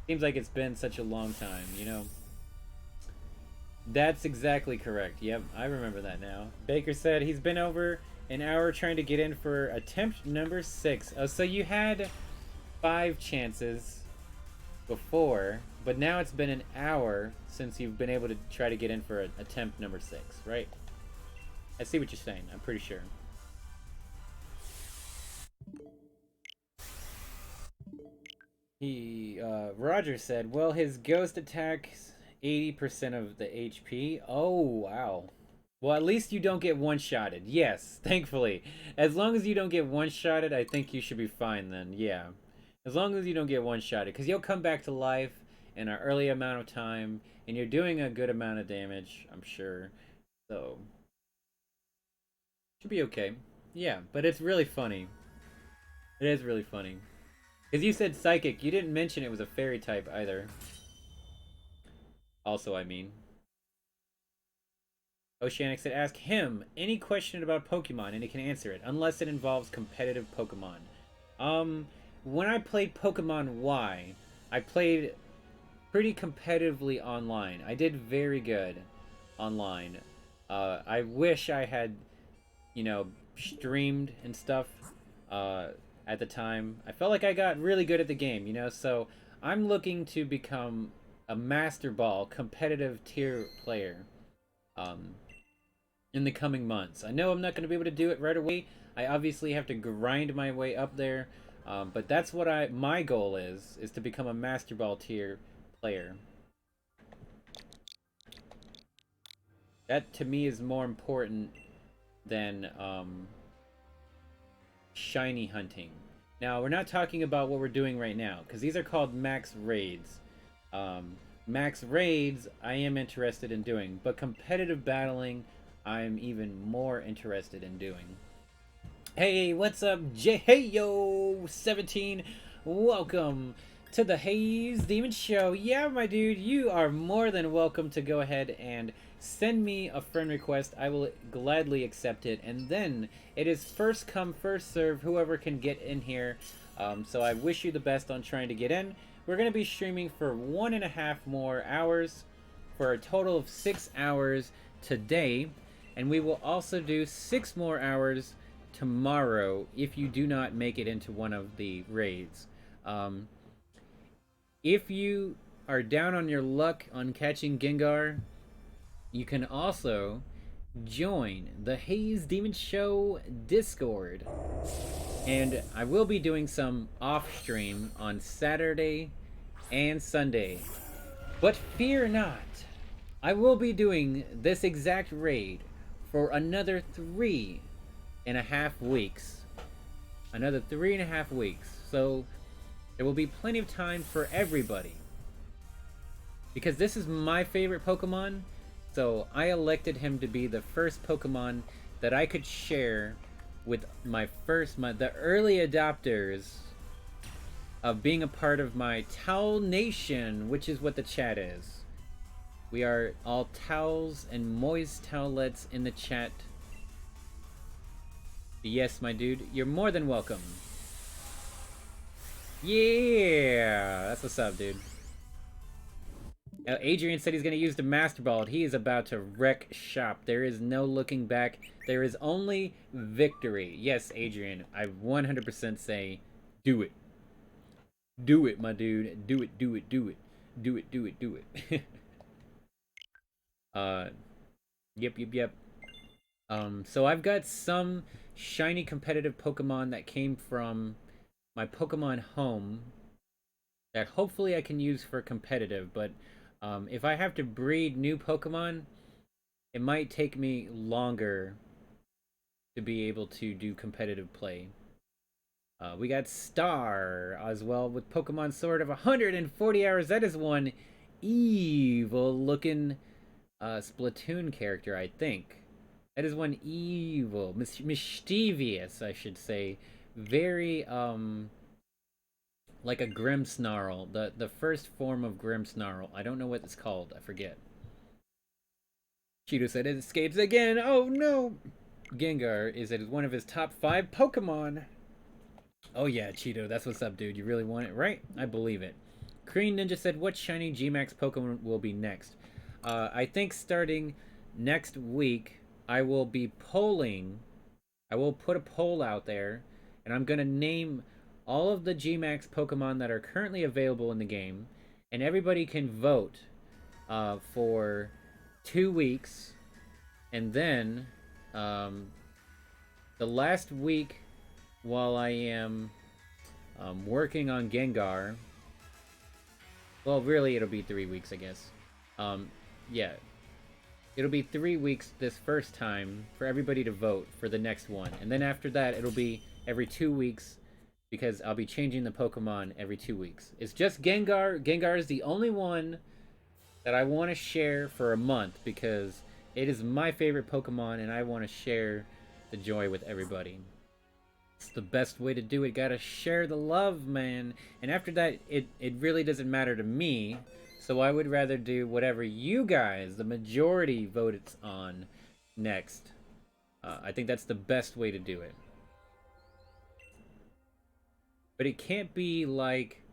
Seems like it's been such a long time, you know? That's exactly correct. Yep, I remember that now. Baker said he's been over an hour trying to get in for attempt number 6. Oh, so you had 5 chances before, but now it's been an hour since you've been able to try to get in for attempt number 6, right? I see what you're saying. I'm pretty sure. Roger said, well, his ghost attacks 80% of the HP. Oh, wow. Well, at least you don't get one-shotted. Yes, thankfully. As long as you don't get one-shotted, I think you should be fine then. Yeah. As long as you don't get one-shotted. Because you'll come back to life in an early amount of time. And you're doing a good amount of damage, I'm sure. So, should be okay. Yeah, but it's really funny. It is really funny. Because you said psychic. You didn't mention it was a fairy type either. Also, I mean. Oceanic said, ask him any question about Pokemon and he can answer it, unless it involves competitive Pokemon. When I played Pokemon Y, I played pretty competitively online. I did very good online. I wish I had, you know, streamed and stuff at the time. I felt like I got really good at the game, you know, so I'm looking to become a Master Ball competitive tier player. In the coming months. I know I'm not going to be able to do it right away. I obviously have to grind my way up there, but that's what my goal is to become a Master Ball tier player. That to me is more important than shiny hunting. Now, we're not talking about what we're doing right now, because these are called max raids. Max raids I am interested in doing, but competitive battling I'm even more interested in doing. Hey, what's up, Hey yo 17? Welcome to the Haze Demon Show. Yeah, my dude, you are more than welcome to go ahead and send me a friend request. I will gladly accept it. And then it is first come, first serve, whoever can get in here. So I wish you the best on trying to get in. We're going to be streaming for 1.5 more hours for a total of 6 hours today. And we will also do 6 more hours tomorrow if you do not make it into one of the raids. If you are down on your luck on catching Gengar, you can also join the Haze Demon Show Discord. And I will be doing some off-stream on Saturday and Sunday. But fear not, I will be doing this exact raid for another 3.5 weeks. Another 3.5 weeks. So there will be plenty of time for everybody. Because this is my favorite Pokemon, so I elected him to be the first Pokemon that I could share with the early adopters of being a part of my Towel Nation, which is what the chat is. We are all towels and moist towelettes in the chat. Yes, my dude, you're more than welcome. Yeah, that's what's up, dude. Now, Adrian said he's going to use the Master Ball. He is about to wreck shop. There is no looking back. There is only victory. Yes, Adrian, I 100% say do it. Do it, my dude. Do it, do it, do it. Do it, do it, do it. Yep. So I've got some shiny competitive Pokemon that came from my Pokemon home that hopefully I can use for competitive, but if I have to breed new Pokemon, it might take me longer to be able to do competitive play. We got Star as well with Pokemon Sword of 140 hours. That is one evil looking Splatoon character, I think. That is one evil, mischievous, I should say. Very, like a Grimmsnarl. The first form of Grimmsnarl. I don't know what it's called. I forget. Cheeto said it escapes again. Oh no! Gengar is one of his top 5 Pokemon. Oh yeah, Cheeto, that's what's up, dude. You really want it, right? I believe it. Kreen Ninja said, what shiny Gmax Pokemon will be next? I think starting next week, I will be polling. I will put a poll out there, and I'm going to name all of the Gmax Pokemon that are currently available in the game, and everybody can vote for 2 weeks, and then the last week while I am working on Gengar, well, really, it'll be 3 weeks, I guess. Yeah. It'll be 3 weeks this first time for everybody to vote for the next one. And then after that, it'll be every 2 weeks because I'll be changing the Pokemon every 2 weeks. It's just Gengar. Gengar is the only one that I want to share for a month because it is my favorite Pokemon and I want to share the joy with everybody. It's the best way to do it. Gotta share the love, man. And after that, it really doesn't matter to me. So I would rather do whatever you guys, the majority, voted on next. I think that's the best way to do it. But it can't be like...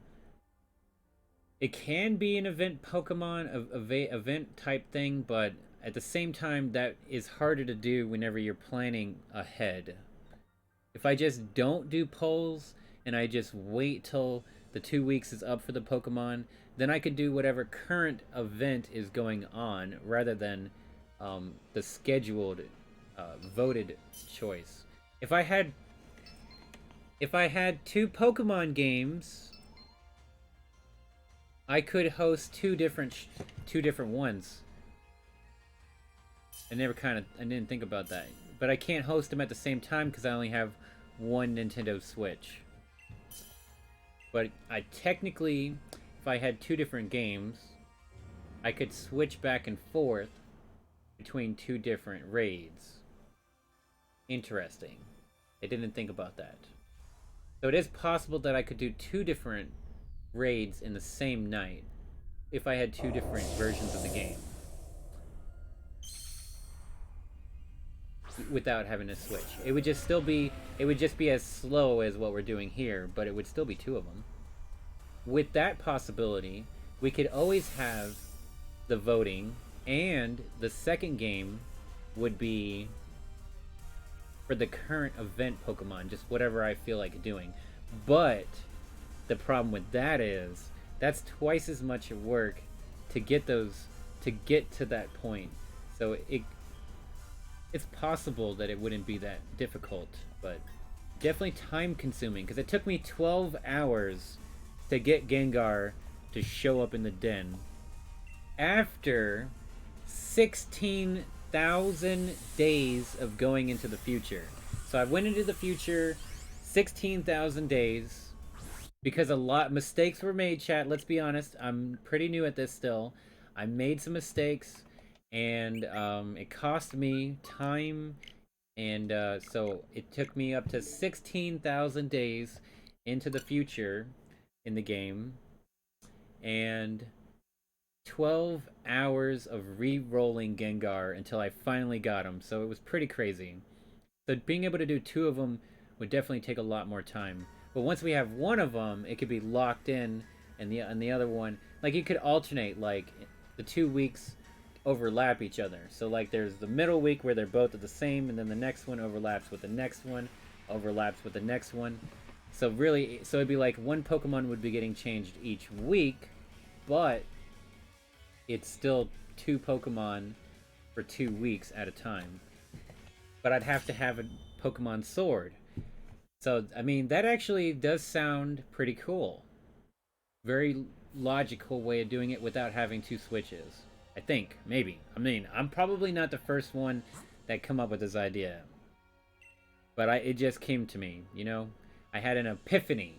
It can be an event Pokemon, event type thing, but at the same time, that is harder to do whenever you're planning ahead. If I just don't do polls, and I just wait till the 2 weeks is up for the Pokemon, then I could do whatever current event is going on, rather than the scheduled, voted choice. If I had 2 Pokemon games, I could host two different ones. I didn't think about that. But I can't host them at the same time because I only have one Nintendo Switch. But I technically, if I had 2 different games, I could switch back and forth between 2 different raids. Interesting. I didn't think about that. So it is possible that I could do 2 different raids in the same night if I had 2 different versions of the game without having to switch. It would just be as slow as what we're doing here, but it would still be 2 of them. With that possibility, we could always have the voting, and the second game would be for the current event Pokemon, just whatever I feel like doing. But the problem with that is that's twice as much work to get to that point. So it's possible that it wouldn't be that difficult, but definitely time consuming because it took me 12 hours to get Gengar to show up in the den after 16,000 days of going into the future. So I went into the future 16,000 days because a lot mistakes were made, chat. Let's be honest. I'm pretty new at this still. I made some mistakes and it cost me time, and so it took me up to 16,000 days into the future in the game and 12 hours of re-rolling Gengar until I finally got him. So it was pretty crazy. So being able to do 2 of them would definitely take a lot more time. But once we have one of them, it could be locked in, and the other one, like, you could alternate, like the 2 weeks overlap each other. So like there's the middle week where they're both the same, and then the next one overlaps with the next one, overlaps with the next one. So really, so it'd be like one Pokemon would be getting changed each week, but it's still 2 Pokemon for 2 weeks at a time. But I'd have to have a Pokemon Sword. So, I mean, that actually does sound pretty cool. Very logical way of doing it without having 2 switches. I think, maybe. I mean, I'm probably not the first one that come up with this idea. But it just came to me, you know? I had an epiphany.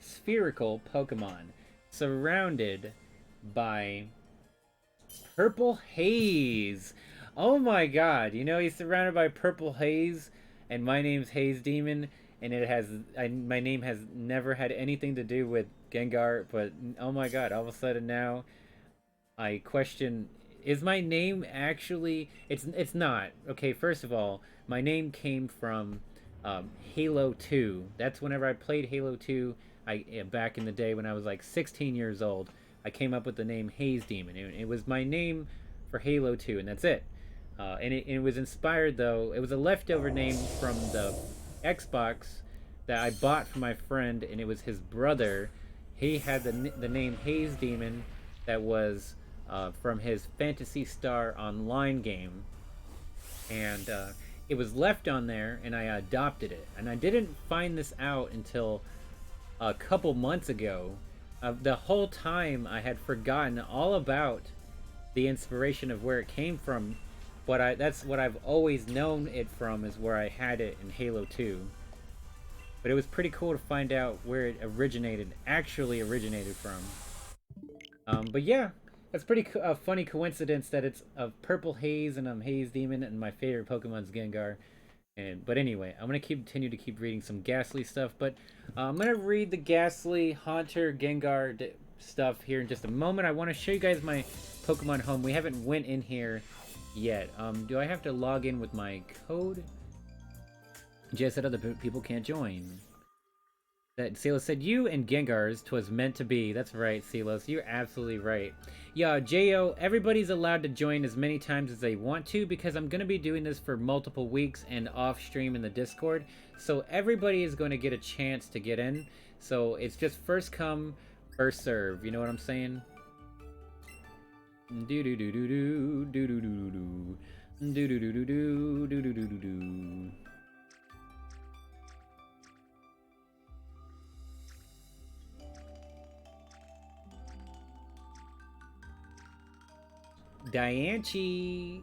spherical Pokemon surrounded by purple haze. Oh my god, you know he's surrounded by purple haze, and my name's Haze Demon, and my name has never had anything to do with Gengar, but oh my god, all of a sudden now I question, is my name actually, it's not. Okay, first of all, my name came from Halo 2. That's whenever I played Halo 2, back in the day when I was like 16 years old, I came up with the name Haze Demon. It was my name for Halo 2, and that's it. And it was inspired, though, it was a leftover name from the Xbox that I bought for my friend, and it was his brother. He had the name Haze Demon that was from his Phantasy Star Online game. And it was left on there, and I adopted it. And I didn't find this out until a couple months ago. The whole time I had forgotten all about the inspiration of where it came from. But that's what I've always known it from, is where I had it in Halo 2. But it was pretty cool to find out where it actually originated from. But yeah, that's pretty funny coincidence that it's a purple haze and I'm Haze Demon and my favorite Pokemon's Gengar. But anyway, I'm going to continue to keep reading some Ghastly stuff, but I'm going to read the Ghastly Haunter Gengar stuff here in just a moment. I want to show you guys my Pokemon home. We haven't went in here yet. Do I have to log in with my code? Just said other people can't join. That Silos said, you and Gengar's 'twas meant to be. That's right, Silos. You're absolutely right. Yeah, J.O., everybody's allowed to join as many times as they want to, because I'm going to be doing this for multiple weeks and off stream in the Discord. So everybody is going to get a chance to get in. So it's just first come, first serve. You know what I'm saying? Do do do do do do do do do do do do do do do do do do do. Dianchi.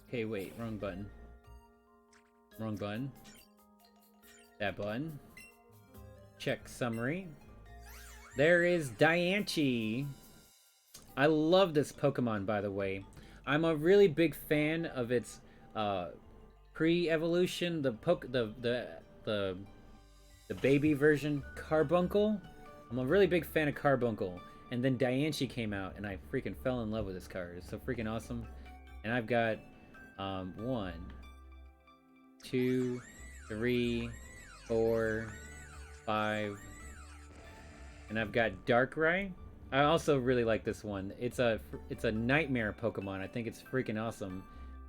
Okay, wait, wrong button. Wrong button. That button. Check summary. There is Dianchi. I love this Pokemon, by the way. I'm a really big fan of its pre-evolution, the baby version, Carbuncle. I'm a really big fan of Carbuncle. And then Dianchi came out, and I freaking fell in love with this card. It's so freaking awesome. And I've got 1, 2, 3, 4, 5, and I've got Darkrai. I also really like this one. It's a nightmare Pokemon. I think it's freaking awesome.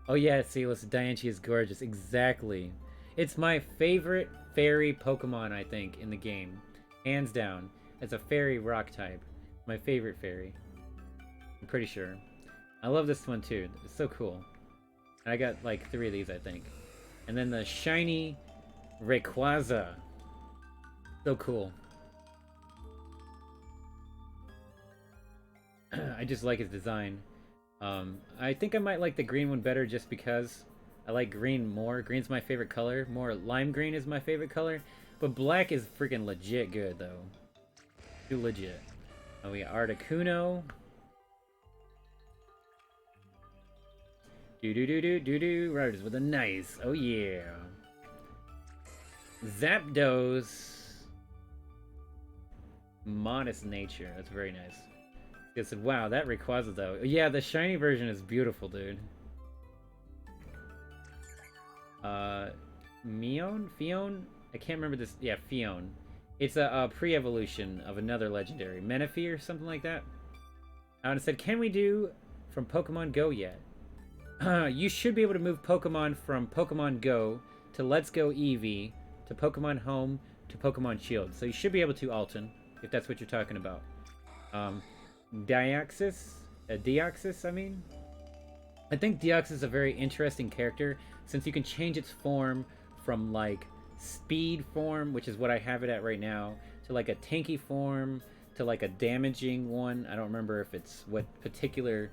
Oh yeah, see, listen, Dianchi is gorgeous. Exactly. It's my favorite fairy Pokemon, I think, in the game. Hands down. It's a fairy rock type. My favorite fairy. I'm pretty sure. I love this one too. It's so cool. And I got like 3 of these, I think. And then the shiny Rayquaza. So cool. I just like his design. I think I might like the green one better just because I like green more. Green's my favorite color. More lime green is my favorite color. But black is freaking legit good though. Too legit. Oh, we got Articuno. Do. Riders with a nice. Oh yeah. Zapdos. Modest nature. That's very nice. I said, wow, that Rayquaza though. Yeah, the shiny version is beautiful, dude. Fion? I can't remember this. Yeah, Fion. It's a pre-evolution of another legendary. Menifee or something like that. And it said, can we do from Pokemon Go yet? You should be able to move Pokemon from Pokemon Go to Let's Go Eevee to Pokemon Home to Pokemon Shield. So you should be able to, Alton, if that's what you're talking about. Deoxys, I mean. I think Deoxys is a very interesting character since you can change its form from like speed form, which is what I have it at right now, to like a tanky form, to like a damaging one. I don't remember if it's what particular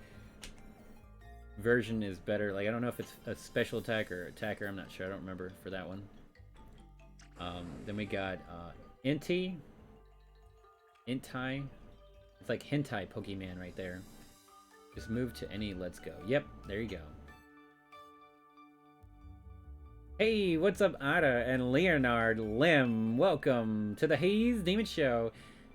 version is better. Like I don't know if it's a special attack or attacker. I'm not sure. I don't remember for that one. Then we got Inti. Hentai. It's like hentai Pokemon right there. Just move to any let's go. Yep, there you go. Hey, what's up, Ada and Leonard Lim? Welcome to the Haze Demon Show.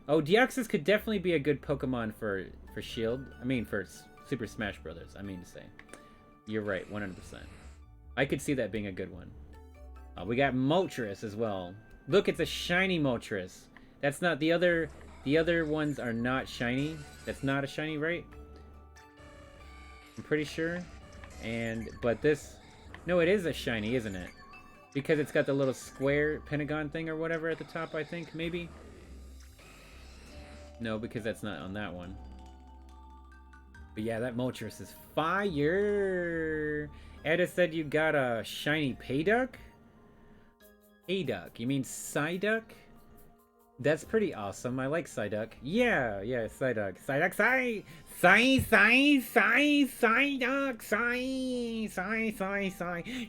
Oh, Deoxys could definitely be a good Pokemon for Shield. I mean, for Super Smash Brothers. I mean to say. You're right, 100%. I could see that being a good one. We got Moltres as well. Look, it's a shiny Moltres. That's not the other ones are not shiny. That's not a shiny, right? I'm pretty sure. But this, no, it is a shiny, isn't it? Because it's got the little square pentagon thing or whatever at the top, I think, maybe. No, because that's not on that one. But yeah, that Moltres is fire. Edda said you got a shiny Payduck? Payduck, you mean Psyduck? That's pretty awesome. I like Psyduck. Yeah, Psyduck. Psyduck, Psyduck.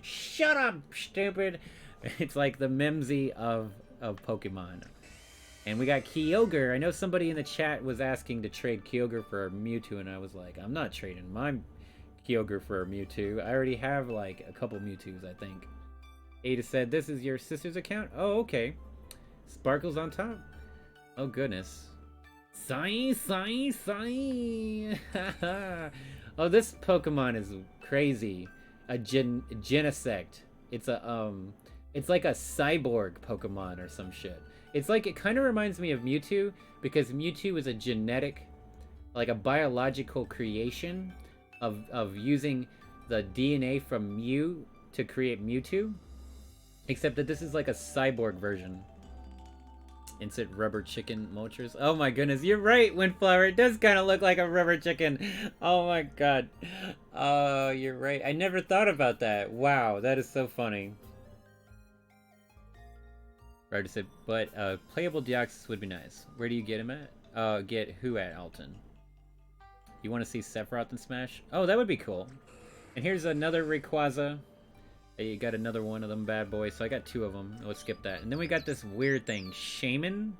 Shut up, stupid. It's like the Mimsy of Pokemon. And we got Kyogre. I know somebody in the chat was asking to trade Kyogre for a Mewtwo, and I was like, I'm not trading my Kyogre for a Mewtwo. I already have like a couple Mewtwo's, I think. Ada said, this is your sister's account? Oh, okay. Sparkles on top. Oh, goodness. Sigh. Oh, this Pokemon is crazy. A Genesect. It's a, it's like a cyborg Pokemon or some shit. It's like, it kind of reminds me of Mewtwo, because Mewtwo is a genetic, like a biological creation of using the DNA from Mew to create Mewtwo. Except that this is like a cyborg version. Insert rubber chicken Moltres. Oh my goodness, you're right, Windflower. It does kind of look like a rubber chicken. Oh my god. Oh, you're right. I never thought about that. Wow, that is so funny. Ryder said, but playable Deoxys would be nice. Where do you get him at? Get who at, Alton? You want to see Sephiroth in Smash? Oh, that would be cool. And here's another Rayquaza. You got another one of them bad boys, so I got two of them. Let's skip that. And then we got this weird thing, Shaman.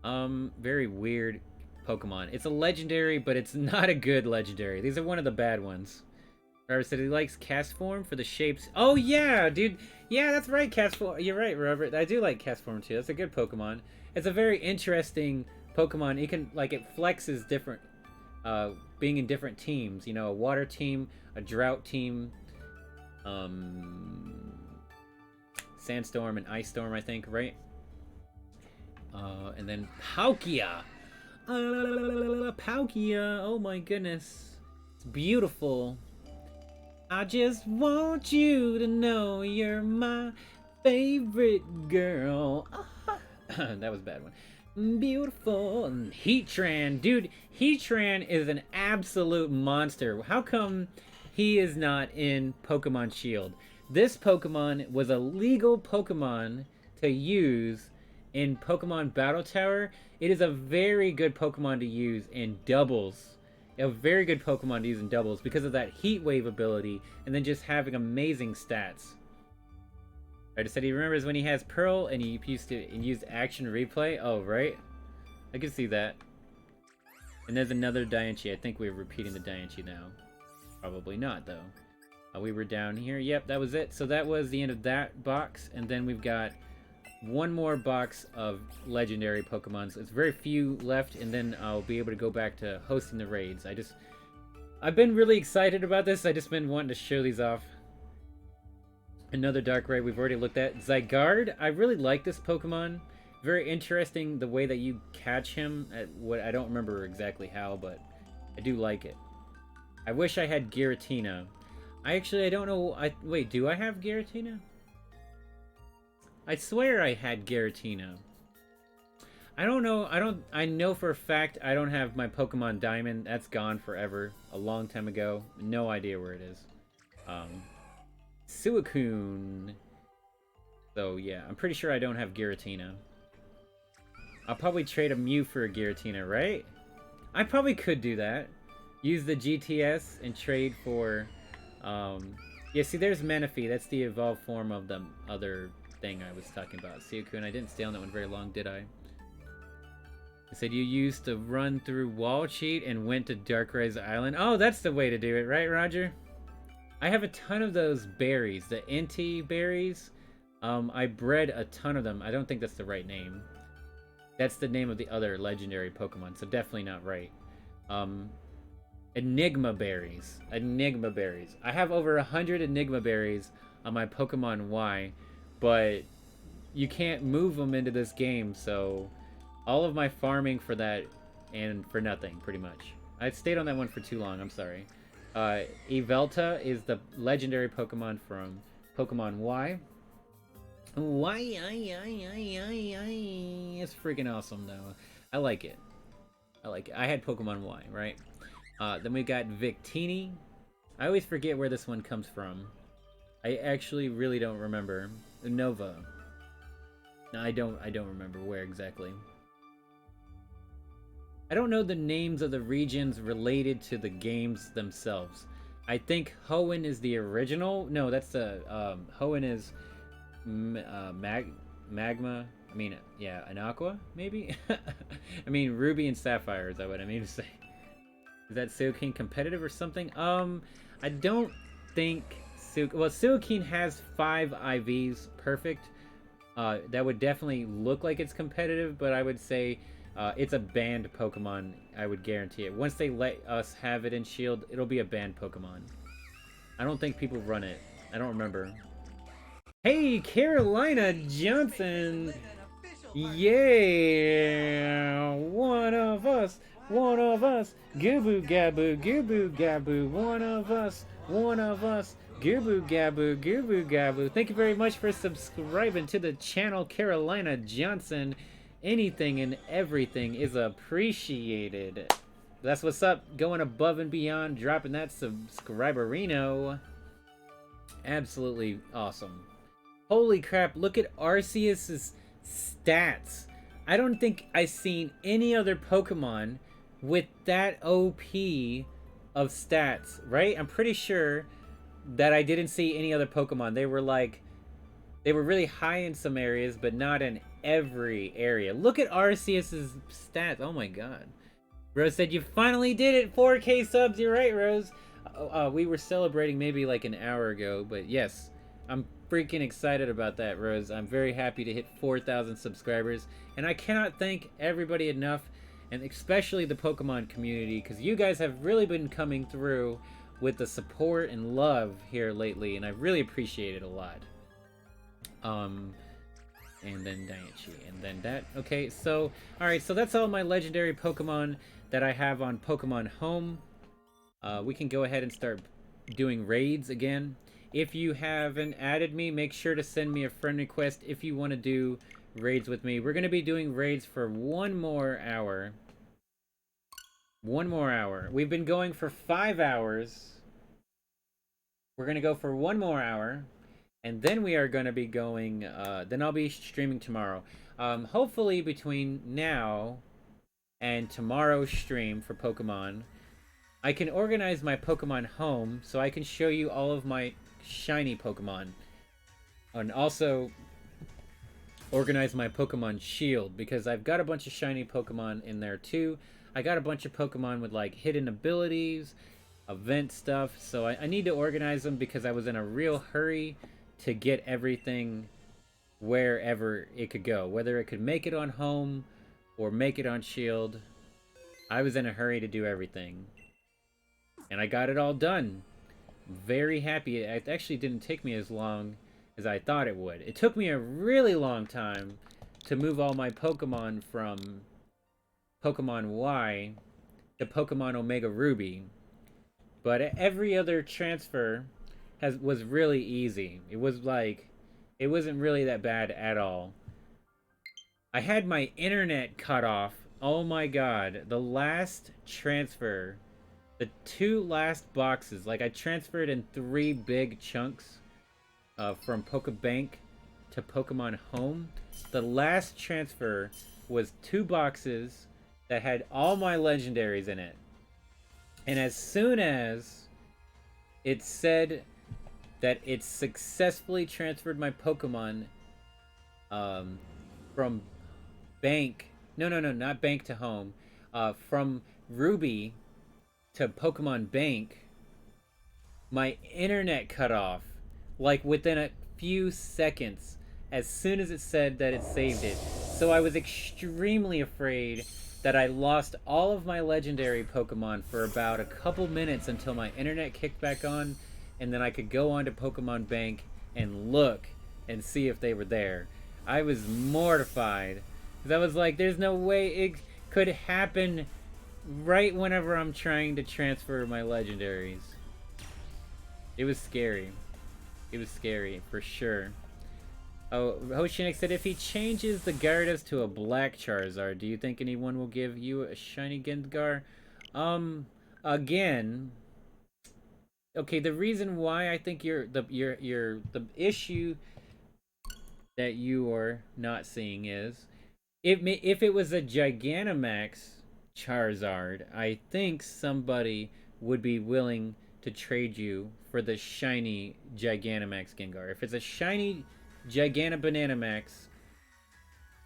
Very weird Pokemon. It's a legendary, but it's not a good legendary. These are one of the bad ones. Robert said he likes Castform for the shapes. Oh yeah, dude. Yeah, that's right, Castform. You're right, Robert. I do like Castform too. That's a good Pokemon. It's a very interesting Pokemon. You can, like, it flexes different, being in different teams. You know, a water team, a drought team, Sandstorm and Ice Storm, I think, right? And then Palkia. Palkia. Oh my goodness. It's beautiful. I just want you to know you're my favorite girl. That was a bad one. Beautiful. Heatran. Dude, Heatran is an absolute monster. How come he is not in Pokemon Shield? This Pokemon was a legal Pokemon to use in Pokemon Battle Tower. It is a very good Pokemon to use in doubles. A very good Pokemon to use in doubles because of that Heat Wave ability and then just having amazing stats. I just said he remembers when he has Pearl and he used Action Replay. Oh, right? I can see that. And there's another Diancie. I think we're repeating the Diancie now. Probably not, though. We were down here. Yep, that was it. So that was the end of that box. And then we've got one more box of legendary Pokemons. It's very few left, and then I'll be able to go back to hosting the raids. I've been really excited about this. I just been wanting to show these off. Another Dark Raid we've already looked at. Zygarde, I really like this Pokemon. Very interesting the way that you catch him. I don't remember exactly how, but I do like it. I wish I had Giratina. I don't know. Wait, do I have Giratina? I swear I had Giratina. I don't know. I know for a fact I don't have my Pokemon Diamond. That's gone forever. A long time ago. No idea where it is. Suicune. So yeah, I'm pretty sure I don't have Giratina. I'll probably trade a Mew for a Giratina, right? I probably could do that. Use the GTS and trade for... yeah, see, there's Menifee. That's the evolved form of the other thing I was talking about. Suicune. I didn't stay on that one very long, did I? It said you used to run through wall cheat and went to Darkrise Island. Oh, that's the way to do it, right, Roger? I have a ton of those berries, the Inti berries. I bred a ton of them. I don't think that's the right name. That's the name of the other legendary Pokemon, so definitely not right. Enigma berries. Enigma berries. I have over 100 Enigma berries on my Pokemon Y, but you can't move them into this game, so all of my farming for that and for nothing, pretty much. I stayed on that one for too long, I'm sorry. Yveltal is the legendary Pokemon from Pokemon Y. It's freaking awesome, though. I like it. I like it. I had Pokemon Y, right? Then we got Victini. I always forget where this one comes from. I actually really don't remember. Nova. No, I don't remember where exactly. I don't know the names of the regions related to the games themselves. I think Hoenn is the original. No, that's the Hoenn is Magma. I mean, yeah, an Aqua maybe. I mean, Ruby and Sapphire. Is that what I mean to say? Is that Silkeen competitive or something? I don't think well, Silkeen has 5 IVs perfect. That would definitely look like it's competitive, but I would say it's a banned Pokemon. I would guarantee it. Once they let us have it in Shield, it'll be a banned Pokemon. I don't think people run it. I don't remember. Hey, Carolina Johnson! Yeah! One of us! One of us! Gooboo gaboo, gooboo gaboo, one of us! One of us! Gooboo gaboo, gooboo gaboo. Thank you very much for subscribing to the channel, Carolina Johnson. Anything and everything is appreciated. That's what's up. Going above and beyond, dropping that subscriberino. Absolutely awesome. Holy crap, look at Arceus's stats. I don't think I've seen any other Pokemon with that OP of stats, right? I'm pretty sure that I didn't see any other Pokemon. They were really high in some areas, but not in every area. Look at Arceus's stats. Oh my god. Rose said, you finally did it! 4K subs! You're right, Rose! We were celebrating maybe like an hour ago, but yes. I'm freaking excited about that, Rose. I'm very happy to hit 4,000 subscribers. And I cannot thank everybody enough, and especially the Pokemon community, because you guys have really been coming through with the support and love here lately, and I really appreciate it a lot. And then Daiichi, and then that. Okay, so, alright, so that's all my legendary Pokemon that I have on Pokemon Home. We can go ahead and start doing raids again. If you haven't added me, make sure to send me a friend request if you want to do raids with me. We're going to be doing raids for 1 more hour. 1 more hour. We've been going for 5 hours. We're going to go for 1 more hour. And then we are going to be going, then I'll be streaming tomorrow. Hopefully between now and tomorrow's stream for Pokemon, I can organize my Pokemon Home so I can show you all of my shiny Pokemon. And also organize my Pokemon Shield, because I've got a bunch of shiny Pokemon in there too. I got a bunch of Pokemon with like hidden abilities, event stuff, so I need to organize them because I was in a real hurry to get everything wherever it could go, whether it could make it on Home or make it on Shield. I was in a hurry to do everything, and I got it all done. Very happy. It actually didn't take me as long as I thought it would. It took me a really long time to move all my Pokemon from Pokemon Y to Pokemon Omega Ruby, but every other transfer was really easy. It wasn't really that bad at all. I had my internet cut off. Oh my god, the last transfer, the 2 last boxes, like I transferred in 3 big chunks from Pokebank to Pokemon Home. The last transfer was 2 boxes that had all my legendaries in it. And as soon as it said that it successfully transferred my Pokemon from bank No, not bank to home. From Ruby to Pokemon Bank, my internet cut off like within a few seconds as soon as it said that it saved it. So I was extremely afraid that I lost all of my legendary Pokemon for about a couple minutes until my internet kicked back on, and then I could go on to Pokemon Bank and look and see if they were there. I was mortified because I was like, there's no way it could happen right whenever I'm trying to transfer my legendaries. It was scary. It was scary, for sure. Oh, Hoshinik said, if he changes the Gyarados to a black Charizard, do you think anyone will give you a shiny Gengar? Again, okay, the reason why I think the issue that you are not seeing is, if it was a Gigantamax Charizard, I think somebody would be willing to trade you for the shiny Gigantamax Gengar. If it's a shiny Giganabananamax,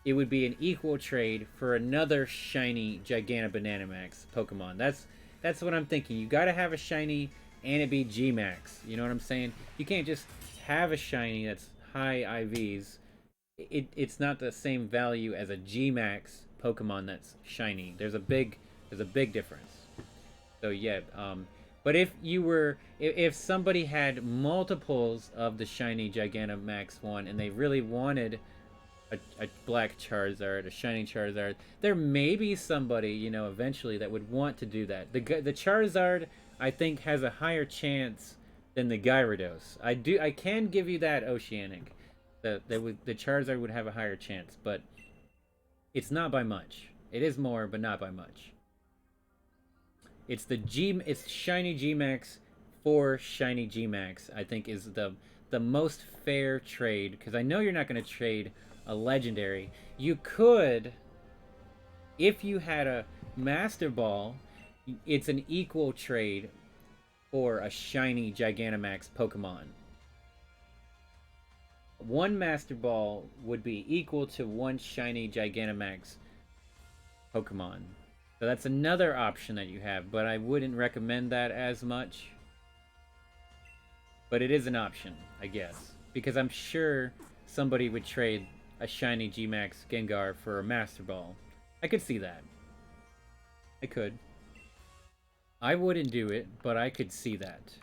it would be an equal trade for another shiny Giganabananamax Pokemon. That's what I'm thinking. You gotta have a shiny and it be Gmax. You know what I'm saying? You can't just have a shiny that's high IVs. It's not the same value as a Gmax Pokemon that's shiny. There's a big difference. So yeah, but if somebody had multiples of the shiny Gigantamax one and they really wanted a black Charizard, a shiny Charizard, there may be somebody, you know, eventually that would want to do that. The Charizard, I think, has a higher chance than the Gyarados. I can give you that, Oceanic. The Charizard would have a higher chance, but it's not by much. It is more, but not by much. It's it's shiny Gmax for shiny Gmax, I think, is the most fair trade, because I know you're not going to trade a legendary. You could, if you had a Master Ball, it's an equal trade for a shiny Gigantamax Pokemon. One Master Ball would be equal to one shiny Gigantamax Pokemon. So that's another option that you have, but I wouldn't recommend that as much. But it is an option, I guess. Because I'm sure somebody would trade a shiny Gmax Gengar for a Master Ball. I could see that. I could. I wouldn't do it, but I could see that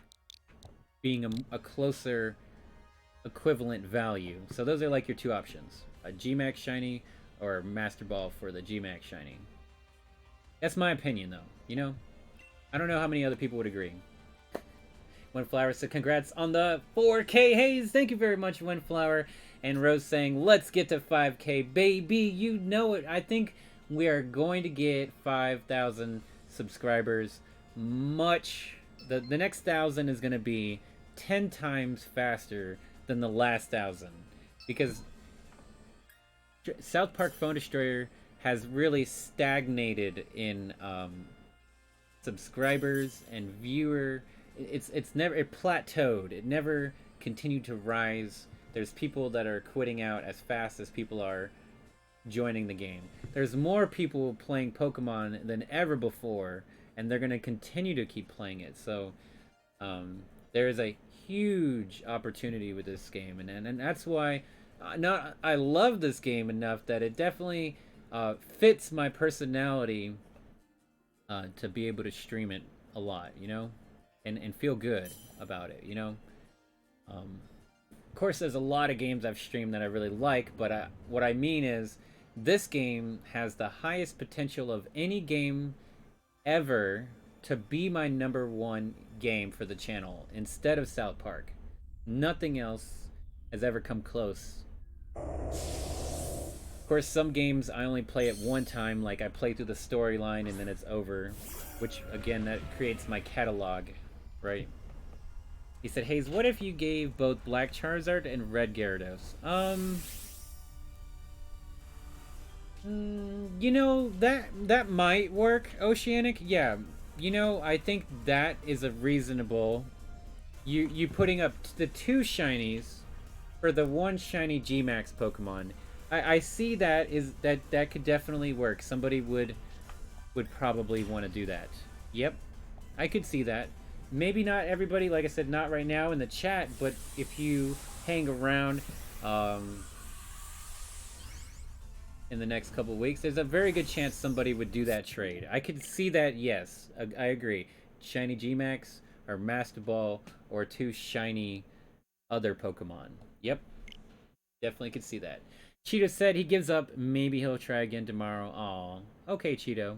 being a closer equivalent value. So those are like your two options. A Gmax shiny or a Master Ball for the Gmax shiny. That's my opinion, though. You know? I don't know how many other people would agree. Windflower said, congrats on the 4K Haze. Thank you very much, Windflower. And Rose saying, let's get to 5K, baby. You know it. I think we are going to get 5,000 subscribers much. The next 1,000 is going to be 10 times faster than the last 1,000. Because South Park Phone Destroyer has really stagnated in subscribers and viewer. It plateaued. It never continued to rise. There's people that are quitting out as fast as people are joining the game. There's more people playing Pokemon than ever before, and they're going to continue to keep playing it. So there is a huge opportunity with this game, and that's why I love this game enough that it definitely fits my personality to be able to stream it a lot, you know, and feel good about it, you know. Of course, there's a lot of games I've streamed that I really like, but what I mean is this game has the highest potential of any game ever to be my #1 game for the channel instead of South Park. Nothing else has ever come close. Of course, some games I only play at one time, like I play through the storyline and then it's over, which again, that creates my catalog, right? He said, Haze, what if you gave both Black Charizard and Red Gyarados? You know, that might work, Oceanic. Yeah, you know, I think that is a reasonable. You putting up the 2 shinies for the 1 shiny Gmax Pokemon. I see that that could definitely work. Somebody would probably want to do that. Yep, I could see that. Maybe not everybody, like I said, not right now in the chat, but if you hang around in the next couple weeks, there's a very good chance somebody would do that trade. I could see that, yes. I agree. Shiny Gmax, or Master Ball, or 2 shiny other Pokemon. Yep. Definitely could see that. Cheeto said he gives up. Maybe he'll try again tomorrow. Aw. Okay, Cheeto.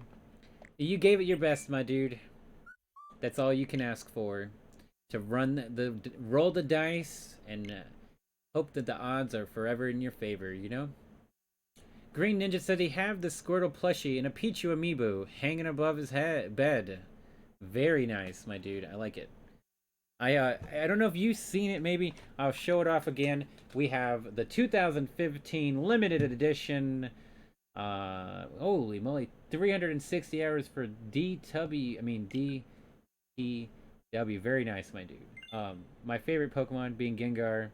You gave it your best, my dude. That's all you can ask for. To roll the dice and hope that the odds are forever in your favor, you know? Green Ninja said he have the Squirtle plushie and a Pichu amiibo hanging above his bed. Very nice, my dude. I like it. I don't know if you've seen it. Maybe I'll show it off again. We have the 2015 limited edition. Holy moly, 360 hours for DW. I mean DTW. Very nice, my dude. My favorite Pokemon being Gengar,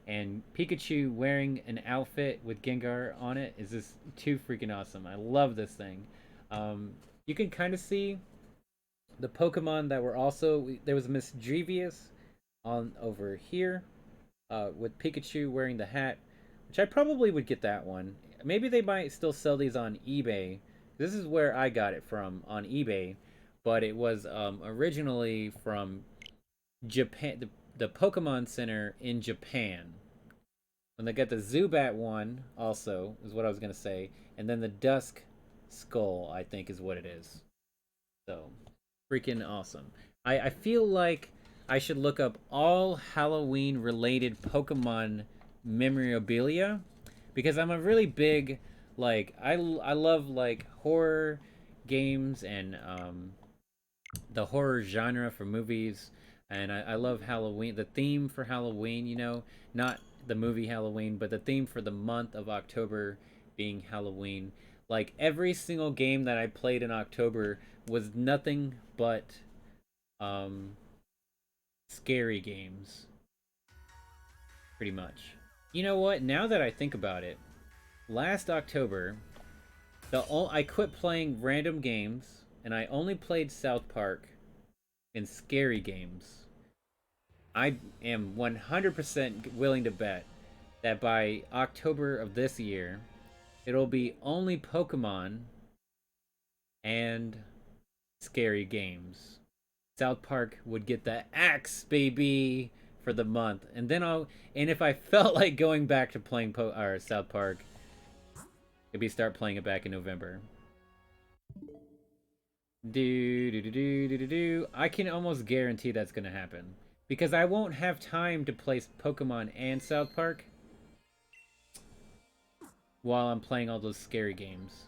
and Pikachu wearing an outfit with Gengar on it is just too freaking awesome. I love this thing. You can kind of see the Pokemon that were also, there was MrGeriausias on over here with Pikachu wearing the hat, which I probably would get that one. Maybe they might still sell these on eBay. This is where I got it from, on eBay, but it was originally from Japan, the Pokemon Center in Japan. And they got the Zubat one also, is what I was going to say, and then the Dusk Skull, I think is what it is. So freaking awesome. I feel like I should look up all Halloween related Pokemon memorabilia, because I'm a really big, like, I love like horror games and the horror genre for movies, and I love Halloween, the theme for Halloween, you know, not the movie Halloween, but the theme for the month of October being Halloween. Like, every single game that I played in October was nothing but scary games, pretty much. You know what? Now that I think about it, last October, I quit playing random games, and I only played South Park and scary games. I am 100% willing to bet that by October of this year, it'll be only Pokemon and scary games. South Park would get the axe, baby, for the month, and then and if I felt like going back to playing South Park, maybe start playing it back in November. I can almost guarantee that's gonna happen, because I won't have time to play Pokemon and South Park while I'm playing all those scary games.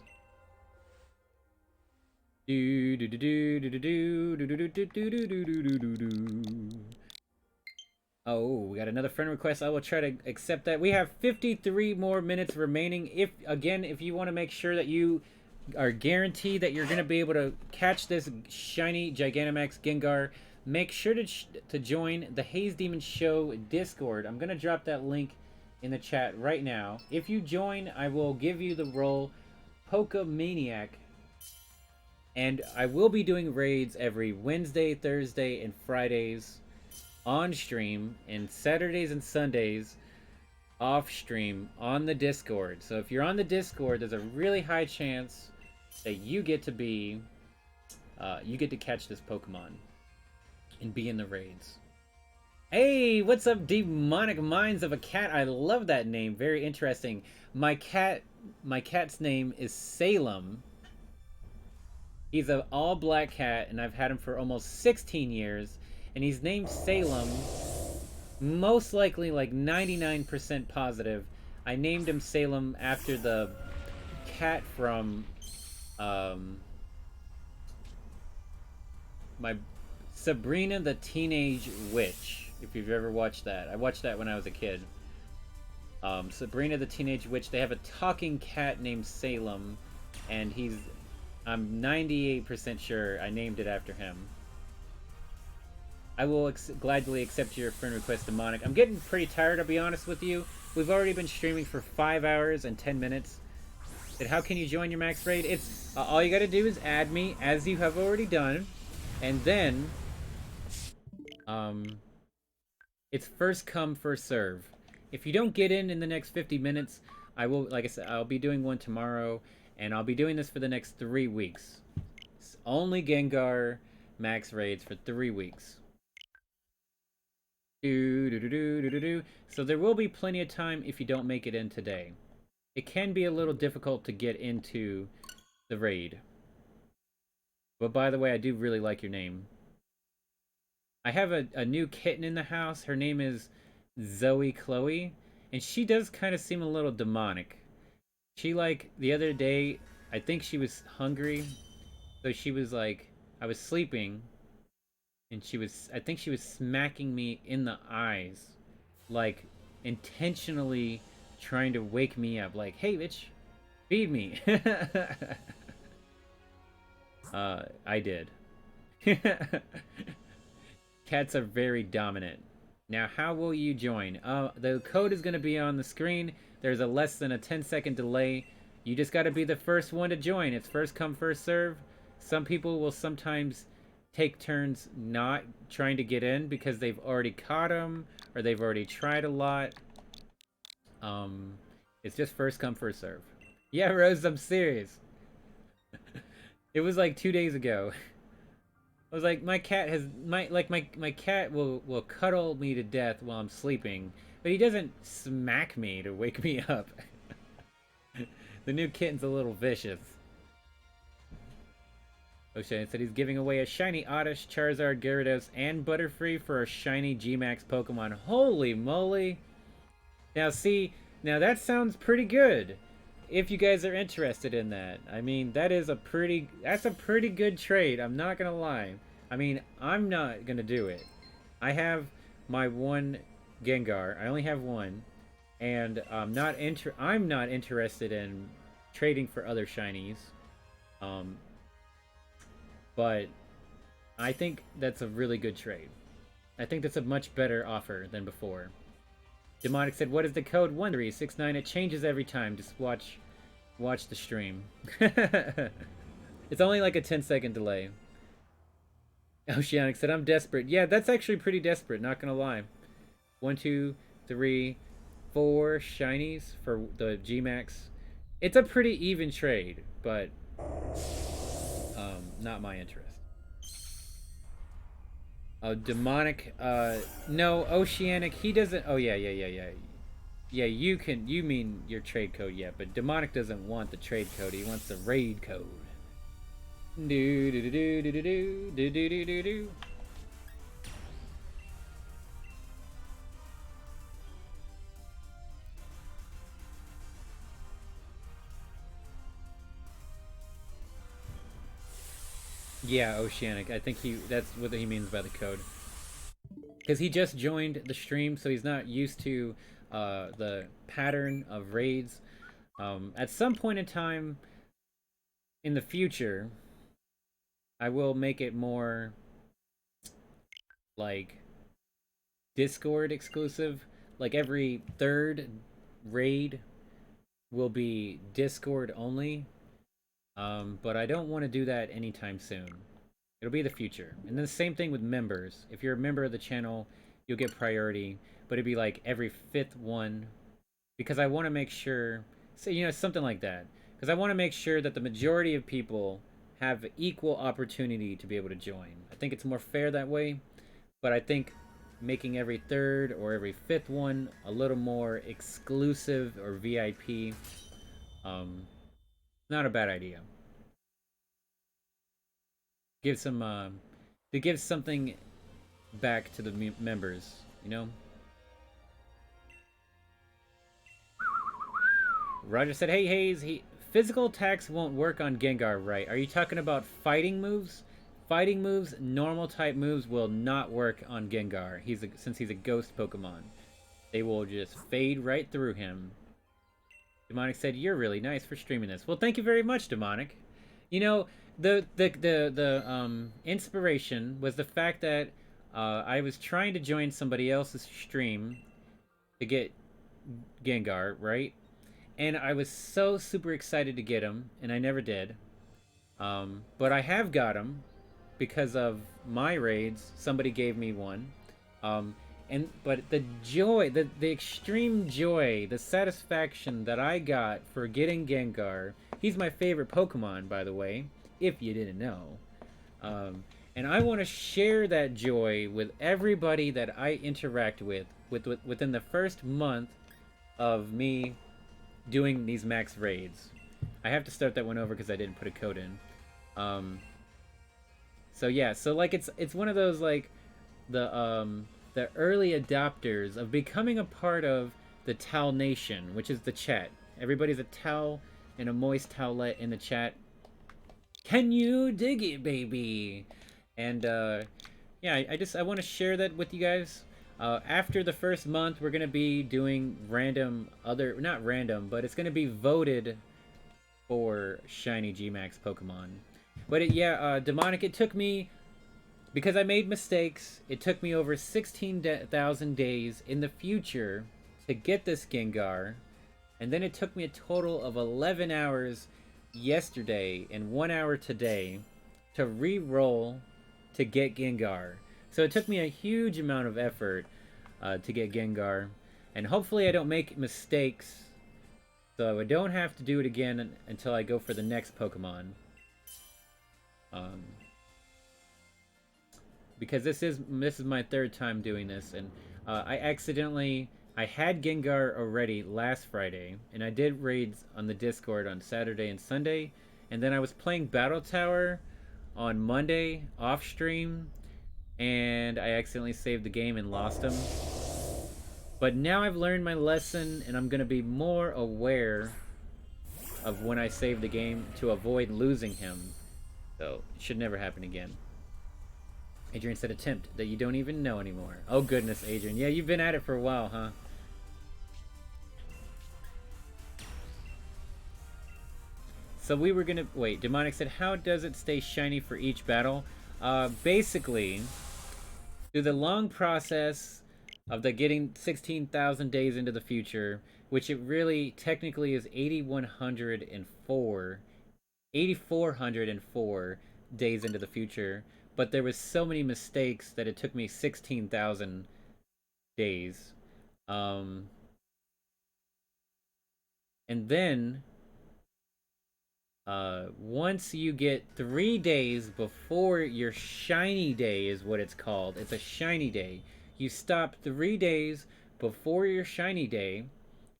Oh, we got another friend request. I will try to accept that. We have 53 more minutes remaining. If you want to make sure that you are guaranteed that you're going to be able to catch this shiny Gigantamax Gengar, make sure to join the Haze Demon Show Discord. I'm going to drop that link in the chat right now. If you join, I will give you the role Pokemaniac. And I will be doing raids every Wednesday, Thursday, and Fridays on stream, and Saturdays and Sundays off stream on the Discord. So if you're on the Discord, there's a really high chance that you get to be, you get to catch this Pokemon and be in the raids. Hey, what's up, Demonic Minds of a Cat? I love that name. Very interesting. My cat's name is Salem. He's an all-black cat, and I've had him for almost 16 years, and he's named Salem, most likely like 99% positive. I named him Salem after the cat from my Sabrina the Teenage Witch, if you've ever watched that. I watched that when I was a kid. Sabrina the Teenage Witch, they have a talking cat named Salem, and I'm 98% sure I named it after him. I will gladly accept your friend request, Demonic. I'm getting pretty tired, I'll be honest with you. We've already been streaming for 5 hours and 10 minutes. And how can you join your max raid? It's all you gotta do is add me, as you have already done. And then, it's first come, first serve. If you don't get in the next 50 minutes, I will, like I said, I'll be doing one tomorrow, and I'll be doing this for the next 3 weeks. It's only Gengar max raids for 3 weeks. So there will be plenty of time if you don't make it in today. It can be a little difficult to get into the raid. But by the way, I do really like your name. I have a new kitten in the house. Her name is Zoe Chloe. And she does kind of seem a little demonic. She, like, the other day, I think she was hungry. So she was like, I was sleeping. And I think she was smacking me in the eyes. Like, intentionally trying to wake me up. Like, hey, bitch, feed me. I did. Cats are very dominant. Now, how will you join? The code is going to be on the screen. There's a less than a 10-second delay. You just got to be the first one to join. It's first come, first serve. Some people will sometimes take turns not trying to get in because they've already caught them or they've already tried a lot. It's just first come, first serve. Yeah, Rose, I'm serious. It was like 2 days ago. I was like, my cat will cuddle me to death while I'm sleeping, but he doesn't smack me to wake me up. The new kitten's a little vicious. O'Shea said he's giving away a shiny Oddish, Charizard, Gyarados, and Butterfree for a shiny Gmax Pokemon. Holy moly! Now see, now that sounds pretty good. If you guys are interested in that. I mean, that's a pretty good trade, I'm not gonna lie. I mean, I'm not gonna do it. I have my one Gengar, I only have one, and I'm not interested in trading for other shinies. But I think that's a really good trade. I think that's a much better offer than before. Demonic said, what is the code? 1369. It changes every time. Just watch the stream. It's only like a 10-second delay. Oceanic said, I'm desperate. Yeah, that's actually pretty desperate, not gonna lie. 1, 2, 3, 4 shinies for the Gmax. It's a pretty even trade, but not my interest. Oh, Demonic, no, Oceanic, he doesn't, oh yeah. Yeah, you mean your trade code, yeah, but Demonic doesn't want the trade code, he wants the raid code. Do. Yeah, Oceanic, I think that's what he means by the code. Because he just joined the stream, so he's not used to the pattern of raids. At some point in time in the future, I will make it more like Discord exclusive. Like every third raid will be Discord only. But I don't want to do that anytime soon. It'll be the future. And then the same thing with members. If you're a member of the channel, you'll get priority. But it'd be like every 5th one. Because I want to make sure... So, you know, something like that. Because I want to make sure that the majority of people have equal opportunity to be able to join. I think it's more fair that way. But I think making every 3rd or every 5th one a little more exclusive or VIP... not a bad idea. Give some, to give something back to the members, you know? Roger said, hey, Haze, physical attacks won't work on Gengar, right? Are you talking about fighting moves? Fighting moves, normal type moves will not work on Gengar. Since he's a ghost Pokemon. They will just fade right through him. Demonic said, you're really nice for streaming this. Well, thank you very much, Demonic. You know, the inspiration was the fact that I was trying to join somebody else's stream to get Gengar, right? And I was so super excited to get him, and I never did. But I have got him because of my raids. Somebody gave me one. But the joy, the extreme joy, the satisfaction that I got for getting Gengar. He's my favorite Pokemon, by the way, if you didn't know. And I want to share that joy with everybody that I interact with within the first month of me doing these max raids. I have to start that one over because I didn't put a code in. So yeah, so like it's one of those like the early adopters of becoming a part of the Towel Nation, which is the chat. Everybody's a towel and a moist towelette in the chat. Can you dig it, baby? And yeah, I want to share that with you guys. After the first month, we're gonna be doing not random, but it's gonna be voted for shiny Gmax Pokemon. But yeah, Demonic, it took me, because I made mistakes, it took me over 16,000 days in the future to get this Gengar, and then it took me a total of 11 hours yesterday and 1 hour today to re-roll to get Gengar. So it took me a huge amount of effort to get Gengar, and hopefully I don't make mistakes, so I don't have to do it again until I go for the next Pokemon. Because this is my third time doing this, and I had Gengar already last Friday, and I did raids on the Discord on Saturday and Sunday, and then I was playing Battle Tower on Monday off stream, and I accidentally saved the game and lost him. But now I've learned my lesson, and I'm gonna be more aware of when I save the game to avoid losing him. So it should never happen again. Adrian said attempt that you don't even know anymore. Oh goodness, Adrian. Yeah, you've been at it for a while, huh? So we were gonna... Wait, Demonic said, how does it stay shiny for each battle? Basically, through the long process of the getting 16,000 days into the future, which it really technically is 8,404 days into the future, but there was so many mistakes that it took me 16,000 days. And then once you get 3 days before your shiny day is what it's called. It's a shiny day. You stop 3 days before your shiny day,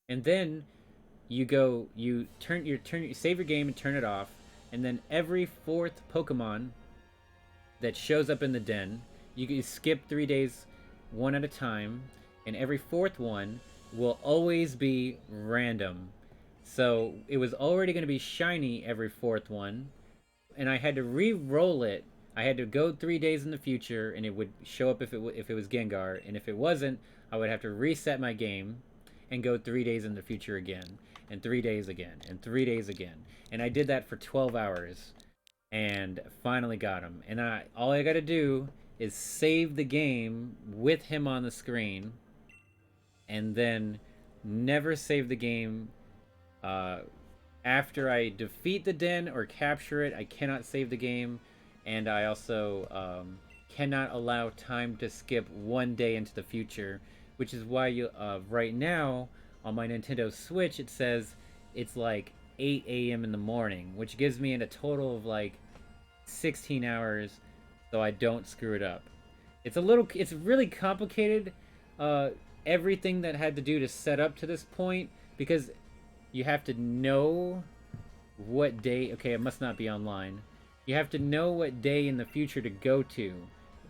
and then you save your game and turn it off, and then every fourth Pokemon that shows up in the den, you can skip 3 days one at a time, and every fourth one will always be random. So it was already going to be shiny every fourth one, and I had to re-roll it. I had to go 3 days in the future, and it would show up if it was Gengar, and if it wasn't, I would have to reset my game and go 3 days in the future again, and 3 days again, and 3 days again. And I did that for 12 hours, and finally got him. And all I gotta do is save the game with him on the screen, and then never save the game after I defeat the den or capture it. I cannot save the game, and I also cannot allow time to skip 1 day into the future, which is why you right now on my Nintendo Switch it says it's like 8 a.m. in the morning, which gives me a total of like 16 hours, so I don't screw it up. It's really complicated, everything that had to do to set up to this point, because you have to know what day. Okay, it must not be online. You have to know what day in the future to go to,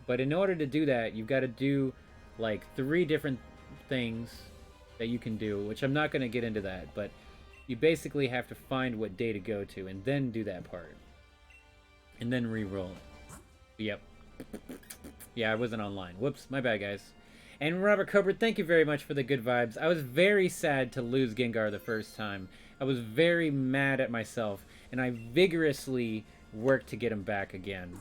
but in order to do that, you've got to do like 3 different things that you can do, which I'm not going to get into that, but you basically have to find what day to go to and then do that part and then re-roll it. Yep. Yeah, I wasn't online. Whoops, my bad, guys. And Robert Cobra, thank you very much for the good vibes. I was very sad to lose Gengar the first time. I was very mad at myself, and I vigorously worked to get him back again.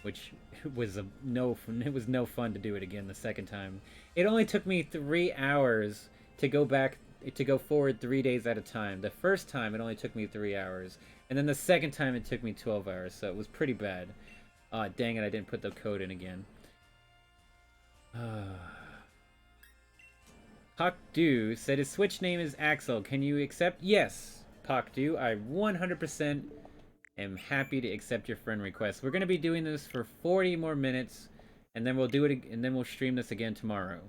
which was it was no fun to do it again the second time. It only took me 3 hours to go forward 3 days at a time. The first time it only took me 3 hours, and then the second time it took me 12 hours, so it was pretty bad. Aw, dang it, I didn't put the code in again. Pakdu said his Switch name is Axel. Can you accept? Yes, Pakdu, I 100% am happy to accept your friend request. We're going to be doing this for 40 more minutes, and then we'll do it, and then we'll stream this again tomorrow.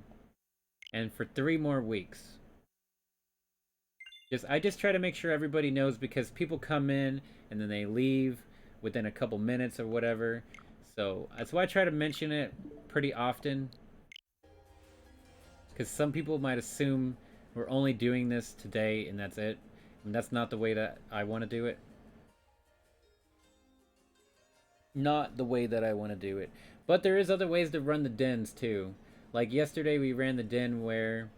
And for 3 more weeks. I just try to make sure everybody knows, because people come in and then they leave within a couple minutes or whatever. So that's why I try to mention it pretty often. Because some people might assume we're only doing this today and that's it. And that's not the way that I want to do it. Not the way that I want to do it. But there is other ways to run the dens too. Like yesterday we ran the den where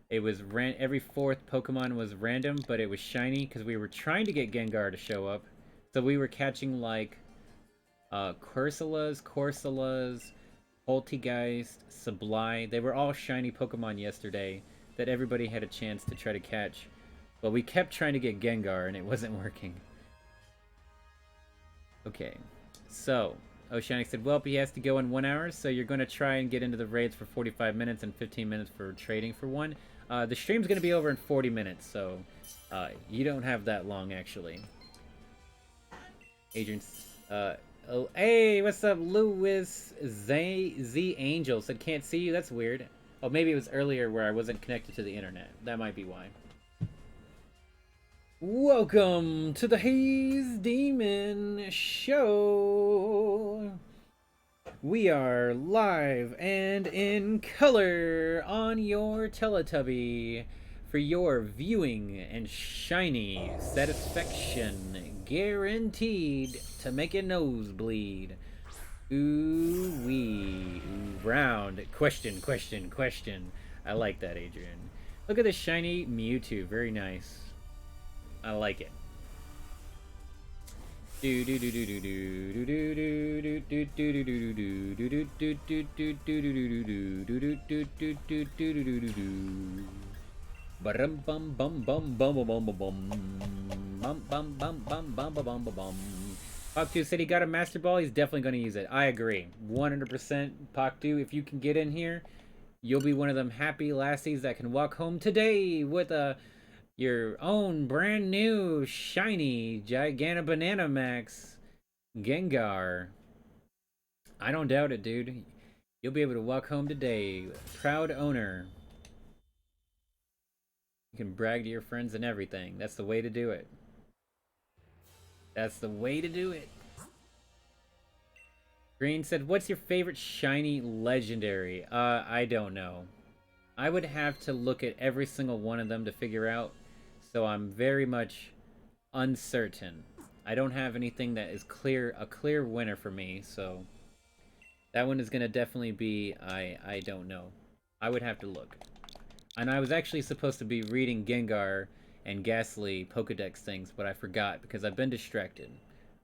it was every 4th Pokemon was random, but it was shiny because we were trying to get Gengar to show up. So we were catching like Corsolas, Poltegeist, Sublime. They were all shiny Pokemon yesterday that everybody had a chance to try to catch. But we kept trying to get Gengar and it wasn't working. Okay, so Oceanic said, well, he has to go in 1 hour, so you're going to try and get into the raids for 45 minutes and 15 minutes for trading for one. The stream's going to be over in 40 minutes, so you don't have that long, actually. Adrian, oh, hey, what's up, Louis Z Angel said, can't see you, that's weird. Oh, maybe it was earlier where I wasn't connected to the internet. That might be why. Welcome to the Haze Demon Show. We are live and in color on your Teletubby for your viewing and shiny satisfaction, guaranteed to make your nose bleed. Ooh wee, round question. I like that, Adrian. Look at the shiny Mewtwo, very nice. I like it. Paktu said he got a Master Ball. He's definitely going to use it. I agree. 100%. Paktu, if you can get in here, you'll be one of them happy lassies that can walk home today with your own brand new shiny Gigantamax Gengar. I don't doubt it, dude. You'll be able to walk home today. Proud owner. You can brag to your friends and everything. That's the way to do it. That's the way to do it. Green said, what's your favorite shiny legendary? I don't know. I would have to look at every single one of them to figure out. So I'm very much uncertain. I don't have anything that is a clear winner for me, so that one is gonna definitely be I don't know. I would have to look. And I was actually supposed to be reading Gengar and Ghastly Pokedex things, but I forgot because I've been distracted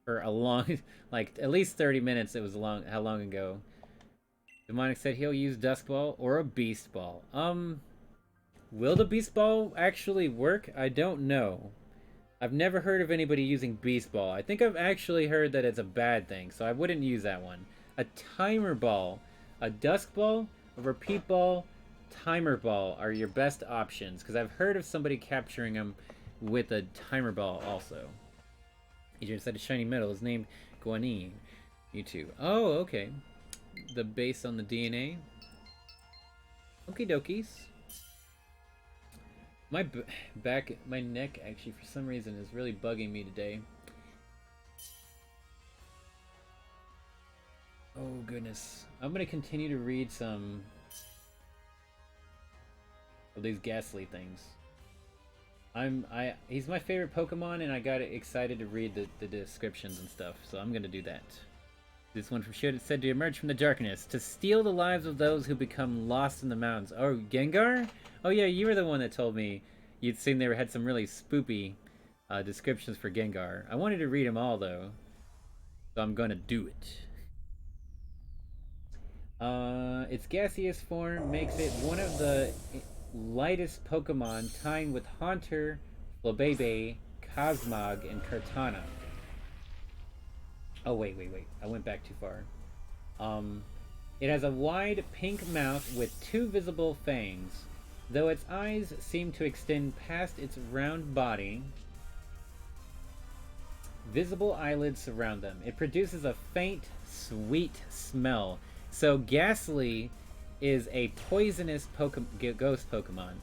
for a long, like at least 30 minutes. It was how long ago? Demonic said he'll use Dusk Ball or a Beast Ball. Will the Beast Ball actually work? I don't know. I've never heard of anybody using Beast Ball. I think I've actually heard that it's a bad thing, so I wouldn't use that one. A Timer Ball, a Dusk Ball, a Repeat Ball, Timer Ball are your best options, because I've heard of somebody capturing them with a Timer Ball also. He just said a shiny metal is named Guanine. YouTube. Oh, okay. The base on the DNA. Okie dokies. My my neck, actually, for some reason, is really bugging me today. Oh, goodness. I'm going to continue to read some of these ghastly things. He's my favorite Pokemon, and I got excited to read the descriptions and stuff, so I'm going to do that. This one from Shit said to emerge from the darkness, to steal the lives of those who become lost in the mountains. Oh, Gengar? Oh yeah, you were the one that told me you'd seen they had some really spoopy descriptions for Gengar. I wanted to read them all though, so I'm gonna do it. Its gaseous form makes it one of the lightest Pokemon, tying with Haunter, Flabebe, Cosmog, and Kartana. Oh, wait. I went back too far. It has a wide pink mouth with 2 visible fangs. Though its eyes seem to extend past its round body, visible eyelids surround them. It produces a faint, sweet smell. So Ghastly is a poisonous ghost Pokemon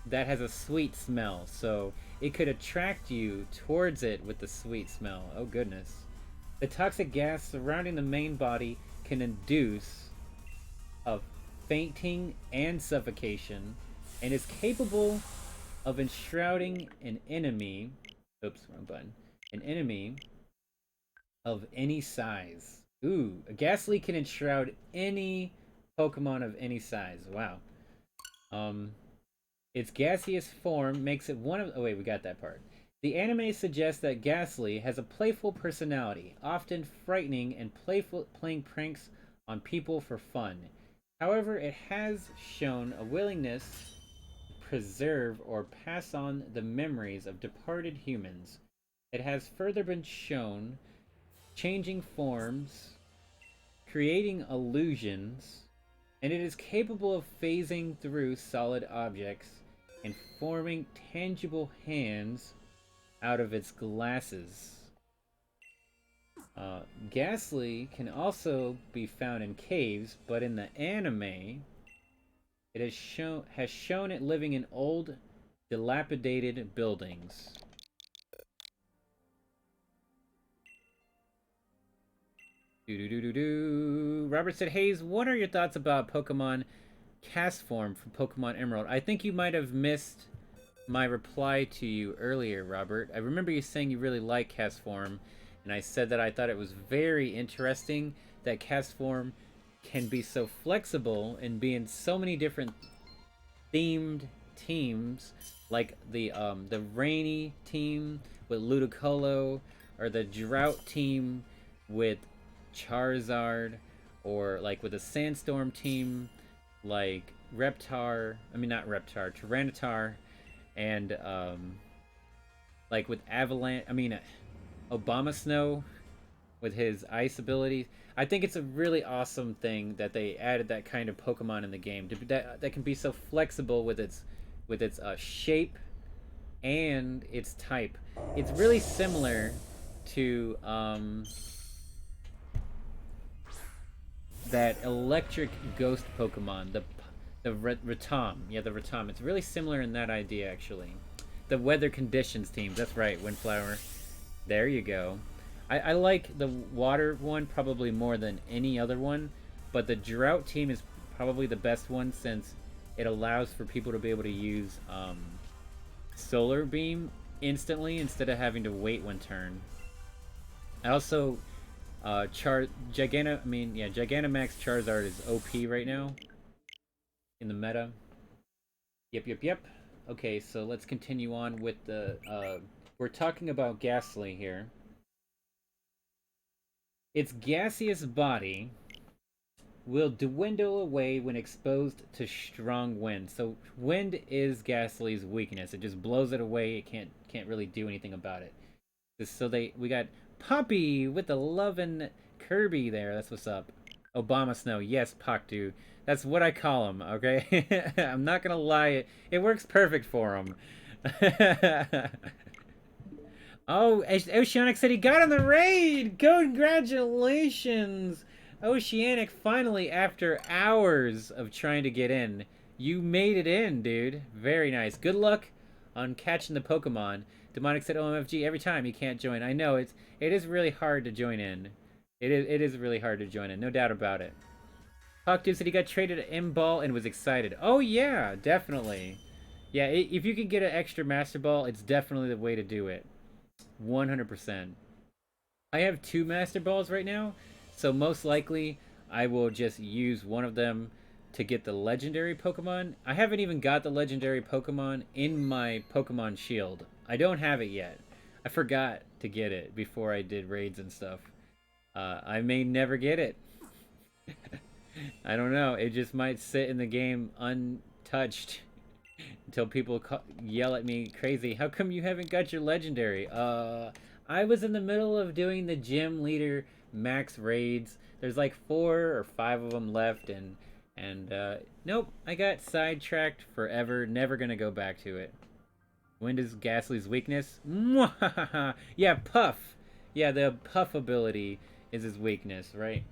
that has a sweet smell. So it could attract you towards it with the sweet smell. Oh goodness. The toxic gas surrounding the main body can induce a fainting and suffocation, and is capable of enshrouding an enemy. Oops, wrong button. An enemy of any size. Ooh, a Ghastly can enshroud any Pokemon of any size. Wow. Its gaseous form makes it one of... Oh wait, we got that part. The anime suggests that Ghastly has a playful personality, often frightening and playing pranks on people for fun. However, it has shown a willingness to preserve or pass on the memories of departed humans. It has further been shown changing forms, creating illusions, and it is capable of phasing through solid objects and forming tangible hands out of its glasses. Ghastly can also be found in caves, but in the anime, it has shown it living in old, dilapidated buildings. Robert said, Haze, what are your thoughts about Pokemon cast form from Pokemon Emerald? I think you might have missed my reply to you earlier, Robert. I remember you saying you really like cast form, and I said that I thought it was very interesting that cast form can be so flexible and be in so many different themed teams, like the rainy team with Ludicolo, or the drought team with Charizard, or like with a sandstorm team like Tyranitar, and like with Obama Snow with his ice abilities. I think it's a really awesome thing that they added that kind of Pokemon in the game that can be so flexible with its shape and its type. It's really similar to that electric ghost Pokemon, the Ratom. Yeah, the Ratom. It's really similar in that idea, actually. The weather conditions teams. That's right, Windflower. There you go. I like the water one probably more than any other one, but the drought team is probably the best one since it allows for people to be able to use Solar Beam instantly instead of having to wait one turn. I also Gigantamax Charizard is OP right now in the meta. Yep. Okay, so let's continue on with the we're talking about Ghastly here. Its gaseous body will dwindle away when exposed to strong wind. So wind is Ghastly's weakness. It just blows it away. It can't really do anything about it. We got Poppy with the lovin' Kirby there. That's what's up. Obama Snow. Yes, Paktu. That's what I call him, okay? I'm not gonna lie. It works perfect for him. Oh, Oceanic said he got in the raid! Congratulations! Oceanic, finally, after hours of trying to get in, you made it in, dude. Very nice. Good luck on catching the Pokemon. Demonic said, OMFG, every time you can't join. I know, it is really hard to join in. It is really hard to join in, no doubt about it. Hawkdude said he got traded at M-Ball and was excited. Oh yeah, definitely. Yeah, if you can get an extra Master Ball, it's definitely the way to do it. 100%. I have 2 Master Balls right now, so most likely I will just use one of them to get the legendary Pokemon. I haven't even got the legendary Pokemon in my Pokemon Shield. I don't have it yet. I forgot to get it before I did raids and stuff. I may never get it. I don't know. It just might sit in the game untouched until people yell at me crazy. How come you haven't got your legendary? I was in the middle of doing the gym leader max raids. There's like 4 or 5 of them left, and nope, I got sidetracked forever. Never gonna go back to it. When does Ghastly's weakness? Yeah, puff. Yeah, the puff ability is his weakness, right?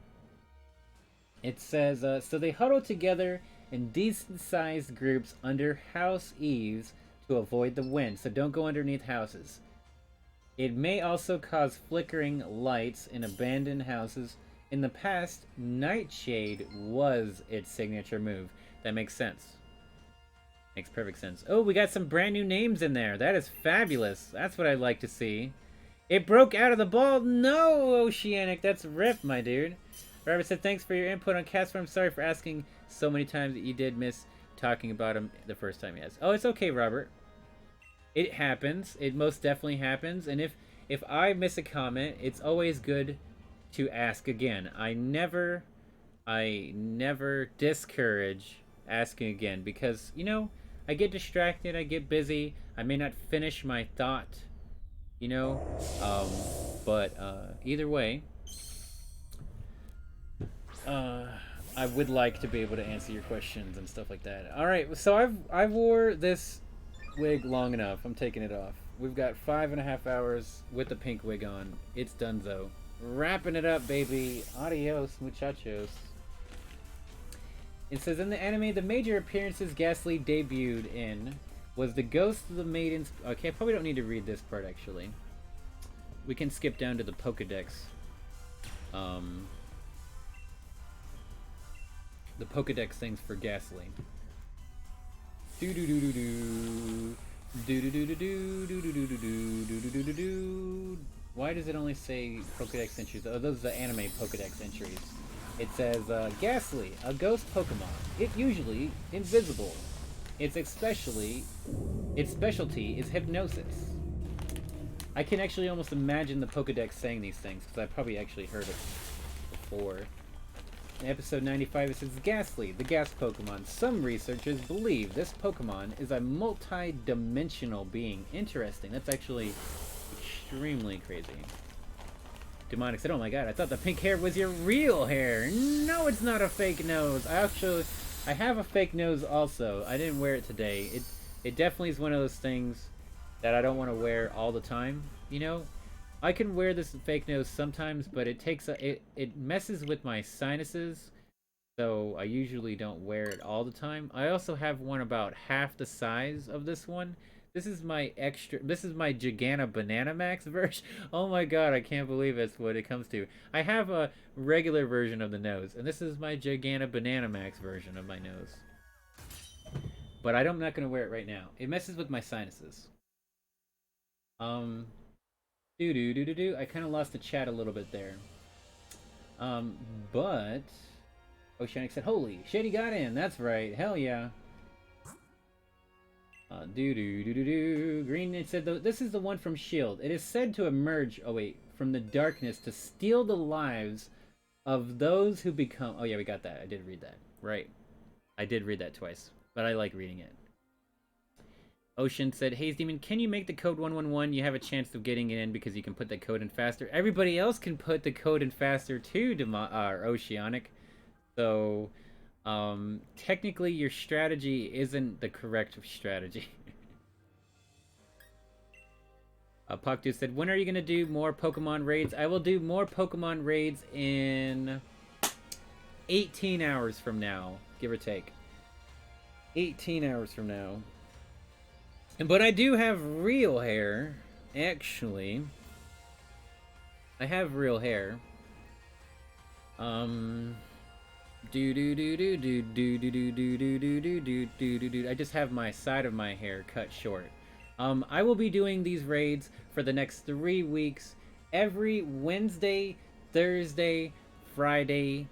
It says, so they huddle together in decent-sized groups under house eaves to avoid the wind, so don't go underneath houses. It may also cause flickering lights in abandoned houses. In the past, Nightshade was its signature move. That makes sense. Makes perfect sense. Oh, we got some brand new names in there. That is fabulous. That's what I'd like to see. It broke out of the ball. No, Oceanic. That's ripped, my dude. Robert said, thanks for your input on Casper. I'm sorry for asking so many times that you did miss talking about him the first time he asked. Oh, it's okay, Robert. It happens. It most definitely happens. And if I miss a comment, it's always good to ask again. I never discourage asking again because, you know, I get distracted, I get busy, I may not finish my thought, you know, but either way, I would like to be able to answer your questions and stuff like that. All right, so I've wore this wig long enough. I'm taking it off. We've got 5.5 hours with the pink wig on. It's donezo. Wrapping it up, baby. Adios, muchachos. It says, in the anime, the major appearances Ghastly debuted in was the Ghost of the Maidens... Okay, I probably don't need to read this part, actually. We can skip down to the Pokedex. The Pokedex things for Ghastly. Why does it only say Pokedex entries? Oh, those are the anime Pokedex entries. It says, Ghastly, a ghost Pokemon. It usually invisible. Its specialty is hypnosis. I can actually almost imagine the Pokedex saying these things, because I probably actually heard it before. In episode 95, it says, Ghastly, the gas Pokemon. Some researchers believe this Pokemon is a multi-dimensional being. Interesting. That's actually extremely crazy. Demonic said, oh my god, I thought the pink hair was your real hair. No, it's not a fake nose. I have a fake nose also. I didn't wear it today. It definitely is one of those things that I don't want to wear all the time, you know? I can wear this fake nose sometimes, but it messes with my sinuses, so I usually don't wear it all the time. I also have one about half the size of this one. This is my Gigana Banana Max version. Oh my god, I can't believe it's what it comes to. I have a regular version of the nose, and this is my Gigana Banana Max version of my nose. But I'm not going to wear it right now. It messes with my sinuses. I kind of lost the chat a little bit there. But Oceanic said, holy, Shady got in. That's right. Hell yeah. Green said, this is the one from S.H.I.E.L.D. It is said to emerge, from the darkness to steal the lives of those who become... Oh yeah, we got that. I did read that. Right. I did read that twice, but I like reading it. Ocean said, Haze Demon, can you make the code 111? You have a chance of getting it in because you can put the code in faster. Everybody else can put the code in faster too, Oceanic. So... technically your strategy isn't the correct strategy. Pakdu said, when are you going to do more Pokemon raids? I will do more Pokemon raids in 18 hours from now, give or take. 18 hours from now. But I do have real hair, actually. I have real hair. I just have my side of my hair cut short. I will be doing these raids for the next 3 weeks, every Wednesday, Thursday, Friday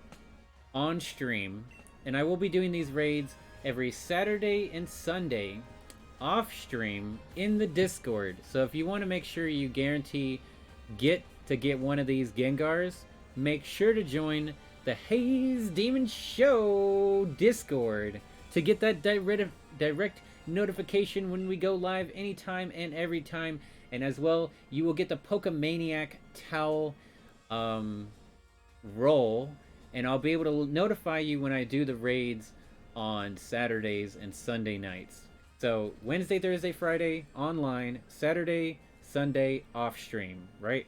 on stream, and I will be doing these raids every Saturday and Sunday off stream in the Discord. So if you want to make sure you guarantee get one of these Gengars, make sure to join the Haze Demon Show Discord to get that direct notification when we go live anytime and every time. And as well, you will get the Pokemaniac towel roll, and I'll be able to notify you when I do the raids on Saturdays and Sunday nights. So Wednesday, Thursday, Friday online, Saturday, Sunday off stream, right?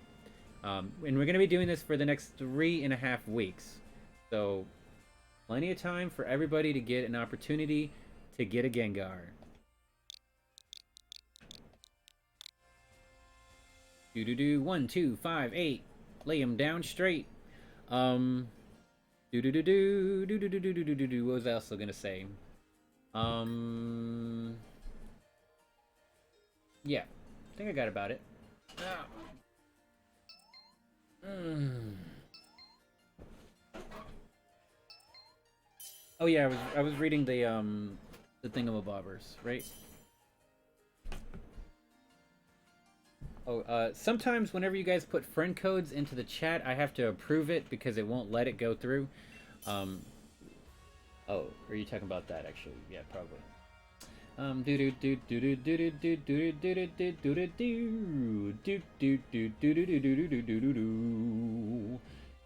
And we're going to be doing this for the next 3.5 weeks. So plenty of time for everybody to get an opportunity to get a Gengar. Do 1, 2, 5, 8. Lay him down straight. What was I also gonna say? Yeah, I think I got about it. Oh yeah, I was reading the thingamabobbers, right? Oh, sometimes whenever you guys put friend codes into the chat, I have to approve it because it won't let it go through. Oh, are you talking about that actually? Yeah, probably. But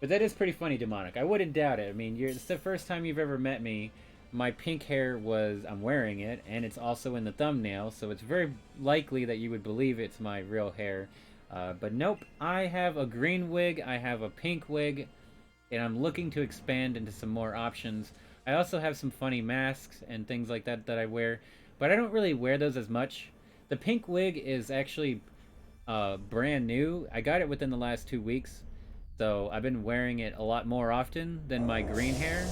that is pretty funny, Demonic. I wouldn't doubt it. I mean, it's the first time you've ever met me. My pink hair I'm wearing it, and it's also in the thumbnail, so it's very likely that you would believe it's my real hair. But nope, I have a green wig, I have a pink wig, and I'm looking to expand into some more options. I also have some funny masks and things like that that I wear, but I don't really wear those as much. The pink wig is actually brand new. I got it within the last 2 weeks, so I've been wearing it a lot more often than my green hair.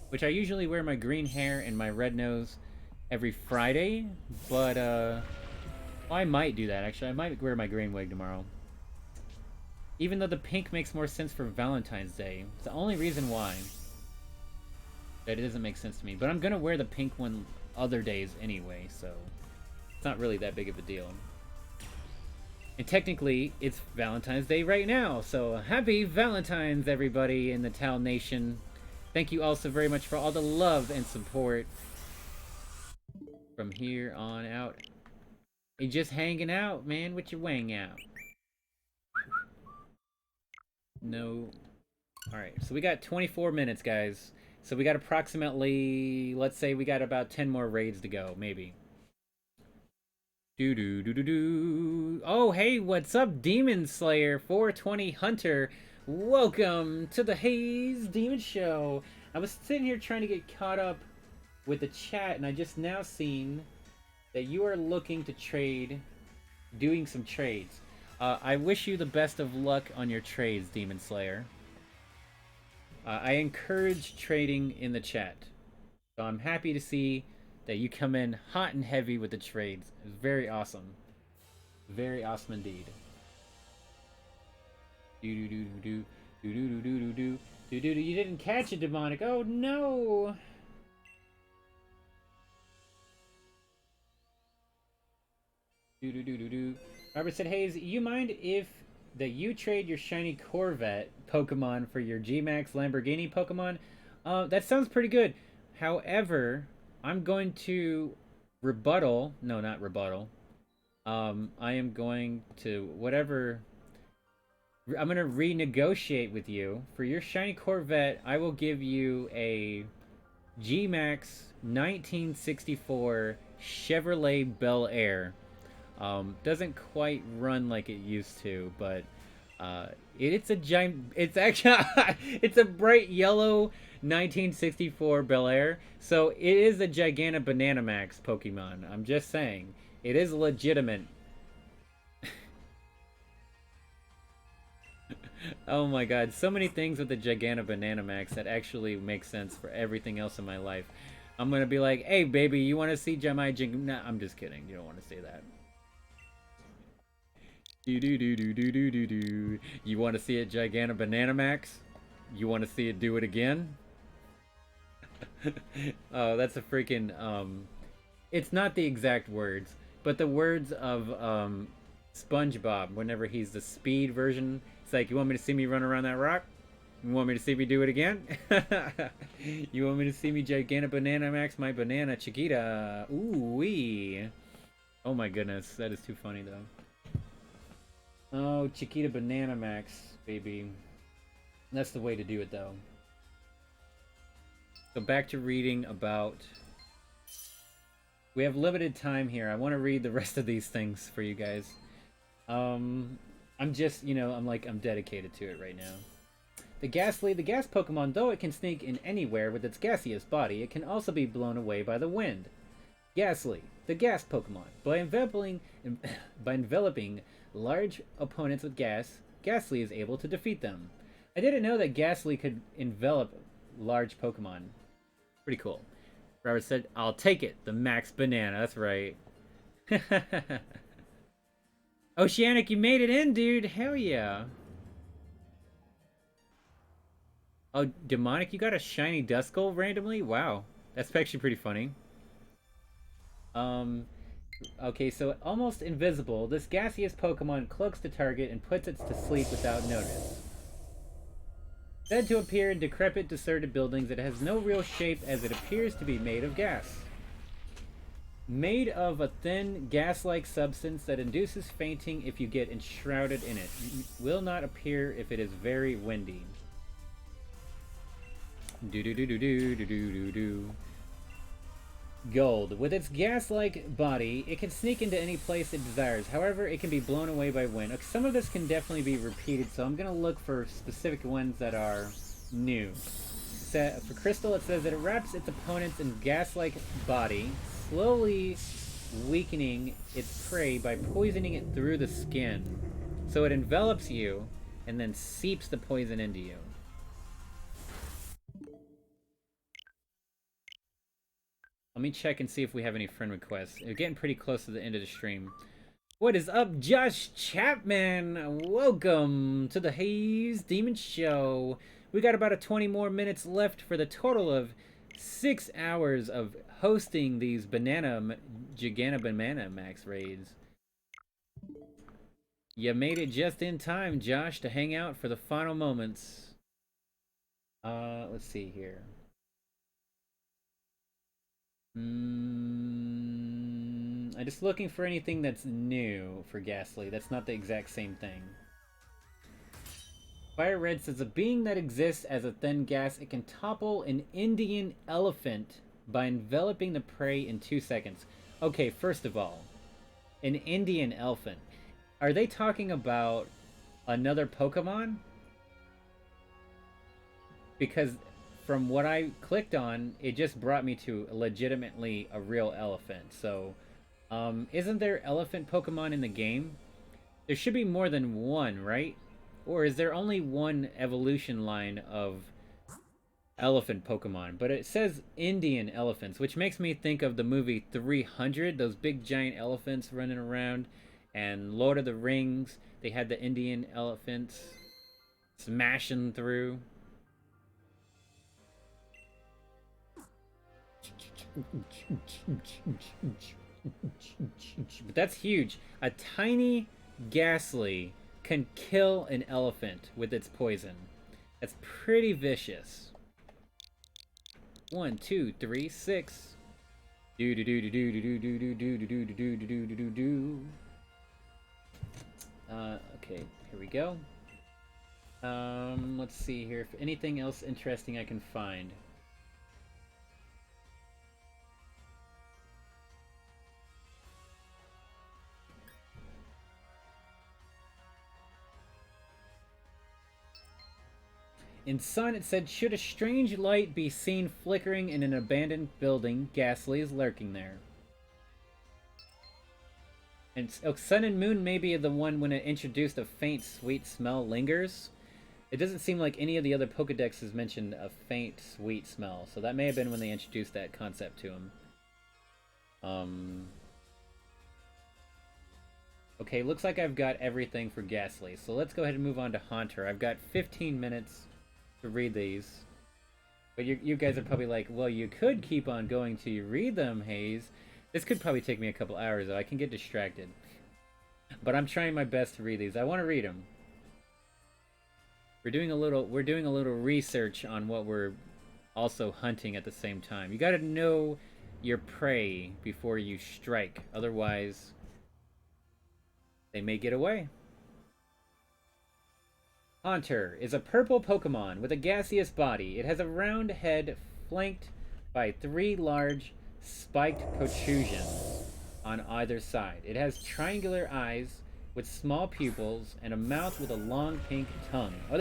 Which I usually wear my green hair and my red nose every Friday, but I might do that actually. I might wear my green wig tomorrow. Even though the pink makes more sense for Valentine's Day. It's the only reason why that it doesn't make sense to me. But I'm gonna wear the pink one other days anyway, so it's not really that big of a deal. And technically, it's Valentine's Day right now, so happy Valentine's everybody in the Tal Nation. Thank you all so very much for all the love and support from here on out. You just hanging out, man, with your wang out. No. Alright, so we got 24 minutes, guys. So we got approximately, let's say we got about 10 more raids to go, maybe. Oh, hey, what's up, Demon Slayer 420 Hunter? Welcome to the Haze Demon Show. I was sitting here trying to get caught up with the chat, and I just now seen that you are looking to trade, doing some trades. I wish you the best of luck on your trades, Demon Slayer. I encourage trading in the chat. So I'm happy to see that you come in hot and heavy with the trades. It's very awesome. Very awesome indeed. You didn't catch it, Demonic. Oh no! Robert said, Haze, you mind if that you trade your shiny Corvette Pokemon for your Gmax Lamborghini Pokemon? That sounds pretty good. However, I'm going to rebuttal. No, not rebuttal. I am going to I'm going to renegotiate with you. For your shiny Corvette, I will give you a Gmax 1964 Chevrolet Bel Air. Doesn't quite run like it used to, but it's a giant. It's actually it's a bright yellow 1964 Bel Air, so it is a Gigantic Bananamax Pokemon. I'm just saying, it is legitimate. Oh my god, so many things with the Gigantic Bananamax that actually make sense for everything else in my life. I'm gonna be like, hey baby, you want to see my Nah, I'm just kidding. You don't want to say that. You want to see a Gigantic Bananamax? You want to see it do it again? Oh, that's a freaking it's not the exact words, but the words of SpongeBob whenever he's the speed version. It's like, you want me to see me run around that rock? You want me to see me do it again? You want me to see me Gigantic Banana Max my banana Chiquita? Ooh wee. Oh my goodness, that is too funny though. Oh, Chiquita Banana Max, baby. That's the way to do it though. So back to reading about... We have limited time here. I want to read the rest of these things for you guys. I'm just, you know, I'm dedicated to it right now. The gas Pokemon, though it can sneak in anywhere with its gaseous body, it can also be blown away by the wind. Ghastly, the gas Pokemon. By enveloping large opponents with gas, Ghastly is able to defeat them. I didn't know that Ghastly could envelop large Pokemon. Pretty cool. Robert said, I'll take it, the Max Banana. That's right. Oceanic, you made it in, dude. Hell yeah. Oh, Demonic, you got a shiny Duskull randomly? Wow. That's actually pretty funny. Okay, so almost invisible, this gaseous Pokemon cloaks the target and puts it to sleep without notice. Said to appear in decrepit, deserted buildings, it has no real shape as it appears to be made of gas. Made of a thin, gas-like substance that induces fainting if you get enshrouded in it. Will not appear if it is very windy. Do-do-do-do-do-do-do-do-do. Gold. With its gas-like body, it can sneak into any place it desires. However, it can be blown away by wind. Okay, some of this can definitely be repeated, so I'm going to look for specific ones that are new. For Crystal, it says that it wraps its opponents in gas-like body, slowly weakening its prey by poisoning it through the skin. So it envelops you, and then seeps the poison into you. Let me check and see if we have any friend requests. We're getting pretty close to the end of the stream. What is up, Josh Chapman? Welcome to the Haze Demon Show. We got about 20 more minutes left for the total of 6 hours of hosting these Gigantic Banana Max raids. You made it just in time, Josh, to hang out for the final moments. Let's see here. I'm just looking for anything that's new for Ghastly. That's not the exact same thing. Fire Red says, a being that exists as a thin gas, it can topple an Indian elephant by enveloping the prey in 2 seconds. Okay, first of all, an Indian elephant. Are they talking about another Pokemon? Because from what I clicked on, it just brought me to legitimately a real elephant. So, isn't there elephant Pokemon in the game? There should be more than one, right? Or is there only one evolution line of elephant Pokemon? But it says Indian elephants, which makes me think of the movie 300, those big giant elephants running around. And Lord of the Rings, they had the Indian elephants smashing through. But that's huge. A tiny Ghastly can kill an elephant with its poison. That's pretty vicious. 1, 2, 3, 6. Do do do do do do do do do do do do do do do do. Okay, here we go. Let's see here if anything else interesting I can find. In Sun, it said, should a strange light be seen flickering in an abandoned building, Ghastly is lurking there. And Sun and Moon may be the one when it introduced a faint, sweet smell lingers. It doesn't seem like any of the other Pokedexes mentioned a faint, sweet smell. So that may have been when they introduced that concept to him. Okay, looks like I've got everything for Ghastly. So let's go ahead and move on to Haunter. I've got 15 minutes to read these. But you guys are probably like, well, you could keep on going till you read them, Haze. This could probably take me a couple hours, though. I can get distracted. But I'm trying my best to read these. I want to read them. We're doing a little research on what we're also hunting at the same time. You gotta know your prey before you strike. Otherwise, they may get away. Haunter is a purple Pokemon with a gaseous body. It has a round head flanked by 3 large spiked protrusions on either side. It has triangular eyes with small pupils and a mouth with a long pink tongue. Yeah,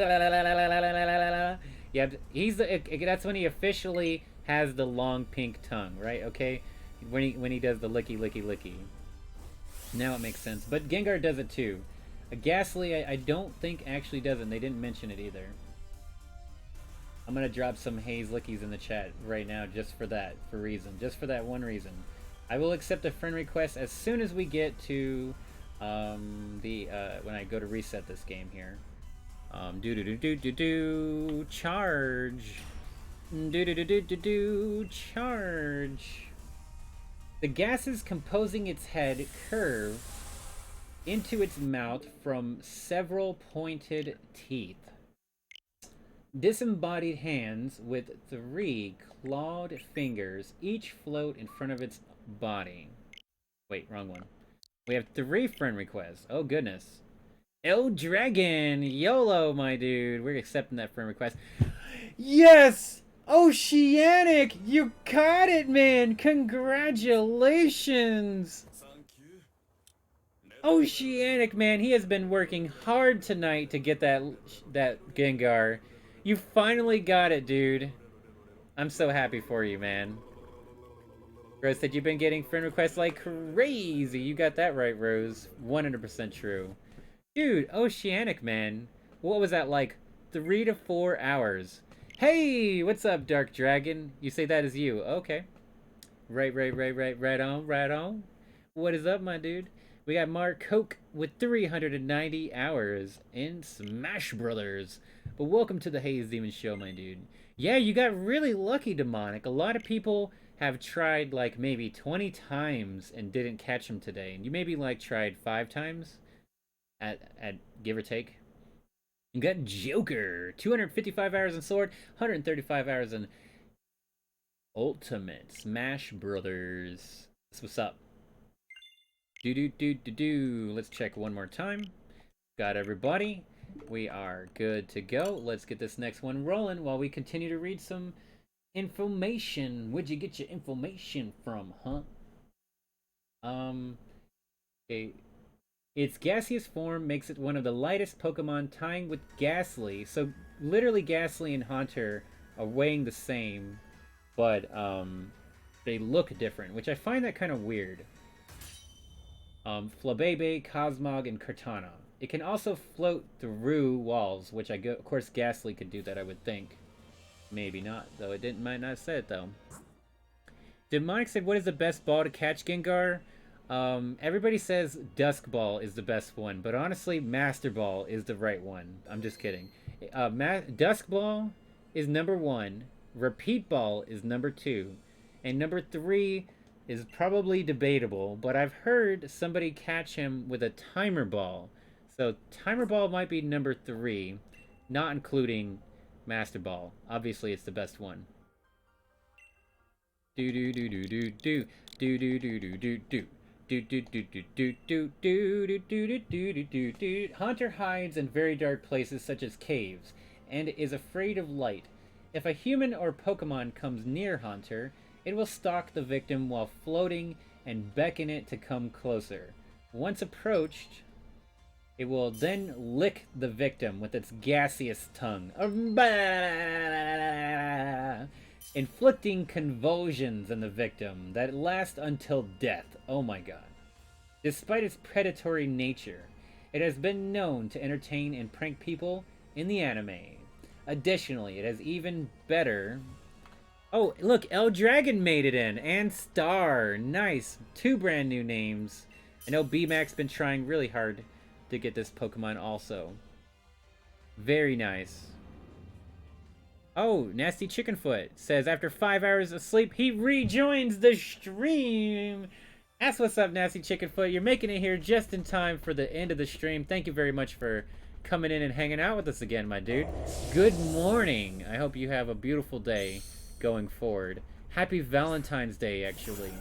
that's when he officially has the long pink tongue, right? Okay, when he does the licky licky licky. Now it makes sense. But Gengar does it too. A Ghastly, I don't think actually does it. And they didn't mention it either. I'm gonna drop some Haze lickies in the chat right now, just for that, just for that one reason. I will accept a friend request as soon as we get to when I go to reset this game here. Charge. Charge. The gases composing its head curve into its mouth from several pointed teeth. Disembodied hands with 3 clawed fingers each float in front of its body. Wait, wrong one. We have 3 friend requests. Oh goodness. El Dragon! YOLO, my dude. We're accepting that friend request. Yes! Oceanic! You caught it, man! Congratulations! Oceanic, man, he has been working hard tonight to get that Gengar. You finally got it, dude. I'm so happy for you, man. Rose said you've been getting friend requests like crazy. You got that right, Rose. 100% true. Dude, Oceanic, man. What was that, like 3 to 4 hours? Hey, what's up, Dark Dragon? You say that is you. Okay. Right on. What is up, my dude? We got Mark Coke with 390 hours in Smash Brothers. But welcome to the Haze Demon Show, my dude. Yeah, you got really lucky, Demonic. A lot of people have tried like maybe 20 times and didn't catch him today. And you maybe like tried 5 times at give or take. You got Joker, 255 hours in Sword, 135 hours in Ultimate Smash Brothers. That's what's up. Let's check one more time. Got everybody. We are good to go. Let's get this next one rolling while we continue to read some information. Where'd you get your information from, huh? Okay. Its gaseous form makes it one of the lightest Pokemon, tying with Ghastly. So literally Ghastly and Haunter are weighing the same, but they look different, which I find that kind of weird. Flabebe, Cosmog, and Cortana. It can also float through walls, which of course Ghastly could do that, I would think. Maybe not, though. Might not say it though. Demonic said, "What is the best ball to catch Gengar?" Everybody says Dusk Ball is the best one, but honestly, Master Ball is the right one. I'm just kidding. Dusk Ball is number 1. Repeat Ball is number 2, and number 3 is probably debatable. But I've heard somebody catch him with a Timer Ball, so Timer Ball might be number 3, not including Master Ball. Obviously, it's the best one. Haunter hides in very dark places such as caves and is afraid of light. If a human or Pokemon comes near Haunter, it will stalk the victim while floating and beckon it to come closer. Once approached, it will then lick the victim with its gaseous tongue, inflicting convulsions in the victim that last until death. Oh my god. Despite its predatory nature, it has been known to entertain and prank people in the anime. Additionally, it has even better... Oh, look, El Dragon made it in, and Star. Nice. 2 brand new names. I know B-Max been trying really hard to get this Pokemon also. Very nice. Oh, Nasty Chickenfoot says after 5 hours of sleep, he rejoins the stream. That's what's up, Nasty Chickenfoot. You're making it here just in time for the end of the stream. Thank you very much for coming in and hanging out with us again, my dude. Good morning. I hope you have a beautiful day going forward. Happy Valentine's Day, actually.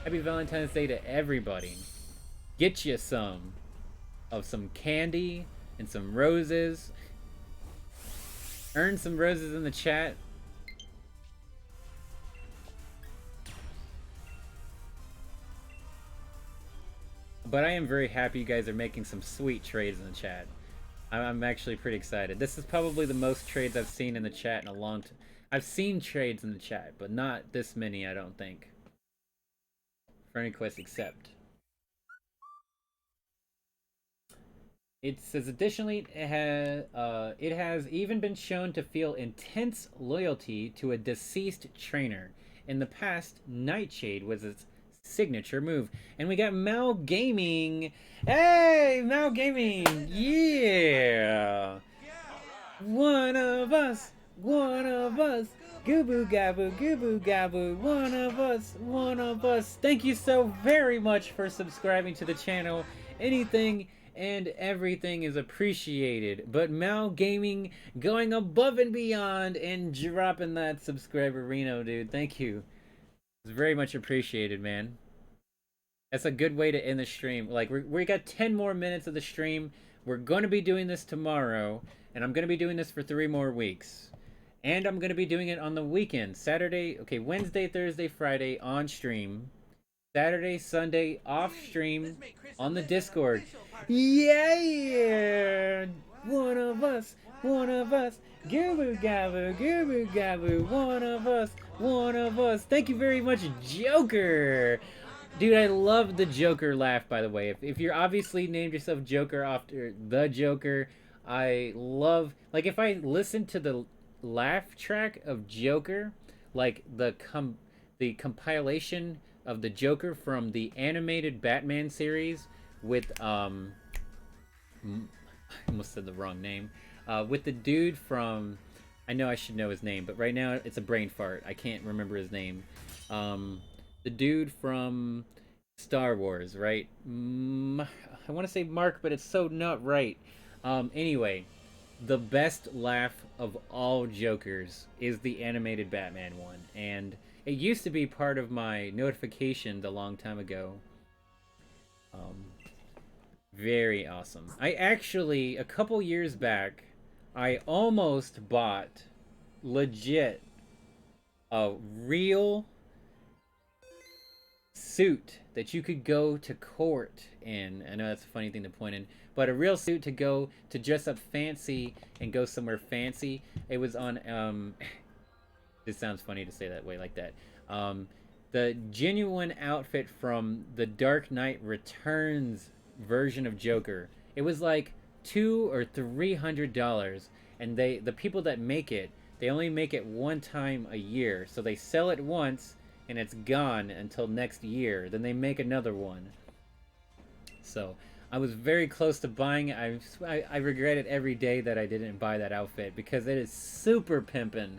Happy Valentine's Day to everybody. Get you some candy and some roses. Earn some roses in the chat. But I am very happy you guys are making some sweet trades in the chat. I'm actually pretty excited. This is probably the most trades I've seen in the chat in a long time. I've seen trades in the chat, but not this many, I don't think. For any quest except. It says, additionally, it has even been shown to feel intense loyalty to a deceased trainer. In the past, Nightshade was its signature move. And we got Mal Gaming. Hey, Mal Gaming. Yeah. One of us. One of us. Goo-boo gaboo, goo-boo gaboo. One of us. One of us. Thank you so very much for subscribing to the channel. Anything and everything is appreciated. But Mal Gaming going above and beyond and dropping that subscriber Reno, dude. Thank you. It's very much appreciated, man. That's a good way to end the stream. Like, we got 10 more minutes of the stream. We're going to be doing this tomorrow, and I'm going to be doing this for 3 more weeks. And I'm going to be doing it on the weekend. Saturday, okay, Wednesday, Thursday, Friday on stream. Saturday, Sunday off stream on the Discord. Yeah! One of us, one of us. Goo-boo gaboo, goo-boo gaboo. One of us, one of us. Thank you very much, Joker. Dude, I love the Joker laugh, by the way. If you're obviously named yourself Joker after the Joker, I love... Like, if I listen to the laugh track of Joker, like the compilation of the Joker from the animated Batman series with, I almost said the wrong name. With the dude from... I know I should know his name, but right now it's a brain fart. I can't remember his name. The dude from Star Wars, right? I want to say Mark, but it's so not right. Anyway, the best laugh of all Jokers is the animated Batman one. And it used to be part of my notifications a long time ago. Very awesome. I actually, a couple years back, I almost bought legit a real suit that you could go to court in. I know that's a funny thing to point in, but a real suit to go to dress up fancy and go somewhere fancy. It was on this sounds funny to say that way like that. The genuine outfit from the Dark Knight Returns version of Joker. It was like $200 or $300, and the people that make it, they only make it one time a year, so they sell it once and it's gone until next year. Then they make another one. So I was very close to buying it. I regret it every day that I didn't buy that outfit because it is super pimpin'.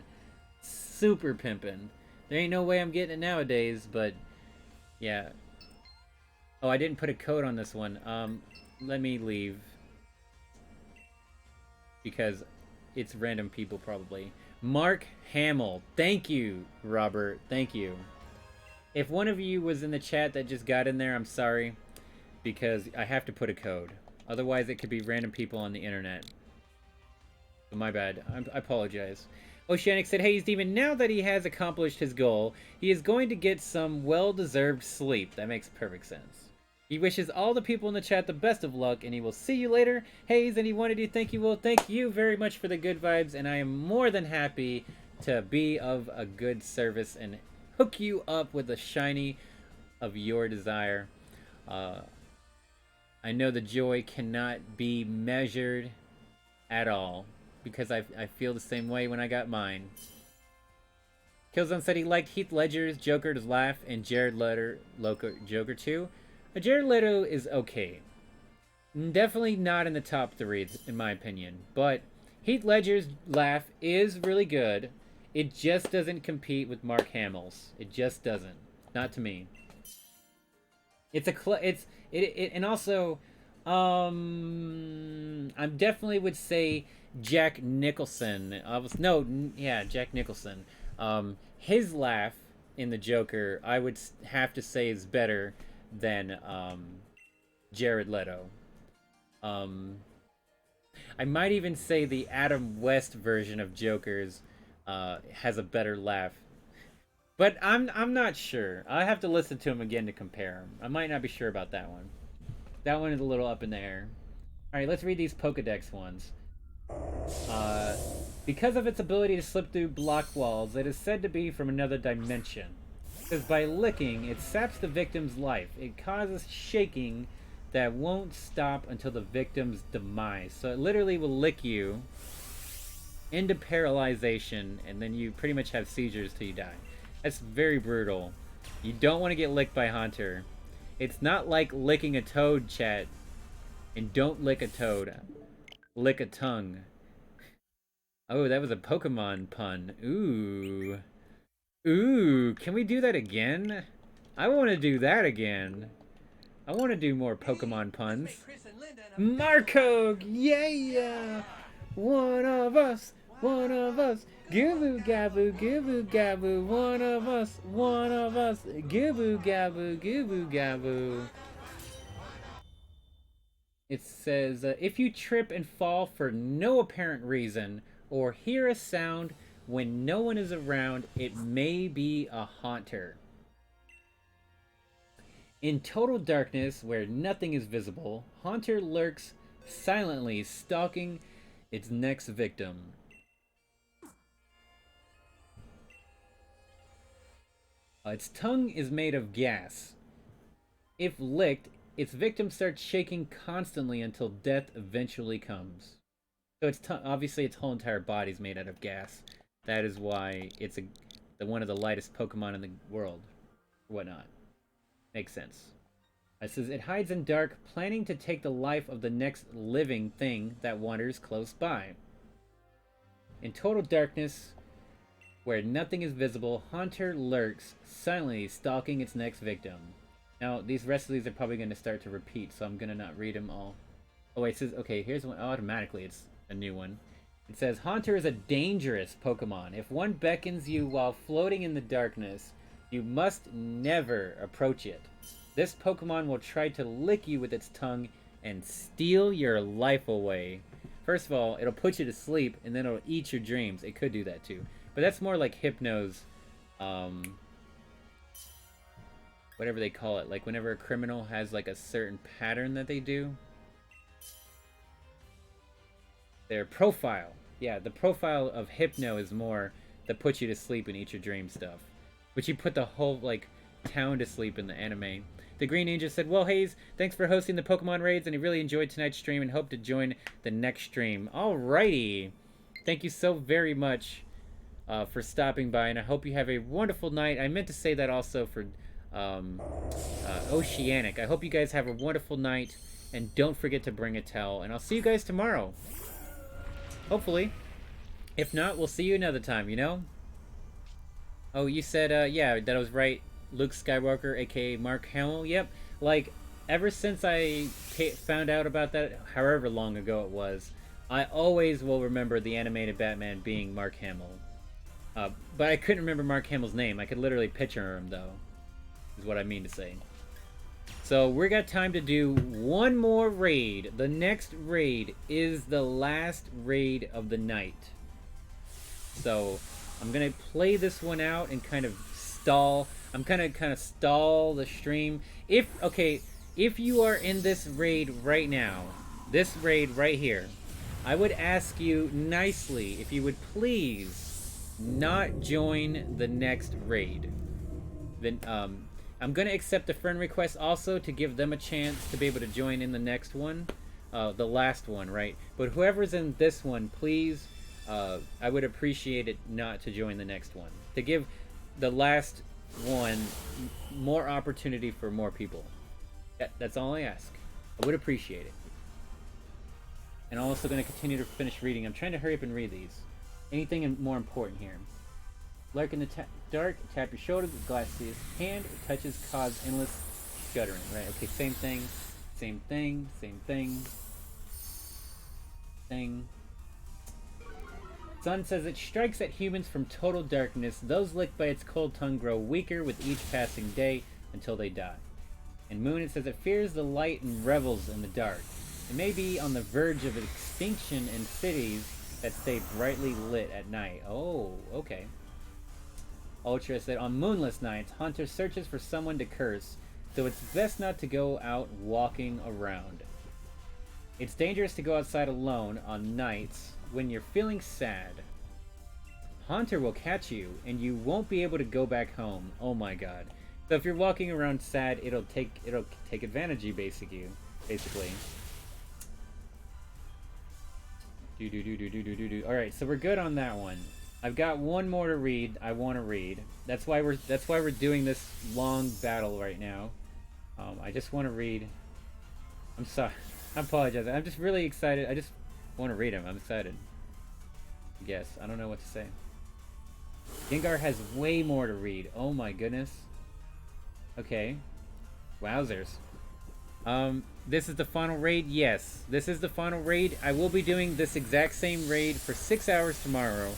Super pimpin'. There ain't no way I'm getting it nowadays, but yeah. Oh, I didn't put a code on this one. Let me leave. Because it's random people probably. Mark Hamill. Thank you, Robert. Thank you. If one of you was in the chat that just got in there, I'm sorry. Because I have to put a code. Otherwise, it could be random people on the internet. So my bad. I apologize. Oceanic said, Haze Demon, now that he has accomplished his goal, he is going to get some well-deserved sleep. That makes perfect sense. He wishes all the people in the chat the best of luck, and he will see you later. Haze, and he wanted to thank you. Well, thank you very much for the good vibes, and I am more than happy to be of a good service and hook you up with a shiny of your desire. I know the joy cannot be measured at all, because I feel the same way when I got mine. Killzone said he liked Heath Ledger's Joker's laugh and Jared Leto Joker 2. Jared Leto is okay. Definitely not in the top 3, in my opinion. But Heath Ledger's laugh is really good. It just doesn't compete with Mark Hamill's. It just doesn't. Not to me. And also, I definitely would say Jack Nicholson. Yeah, Jack Nicholson. His laugh in the Joker, I would have to say, is better than Jared Leto. I might even say the Adam West version of Joker's has a better laugh. But I'm not sure. I have to listen to him again to compare them. I might not be sure about that one. That one is a little up in the air. Alright, let's read these Pokedex ones. Because of its ability to slip through block walls, it is said to be from another dimension. Because by licking, it saps the victim's life. It causes shaking that won't stop until the victim's demise. So it literally will lick you into paralyzation, and then you pretty much have seizures till you die. That's very brutal. You don't want to get licked by Haunter. It's not like licking a toad, chat. And don't lick a toad. Lick a tongue. Oh, that was a Pokemon pun. Ooh. Ooh, can we do that again? I want to do that again. I want to do more Pokemon puns. Marco! Yeah! One of us! One of us! Giboo gaboo, giboo gaboo, one of us, giboo gaboo, giboo gaboo. It says, if you trip and fall for no apparent reason, or hear a sound when no one is around, it may be a haunter. In total darkness, where nothing is visible, Haunter lurks silently, stalking its next victim. Its tongue is made of gas. If licked, its victim starts shaking constantly until death eventually comes. So obviously its whole entire body is made out of gas. That is why it's one of the lightest Pokemon in the world. Or whatnot. Makes sense. It says, it hides in dark, planning to take the life of the next living thing that wanders close by. In total darkness, where nothing is visible, Haunter lurks, silently stalking its next victim. Now, these rest of these are probably going to start to repeat, so I'm going to not read them all. Oh, wait, it says, okay, here's one. Automatically, it's a new one. It says, Haunter is a dangerous Pokemon. If one beckons you while floating in the darkness, you must never approach it. This Pokemon will try to lick you with its tongue and steal your life away. First of all, it'll put you to sleep, and then it'll eat your dreams. It could do that, too. But that's more like Hypno's, whatever they call it. Like, whenever a criminal has, like, a certain pattern that they do. Their profile. Yeah, the profile of Hypno is more that puts you to sleep and eat your dream stuff. But you put the whole, like, town to sleep in the anime. The Green Ninja said, well, Haze, thanks for hosting the Pokemon raids, and I really enjoyed tonight's stream and hope to join the next stream. Alrighty. Thank you so very much for stopping by, and I hope you have a wonderful night. I meant to say that also for Oceanic. I hope you guys have a wonderful night, and don't forget to bring a towel, and I'll see you guys tomorrow. Hopefully. If not, we'll see you another time, you know? Oh, you said, yeah, that was right. Luke Skywalker, aka Mark Hamill. Yep. Like, ever since I found out about that, however long ago it was, I always will remember the animated Batman being Mark Hamill. But I couldn't remember Mark Hamill's name. I could literally picture him, though, is what I mean to say. So, we got time to do one more raid. The next raid is the last raid of the night. So, I'm going to play this one out and kind of stall. I'm kind of stall the stream. If you are in this raid right now, this raid right here, I would ask you nicely if you would please not join the next raid. Then, I'm going to accept a friend request also to give them a chance to be able to join in the next one. The last one, right? But whoever's in this one, please, I would appreciate it not to join the next one. To give the last one more opportunity for more people. That's all I ask. I would appreciate it. And I'm also going to continue to finish reading. I'm trying to hurry up and read these. Anything more important here? Lurk in the dark, tap your shoulder, the glass to his hand, it touches, cause endless shuddering, right? Okay, same thing. Same thing, same thing. Thing. Sun says it strikes at humans from total darkness. Those licked by its cold tongue grow weaker with each passing day until they die. And Moon, it says it fears the light and revels in the dark. It may be on the verge of extinction in cities that stay brightly lit at night. Oh, okay. Ultra said, on moonless nights, Hunter searches for someone to curse, so it's best not to go out walking around. It's dangerous to go outside alone on nights when you're feeling sad. Hunter will catch you, and you won't be able to go back home. Oh my god. So if you're walking around sad, it'll take advantage of you, basically. Alright, so we're good on that one. I've got one more to read. I want to read. That's why we're doing this long battle right now. I just want to read. I'm sorry. I apologize. I'm just really excited. I just want to read them. I'm excited. I guess. I don't know what to say. Gengar has way more to read. Oh my goodness. Okay. Wowzers. This is the final raid? Yes. This is the final raid. I will be doing this exact same raid for 6 hours tomorrow.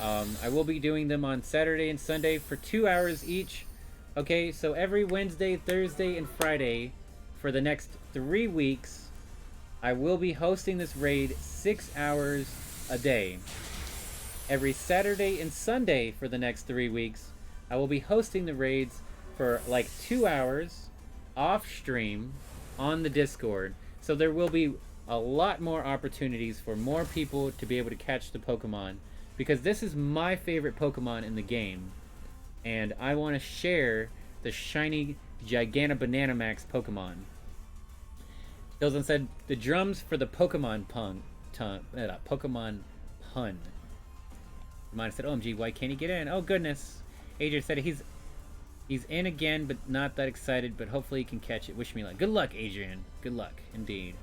I will be doing them on Saturday and Sunday for 2 hours each. Okay, so every Wednesday, Thursday, and Friday for the next 3 weeks, I will be hosting this raid 6 hours a day. Every Saturday and Sunday for the next 3 weeks, I will be hosting the raids for like 2 hours off stream on the Discord. So there will be a lot more opportunities for more people to be able to catch the Pokemon, because this is my favorite Pokemon in the game, and I want to share the shiny GigantobanaNamax Pokemon. Hilton said the drums for the Pokemon pun. Ramona said, OMG, why can't he get in? Oh goodness. Adrian said he's in again, but not that excited, but hopefully he can catch it. Wish me luck. Good luck, Adrian. Good luck, indeed.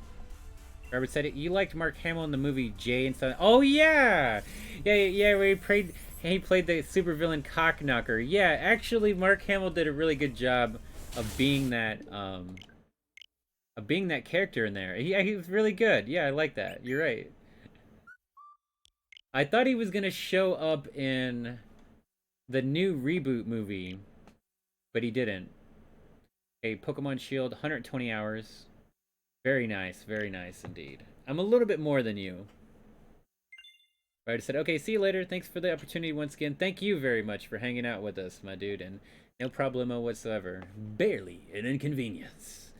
Robert said, you liked Mark Hamill in the movie Jay and Silent... Oh, yeah! Yeah, where he played the supervillain Cockknocker. Yeah, actually, Mark Hamill did a really good job of being that character in there. He was really good. Yeah, I like that. You're right. I thought he was going to show up in the new reboot movie, but he didn't. Okay, Pokemon Shield, 120 hours. Very nice indeed. I'm a little bit more than you. I said, okay, see you later. Thanks for the opportunity once again. Thank you very much for hanging out with us, my dude, and no problemo whatsoever. Barely an inconvenience.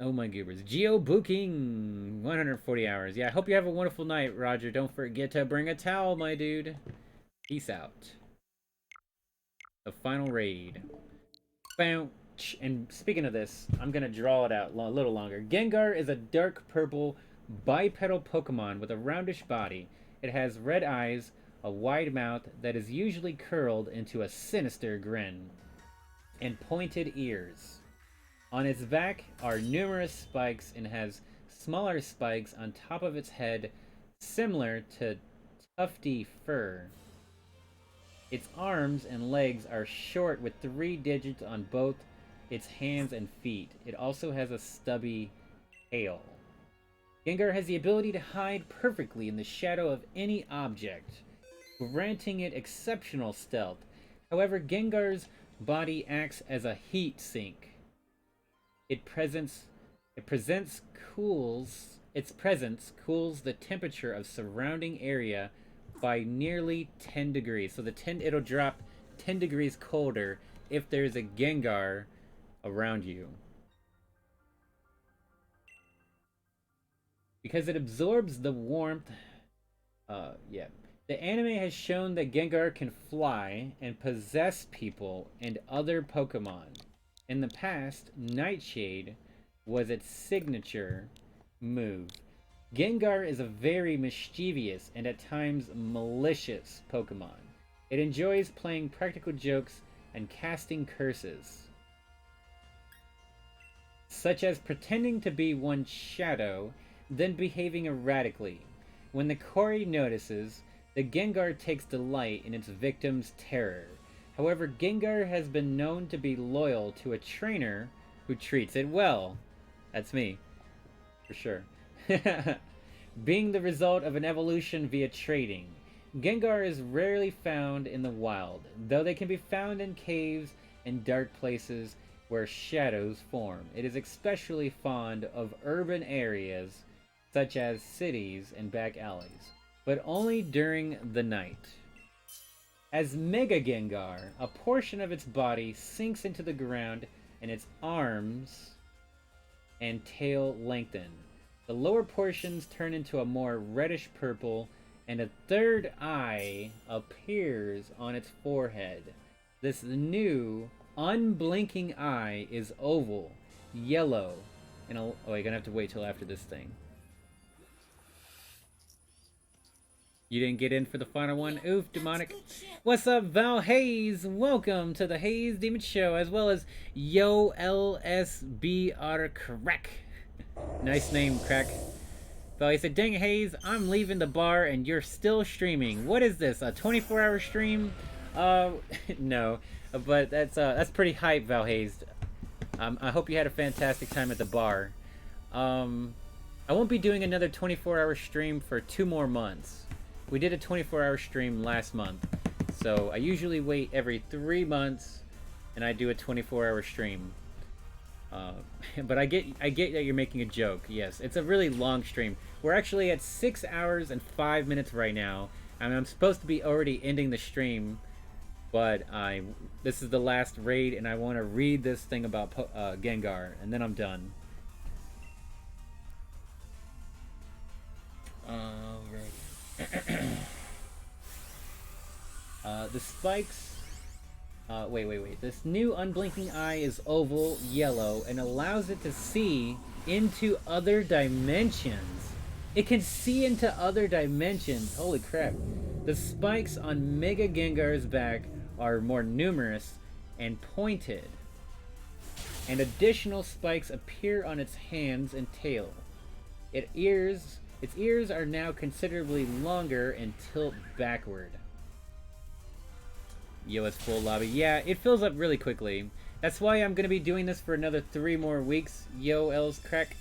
Oh my goobers. Geo-booking, 140 hours. Yeah, I hope you have a wonderful night, Roger. Don't forget to bring a towel, my dude. Peace out. The final raid. Bow. And speaking of this, I'm going to draw it out a little longer. Gengar is a dark purple bipedal Pokemon with a roundish body. It has red eyes, a wide mouth that is usually curled into a sinister grin, and pointed ears. On its back are numerous spikes and has smaller spikes on top of its head, similar to tufty fur. Its arms and legs are short with 3 digits on both its hands and feet. It also has a stubby tail. Gengar has the ability to hide perfectly in the shadow of any object, granting it exceptional stealth. However, Gengar's body acts as a heat sink. Its presence cools the temperature of surrounding area by nearly 10 degrees. So it'll drop 10 degrees colder if there's a Gengar around you. Because it absorbs the warmth. The anime has shown that Gengar can fly and possess people and other Pokemon. In the past, Nightshade was its signature move. Gengar is a very mischievous and at times malicious Pokemon. It enjoys playing practical jokes and casting curses, such as pretending to be one's shadow, then behaving erratically. When the quarry notices, the Gengar takes delight in its victim's terror. However, Gengar has been known to be loyal to a trainer who treats it well. That's me. For sure. Being the result of an evolution via trading, Gengar is rarely found in the wild, though they can be found in caves and dark places where shadows form. It is especially fond of urban areas, such as cities and back alleys, but only during the night. As Mega Gengar, a portion of its body sinks into the ground and its arms and tail lengthen. The lower portions turn into a more reddish purple, and a third eye appears on its forehead. This new, unblinking eye is oval, yellow, and oh, you're gonna have to wait till after this thing. You didn't get in for the final one? Oof, demonic. What's up, Val Haze? Welcome to the Haze Demon Show, as well as Yo LSBR Crack. Nice name, Crack. Val, he said, dang Haze, I'm leaving the bar and you're still streaming. What is this, a 24-hour stream? No, but that's pretty hype, Val Haze. I hope you had a fantastic time at the bar. I won't be doing another 24-hour stream for 2 more months. We did a 24-hour stream last month, so I usually wait every 3 months, and I do a 24-hour stream. But I get that you're making a joke. Yes, it's a really long stream. We're actually at 6 hours and 5 minutes right now, and I'm supposed to be already ending the stream, but this is the last raid, and I want to read this thing about Gengar, and then I'm done. The spikes. Wait. This new unblinking eye is oval, yellow, and allows it to see into other dimensions. It can see into other dimensions. Holy crap. The spikes on Mega Gengar's back are more numerous and pointed. And additional spikes appear on its hands and tail. Its ears are now considerably longer and tilt backward. Yo, it's full lobby. Yeah, it fills up really quickly. That's why I'm going to be doing this for another 3 more weeks. Yo, L's Crack.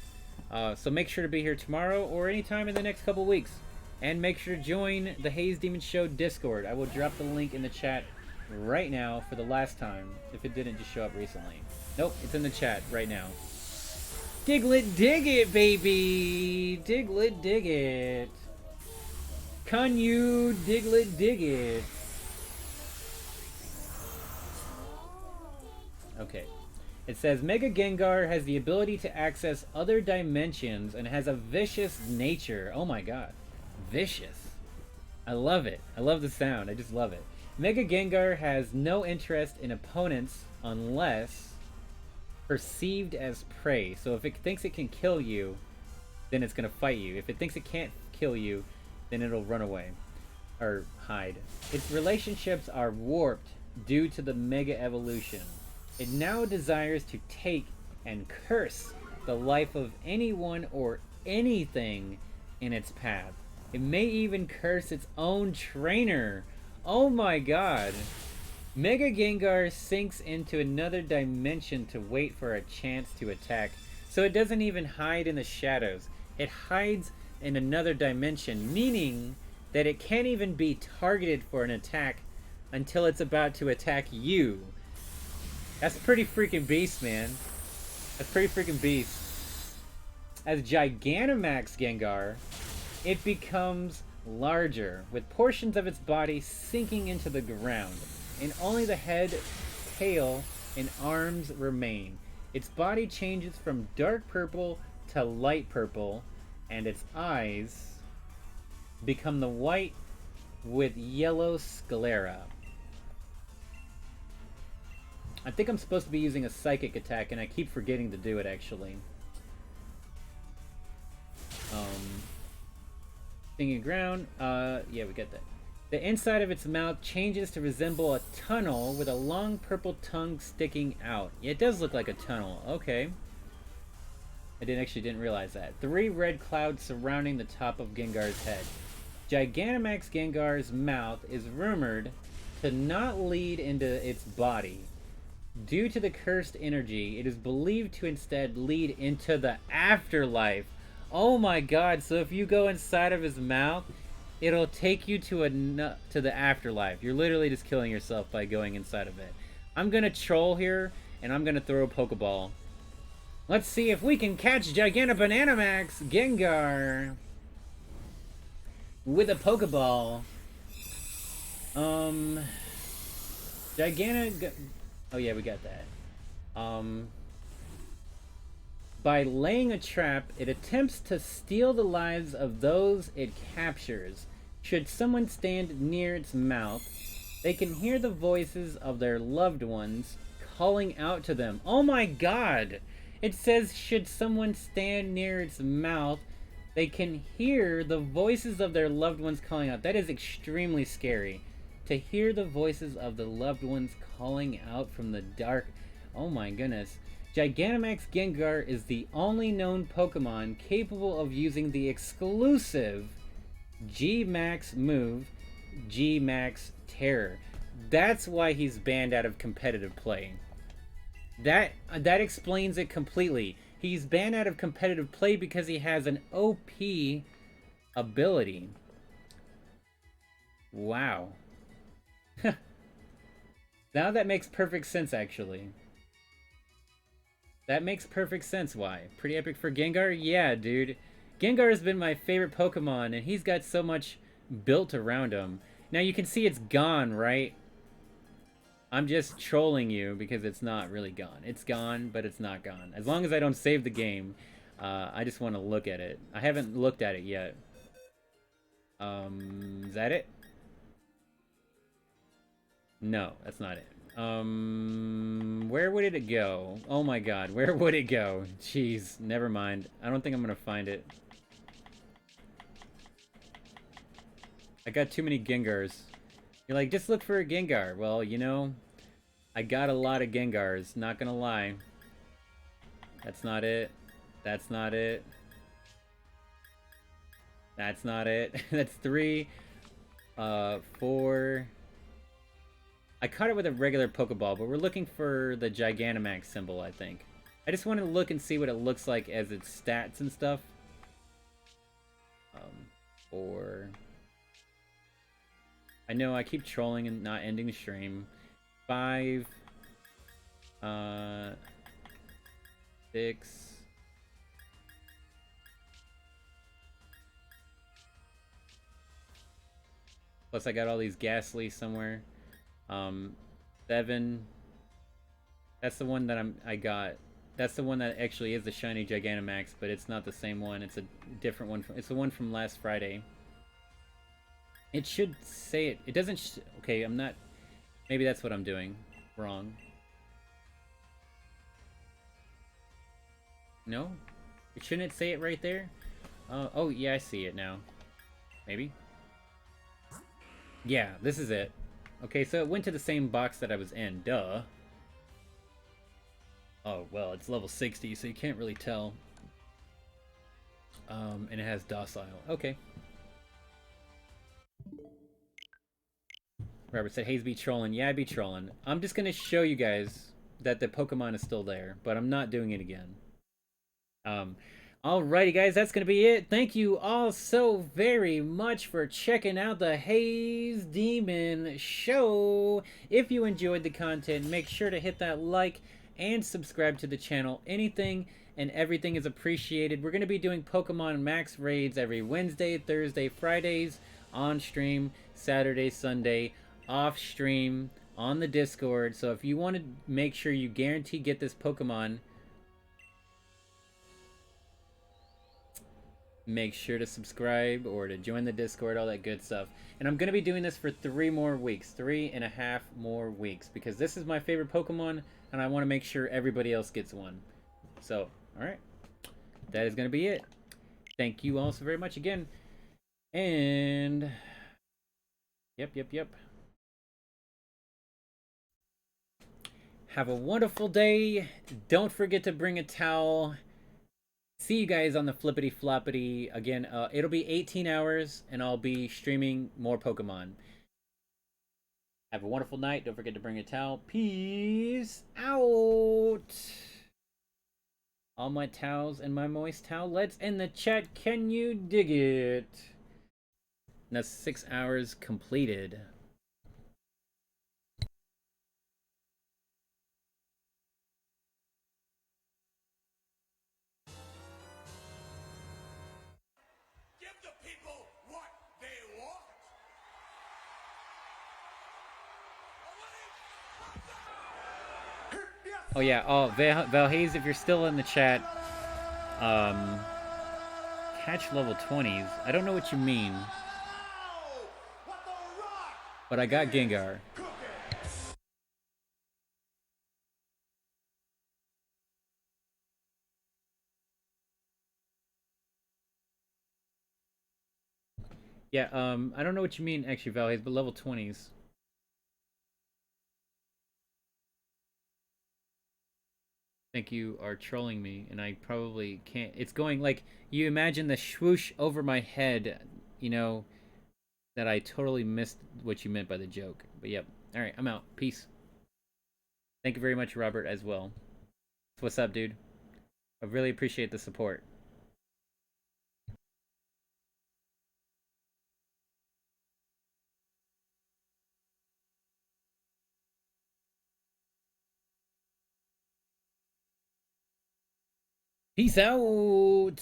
So make sure to be here tomorrow or anytime in the next couple weeks. And make sure to join the Haze Demon Show Discord. I will drop the link in the chat right now for the last time, if it didn't just show up recently. Nope, it's in the chat right now. Diglett dig it, baby! Diglett dig it. Can you Diglett dig it? Okay. It says, Mega Gengar has the ability to access other dimensions and has a vicious nature. Oh my god. Vicious. I love it. I love the sound. I just love it. Mega Gengar has no interest in opponents unless perceived as prey. So if it thinks it can kill you, then it's going to fight you. If it thinks it can't kill you, then it'll run away. Or hide. Its relationships are warped due to the Mega Evolution. It now desires to take and curse the life of anyone or anything in its path. It may even curse its own trainer. Oh my god. Mega Gengar sinks into another dimension to wait for a chance to attack. So it doesn't even hide in the shadows. It hides in another dimension, meaning that it can't even be targeted for an attack until it's about to attack you. That's pretty freaking beast, man. That's pretty freaking beast. As Gigantamax Gengar, it becomes larger, with portions of its body sinking into the ground, and only the head, tail, and arms remain. Its body changes from dark purple to light purple, and its eyes become the white with yellow sclera. I think I'm supposed to be using a psychic attack, and I keep forgetting to do it, actually. Thinking ground. Yeah, we got that. The inside of its mouth changes to resemble a tunnel with a long purple tongue sticking out. Yeah, it does look like a tunnel. Okay. I didn't realize that. 3 red clouds surrounding the top of Gengar's head. Gigantamax Gengar's mouth is rumored to not lead into its body. Due to the cursed energy, it is believed to instead lead into the afterlife. Oh my god, so if you go inside of his mouth, it'll take you to the afterlife. You're literally just killing yourself by going inside of it. I'm gonna troll here, and I'm gonna throw a Pokeball. Let's see if we can catch Gigantamax Gengar with a Pokeball. Oh yeah, we got that. By laying a trap, it attempts to steal the lives of those it captures. Should someone stand near its mouth, they can hear the voices of their loved ones calling out to them. Oh my god! It says, should someone stand near its mouth, they can hear the voices of their loved ones calling out. That is extremely scary. To hear the voices of the loved ones calling out from the dark. Oh my goodness. Gigantamax Gengar is the only known Pokemon capable of using the exclusive Gmax move, Gmax Terror. That's why he's banned out of competitive play. That explains it completely. He's banned out of competitive play because he has an OP ability. Wow. Now that makes perfect sense, actually. That makes perfect sense why. Pretty epic for Gengar? Yeah, dude. Gengar has been my favorite Pokemon, and he's got so much built around him. Now you can see it's gone, right? I'm just trolling you because it's not really gone. It's gone, but it's not gone. As long as I don't save the game, I just want to look at it. I haven't looked at it yet. Is that it? No, that's not it. Where would it go? Oh my god, where would it go? Jeez, never mind. I don't think I'm gonna find it. I got too many Gengars. You're like, just look for a Gengar. Well, you know, I got a lot of Gengars, not gonna lie. That's not it. That's not it. That's not it. That's 3. 4. I caught it with a regular Pokeball, but we're looking for the Gigantamax symbol, I think. I just want to look and see what it looks like as its stats and stuff. 4. I know I keep trolling and not ending the stream. 5. 6. Plus I got all these Ghastly somewhere. 7. That's the one that I got. That's the one that actually is the shiny Gigantamax, but it's not the same one. It's a different one. It's the one from last Friday. It should say it. It doesn't. Okay, I'm not. Maybe that's what I'm doing wrong. No, shouldn't it say it right there? Oh yeah, I see it now. Maybe. Yeah, this is it. Okay, so it went to the same box that I was in. Duh. Oh, well, it's level 60, so you can't really tell. And it has docile. Okay. Robert said, Haze be trolling. Yeah, I be trolling. I'm just going to show you guys that the Pokemon is still there, but I'm not doing it again. Alrighty, guys, that's going to be it. Thank you all so very much for checking out the Haze Demon Show. If you enjoyed the content, make sure to hit that like and subscribe to the channel. Anything and everything is appreciated. We're going to be doing Pokemon Max raids every Wednesday, Thursday, Fridays, on stream, Saturday, Sunday, off stream, on the Discord. So if you want to make sure you guarantee get this Pokemon, make sure to subscribe or to join the Discord, all that good stuff. And I'm going to be doing this for 3 more weeks, 3.5 more weeks, because this is my favorite Pokemon, and I want to make sure everybody else gets one. So, alright. That is going to be it. Thank you all so very much again. And... Yep. Have a wonderful day. Don't forget to bring a towel. See you guys on the flippity floppity again. It'll be 18 hours and I'll be streaming more Pokemon. Have a wonderful night. Don't forget to bring a towel. Peace out. all my towels and my moist towelettes in the chat. Can you dig it? And that's 6 hours completed. Give the people what they want. Oh yeah, oh Haze, if you're still in the chat, catch level 20s. I don't know what you mean, but I got Gengar. Yeah, I don't know what you mean actually, Haze, but level 20s. Think you are trolling me, and I probably can't. It's going like, you imagine the swoosh over my head, you know, that I totally missed what you meant by the joke. But yep. Alright, I'm out. Peace. Thank you very much, Robert, as well. What's up, dude? I really appreciate the support. Peace out!